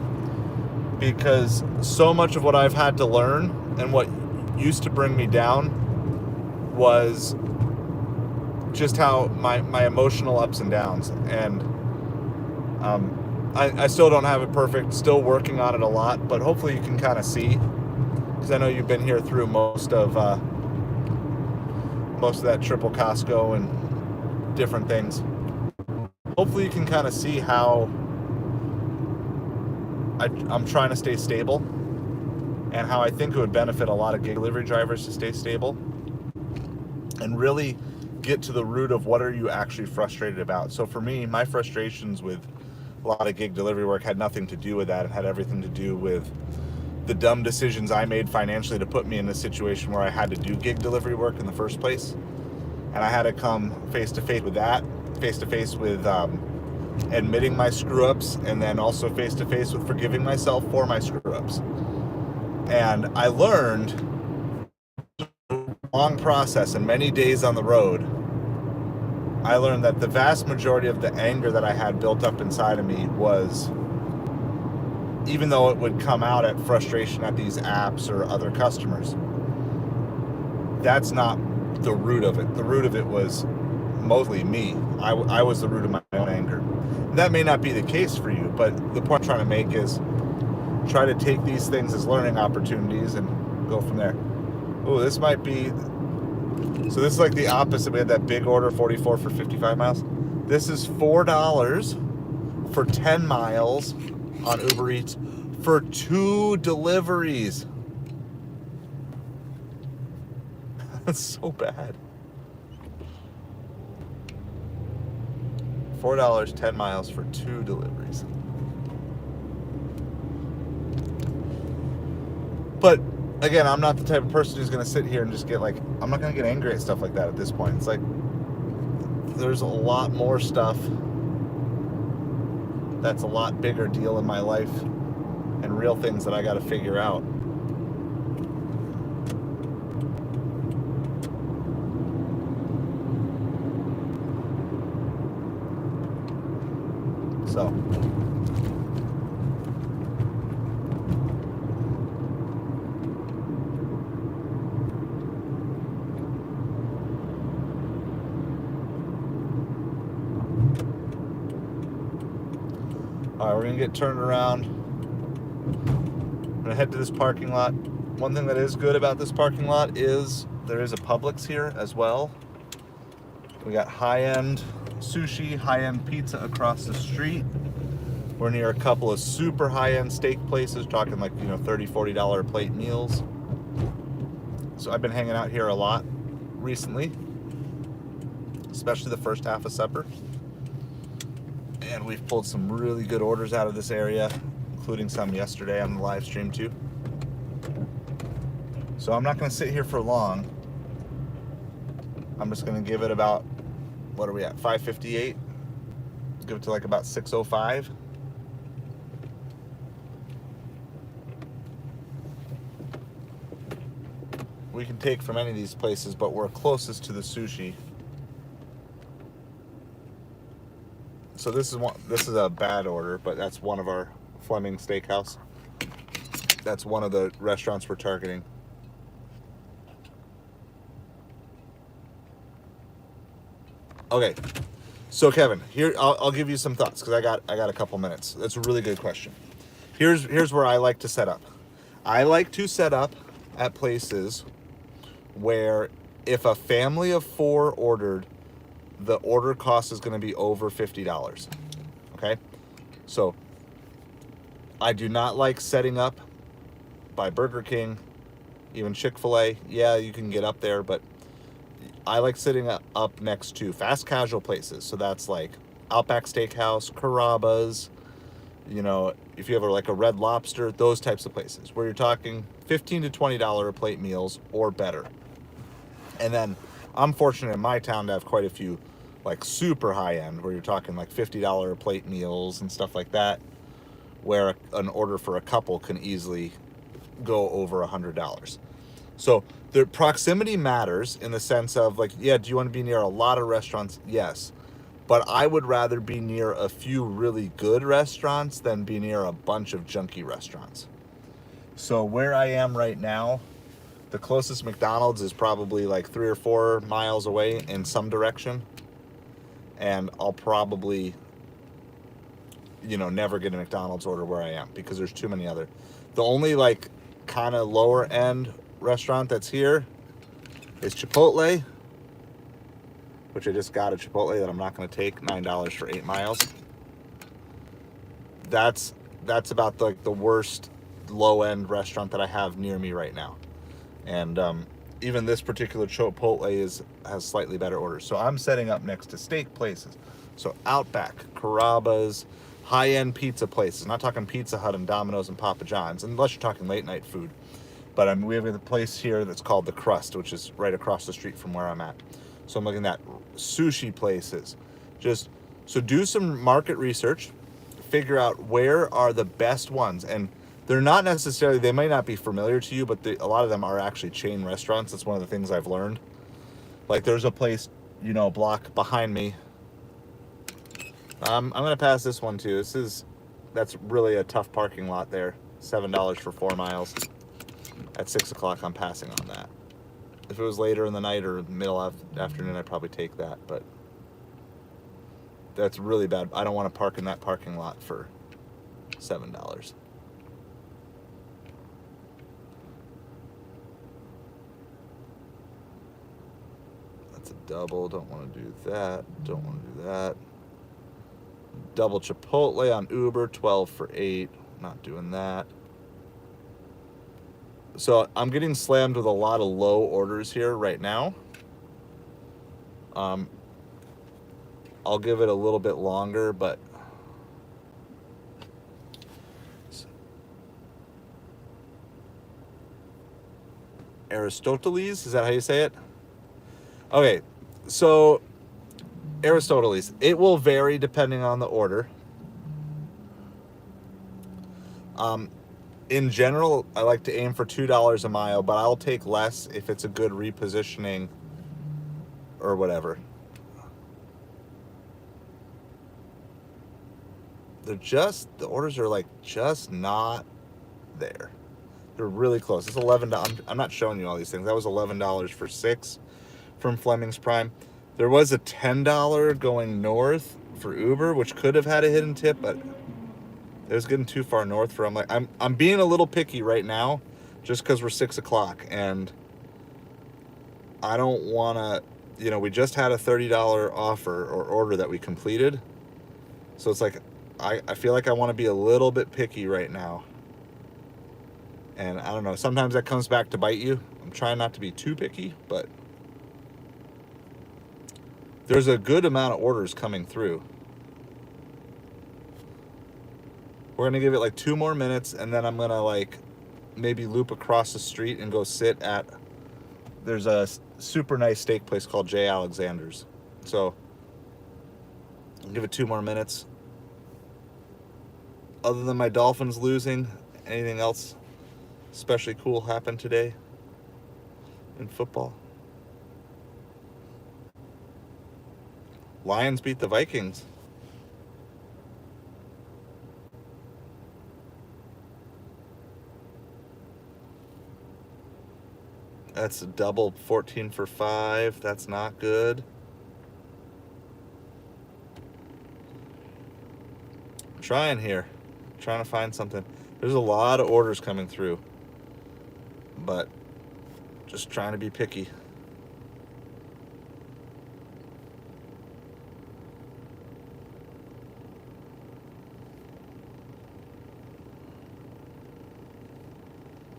Because so much of what I've had to learn and what used to bring me down was just how my emotional ups and downs. And I still don't have it perfect, still working on it a lot, but hopefully you can kind of see, because I know you've been here through most of that triple Costco and different things. Hopefully you can kind of see how I'm trying to stay stable, and how I think it would benefit a lot of gig delivery drivers to stay stable and really get to the root of what are you actually frustrated about. So for me, my frustrations with a lot of gig delivery work had nothing to do with that. It had everything to do with the dumb decisions I made financially to put me in a situation where I had to do gig delivery work in the first place. And I had to come face to face with that, face to face with admitting my screw-ups, and then also face-to-face with forgiving myself for my screw-ups. And I learned, long process and many days on the road, I learned that the vast majority of the anger that I had built up inside of me was, even though it would come out at frustration at these apps or other customers, that's not the root of it. The root of it was mostly me. I was the root of my own anger. That may not be the case for you, but the point I'm trying to make is try to take these things as learning opportunities and go from there. Oh, this might be, so this is like the opposite. We had that big order, 44 for 55 miles. This is $4 for 10 miles on Ubereats for 2 deliveries. That's so bad. $4, 10 miles for 2 deliveries. But again, I'm not the type of person who's going to sit here and just get like, I'm not going to get angry at stuff like that at this point. It's like, there's a lot more stuff that's a lot bigger deal in my life and real things that I got to figure out. So, all right, we're gonna get turned around. I'm gonna head to this parking lot. One thing that is good about this parking lot is there is a Publix here as well. We got high-end sushi, high-end pizza across the street. We're near a couple of super high-end steak places, talking like, you know, $30, $40 a plate meals. So I've been hanging out here a lot recently, especially the first half of supper. And we've pulled some really good orders out of this area, including some yesterday on the live stream too. So I'm not gonna sit here for long. I'm just gonna give it about, what are we at, 5:58? Give it to like about 6:05. We can take from any of these places, but we're closest to the sushi. So this is a bad order, but that's one of our Fleming Steakhouse. That's one of the restaurants we're targeting. Okay, so Kevin, here I'll give you some thoughts because I got a couple minutes. That's a really good question. Here's where I like to set up. I like to set up at places where if a family of 4 ordered, the order cost is going to be over $50. Okay, so I do not like setting up by Burger King, even Chick-fil-A. Yeah, you can get up there, but I like sitting up next to fast casual places. So that's like Outback Steakhouse, Carrabba's, you know, if you have like a Red Lobster, those types of places where you're talking $15 to $20 a plate meals or better. And then I'm fortunate in my town to have quite a few like super high end where you're talking like $50 a plate meals and stuff like that, where an order for a couple can easily go over $100. So the proximity matters in the sense of like, yeah, do you want to be near a lot of restaurants? Yes. But I would rather be near a few really good restaurants than be near a bunch of junky restaurants. So where I am right now, the closest McDonald's is probably like 3 or 4 miles away in some direction. And I'll probably, you know, never get a McDonald's order where I am because there's too many other. The only like kind of lower end restaurant that's here is Chipotle, which I just got a Chipotle that I'm not going to take, $9 for 8 miles. That's about like the worst low end restaurant that I have near me right now. And even this particular Chipotle has slightly better orders. So I'm setting up next to steak places. So Outback, Carrabba's, high-end pizza places. I'm not talking Pizza Hut and Domino's and Papa John's, unless you're talking late night food. But I mean, we have a place here that's called The Crust, which is right across the street from where I'm at. So I'm looking at sushi places. So do some market research, figure out where are the best ones. And they're not necessarily, they may not be familiar to you, but a lot of them are actually chain restaurants. That's one of the things I've learned. Like there's a place block behind me. I'm gonna pass this one too. That's really a tough parking lot there. $7 for 4 miles. At 6 o'clock, I'm passing on that. If it was later in the night or middle afternoon, I'd probably take that, but that's really bad. I don't want to park in that parking lot for $7. That's a double. Don't want to do that. Don't want to do that. Double Chipotle on Uber, 12 for 8. Not doing that. So I'm getting slammed with a lot of low orders here right now. I'll give it a little bit longer, but Aristoteles, is that how you say it? Okay, so Aristoteles, it will vary depending on the order. In general, I like to aim for $2 a mile, but I'll take less if it's a good repositioning or whatever. The orders are like just not there. They're really close. It's $11. I'm not showing you all these things. That was $11 for 6 from Fleming's Prime. There was a $10 going north for Uber, which could have had a hidden tip, but it was getting too far north for. I'm being a little picky right now, just because we're 6 o'clock, and I don't want to. We just had a $30 offer or order that we completed, so it's like I feel like I want to be a little bit picky right now. And I don't know, sometimes that comes back to bite you. I'm trying not to be too picky, but there's a good amount of orders coming through. We're going to give it like 2 more minutes, and then I'm going to maybe loop across the street and go sit at, there's a super nice steak place called J. Alexander's. So I'll give it 2 more minutes. Other than my Dolphins losing, anything else especially cool happened today in football? Lions beat the Vikings. That's a double 14 for 5. That's not good. I'm trying here. I'm trying to find something. There's a lot of orders coming through, but just trying to be picky.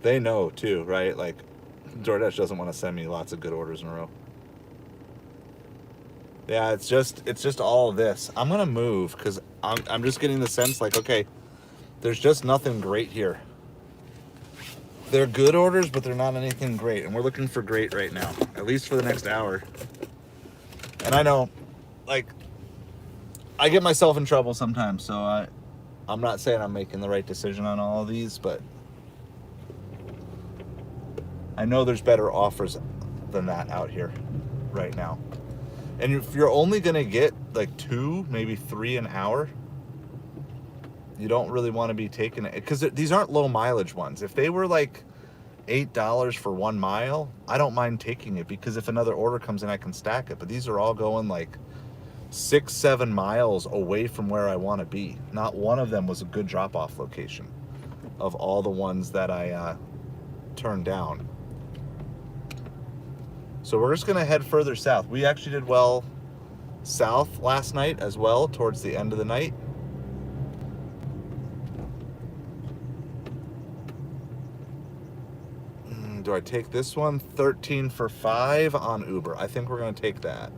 They know too, right? Like, Doordash doesn't want to send me lots of good orders in a row. Yeah, it's just all of this. I'm gonna move because I'm just getting the sense like, okay, there's just nothing great here. They're good orders, but they're not anything great, and we're looking for great right now, at least for the next hour. And I know, like, I get myself in trouble sometimes, so I'm not saying I'm making the right decision on all of these, but I know there's better offers than that out here right now. And if you're only going to get like 2, maybe 3 an hour, you don't really want to be taking it, because these aren't low mileage ones. If they were like $8 for 1 mile, I don't mind taking it, because if another order comes in, I can stack it. But these are all going like 6-7 miles away from where I want to be. Not one of them was a good drop-off location of all the ones that I turned down. So we're just going to head further south. We actually did well south last night as well, towards the end of the night. Do I take this one? 13 for 5 on Uber. I think we're going to take that.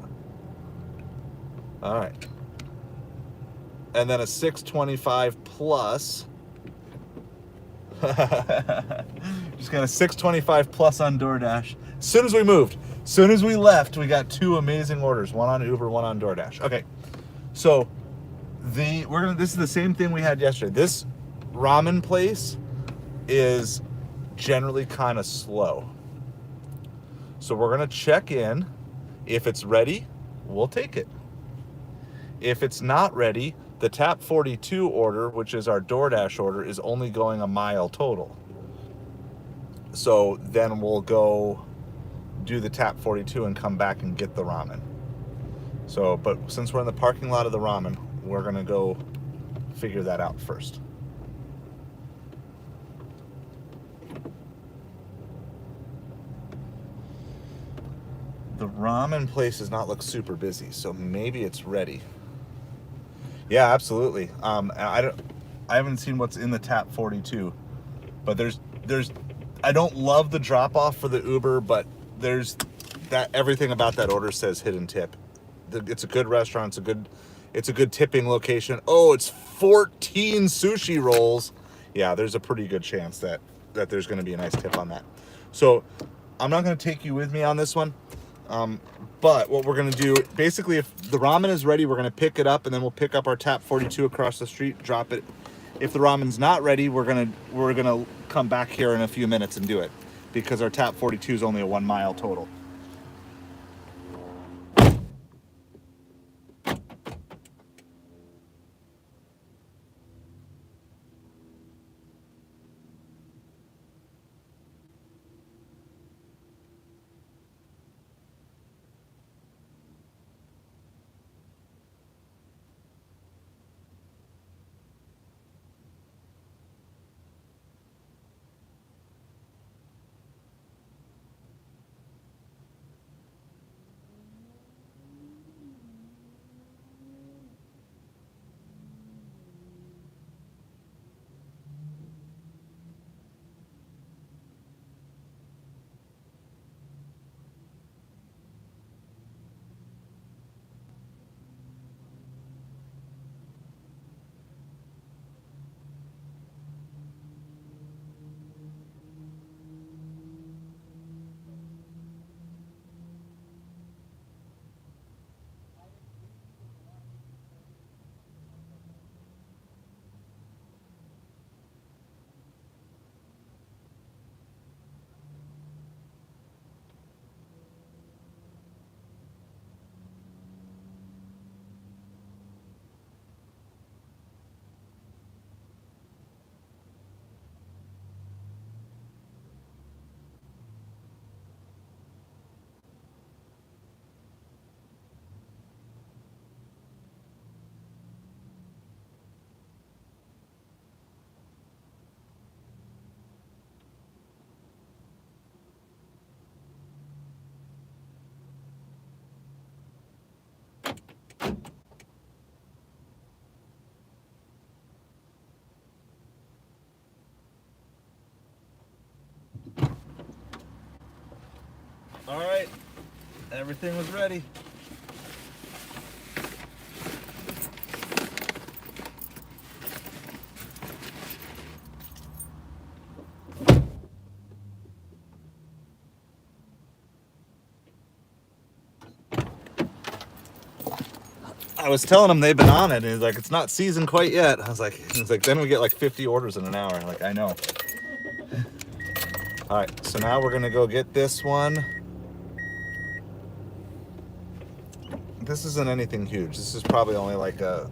All right. And then a 625 plus. Just got a 625 plus on Doordash. As soon as we moved, as soon as we left, we got 2 amazing orders. One on Uber, one on Doordash. Okay. So this is the same thing we had yesterday. This ramen place is generally kind of slow. So we're going to check in. If it's ready, we'll take it. If it's not ready, the Tap 42 order, which is our DoorDash order, is only going a mile total. So then we'll go do the Tap 42 and come back and get the ramen. So, but since we're in the parking lot of the ramen, we're going to go figure that out first. The ramen place does not look super busy, so maybe it's ready. Yeah, absolutely. I haven't seen what's in the Tap 42, but there's I don't love the drop off for the Uber, but there's that everything about that order says hidden tip. It's a good restaurant. It's a good tipping location. Oh, it's 14 sushi rolls. Yeah, there's a pretty good chance that there's going to be a nice tip on that. So I'm not going to take you with me on this one. But what we're going to do, basically, if the ramen is ready, we're going to pick it up, and then we'll pick up our Tap 42 across the street, drop it. If the ramen's not ready, we're going to come back here in a few minutes and do it, because our Tap 42 is only a 1 mile total. All right, everything was ready. I was telling him they've been on it, and he's like, it's not seasoned quite yet. I was like, then we get like 50 orders in an hour. I'm like, I know. All right, so now we're gonna go get this one. This isn't anything huge. This is probably only like a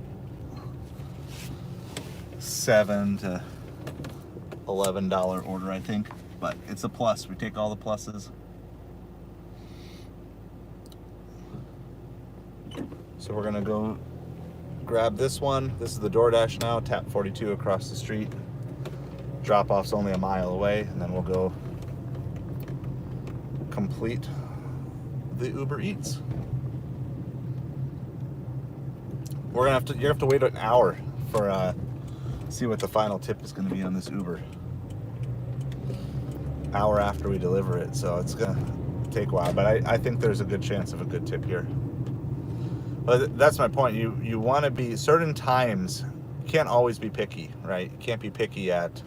$7 to $11 order, I think. But it's a plus. We take all the pluses. So we're gonna go grab this one. This is the DoorDash now, Tap 42 across the street. Drop off's only a mile away, and then we'll go complete the Ubereats. You're gonna have to wait an hour for see what the final tip is gonna be on this Uber. Hour after we deliver it, so it's gonna take a while, but I think there's a good chance of a good tip here. But that's my point. You want to be certain times. You can't always be picky, right? You can't be picky at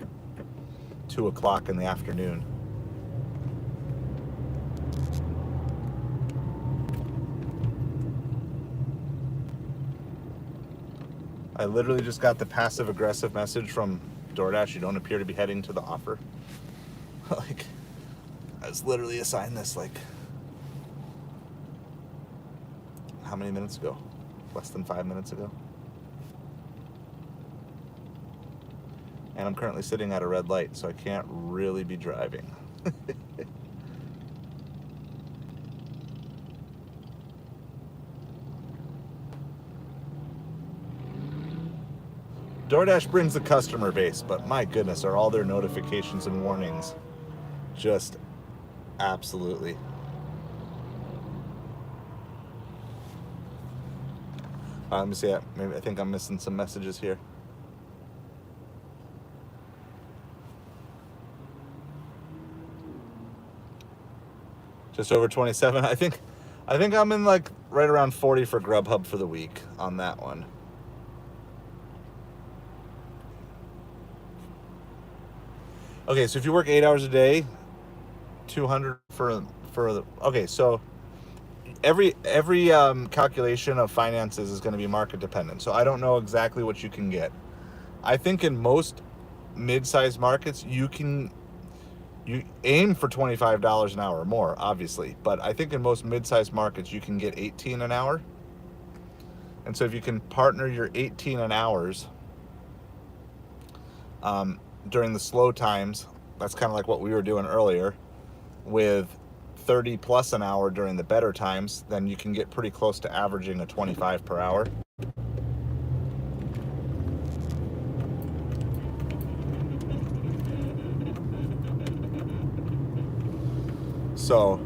2 o'clock in the afternoon. I literally just got the passive aggressive message from DoorDash. You don't appear to be heading to the offer. Like, I was literally assigned this like how many minutes ago? Less than 5 minutes ago. And I'm currently sitting at a red light, so I can't really be driving. DoorDash brings the customer base, but my goodness, are all their notifications and warnings just absolutely. Let me see. Maybe I think I'm missing some messages here. Just over 27. I think I'm in like right around 40 for Grubhub for the week on that one. Okay, so if you work 8 hours a day, 200 for the. Okay, so every calculation of finances is going to be market dependent. So I don't know exactly what you can get. I think in most mid-sized markets you aim for $25 an hour or more, obviously, but I think in most mid-sized markets you can get 18 an hour. And so if you can partner your 18 an hours during the slow times, that's kind of like what we were doing earlier, with 30 plus an hour during the better times, then you can get pretty close to averaging a 25 per hour. So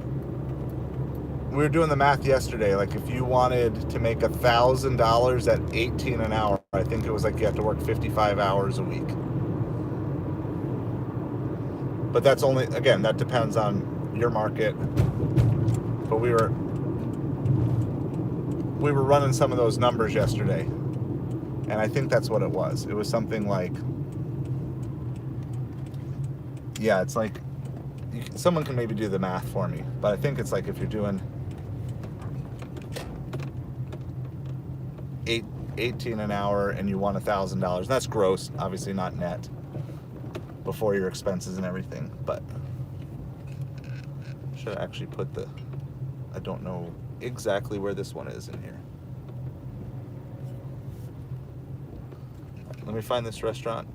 we were doing the math yesterday. Like if you wanted to make $1,000 at 18 an hour, I think it was like you have to work 55 hours a week. But that's only, again, that depends on your market. But we were running some of those numbers yesterday, and I think that's what it was. It was something like, yeah, it's like, someone can maybe do the math for me, but I think it's like if you're doing 18 an hour and you want $1,000, that's gross, obviously not net, before your expenses and everything. But should I actually put I don't know exactly where this one is in here. Let me find this restaurant.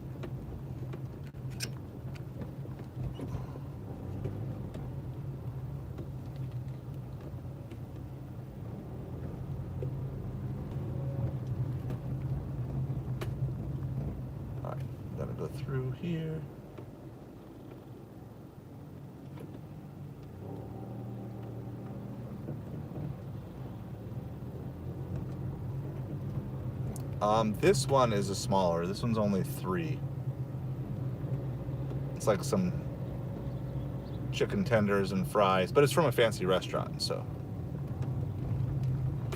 All right, I'm gonna go through here. This one is a smaller. This one's only 3. It's like some chicken tenders and fries, but it's from a fancy restaurant, so.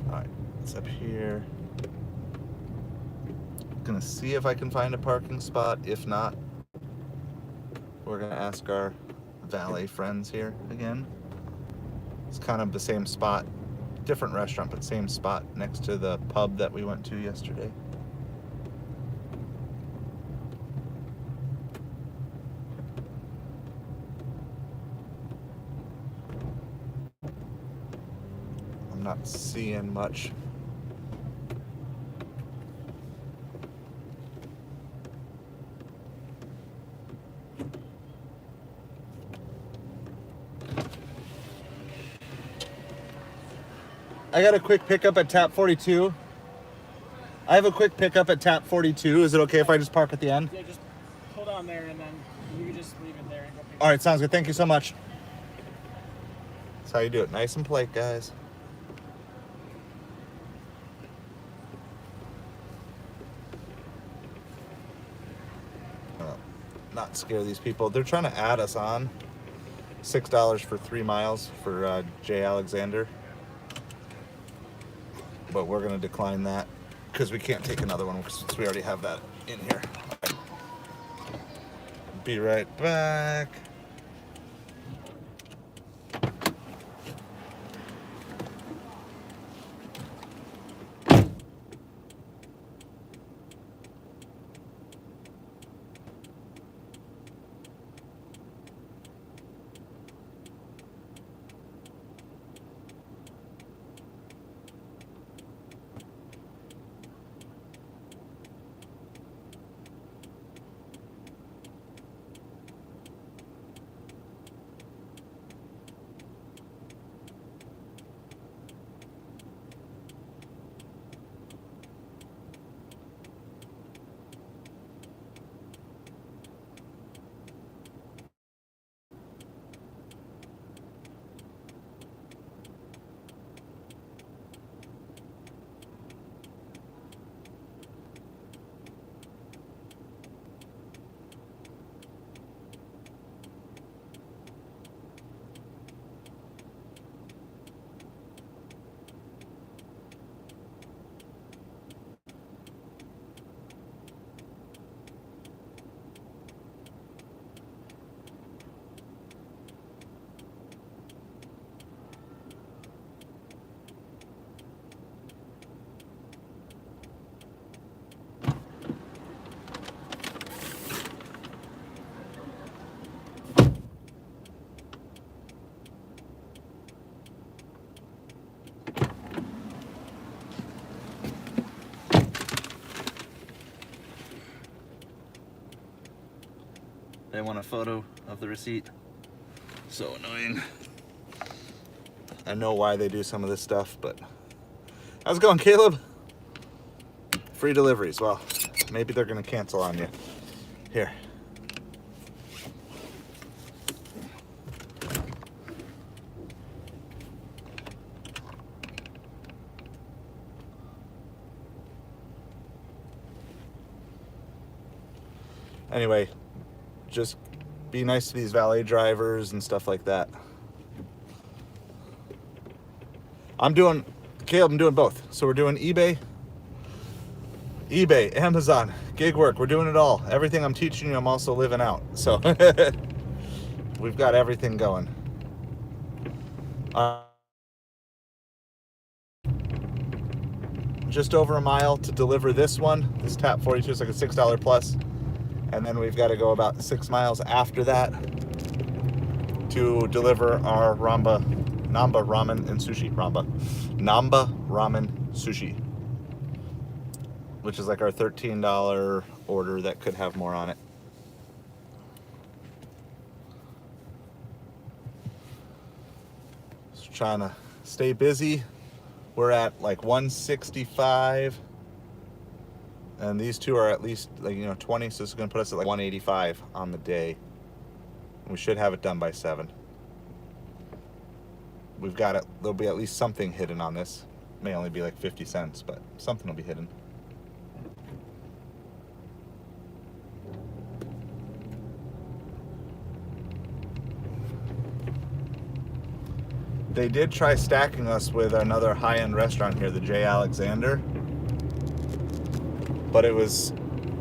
All right, it's up here. Gonna see if I can find a parking spot. If not, we're gonna ask our valet friends here again. It's kind of the same spot, different restaurant, but same spot next to the pub that we went to yesterday. I'm not seeing much. I got a quick pickup at Tap 42. I have a quick pickup at Tap 42. Is it okay if I just park at the end? Yeah, just hold on there and then you can just leave it there and go pick it up. All right, sounds good. Thank you so much. That's how you do it. Nice and polite, guys. Not scare these people. They're trying to add us on. $6 for 3 miles for J. Alexander. But we're going to decline that because we can't take another one since we already have that in here. Right. Be right back. They want a photo of the receipt. So annoying. I know why they do some of this stuff, but how's it going, Caleb? Free deliveries. Well, maybe they're gonna cancel on you. Here. Anyway, just be nice to these valet drivers and stuff like that. Caleb, I'm doing both. So we're doing eBay, Amazon, gig work. We're doing it all. Everything I'm teaching you, I'm also living out. So we've got everything going. Just over a mile to deliver this one. This Tap 42 is like a $6 plus. And then we've got to go about 6 miles after that to deliver our Namba ramen and sushi. Namba ramen sushi, which is like our $13 order that could have more on it. Just trying to stay busy. We're at like 165. And these two are at least, like, 20, so this is going to put us at like 185 on the day. We should have it done by 7. We've got it. There'll be at least something hidden on this. May only be like 50 cents, but something will be hidden. They did try stacking us with another high-end restaurant here, the J. Alexander. But it was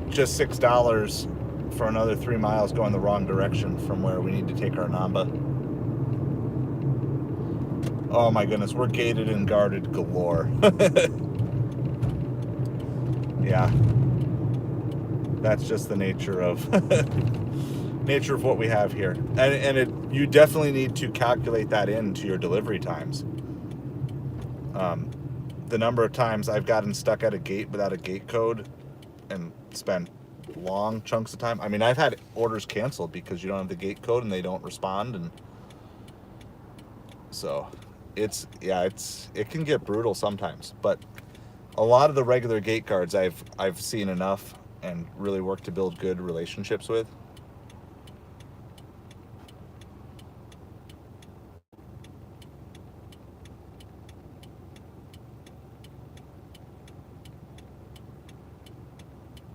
just $6 for another 3 miles going the wrong direction from where we need to take our Namba. Oh my goodness, we're gated and guarded galore. Yeah. That's just the nature of what we have here. And you definitely need to calculate that into your delivery times. The number of times I've gotten stuck at a gate without a gate code and spent long chunks of time. I mean, I've had orders canceled because you don't have the gate code and they don't respond, and so it can get brutal sometimes. But a lot of the regular gate guards I've seen enough and really worked to build good relationships with.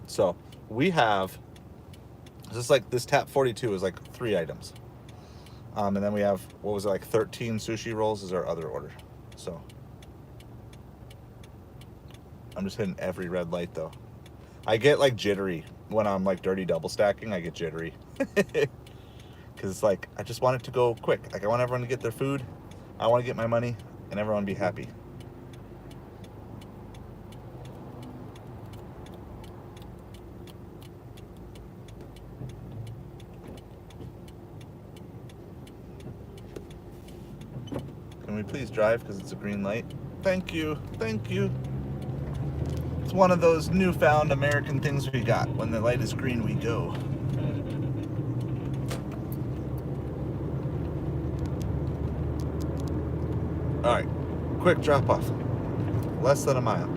So we have just like this Tap 42 is like 3 items. And then we have, what was it, like 13 sushi rolls is our other order. So I'm just hitting every red light though. I get like jittery when I'm like dirty double stacking. I get jittery because it's like I just want it to go quick. Like I want everyone to get their food. I want to get my money and everyone be happy. Can we please drive because it's a green light? Thank you. Thank you. It's one of those newfound American things we got. When the light is green, we go. All right, quick drop off. Less than a mile.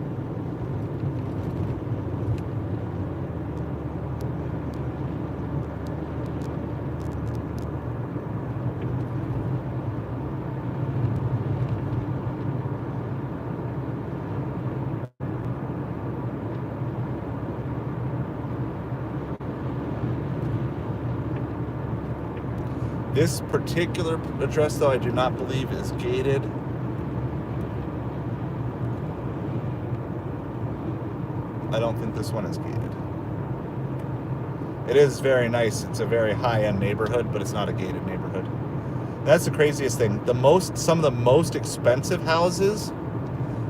This particular address, though, I do not believe is gated. I don't think this one is gated. It is very nice. It's a very high-end neighborhood, but it's not a gated neighborhood. That's the craziest thing. Some of the most expensive houses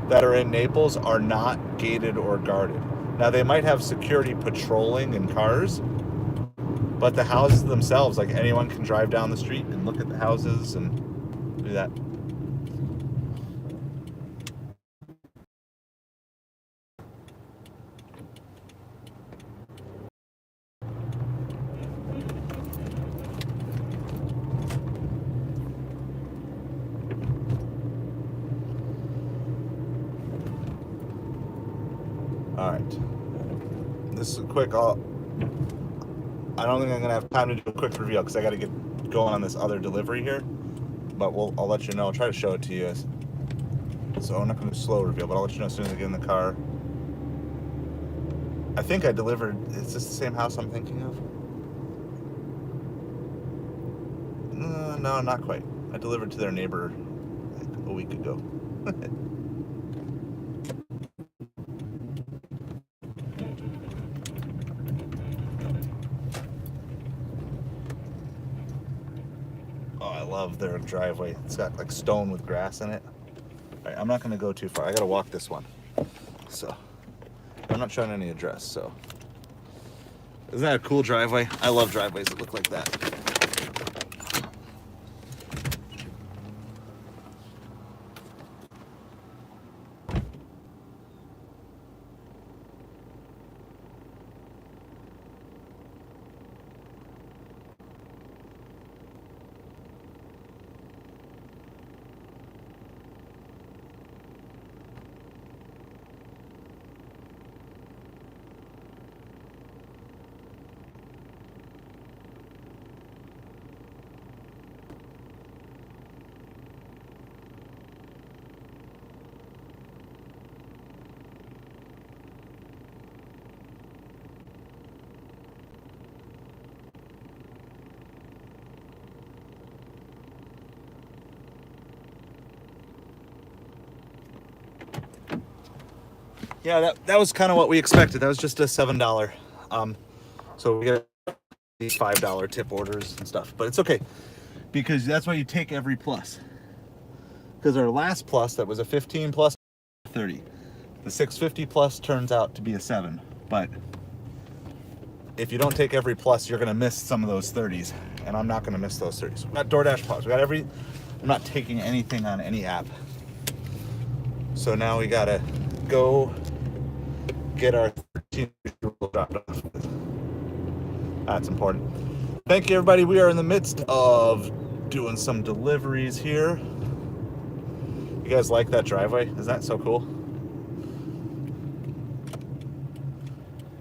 that are in Naples are not gated or guarded. Now, they might have security patrolling in cars, but the houses themselves, like anyone can drive down the street and look at the houses and do that. All right. This is quick. I don't think I'm gonna have time to do a quick reveal because I got to get going on this other delivery here. But I'll let you know. I'll try to show it to you. So I'm not going to do a slow reveal, but I'll let you know as soon as I get in the car. I think I delivered. Is this the same house I'm thinking of? No, not quite. I delivered to their neighbor like a week ago. Oh, I love their driveway. It's got like stone with grass in it. All right, I'm not going to go too far. I got to walk this one. So I'm not showing any address. So isn't that a cool driveway? I love driveways that look like that. Yeah, that was kind of what we expected. That was just a $7. So we get these $5 tip orders and stuff, but it's okay because that's why you take every plus. Because our last plus that was a 15 plus 30, the 650 plus turns out to be a 7. But if you don't take every plus, you're gonna miss some of those 30s, and I'm not gonna miss those 30s. We got Doordash plus. We got I'm not taking anything on any app. So now we gotta go get our 13 dropped off. That's important. Thank you, everybody. We are in the midst of doing some deliveries here. You guys like that driveway? Isn't that so cool?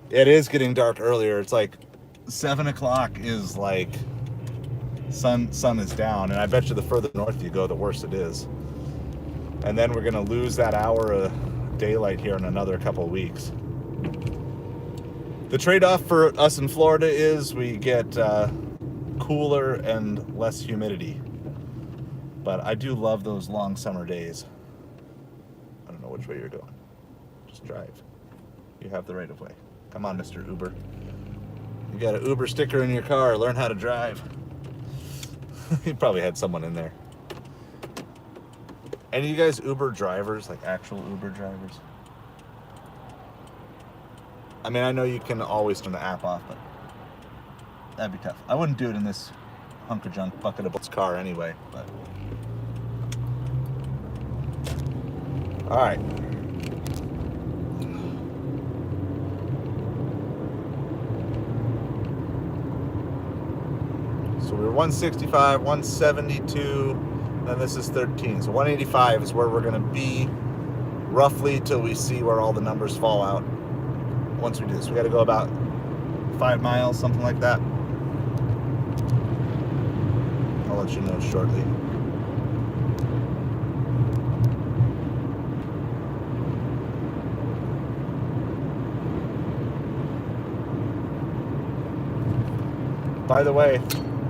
It is getting dark earlier. It's like 7 o'clock is like sun is down, and I bet you the further north you go, the worse it is. And then we're gonna lose that hour of daylight here in another couple of weeks. The trade-off for us in Florida is we get cooler and less humidity. But I do love those long summer days. I don't know which way you're going. Just drive. You have the right of way. Come on, Mr. Uber. You got an Uber sticker in your car. Learn how to drive. You probably had someone in there. Any of you guys Uber drivers, like actual Uber drivers? I mean, I know you can always turn the app off, but that'd be tough. I wouldn't do it in this hunk of junk bucket of car anyway, but. All right. So we were 165, 172, then this is 13. So 185 is where we're gonna be roughly till we see where all the numbers fall out. Once we do this, we gotta go about 5 miles, something like that. I'll let you know shortly. By the way,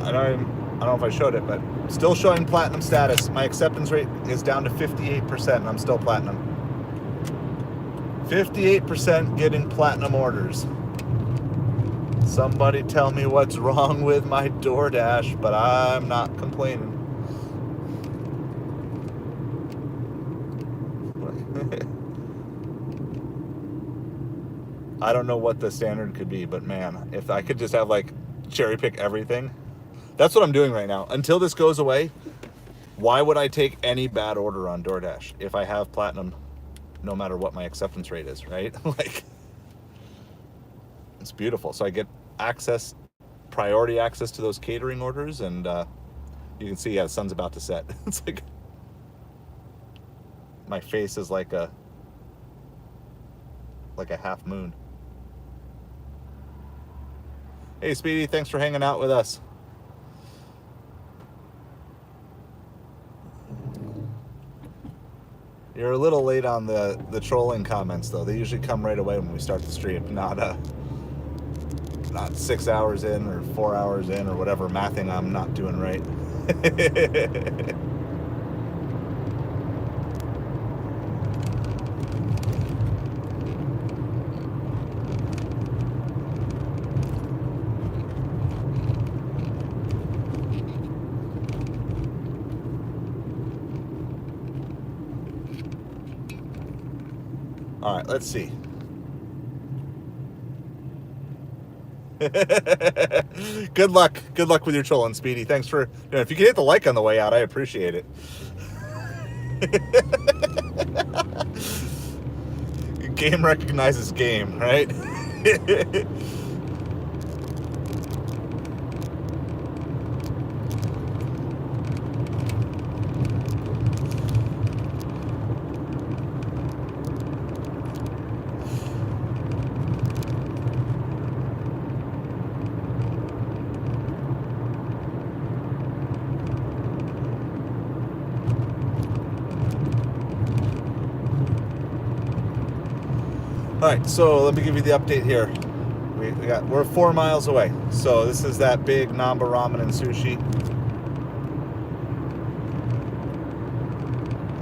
I don't know if I showed it, but still showing platinum status. My acceptance rate is down to 58%, and I'm still platinum. 58% getting platinum orders. Somebody tell me what's wrong with my Doordash, but I'm not complaining. I don't know what the standard could be, but man, if I could just have like cherry pick everything. That's what I'm doing right now. Until this goes away, why would I take any bad order on Doordash if I have platinum no matter what my acceptance rate is, right? Like, it's beautiful. So I get priority access to those catering orders, and you can see, yeah, the sun's about to set. It's like, my face is like like a half moon. Hey, Speedy, thanks for hanging out with us. You're a little late on the trolling comments, though. They usually come right away when we start the stream, not 6 hours in or 4 hours in or whatever mathing I'm not doing right. All right, let's see. Good luck with your trolling, Speedy. Thanks for, if you can hit the like on the way out, I appreciate it. Game recognizes game, right? All right, so let me give you the update here. We're 4 miles away. So this is that big Namba Ramen and Sushi.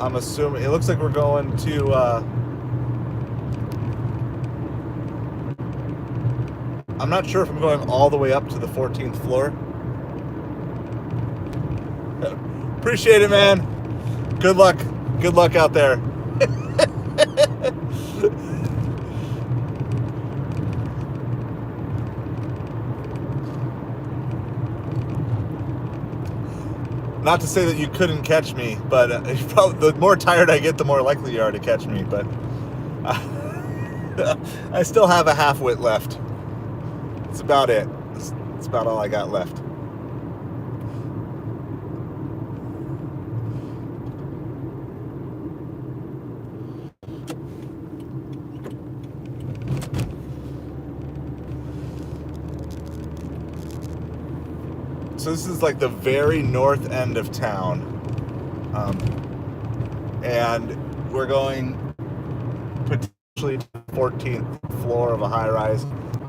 I'm assuming it looks like we're going to. I'm not sure if I'm going all the way up to the 14th floor. Appreciate it, man. Good luck. Good luck out there. Not to say that you couldn't catch me, but the more tired I get, the more likely you are to catch me. But I still have a half-wit left. That's about it. That's about all I got left. So this is like the very north end of town. And we're going potentially to the 14th floor of a high-rise.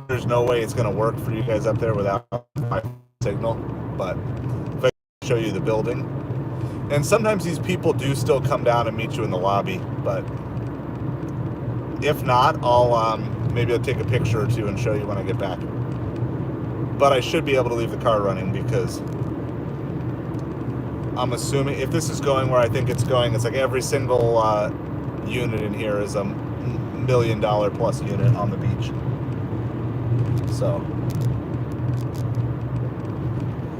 There's no way it's going to work for you guys up there without my signal, but if I can show you the building. And sometimes these people do still come down and meet you in the lobby, but if not, maybe I'll take a picture or two and show you when I get back. But I should be able to leave the car running because I'm assuming if this is going where I think it's going, it's like every single unit in here is a $1 million plus unit on the beach. So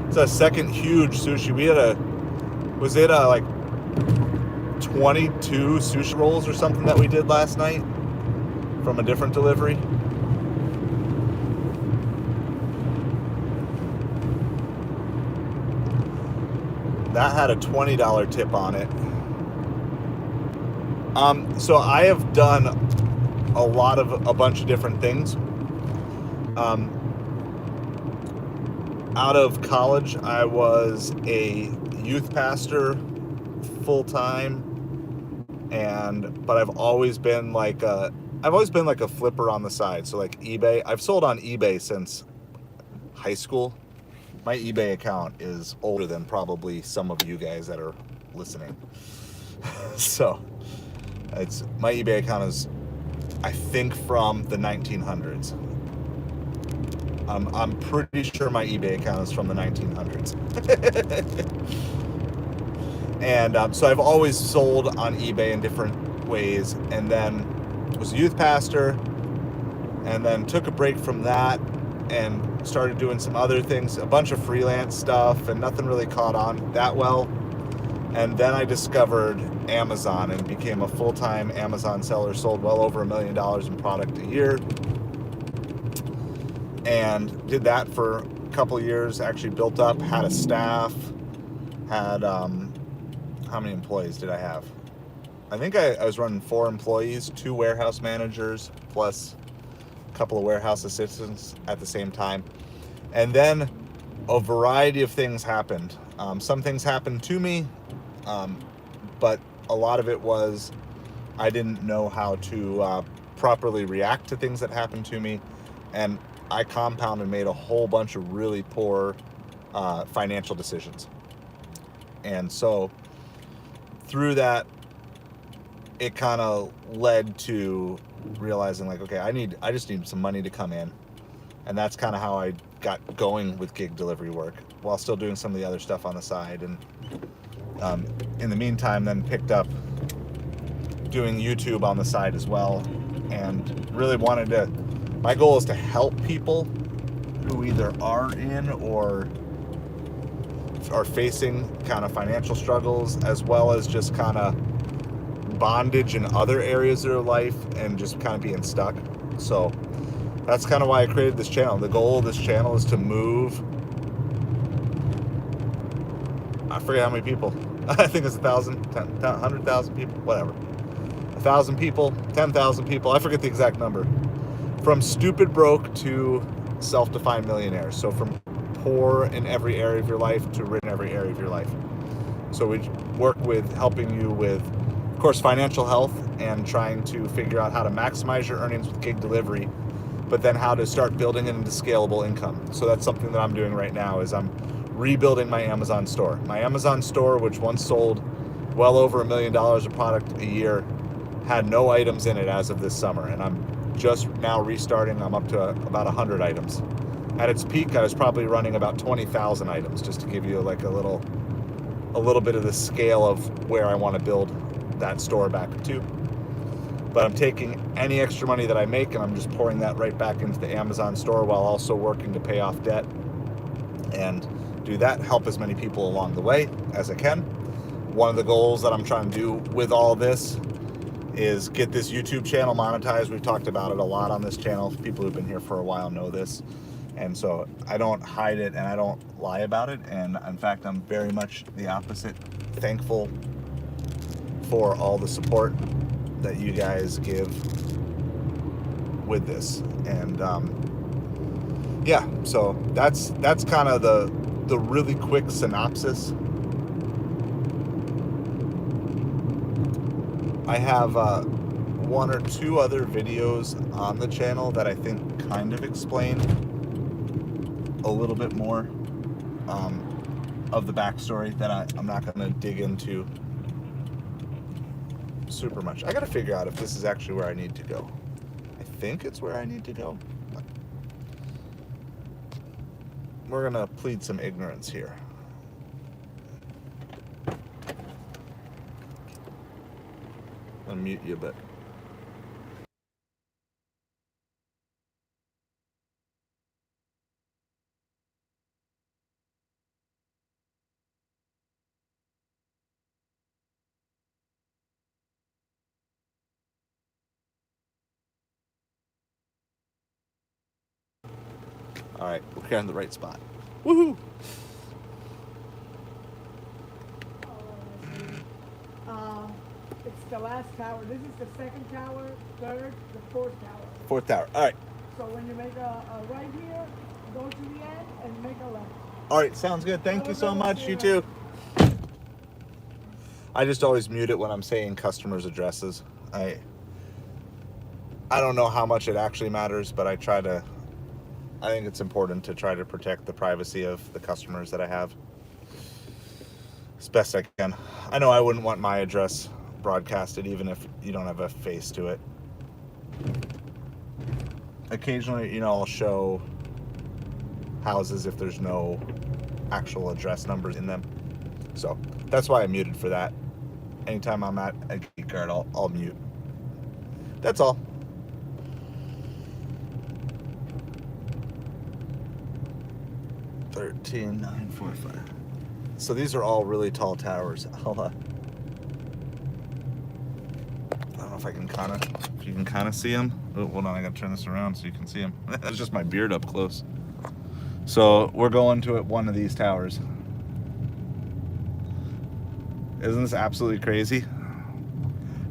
it's a second huge sushi. We had was it like 22 sushi rolls or something that we did last night from a different delivery? That had a $20 tip on it. So I have done a bunch of different things. Out of college, I was a youth pastor full-time, but I've always been like a flipper on the side. So like eBay, I've sold on eBay since high school. My eBay account is older than probably some of you guys that are listening. So my eBay account is, I think, from the 1900s. I'm pretty sure my eBay account is from the 1900s. And so I've always sold on eBay in different ways, and then was a youth pastor, and then took a break from that and started doing some other things, a bunch of freelance stuff, and nothing really caught on that well. And then I discovered Amazon and became a full-time Amazon seller, sold well over $1 million in product a year, and did that for a couple of years. Actually built up, had a staff, had how many employees did I have? I think I was running 4 employees, 2 warehouse managers, plus a couple of warehouse assistants at the same time. And then a variety of things happened. Some things happened to me, but a lot of it was I didn't know how to properly react to things that happened to me, and I compounded and made a whole bunch of really poor financial decisions. And so through that, it kind of led to realizing like, okay, I just need some money to come in. And that's kind of how I got going with gig delivery work while still doing some of the other stuff on the side. And in the meantime, then picked up doing YouTube on the side as well, and really wanted to, my goal is to help people who either are in or are facing kind of financial struggles, as well as just kind of bondage in other areas of their life and just kind of being stuck. So that's kind of why I created this channel. The goal of this channel is to move, I forget how many people. I think it's 1,000, 100,000 people, whatever. 1,000 people, 10,000 people, I forget the exact number. From stupid broke to self-defined millionaires. So from poor in every area of your life to rich in every area of your life. So we work with helping you with, of course, financial health and trying to figure out how to maximize your earnings with gig delivery, but then how to start building it into scalable income. So that's something that I'm doing right now, is I'm rebuilding my Amazon store. My Amazon store, which once sold well over $1 million of product a year, had no items in it as of this summer, and I'm just now restarting. I'm up to about 100 items. At its peak, I was probably running about 20,000 items, just to give you like a little bit of the scale of where I want to build that store back to. But I'm taking any extra money that I make and I'm just pouring that right back into the Amazon store while also working to pay off debt and do that, help as many people along the way as I can. One of the goals that I'm trying to do with all this is get this YouTube channel monetized. We've talked about it a lot on this channel. People who've been here for a while know this. And so I don't hide it and I don't lie about it. And in fact, I'm very much the opposite. Thankful for all the support that you guys give with this. And yeah, so that's kind of the really quick synopsis. I have one or two other videos on the channel that I think kind of explain a little bit more of the backstory that I'm not going to dig into super much. I got to figure out if this is actually where I need to go. I think it's where I need to go. We're going to plead some ignorance here. I'll mute you a bit. All right, we're here in the right spot. Woohoo! It's the last tower. This is the second tower, third, the fourth tower. Fourth tower. All right. So when you make a right here, go to the end and make a left. All right, sounds good. Thank you so much. You too. I just always mute it when I'm saying customers' addresses. I don't know how much it actually matters, but I think it's important to try to protect the privacy of the customers that I have as best I can. I know I wouldn't want my address broadcasted even if you don't have a face to it. Occasionally, I'll show houses if there's no actual address numbers in them. So that's why I muted for that. Anytime I'm at a Geek Guard, I'll mute. That's all. $13,945. So these are all really tall towers. I don't know if you can kind of see them. Oh, hold on, I gotta turn this around so you can see them. That's just my beard up close. So we're going to one of these towers. Isn't this absolutely crazy?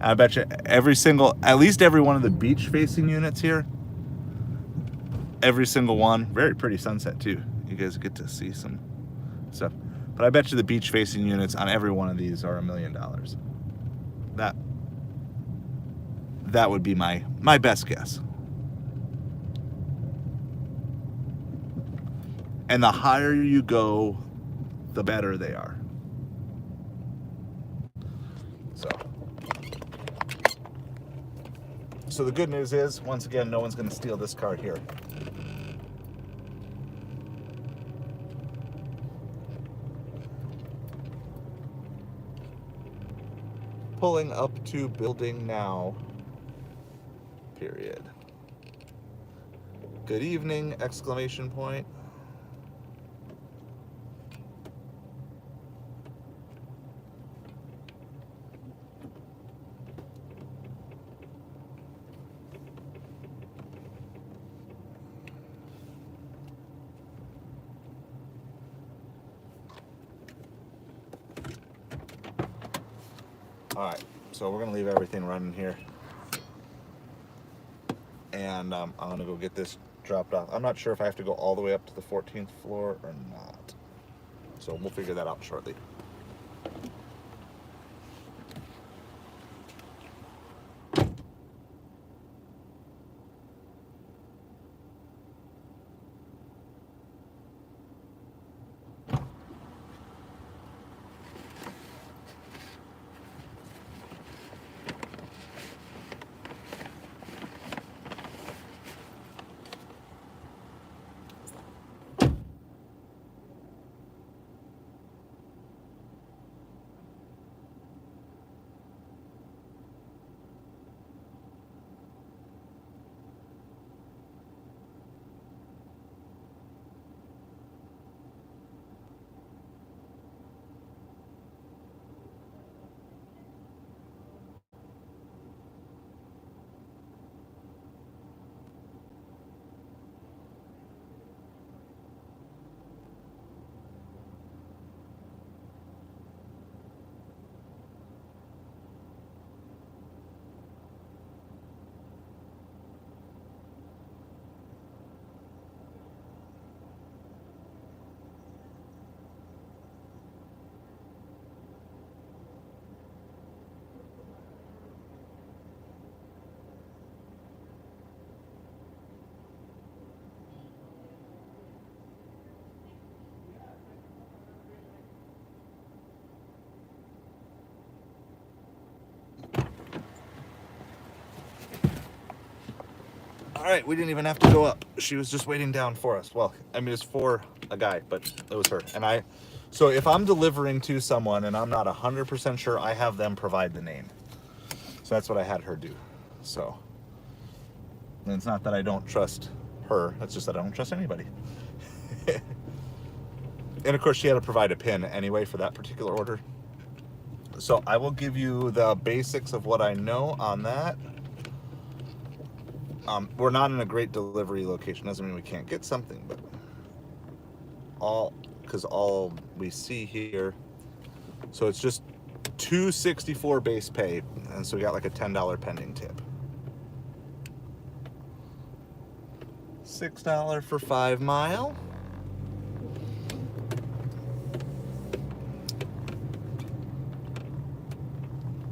I bet you at least every one of the beach facing units here, every single one, very pretty sunset too. You guys get to see some stuff. But I bet you the beach facing units on every one of these are $1 million. That would be my best guess. And the higher you go, the better they are. So the good news is, once again, no one's going to steal this car here. Pulling up to building now. Period. Good evening, exclamation point. All right, so we're gonna leave everything running here. And I'm gonna go get this dropped off. I'm not sure if I have to go all the way up to the 14th floor or not. So we'll figure that out shortly. All right, we didn't even have to go up. She was just waiting down for us. Well, I mean, it's for a guy, but it was her. And so if I'm delivering to someone and I'm not 100% sure, I have them provide the name. So that's what I had her do. So, and it's not that I don't trust her, it's just that I don't trust anybody. And of course, she had to provide a PIN anyway for that particular order. So I will give you the basics of what I know on that. We're not in a great delivery location. Doesn't mean we can't get something, but because all we see here, so it's just $264 base pay, and so we got like a $10 pending tip. $6 for 5 mile.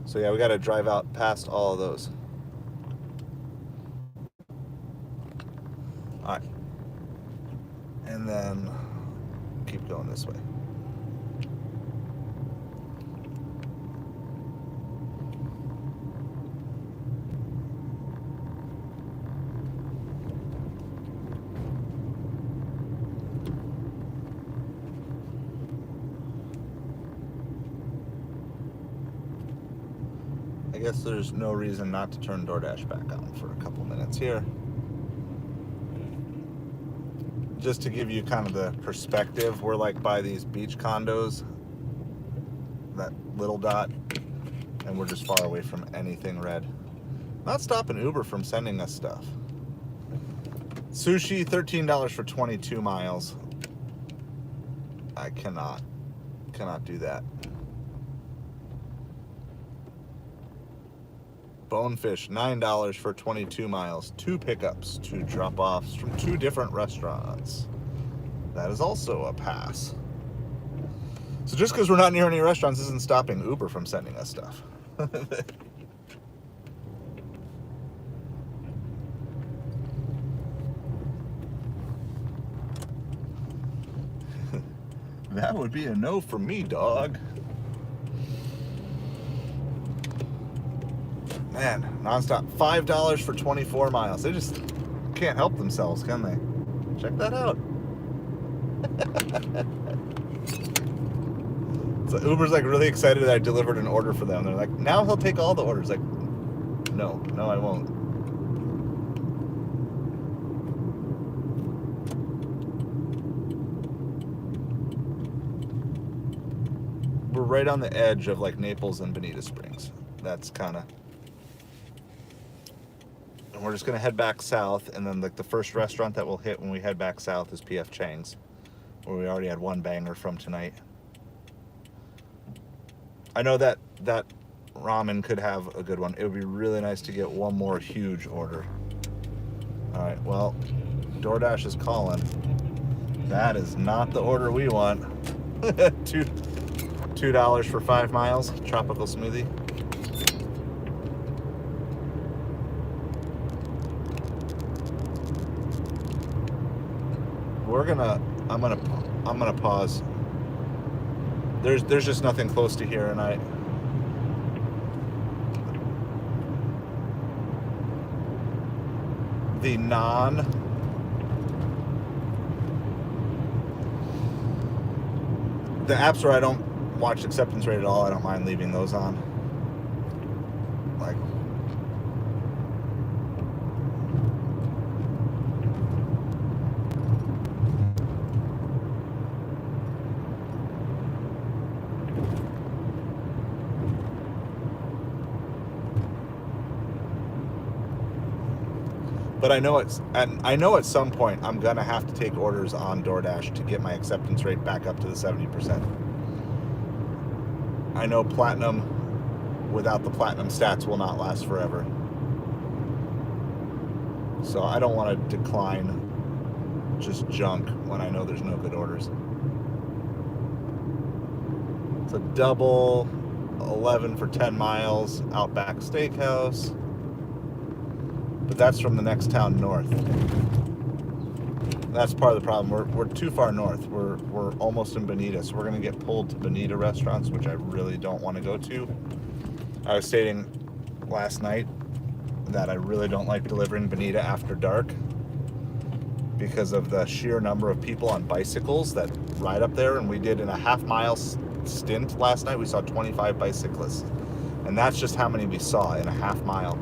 So yeah, we got to drive out past all of those. All right, and then keep going this way. I guess there's no reason not to turn Doordash back on for a couple minutes here. Just to give you kind of the perspective, we're like by these beach condos, that little dot, and we're just far away from anything red. Not stopping Uber from sending us stuff. Sushi, $13 for 22 miles. I cannot do that. Bonefish, $9 for 22 miles. 2 pickups, 2 drop-offs from 2 different restaurants. That is also a pass. So just because we're not near any restaurants isn't stopping Uber from sending us stuff. That would be a no for me, dog. Man, nonstop. $5 for 24 miles. They just can't help themselves, can they? Check that out. So Uber's like really excited that I delivered an order for them. They're like, now he'll take all the orders. Like, no, I won't. We're right on the edge of like Naples and Bonita Springs. That's kind of... And we're just going to head back south, and then like the first restaurant that we'll hit when we head back south is P.F. Chang's, where we already had one banger from tonight. I know that ramen could have a good one. It would be really nice to get one more huge order. All right, well, DoorDash is calling. That is not the order we want. $2 for 5 miles, tropical smoothie. I'm gonna pause. There's just nothing close to here, and the apps where I don't watch acceptance rate at all, I don't mind leaving those on. Like, but I know at some point I'm gonna have to take orders on DoorDash to get my acceptance rate back up to the 70%. I know Platinum without the Platinum stats will not last forever. So I don't want to decline just junk when I know there's no good orders. It's a double 11 for 10 miles, Outback Steakhouse. But that's from the next town north. That's part of the problem. We're too far north. We're almost in Bonita, so we're gonna get pulled to Bonita restaurants, which I really don't want to go to. I was stating last night that I really don't like delivering Bonita after dark because of the sheer number of people on bicycles that ride up there. And we did in a half-mile stint last night, we saw 25 bicyclists, and that's just how many we saw in a half mile.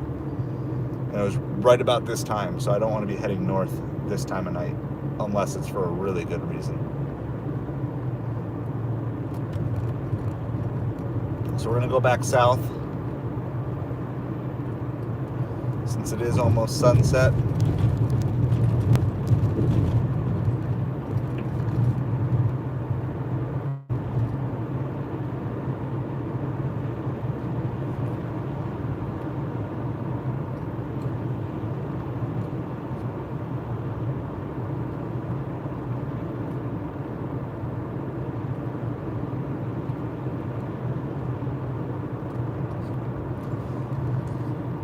And it was right about this time, so I don't want to be heading north this time of night unless it's for a really good reason. So we're gonna go back south since it is almost sunset.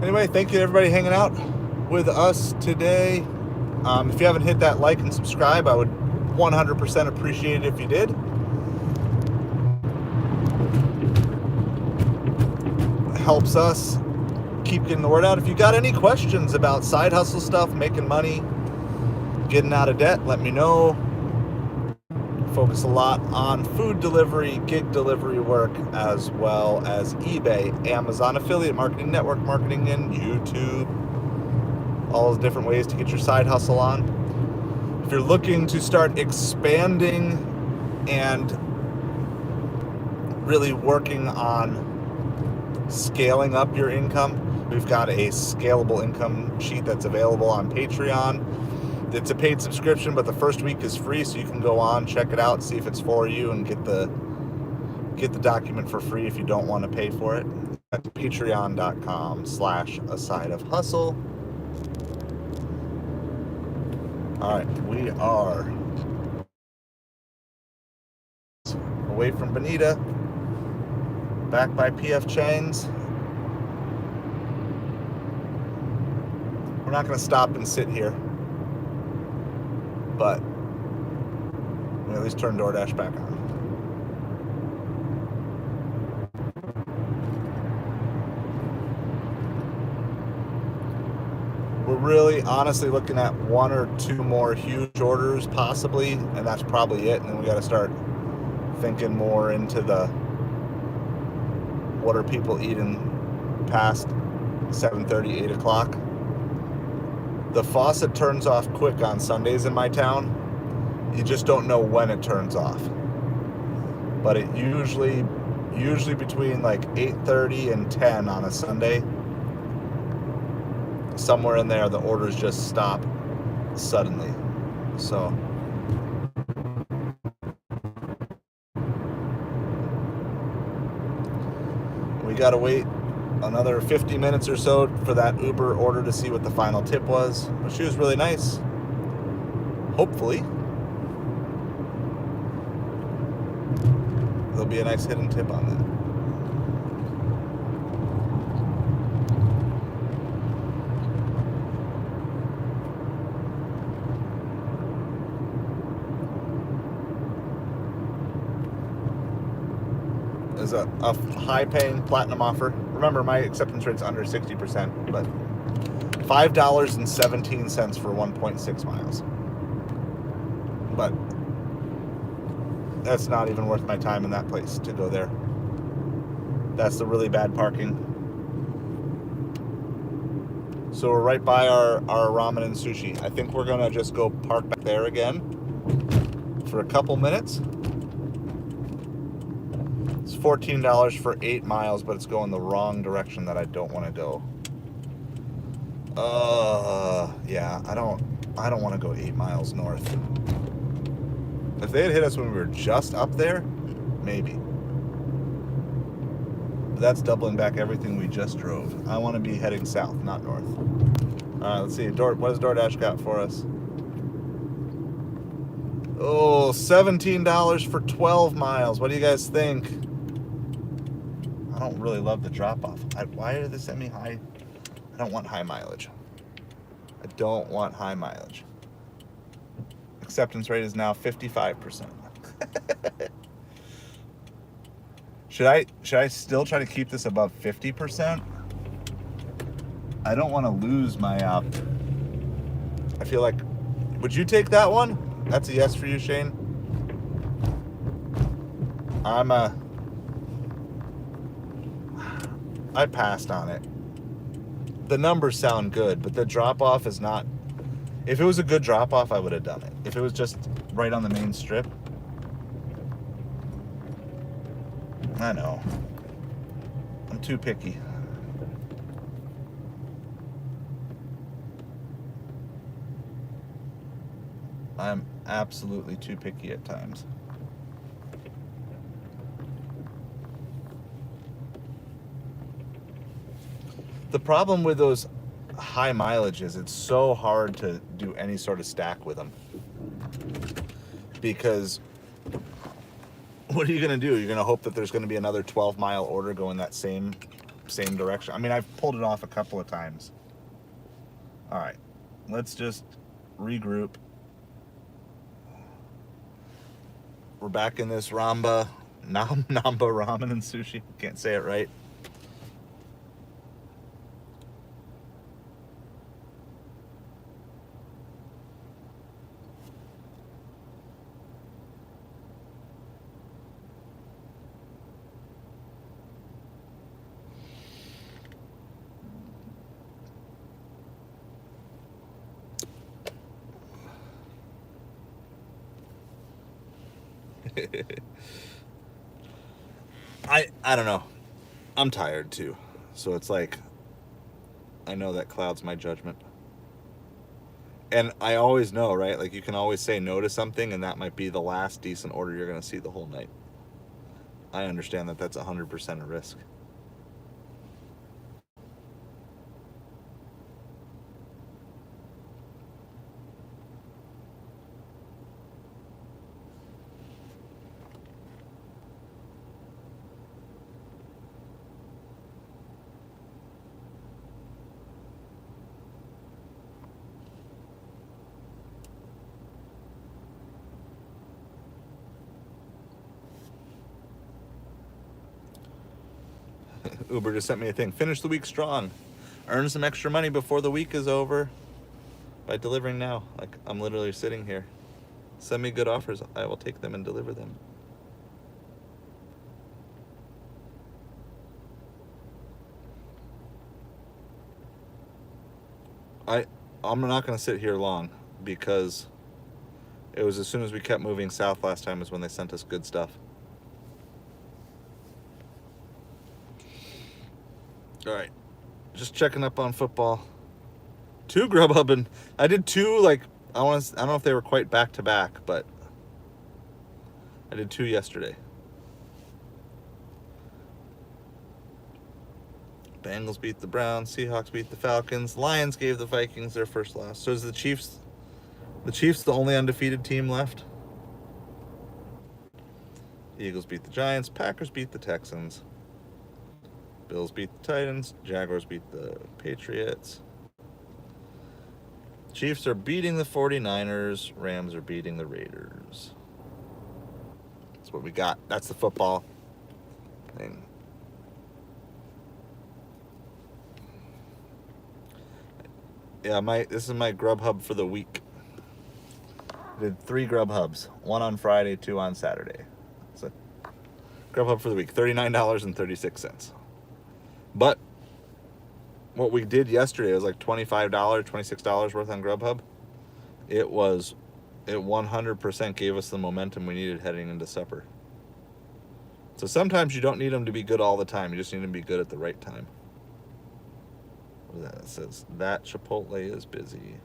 Anyway, thank you to everybody hanging out with us today. If you haven't hit that like and subscribe, I would 100% appreciate it if you did. It helps us keep getting the word out. If you got any questions about side hustle stuff, making money, getting out of debt, let me know. Focus a lot on food delivery, gig delivery work, as well as eBay, Amazon affiliate marketing, network marketing, and YouTube. All those different ways to get your side hustle on. If you're looking to start expanding and really working on scaling up your income, we've got a scalable income sheet that's available on Patreon. It's a paid subscription, but the first week is free, so you can go on, check it out, see if it's for you, and get the document for free if you don't want to pay for it. patreon.com/asideofhustle. All right, we are away from Bonita, back by PF Chang's. We're not going to stop and sit here, but we at least turn Doordash back on. We're really honestly looking at 1 or 2 more huge orders possibly, and that's probably it. And then we got to start thinking more into the what are people eating past 7:30, 8 o'clock. The faucet turns off quick on Sundays in my town. You just don't know when it turns off. But it usually between like 8:30 and 10 on a Sunday, somewhere in there, the orders just stop suddenly. So we gotta wait another 50 minutes or so for that Uber order to see what the final tip was. But she was really nice. Hopefully there'll be a nice hidden tip on that. Is a high-paying platinum offer. Remember, my acceptance rate's under 60%, but $5.17 for 1.6 miles. But that's not even worth my time in that place to go there. That's the really bad parking. So we're right by our ramen and sushi. I think we're gonna just go park back there again for a couple minutes. It's $14 for 8 miles, but it's going the wrong direction that I don't want to go. Yeah, I don't want to go 8 miles north. If they had hit us when we were just up there, maybe. But that's doubling back everything we just drove. I want to be heading south, not north. All right, let's see. What has DoorDash got for us? Oh, $17 for 12 miles. What do you guys think? I don't really love the drop-off. Why did they send me high? I don't want high mileage. I don't want high mileage. Acceptance rate is now 55%. Should I still try to keep this above 50%? I don't want to lose my I feel like, would you take that one? That's a yes for you, Shane. I passed on it. The numbers sound good, but the drop-off is not. If it was a good drop-off, I would have done it. If it was just right on the main strip. I know. I'm too picky. I'm absolutely too picky at times. The problem with those high mileages, it's so hard to do any sort of stack with them. Because what are you going to do? You're going to hope that there's going to be another 12-mile order going that same direction. I mean, I've pulled it off a couple of times. All right, let's just regroup. We're back in this Namba ramen and sushi. Can't say it right. I don't know. I'm tired too. So it's like, I know that clouds my judgment. And I always know, right? Like, you can always say no to something, and that might be the last decent order you're going to see the whole night. I understand that that's 100% a risk. Uber just sent me a thing. Finish the week strong. Earn some extra money before the week is over by delivering now. Like, I'm literally sitting here. Send me good offers. I will take them and deliver them. I'm not going to sit here long because it was as soon as we kept moving south last time is when they sent us good stuff. All right, just checking up on football. 2 Grubhub, and I did 2, like, I don't know if they were quite back to back, but I did 2 yesterday. Bengals beat the Browns, Seahawks beat the Falcons, Lions gave the Vikings their first loss. So is the Chiefs the only undefeated team left? Eagles beat the Giants, Packers beat the Texans, Bills beat the Titans, Jaguars beat the Patriots. Chiefs are beating the 49ers, Rams are beating the Raiders. That's what we got. That's the football thing. Yeah, this is my Grubhub for the week. I did 3 Grubhubs, 1 on Friday, 2 on Saturday. So Grubhub for the week, $39.36. But what we did yesterday was like $25, $26 worth on Grubhub. It 100% gave us the momentum we needed heading into supper. So sometimes you don't need them to be good all the time. You just need them to be good at the right time. What is that? It says that Chipotle is busy.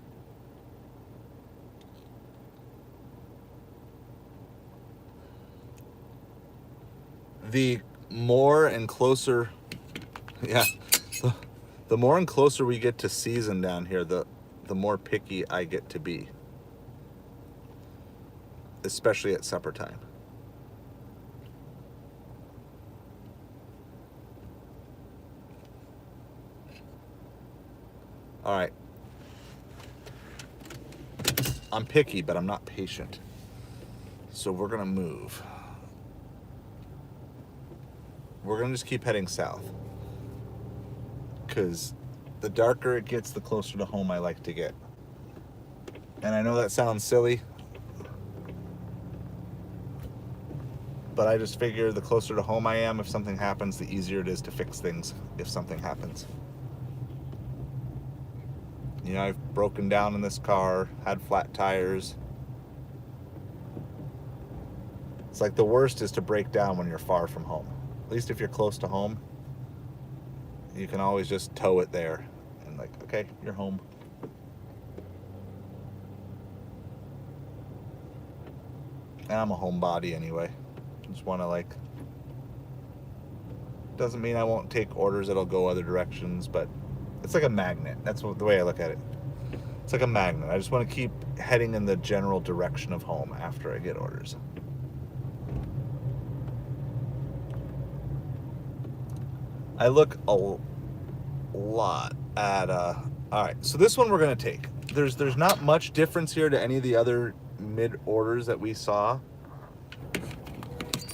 The more and closer, yeah, the more and closer we get to season down here, the more picky I get to be, especially at supper time. All right. I'm picky, but I'm not patient. So we're going to move. We're going to just keep heading south. Because the darker it gets, the closer to home I like to get. And I know that sounds silly, but I just figure the closer to home I am, if something happens, the easier it is to fix things if something happens. You know, I've broken down in this car, had flat tires. It's like the worst is to break down when you're far from home. At least if you're close to home, you can always just tow it there and like, okay, you're home. And I'm a homebody anyway. Just want to like, doesn't mean I won't take orders that'll go other directions, but it's like a magnet. That's the way I look at it. It's like a magnet. I just want to keep heading in the general direction of home after I get orders. I look a lot at, all right, so this one we're going to take. There's not much difference here to any of the other mid orders that we saw,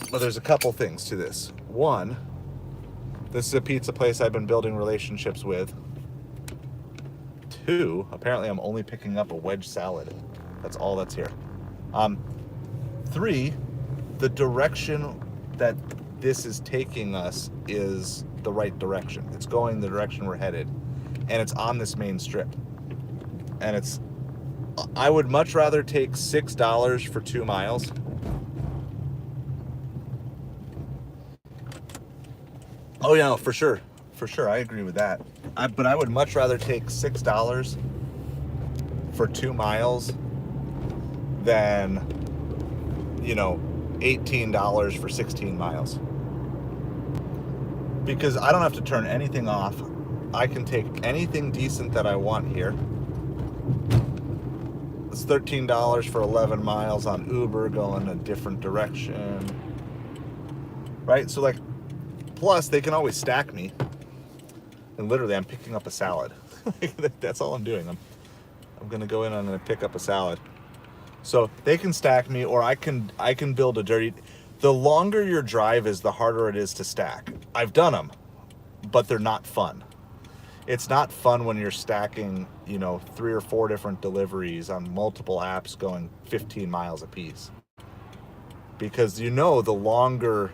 but there's a couple things to this. One, this is a pizza place I've been building relationships with. 2, apparently I'm only picking up a wedge salad. That's all that's here. 3, the direction that this is taking us is the right direction. It's going the direction we're headed, and it's on this main strip. And I would much rather take $6 for 2 miles. Oh yeah, for sure. For sure, I agree with that. But I would much rather take $6 for 2 miles than, you know, $18 for 16 miles. Because I don't have to turn anything off. I can take anything decent that I want here. It's $13 for 11 miles on Uber going a different direction. Right? So like, plus they can always stack me. And literally, I'm picking up a salad. That's all I'm doing. I'm gonna go in and I'm gonna pick up a salad. So they can stack me, or I can build a dirty. The longer your drive is, the harder it is to stack. I've done them. but they're not fun. It's not fun when you're stacking, 3 or 4 different deliveries on multiple apps going 15 miles a piece. Because the longer,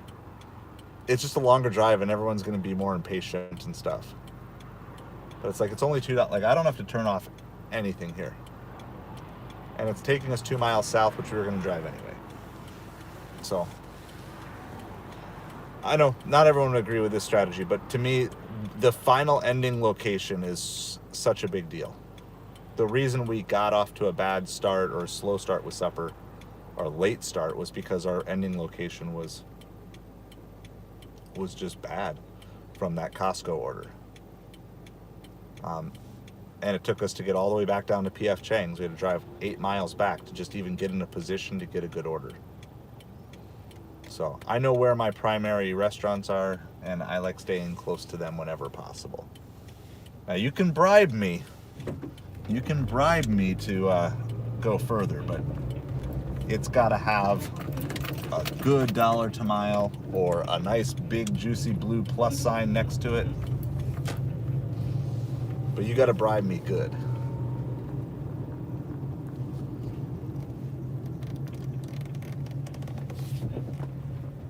it's just a longer drive and everyone's going to be more impatient and stuff. But it's like, it's only $2. Like, I don't have to turn off anything here. And it's taking us 2 miles south, which we were going to drive anyway. So, I know not everyone would agree with this strategy, but to me, the final ending location is such a big deal. The reason we got off to a bad start or a slow start with supper, or late start, was because our ending location was just bad from that Costco order. And it took us to get all the way back down to PF Chang's. We had to drive 8 miles back to just even get in a position to get a good order. So I know where my primary restaurants are, and I like staying close to them whenever possible. Now you can bribe me. You can bribe me to go further, but it's got to have a good dollar to mile or a nice big juicy blue plus sign next to it. But you got to bribe me good.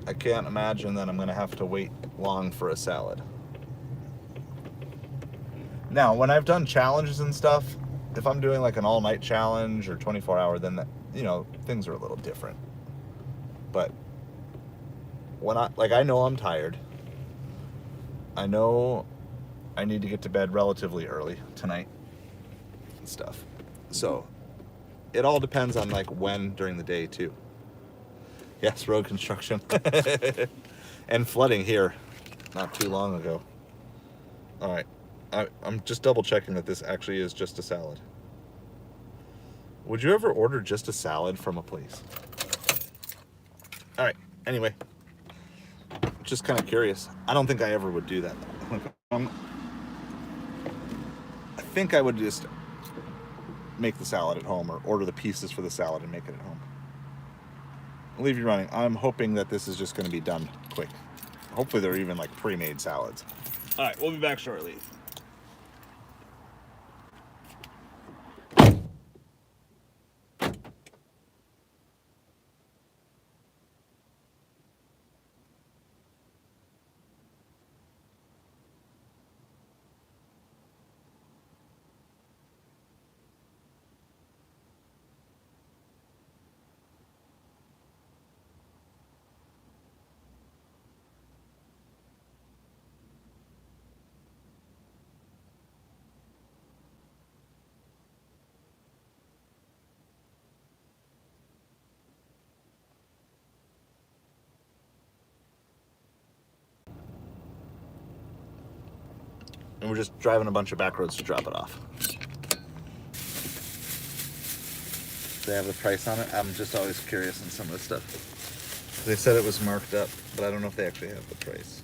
I can't imagine that I'm going to have to wait long for a salad. Now, when I've done challenges and stuff, if I'm doing like an all-night challenge or 24-hour, then that, things are a little different. But when I know I'm tired. I know I need to get to bed relatively early tonight and stuff. So it all depends on like when during the day too. Yes, road construction and flooding here not too long ago. All right, I'm just double checking that this actually is just a salad. Would you ever order just a salad from a place? All right, anyway, just kind of curious. I don't think I ever would do that. I think I would just make the salad at home or order the pieces for the salad and make it at home. I'll leave you running. I'm hoping that this is just going to be done quick. Hopefully they're even like pre-made salads. All right, we'll be back shortly. And we're just driving a bunch of back roads to drop it off. Do they have the price on it? I'm just always curious on some of this stuff. They said it was marked up, but I don't know if they actually have the price.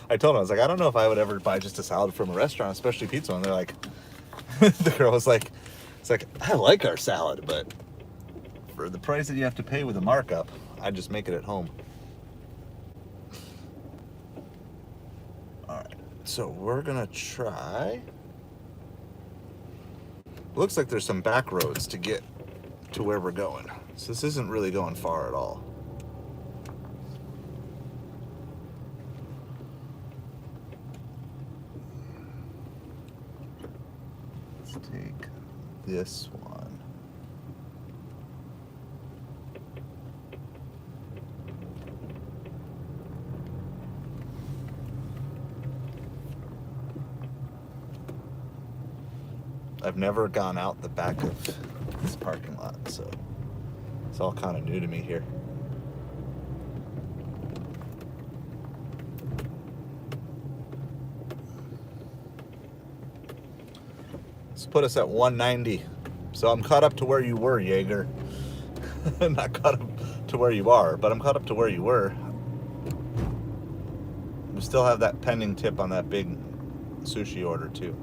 I told them, I don't know if I would ever buy just a salad from a restaurant, especially pizza. And they're like, the girl was like, I like our salad, but for the price that you have to pay with a markup, I just make it at home. All right, so we're gonna try. Looks like there's some back roads to get to where we're going. So this isn't really going far at all. Let's take this one. I've never gone out the back of this parking lot, so it's all kind of new to me here. Let's put us at 190. So I'm caught up to where you were, Jaeger. Not caught up to where you are, but I'm caught up to where you were. We still have that pending tip on that big sushi order too.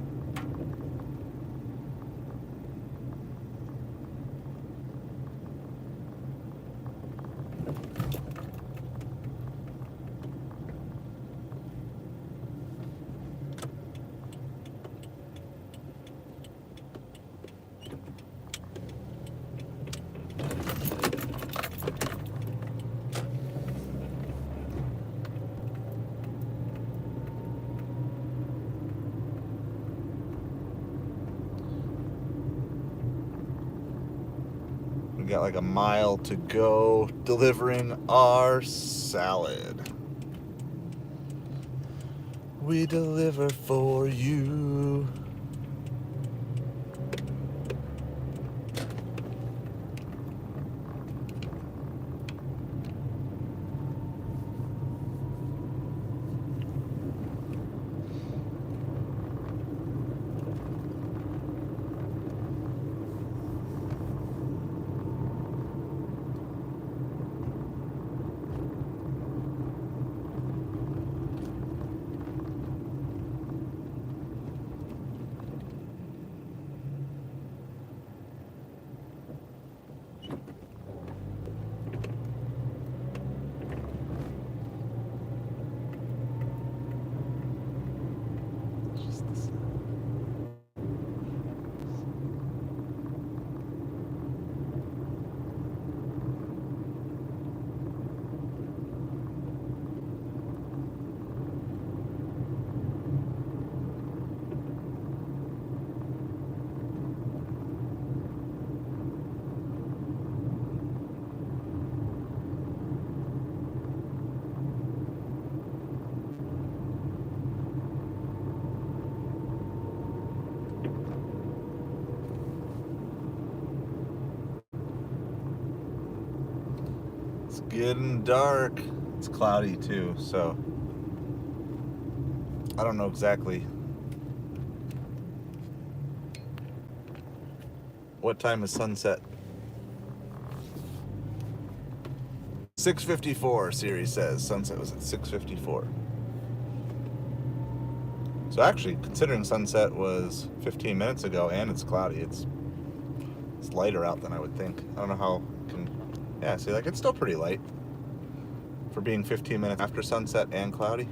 got like a mile to go delivering our salad. We deliver for you. It's getting dark. It's cloudy too, so I don't know exactly what time is sunset. 6:54, Siri says. Sunset was at 6:54. So actually, considering sunset was 15 minutes ago and it's cloudy, it's lighter out than I would think. I don't know how it can... Yeah, see, like, it's still pretty light for being 15 minutes after sunset and cloudy.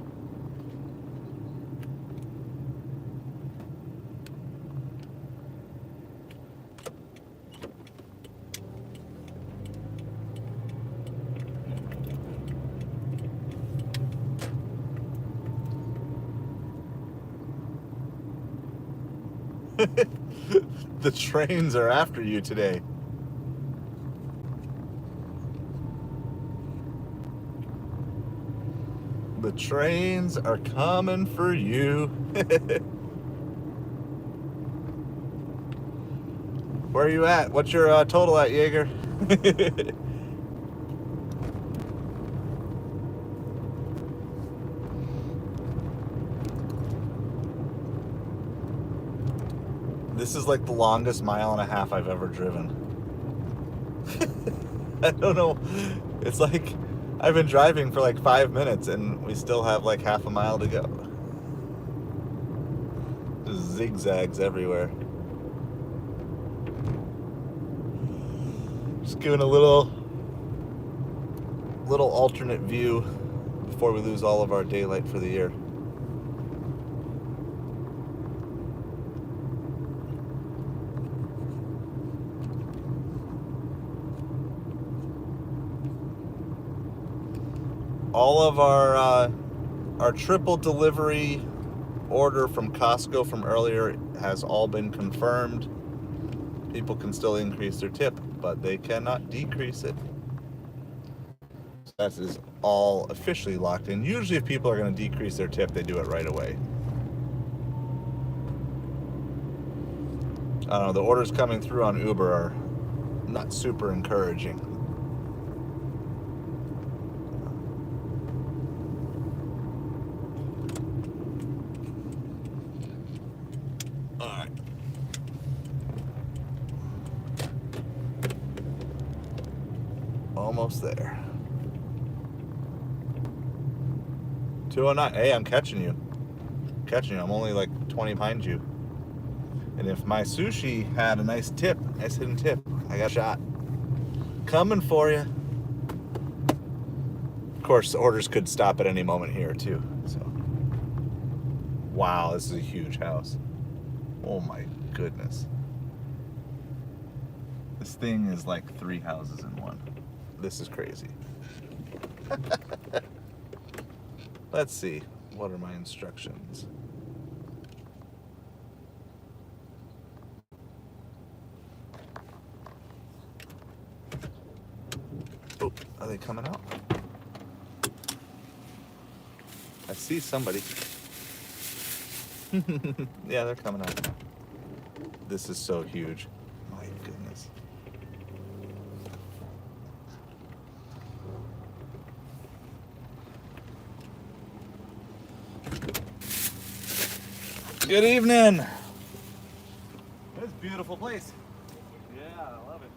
The trains are after you today. The trains are coming for you. Where are you at? What's your total at, Jaeger? This is like the longest 1.5 miles I've ever driven. I don't know. It's like I've been driving for like 5 minutes and we still have like 1/2 mile to go. Just zigzags everywhere. Just giving a little alternate view before we lose all of our daylight for the year. All of our triple delivery order from Costco from earlier has all been confirmed. People can still increase their tip, but they cannot decrease it. So that is all officially locked in. Usually if people are going to decrease their tip, they do it right away. I don't know, the orders coming through on Uber are not super encouraging. Almost there. 209. Hey, I'm catching you. I'm only like 20 behind you. And if my sushi had a nice hidden tip, I got a shot. Coming for you. Of course, the orders could stop at any moment here too. So, wow, this is a huge house. Oh my goodness. This thing is like 3 houses in one. This is crazy. Let's see. What are my instructions? they coming out? I see somebody. Yeah, they're coming out. This is so huge. My goodness. Good evening. This is a beautiful place. Yeah, I love it.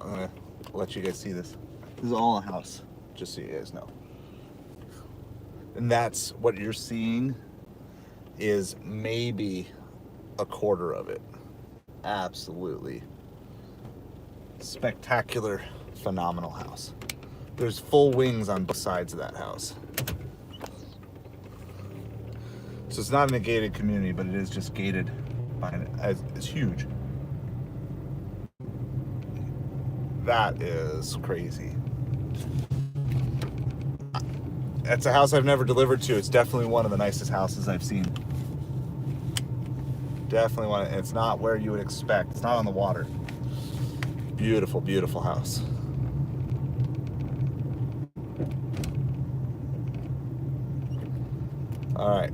I'm gonna let you guys see this. This is all a house, just so you guys know. And that's what you're seeing is maybe a quarter of it. Absolutely spectacular, phenomenal house. There's full wings on both sides of that house. So it's not in a gated community, but it is just gated by it's huge. That is crazy. It's a house I've never delivered to. It's definitely one of the nicest houses I've seen. Definitely one. It's not where you would expect. It's not on the water. Beautiful, beautiful house. All right.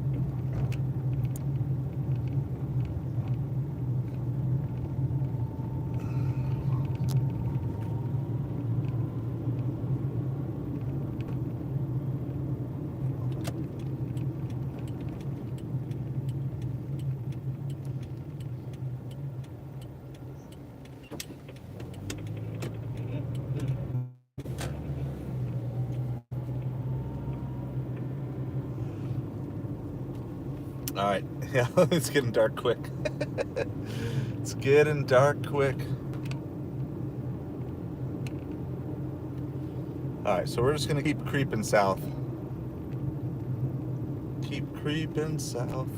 All right, yeah, it's getting dark quick. It's getting dark quick. All right, so we're just gonna keep creeping south. Keep creeping south.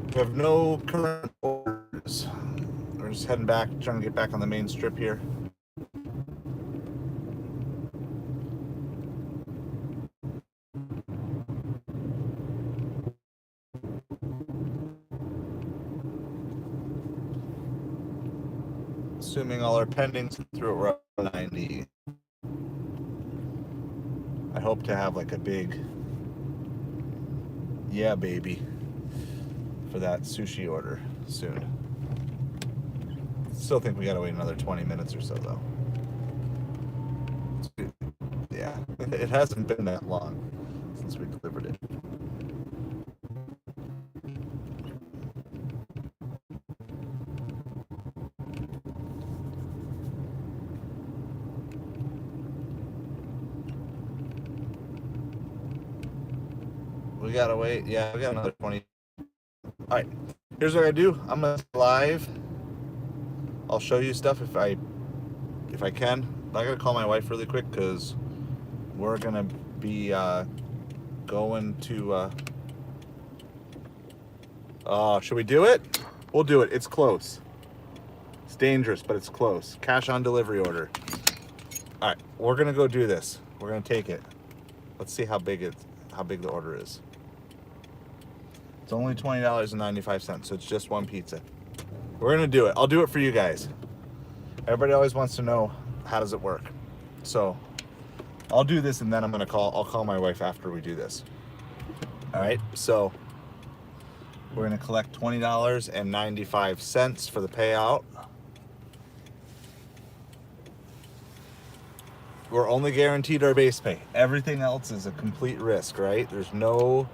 We have no current orders. We're just heading back, trying to get back on the main strip here. Assuming all our pendings through we're up to 90. I hope to have like a big, yeah, baby, for that sushi order soon. Still think we gotta wait another 20 minutes or so though. Yeah, it hasn't been that long since we delivered it. We gotta wait. Yeah, we got another 20. All right, here's what I do. I'm gonna live. I'll show you stuff if I can. I gotta call my wife really quick because we're gonna be going to. Should we do it? We'll do it. It's close. It's dangerous, but it's close. Cash on delivery order. All right, we're gonna go do this. We're gonna take it. Let's see how big the order is. It's only $20.95, so it's just one pizza. We're gonna do it. I'll do it for you guys. Everybody always wants to know how does it work. So I'll do this and then I'll call my wife after we do this. All right, so we're gonna collect $20.95 for the payout. We're only guaranteed our base pay. Everything else is a complete risk, right? There's no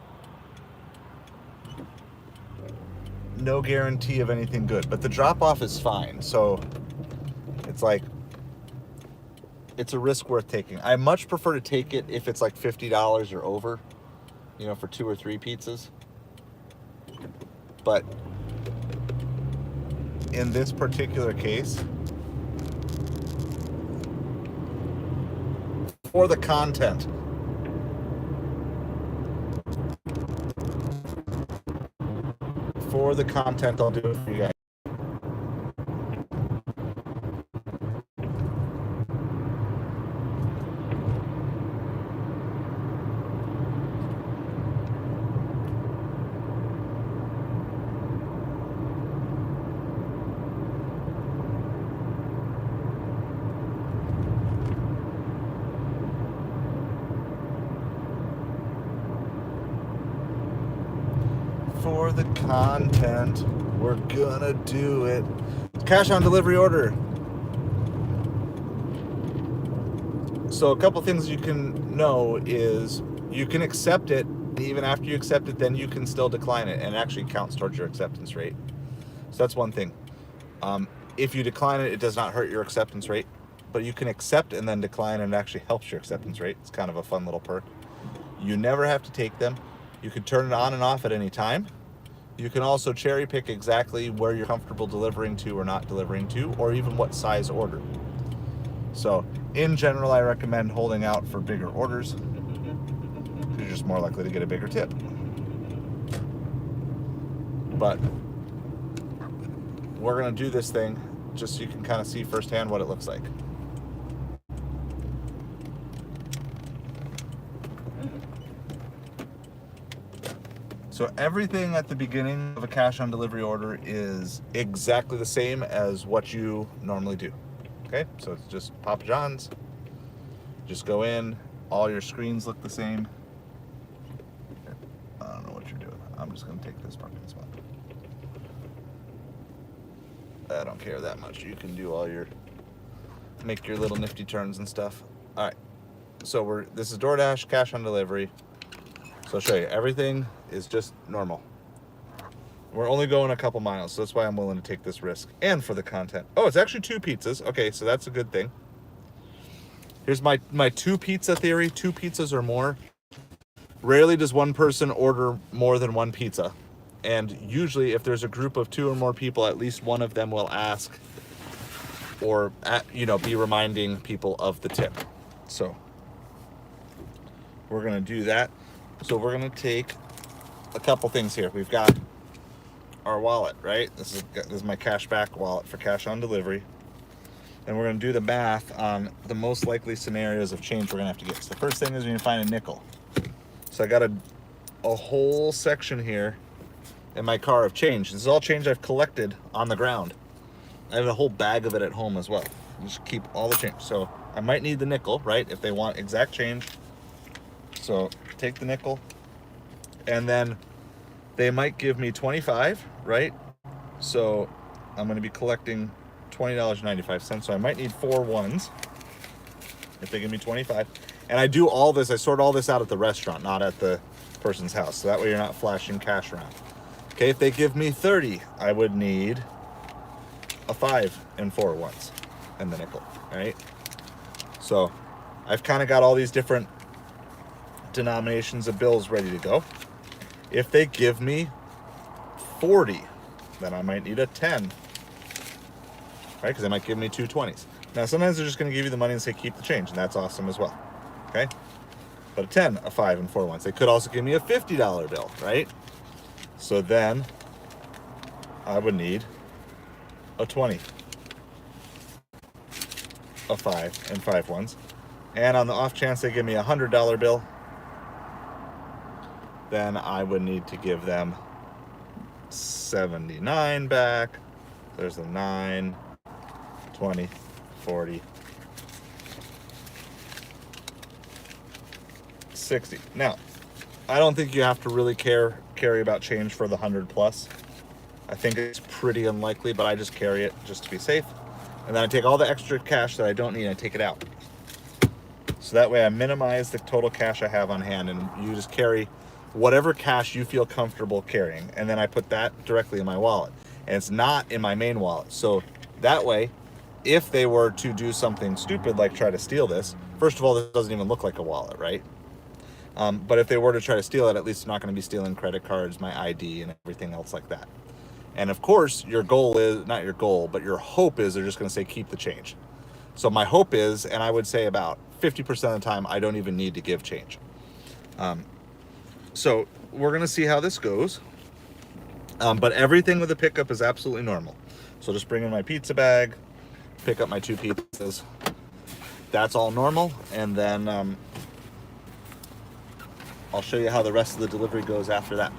guarantee of anything good, but the drop off is fine. So it's like it's a risk worth taking. I much prefer to take it if it's like $50 or over, you know, for 2 or 3 pizzas. But in this particular case, for the content, I'll do it for you guys. For the content, we're gonna do it. Cash on delivery order. So a couple things you can know is you can accept it. Even after you accept it, then you can still decline it, and it actually counts towards your acceptance rate. So that's one thing. If you decline it, it does not hurt your acceptance rate, but you can accept and then decline, and it actually helps your acceptance rate. It's kind of a fun little perk. You never have to take them. You can turn it on and off at any time. You can also cherry pick exactly where you're comfortable delivering to or not delivering to, or even what size order. So in general, I recommend holding out for bigger orders because you're just more likely to get a bigger tip. But we're gonna do this thing just so you can kind of see firsthand what it looks like. So everything at the beginning of a cash on delivery order is exactly the same as what you normally do. Okay, so it's just Papa John's. Just go in, all your screens look the same. I don't know what you're doing. I'm just gonna take this parking spot. I don't care that much. You can do all your, make your little nifty turns and stuff. All right, so this is Doordash, cash on delivery. So I'll show you, everything is just normal. We're only going a couple miles, so that's why I'm willing to take this risk. And for the content. Oh, it's actually 2 pizzas. Okay, so that's a good thing. Here's my 2 pizza theory. 2 pizzas or more. Rarely does one person order more than 1 pizza. And usually if there's a group of 2 or more people, at least one of them will ask or, be reminding people of the tip. So we're gonna do that. So we're gonna take a couple things here. We've got our wallet, right? This is my cashback wallet for cash on delivery. And we're gonna do the math on the most likely scenarios of change we're gonna have to get. So the first thing is we're gonna find a nickel. So I got a whole section here in my car of change. This is all change I've collected on the ground. I have a whole bag of it at home as well. Just keep all the change. So I might need the nickel, right? If they want exact change. So take the nickel, and then they might give me 25, right? So I'm going to be collecting $20.95. So I might need 4 ones if they give me 25. And I do all this, I sort all this out at the restaurant, not at the person's house. So that way you're not flashing cash around. Okay, if they give me 30, I would need a 5 and 4 ones and the nickel, right? So I've kind of got all these different denominations of bills ready to go. If they give me 40, then I might need a 10, right? Because they might give me 2 20s. Now sometimes they're just going to give you the money and say keep the change, and that's awesome as well. Okay, but a 10, a 5, and 4 ones. They could also give me a $50 bill, right? So then I would need a 20, a 5, and 5 ones. And on the off chance they give me a $100 bill, then I would need to give them 79 back. There's a 9, 20, 40, 60. Now, I don't think you have to really carry about change for the 100 plus. I think it's pretty unlikely, but I just carry it just to be safe. And then I take all the extra cash that I don't need and I take it out. So that way I minimize the total cash I have on hand, and you just carry whatever cash you feel comfortable carrying. And then I put that directly in my wallet. And it's not in my main wallet. So that way, if they were to do something stupid like try to steal this, first of all, this doesn't even look like a wallet, right? But if they were to try to steal it, at least they're not going to be stealing credit cards, my ID, and everything else like that. And of course, your goal is, not your goal, but your hope is they're just going to say, keep the change. So my hope is, and I would say about 50% of the time, I don't even need to give change. So we're going to see how this goes. But everything with the pickup is absolutely normal. So just bring in my pizza bag, pick up my 2 pizzas. That's all normal. And then I'll show you how the rest of the delivery goes after that.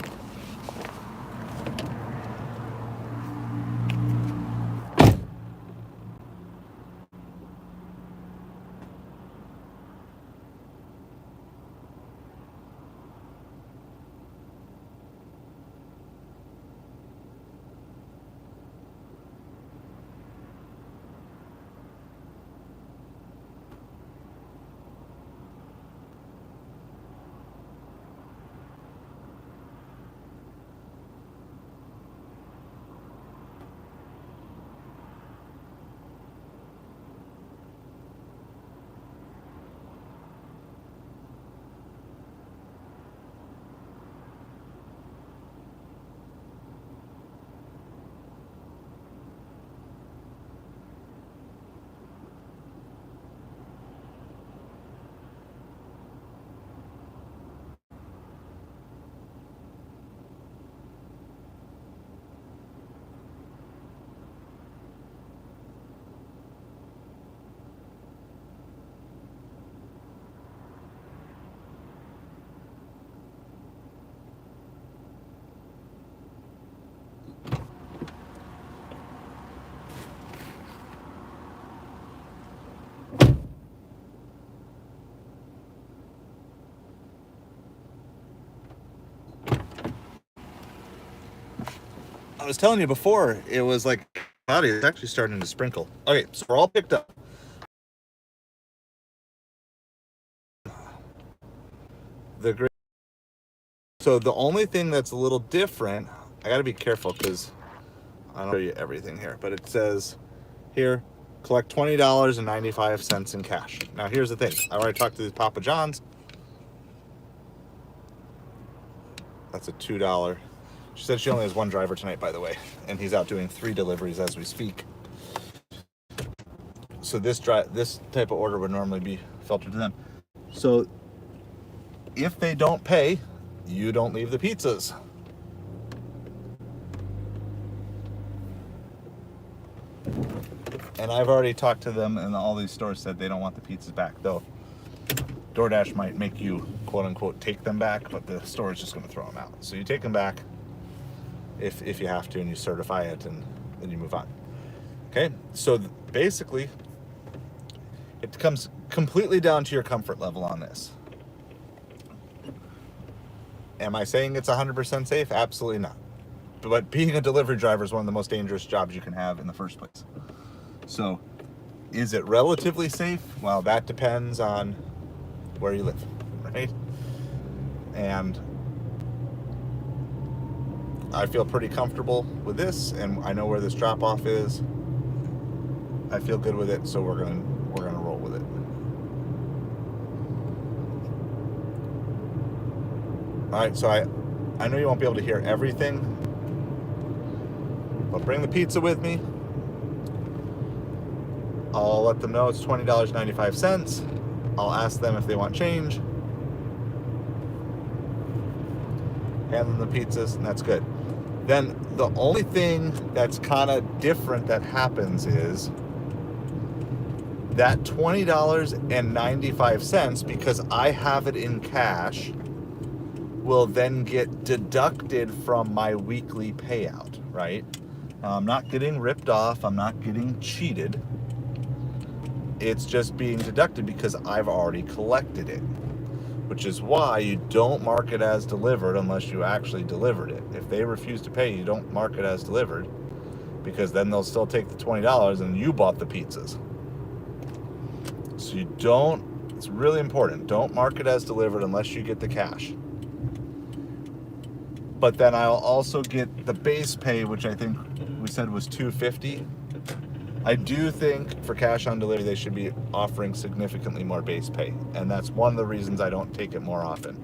I was telling you before, it was like cloudy. It's actually starting to sprinkle. Okay, so we're all picked up. So the only thing that's a little different, I got to be careful because I don't show you everything here, but it says here, collect $20.95 in cash. Now here's the thing. I already talked to the Papa John's. That's a $2. She said she only has 1 driver tonight, by the way, and he's out doing 3 deliveries as we speak. So this type of order would normally be filtered to them. So if they don't pay, you don't leave the pizzas. And I've already talked to them, and all these stores said they don't want the pizzas back, though DoorDash might make you, quote unquote, take them back, but the store is just going to throw them out. So you take them back if you have to, and you certify it, and then you move on. Okay, so basically it comes completely down to your comfort level on this. Am I saying it's 100% safe? Absolutely not. But being a delivery driver is one of the most dangerous jobs you can have in the first place. So is it relatively safe? Well, that depends on where you live, right? And I feel pretty comfortable with this, and I know where this drop off is. I feel good with it, so we're gonna roll with it. All right, so I know you won't be able to hear everything, but bring the pizza with me. I'll let them know it's $20.95. I'll ask them if they want change. Hand them the pizzas, and that's good. Then the only thing that's kind of different that happens is that $20.95, because I have it in cash, will then get deducted from my weekly payout, right? Now, I'm not getting ripped off. I'm not getting cheated. It's just being deducted because I've already collected it, which is why you don't mark it as delivered unless you actually delivered it. If they refuse to pay, you don't mark it as delivered, because then they'll still take the $20 and you bought the pizzas. So you don't, it's really important, don't mark it as delivered unless you get the cash. But then I'll also get the base pay, which I think we said was $250. I do think for cash on delivery, they should be offering significantly more base pay, and that's one of the reasons I don't take it more often.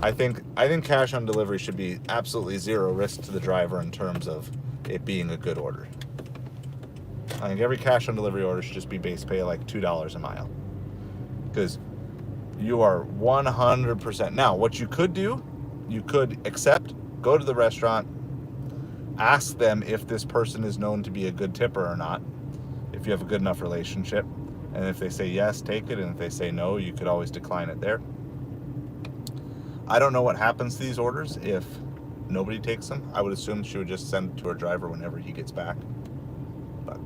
I think cash on delivery should be absolutely zero risk to the driver in terms of it being a good order. I think every cash on delivery order should just be base pay like $2 a mile, because you are 100%. Now, what you could do, you could accept, go to the restaurant, ask them if this person is known to be a good tipper or not, if you have a good enough relationship. And if they say yes, take it. And if they say no, you could always decline it there. I don't know what happens to these orders if nobody takes them. I would assume she would just send it to her driver whenever he gets back. But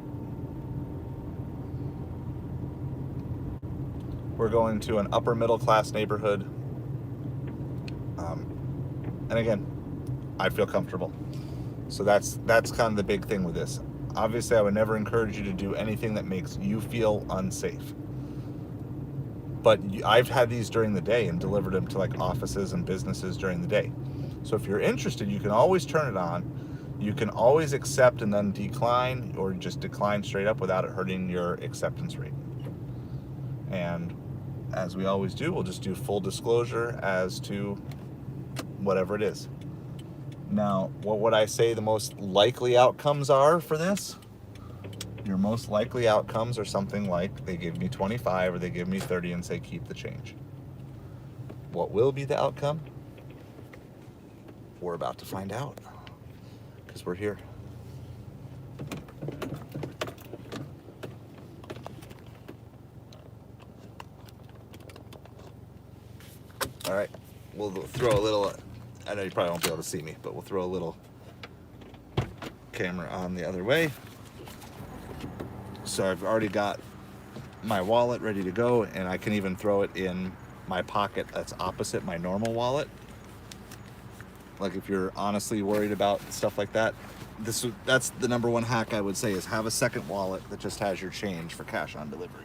we're going to an upper middle class neighborhood. And again, I feel comfortable. So that's kind of the big thing with this. Obviously, I would never encourage you to do anything that makes you feel unsafe. But I've had these during the day and delivered them to like offices and businesses during the day. So if you're interested, you can always turn it on. You can always accept and then decline, or just decline straight up without it hurting your acceptance rate. And as we always do, we'll just do full disclosure as to whatever it is. Now, what would I say the most likely outcomes are for this? Your most likely outcomes are something like they give me 25 or they give me 30 and say keep the change. What will be the outcome? We're about to find out, because we're here. All right, we'll throw a little, I know you probably won't be able to see me, but we'll throw a little camera on the other way. So I've already got my wallet ready to go, and I can even throw it in my pocket that's opposite my normal wallet. Like if you're honestly worried about stuff like that, that's the number one hack I would say, is have a second wallet that just has your change for cash on delivery.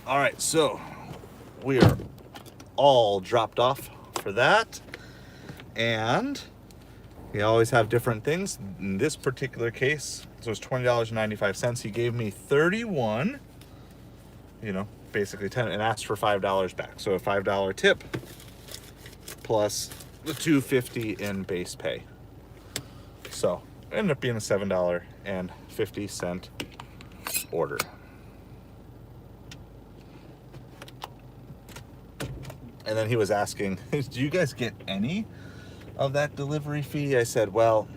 All right, so we are all dropped off for that. And we always have different things. In this particular case, so it's $20.95. He gave me 31, basically 10, and asked for $5 back. So a $5 tip plus the $2.50 in base pay. So it ended up being a $7.50 order. And then he was asking, do you guys get any of that delivery fee? I said, well,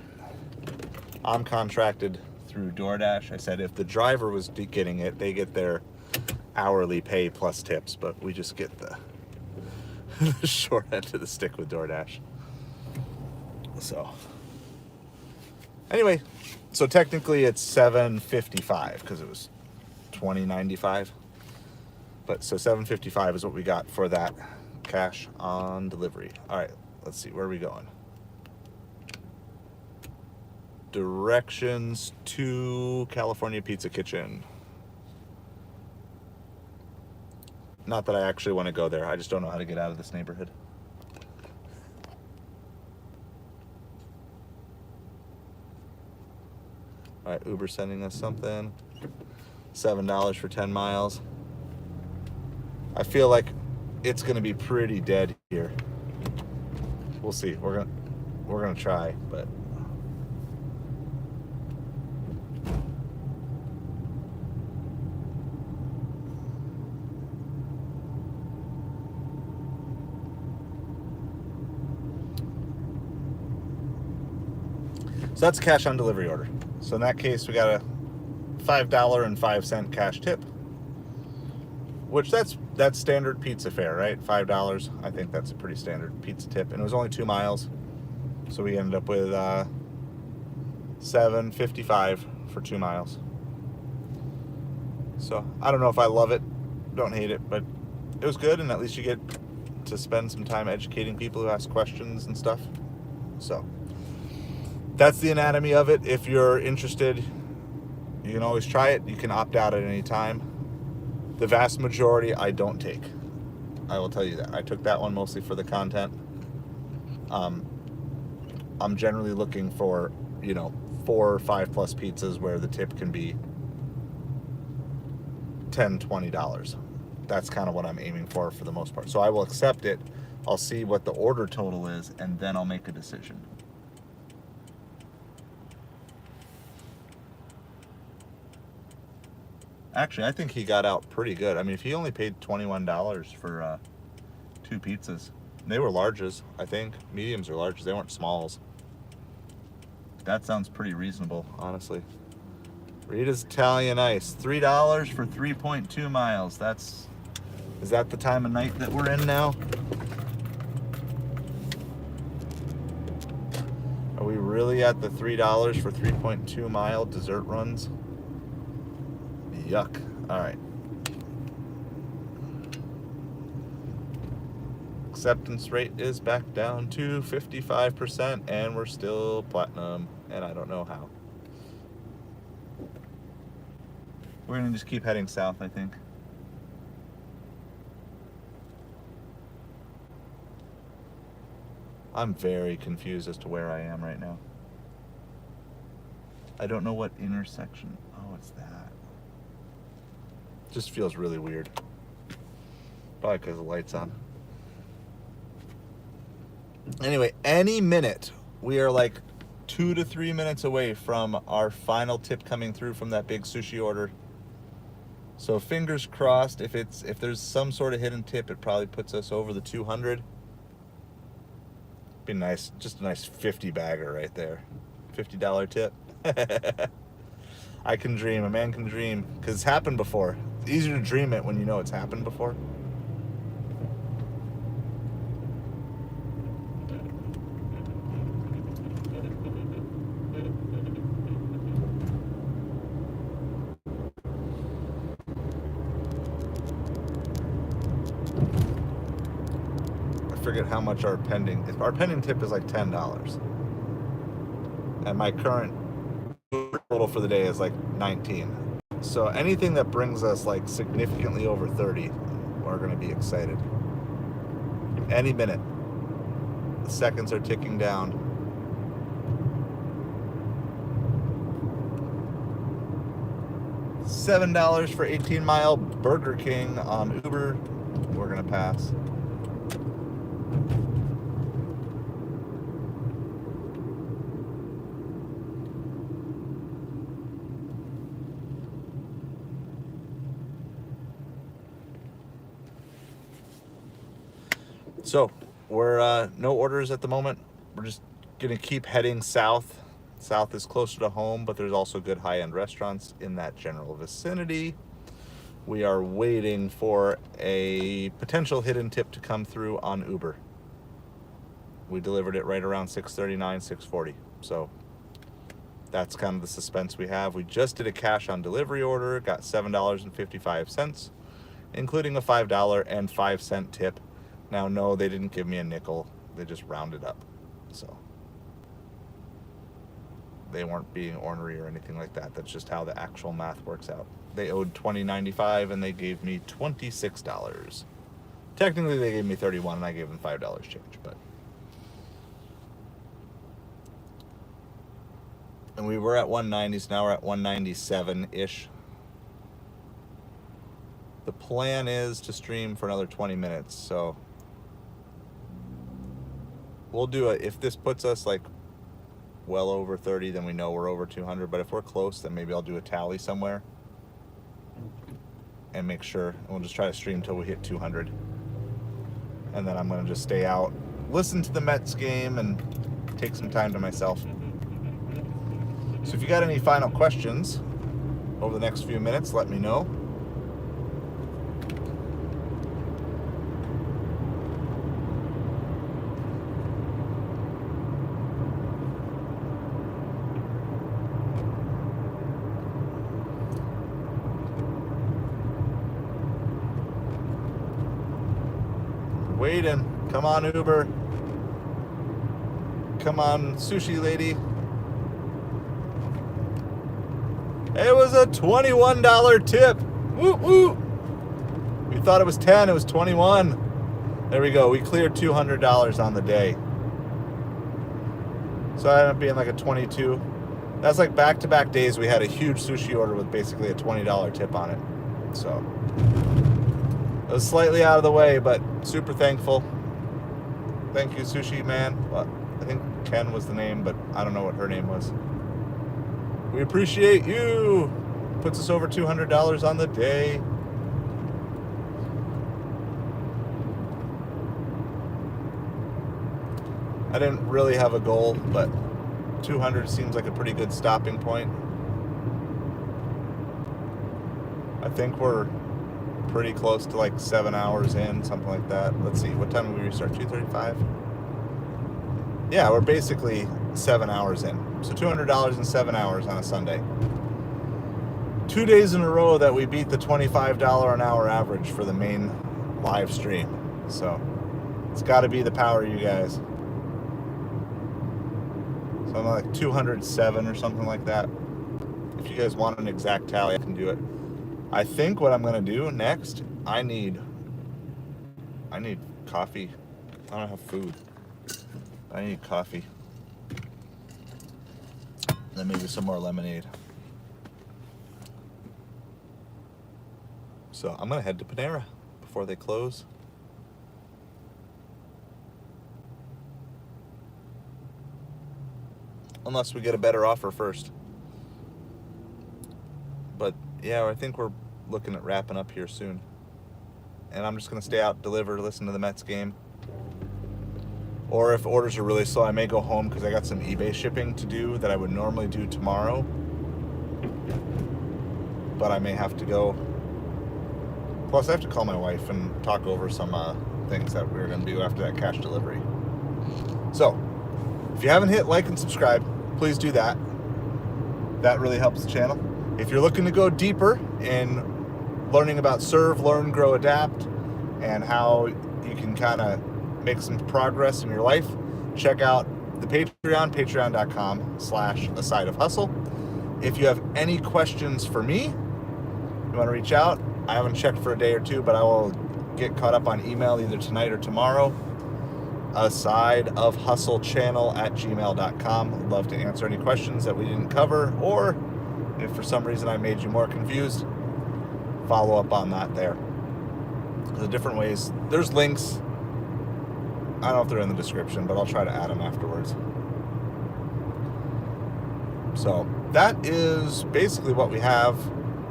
I'm contracted through Doordash. I said, if the driver was getting it, they get their hourly pay plus tips, but we just get the short end of the stick with Doordash. So anyway, so technically it's $7.55 because it was $20.95. But so $7.55 is what we got for that cash on delivery. All right, let's see, where are we going? Directions to California Pizza Kitchen. Not that I actually want to go there. I just don't know how to get out of this neighborhood. All right, Uber sending us something. $7 for 10 miles. I feel like it's gonna be pretty dead here. We'll see. We're gonna try, but so that's a cash on delivery order. So in that case, we got a $5.05 cash tip, which that's standard pizza fare, right? $5. I think that's a pretty standard pizza tip, and it was only 2 miles, so we ended up with $7.55 for 2 miles. So I don't know if I love it, don't hate it, but it was good, and at least you get to spend some time educating people who ask questions and stuff. So that's the anatomy of it. If you're interested, you can always try it. You can opt out at any time. The vast majority I don't take. I will tell you that. I took that one mostly for the content. I'm generally looking for, 4 or 5 plus pizzas where the tip can be $10, $20. That's kind of what I'm aiming for the most part. So I will accept it. I'll see what the order total is, and then I'll make a decision. Actually, I think he got out pretty good. I mean, if he only paid $21 for 2 pizzas. They were larges, I think. Mediums or larges. They weren't smalls. That sounds pretty reasonable, honestly. Rita's Italian Ice. $3 for 3.2 miles. Is that the time of night that we're in now? Are we really at the $3 for 3.2 mile dessert runs? Yuck. All right. Acceptance rate is back down to 55%, and we're still platinum, and I don't know how. We're gonna just keep heading south, I think. I'm very confused as to where I am right now. I don't know what intersection. Oh, it's that. Just feels really weird. Probably because the light's on. Anyway, any minute, we are like 2 to 3 minutes away from our final tip coming through from that big sushi order. So fingers crossed. If there's some sort of hidden tip, it probably puts us over the 200. Be nice, just a nice 50 bagger right there. $50 tip. I can dream. A man can dream, because it's happened before. It's easier to dream it when you know it's happened before. I forget how much our pending tip is, like $10. And my current total for the day is like 19. So anything that brings us like significantly over 30, we're going to be excited. Any minute. The seconds are ticking down. $7 for 18-mile Burger King on Uber. We're going to pass. So, we're no orders at the moment. We're just going to keep heading south. South is closer to home, but there's also good high-end restaurants in that general vicinity. We are waiting for a potential hidden tip to come through on Uber. We delivered it right around 6:39, 6:40. So that's kind of the suspense we have. We just did a cash on delivery order, got $7.55, including a $5.05 tip. Now, no, they didn't give me a nickel. They just rounded up. So they weren't being ornery or anything like that. That's just how the actual math works out. They owed $20.95 and they gave me $26. Technically, they gave me $31 and I gave them $5 change, but. And we were at 190s, now we're at 197-ish. The plan is to stream for another 20 minutes, so we'll do it. If this puts us like well over 30, then we know we're over 200, but if we're close, then maybe I'll do a tally somewhere and make sure, and we'll just try to stream till we hit 200. And then I'm going to just stay out, listen to the Mets game, and take some time to myself. So if you got any final questions over the next few minutes, let me know. Waiting. Come on, Uber. Come on, sushi lady. It was a $21 tip. Woo woo. We thought it was 10, it was 21. There we go. We cleared $200 on the day. So I ended up being like a 22. That's like back-to-back days we had a huge sushi order with basically a $20 tip on it. So it was slightly out of the way, but super thankful. Thank you, Sushi Man. Well, I think Ken was the name, but I don't know what her name was. We appreciate you. Puts us over $200 on the day. I didn't really have a goal, but 200 seems like a pretty good stopping point. I think we're pretty close to like 7 hours in, something like that. Let's see, what time did we restart? 2:35? Yeah, we're basically 7 hours in. So $200 in 7 hours on a Sunday. 2 days in a row that we beat the $25 an hour average for the main live stream. So it's got to be the power of you guys. So I'm like 207 or something like that. If you guys want an exact tally, I can do it. I think what I'm going to do next, I need coffee. I don't have food. I need coffee. Then maybe some more lemonade. So I'm going to head to Panera before they close. Unless we get a better offer first. But yeah, I think we're looking at wrapping up here soon. And I'm just going to stay out, deliver, listen to the Mets game. Or if orders are really slow, I may go home because I got some eBay shipping to do that I would normally do tomorrow. But I may have to go. Plus, I have to call my wife and talk over some things that we're going to do after that cash delivery. So, if you haven't hit like and subscribe, please do that. That really helps the channel. If you're looking to go deeper in learning about serve, learn, grow, adapt, and how you can kind of make some progress in your life, check out the Patreon, patreon.com/asideofhustle. If you have any questions for me, you want to reach out, I haven't checked for a day or two, but I will get caught up on email either tonight or tomorrow. Aside of hustlechannel@gmail.com. I'd love to answer any questions that we didn't cover, or if for some reason I made you more confused, follow up on that there. The different ways. There's links. I don't know if they're in the description, but I'll try to add them afterwards. So that is basically what we have.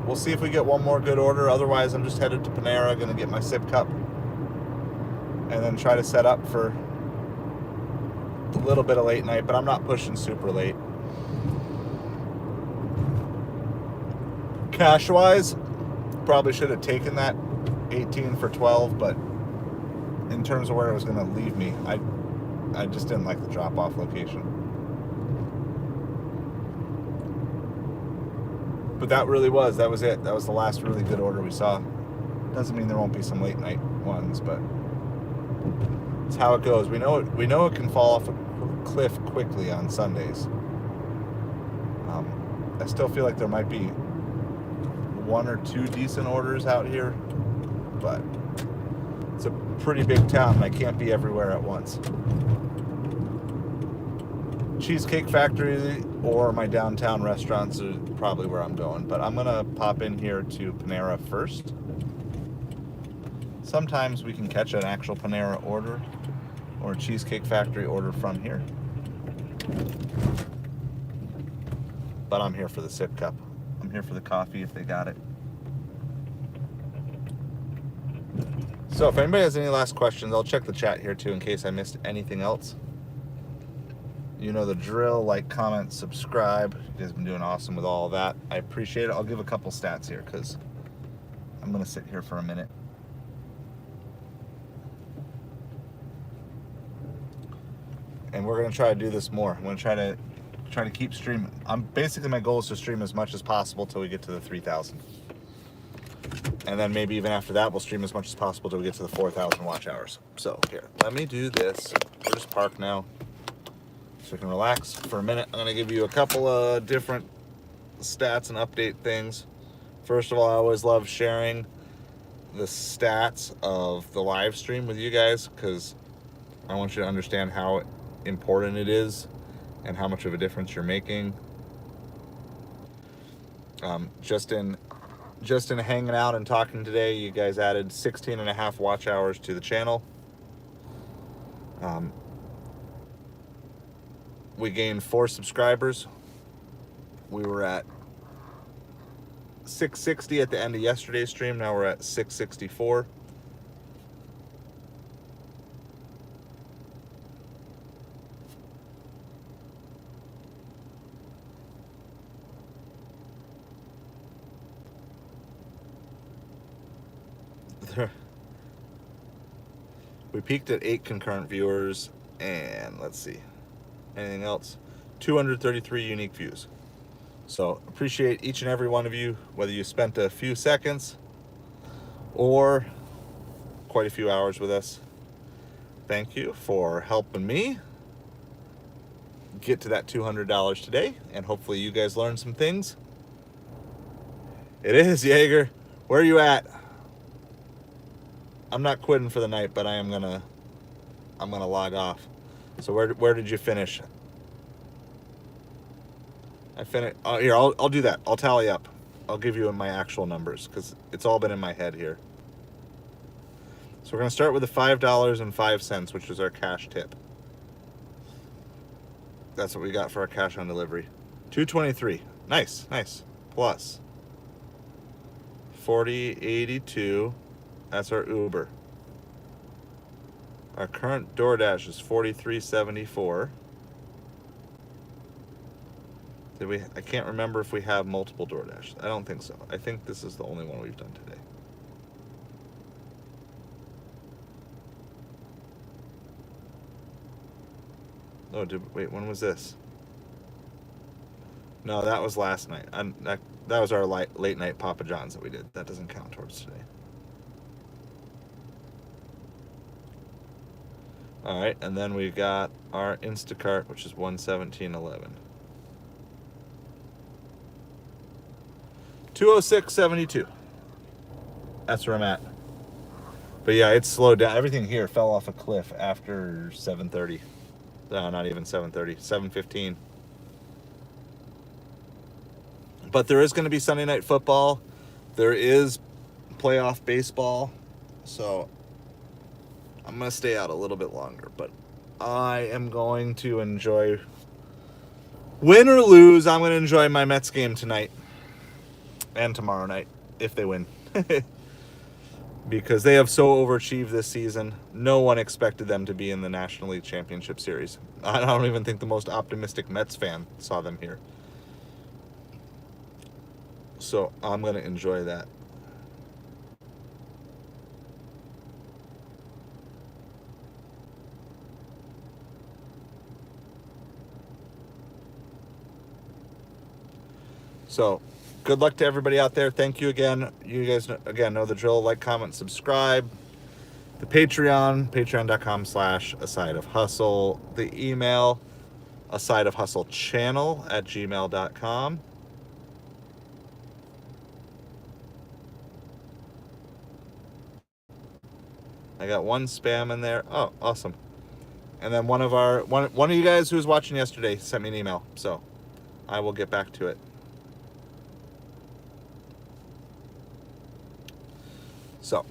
We'll see if we get one more good order. Otherwise, I'm just headed to Panera, going to get my sip cup, and then try to set up for a little bit of late night, but I'm not pushing super late. Cash-wise, probably should have taken that 18 for 12, but in terms of where it was going to leave me, I just didn't like the drop-off location. But that really was, that was it. That was the last really good order we saw. Doesn't mean there won't be some late night ones, but it's how it goes. We know it can fall off a cliff quickly on Sundays. I still feel like there might be one or two decent orders out here, but it's a pretty big town and I can't be everywhere at once. Cheesecake Factory or my downtown restaurants are probably where I'm going, but I'm gonna pop in here to Panera first. Sometimes we can catch an actual Panera order or a Cheesecake Factory order from here, but I'm here for the sip cup. I'm here for the coffee if they got it. So if anybody has any last questions, I'll check the chat here too in case I missed anything else. You know the drill. Like, comment, subscribe. You guys have been doing awesome with all of that. I appreciate it. I'll give a couple stats here because I'm going to sit here for a minute. And we're going to try to do this more. I'm going to try to keep streaming. Basically my goal is to stream as much as possible till we get to the 3,000. And then maybe even after that, we'll stream as much as possible till we get to the 4,000 watch hours. So here, let me do this. We're just parked now, so we can relax for a minute. I'm gonna give you a couple of different stats and update things. First of all, I always love sharing the stats of the live stream with you guys because I want you to understand how important it is and how much of a difference you're making. Just in hanging out and talking today, you guys added 16.5 watch hours to the channel. We gained 4 subscribers. We were at 660 at the end of yesterday's stream. Now we're at 664. We peaked at 8 concurrent viewers, and let's see, anything else? 233 unique views. So appreciate each and every one of you, whether you spent a few seconds or quite a few hours with us. Thank you for helping me get to that $200 today, and hopefully you guys learned some things. It is, Jaeger. Where are you at? I'm not quitting for the night, but I'm gonna log off. So where did you finish? I finished. Oh, here, I'll do that. I'll tally up. I'll give you my actual numbers because it's all been in my head here. So we're gonna start with the $5.05, which is our cash tip. That's what we got for our cash on delivery. $2.23. Nice. Plus $40.82. That's our Uber. Our current Doordash is $43.74. I can't remember if we have multiple Doordash. I don't think so. I think this is the only one we've done today. Oh, wait, when was this? No, that was last night. That was our late night Papa John's that we did. That doesn't count towards today. All right, and then we've got our Instacart, which is $117.11. $206.72. That's where I'm at. But yeah, it's slowed down. Everything here fell off a cliff after 7:30. No, not even 7:30. 7:15. But there is going to be Sunday night football. There is playoff baseball. So I'm going to stay out a little bit longer. But I am going to enjoy, win or lose, I'm going to enjoy my Mets game tonight and tomorrow night if they win. Because they have so overachieved this season. No one expected them to be in the National League Championship Series. I don't even think the most optimistic Mets fan saw them here. So I'm going to enjoy that. So good luck to everybody out there. Thank you again. You guys, again, know the drill. Like, comment, subscribe. The Patreon, patreon.com/asideofhustle. The email, asideofhustlechannel@gmail.com. I got one spam in there. Oh, awesome. And then one of you guys who was watching yesterday sent me an email. So I will get back to it. So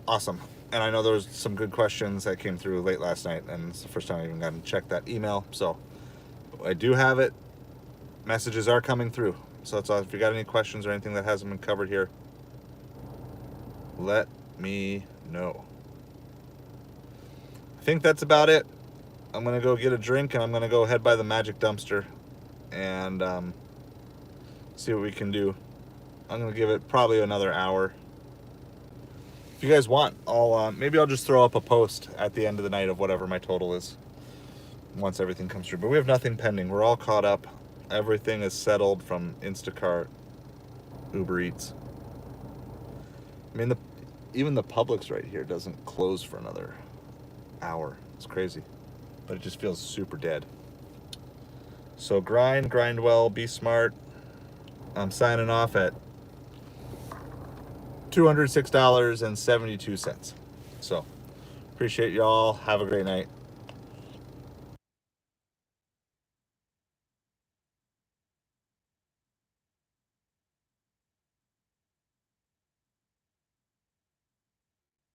awesome. And I know there was some good questions that came through late last night, and it's the first time I even got to check that email. So I do have it. Messages are coming through. So that's all. If you got any questions or anything that hasn't been covered here, let me know. I think that's about it. I'm going to go get a drink, and I'm going to go head by the magic dumpster and see what we can do. I'm going to give it probably another hour. If you guys want, maybe I'll just throw up a post at the end of the night of whatever my total is once everything comes through. But we have nothing pending. We're all caught up. Everything is settled from Instacart, Ubereats. I mean, even the Publix right here doesn't close for another hour. It's crazy. But it just feels super dead. So grind well, be smart. I'm signing off at $206.72. So appreciate y'all. Have a great night.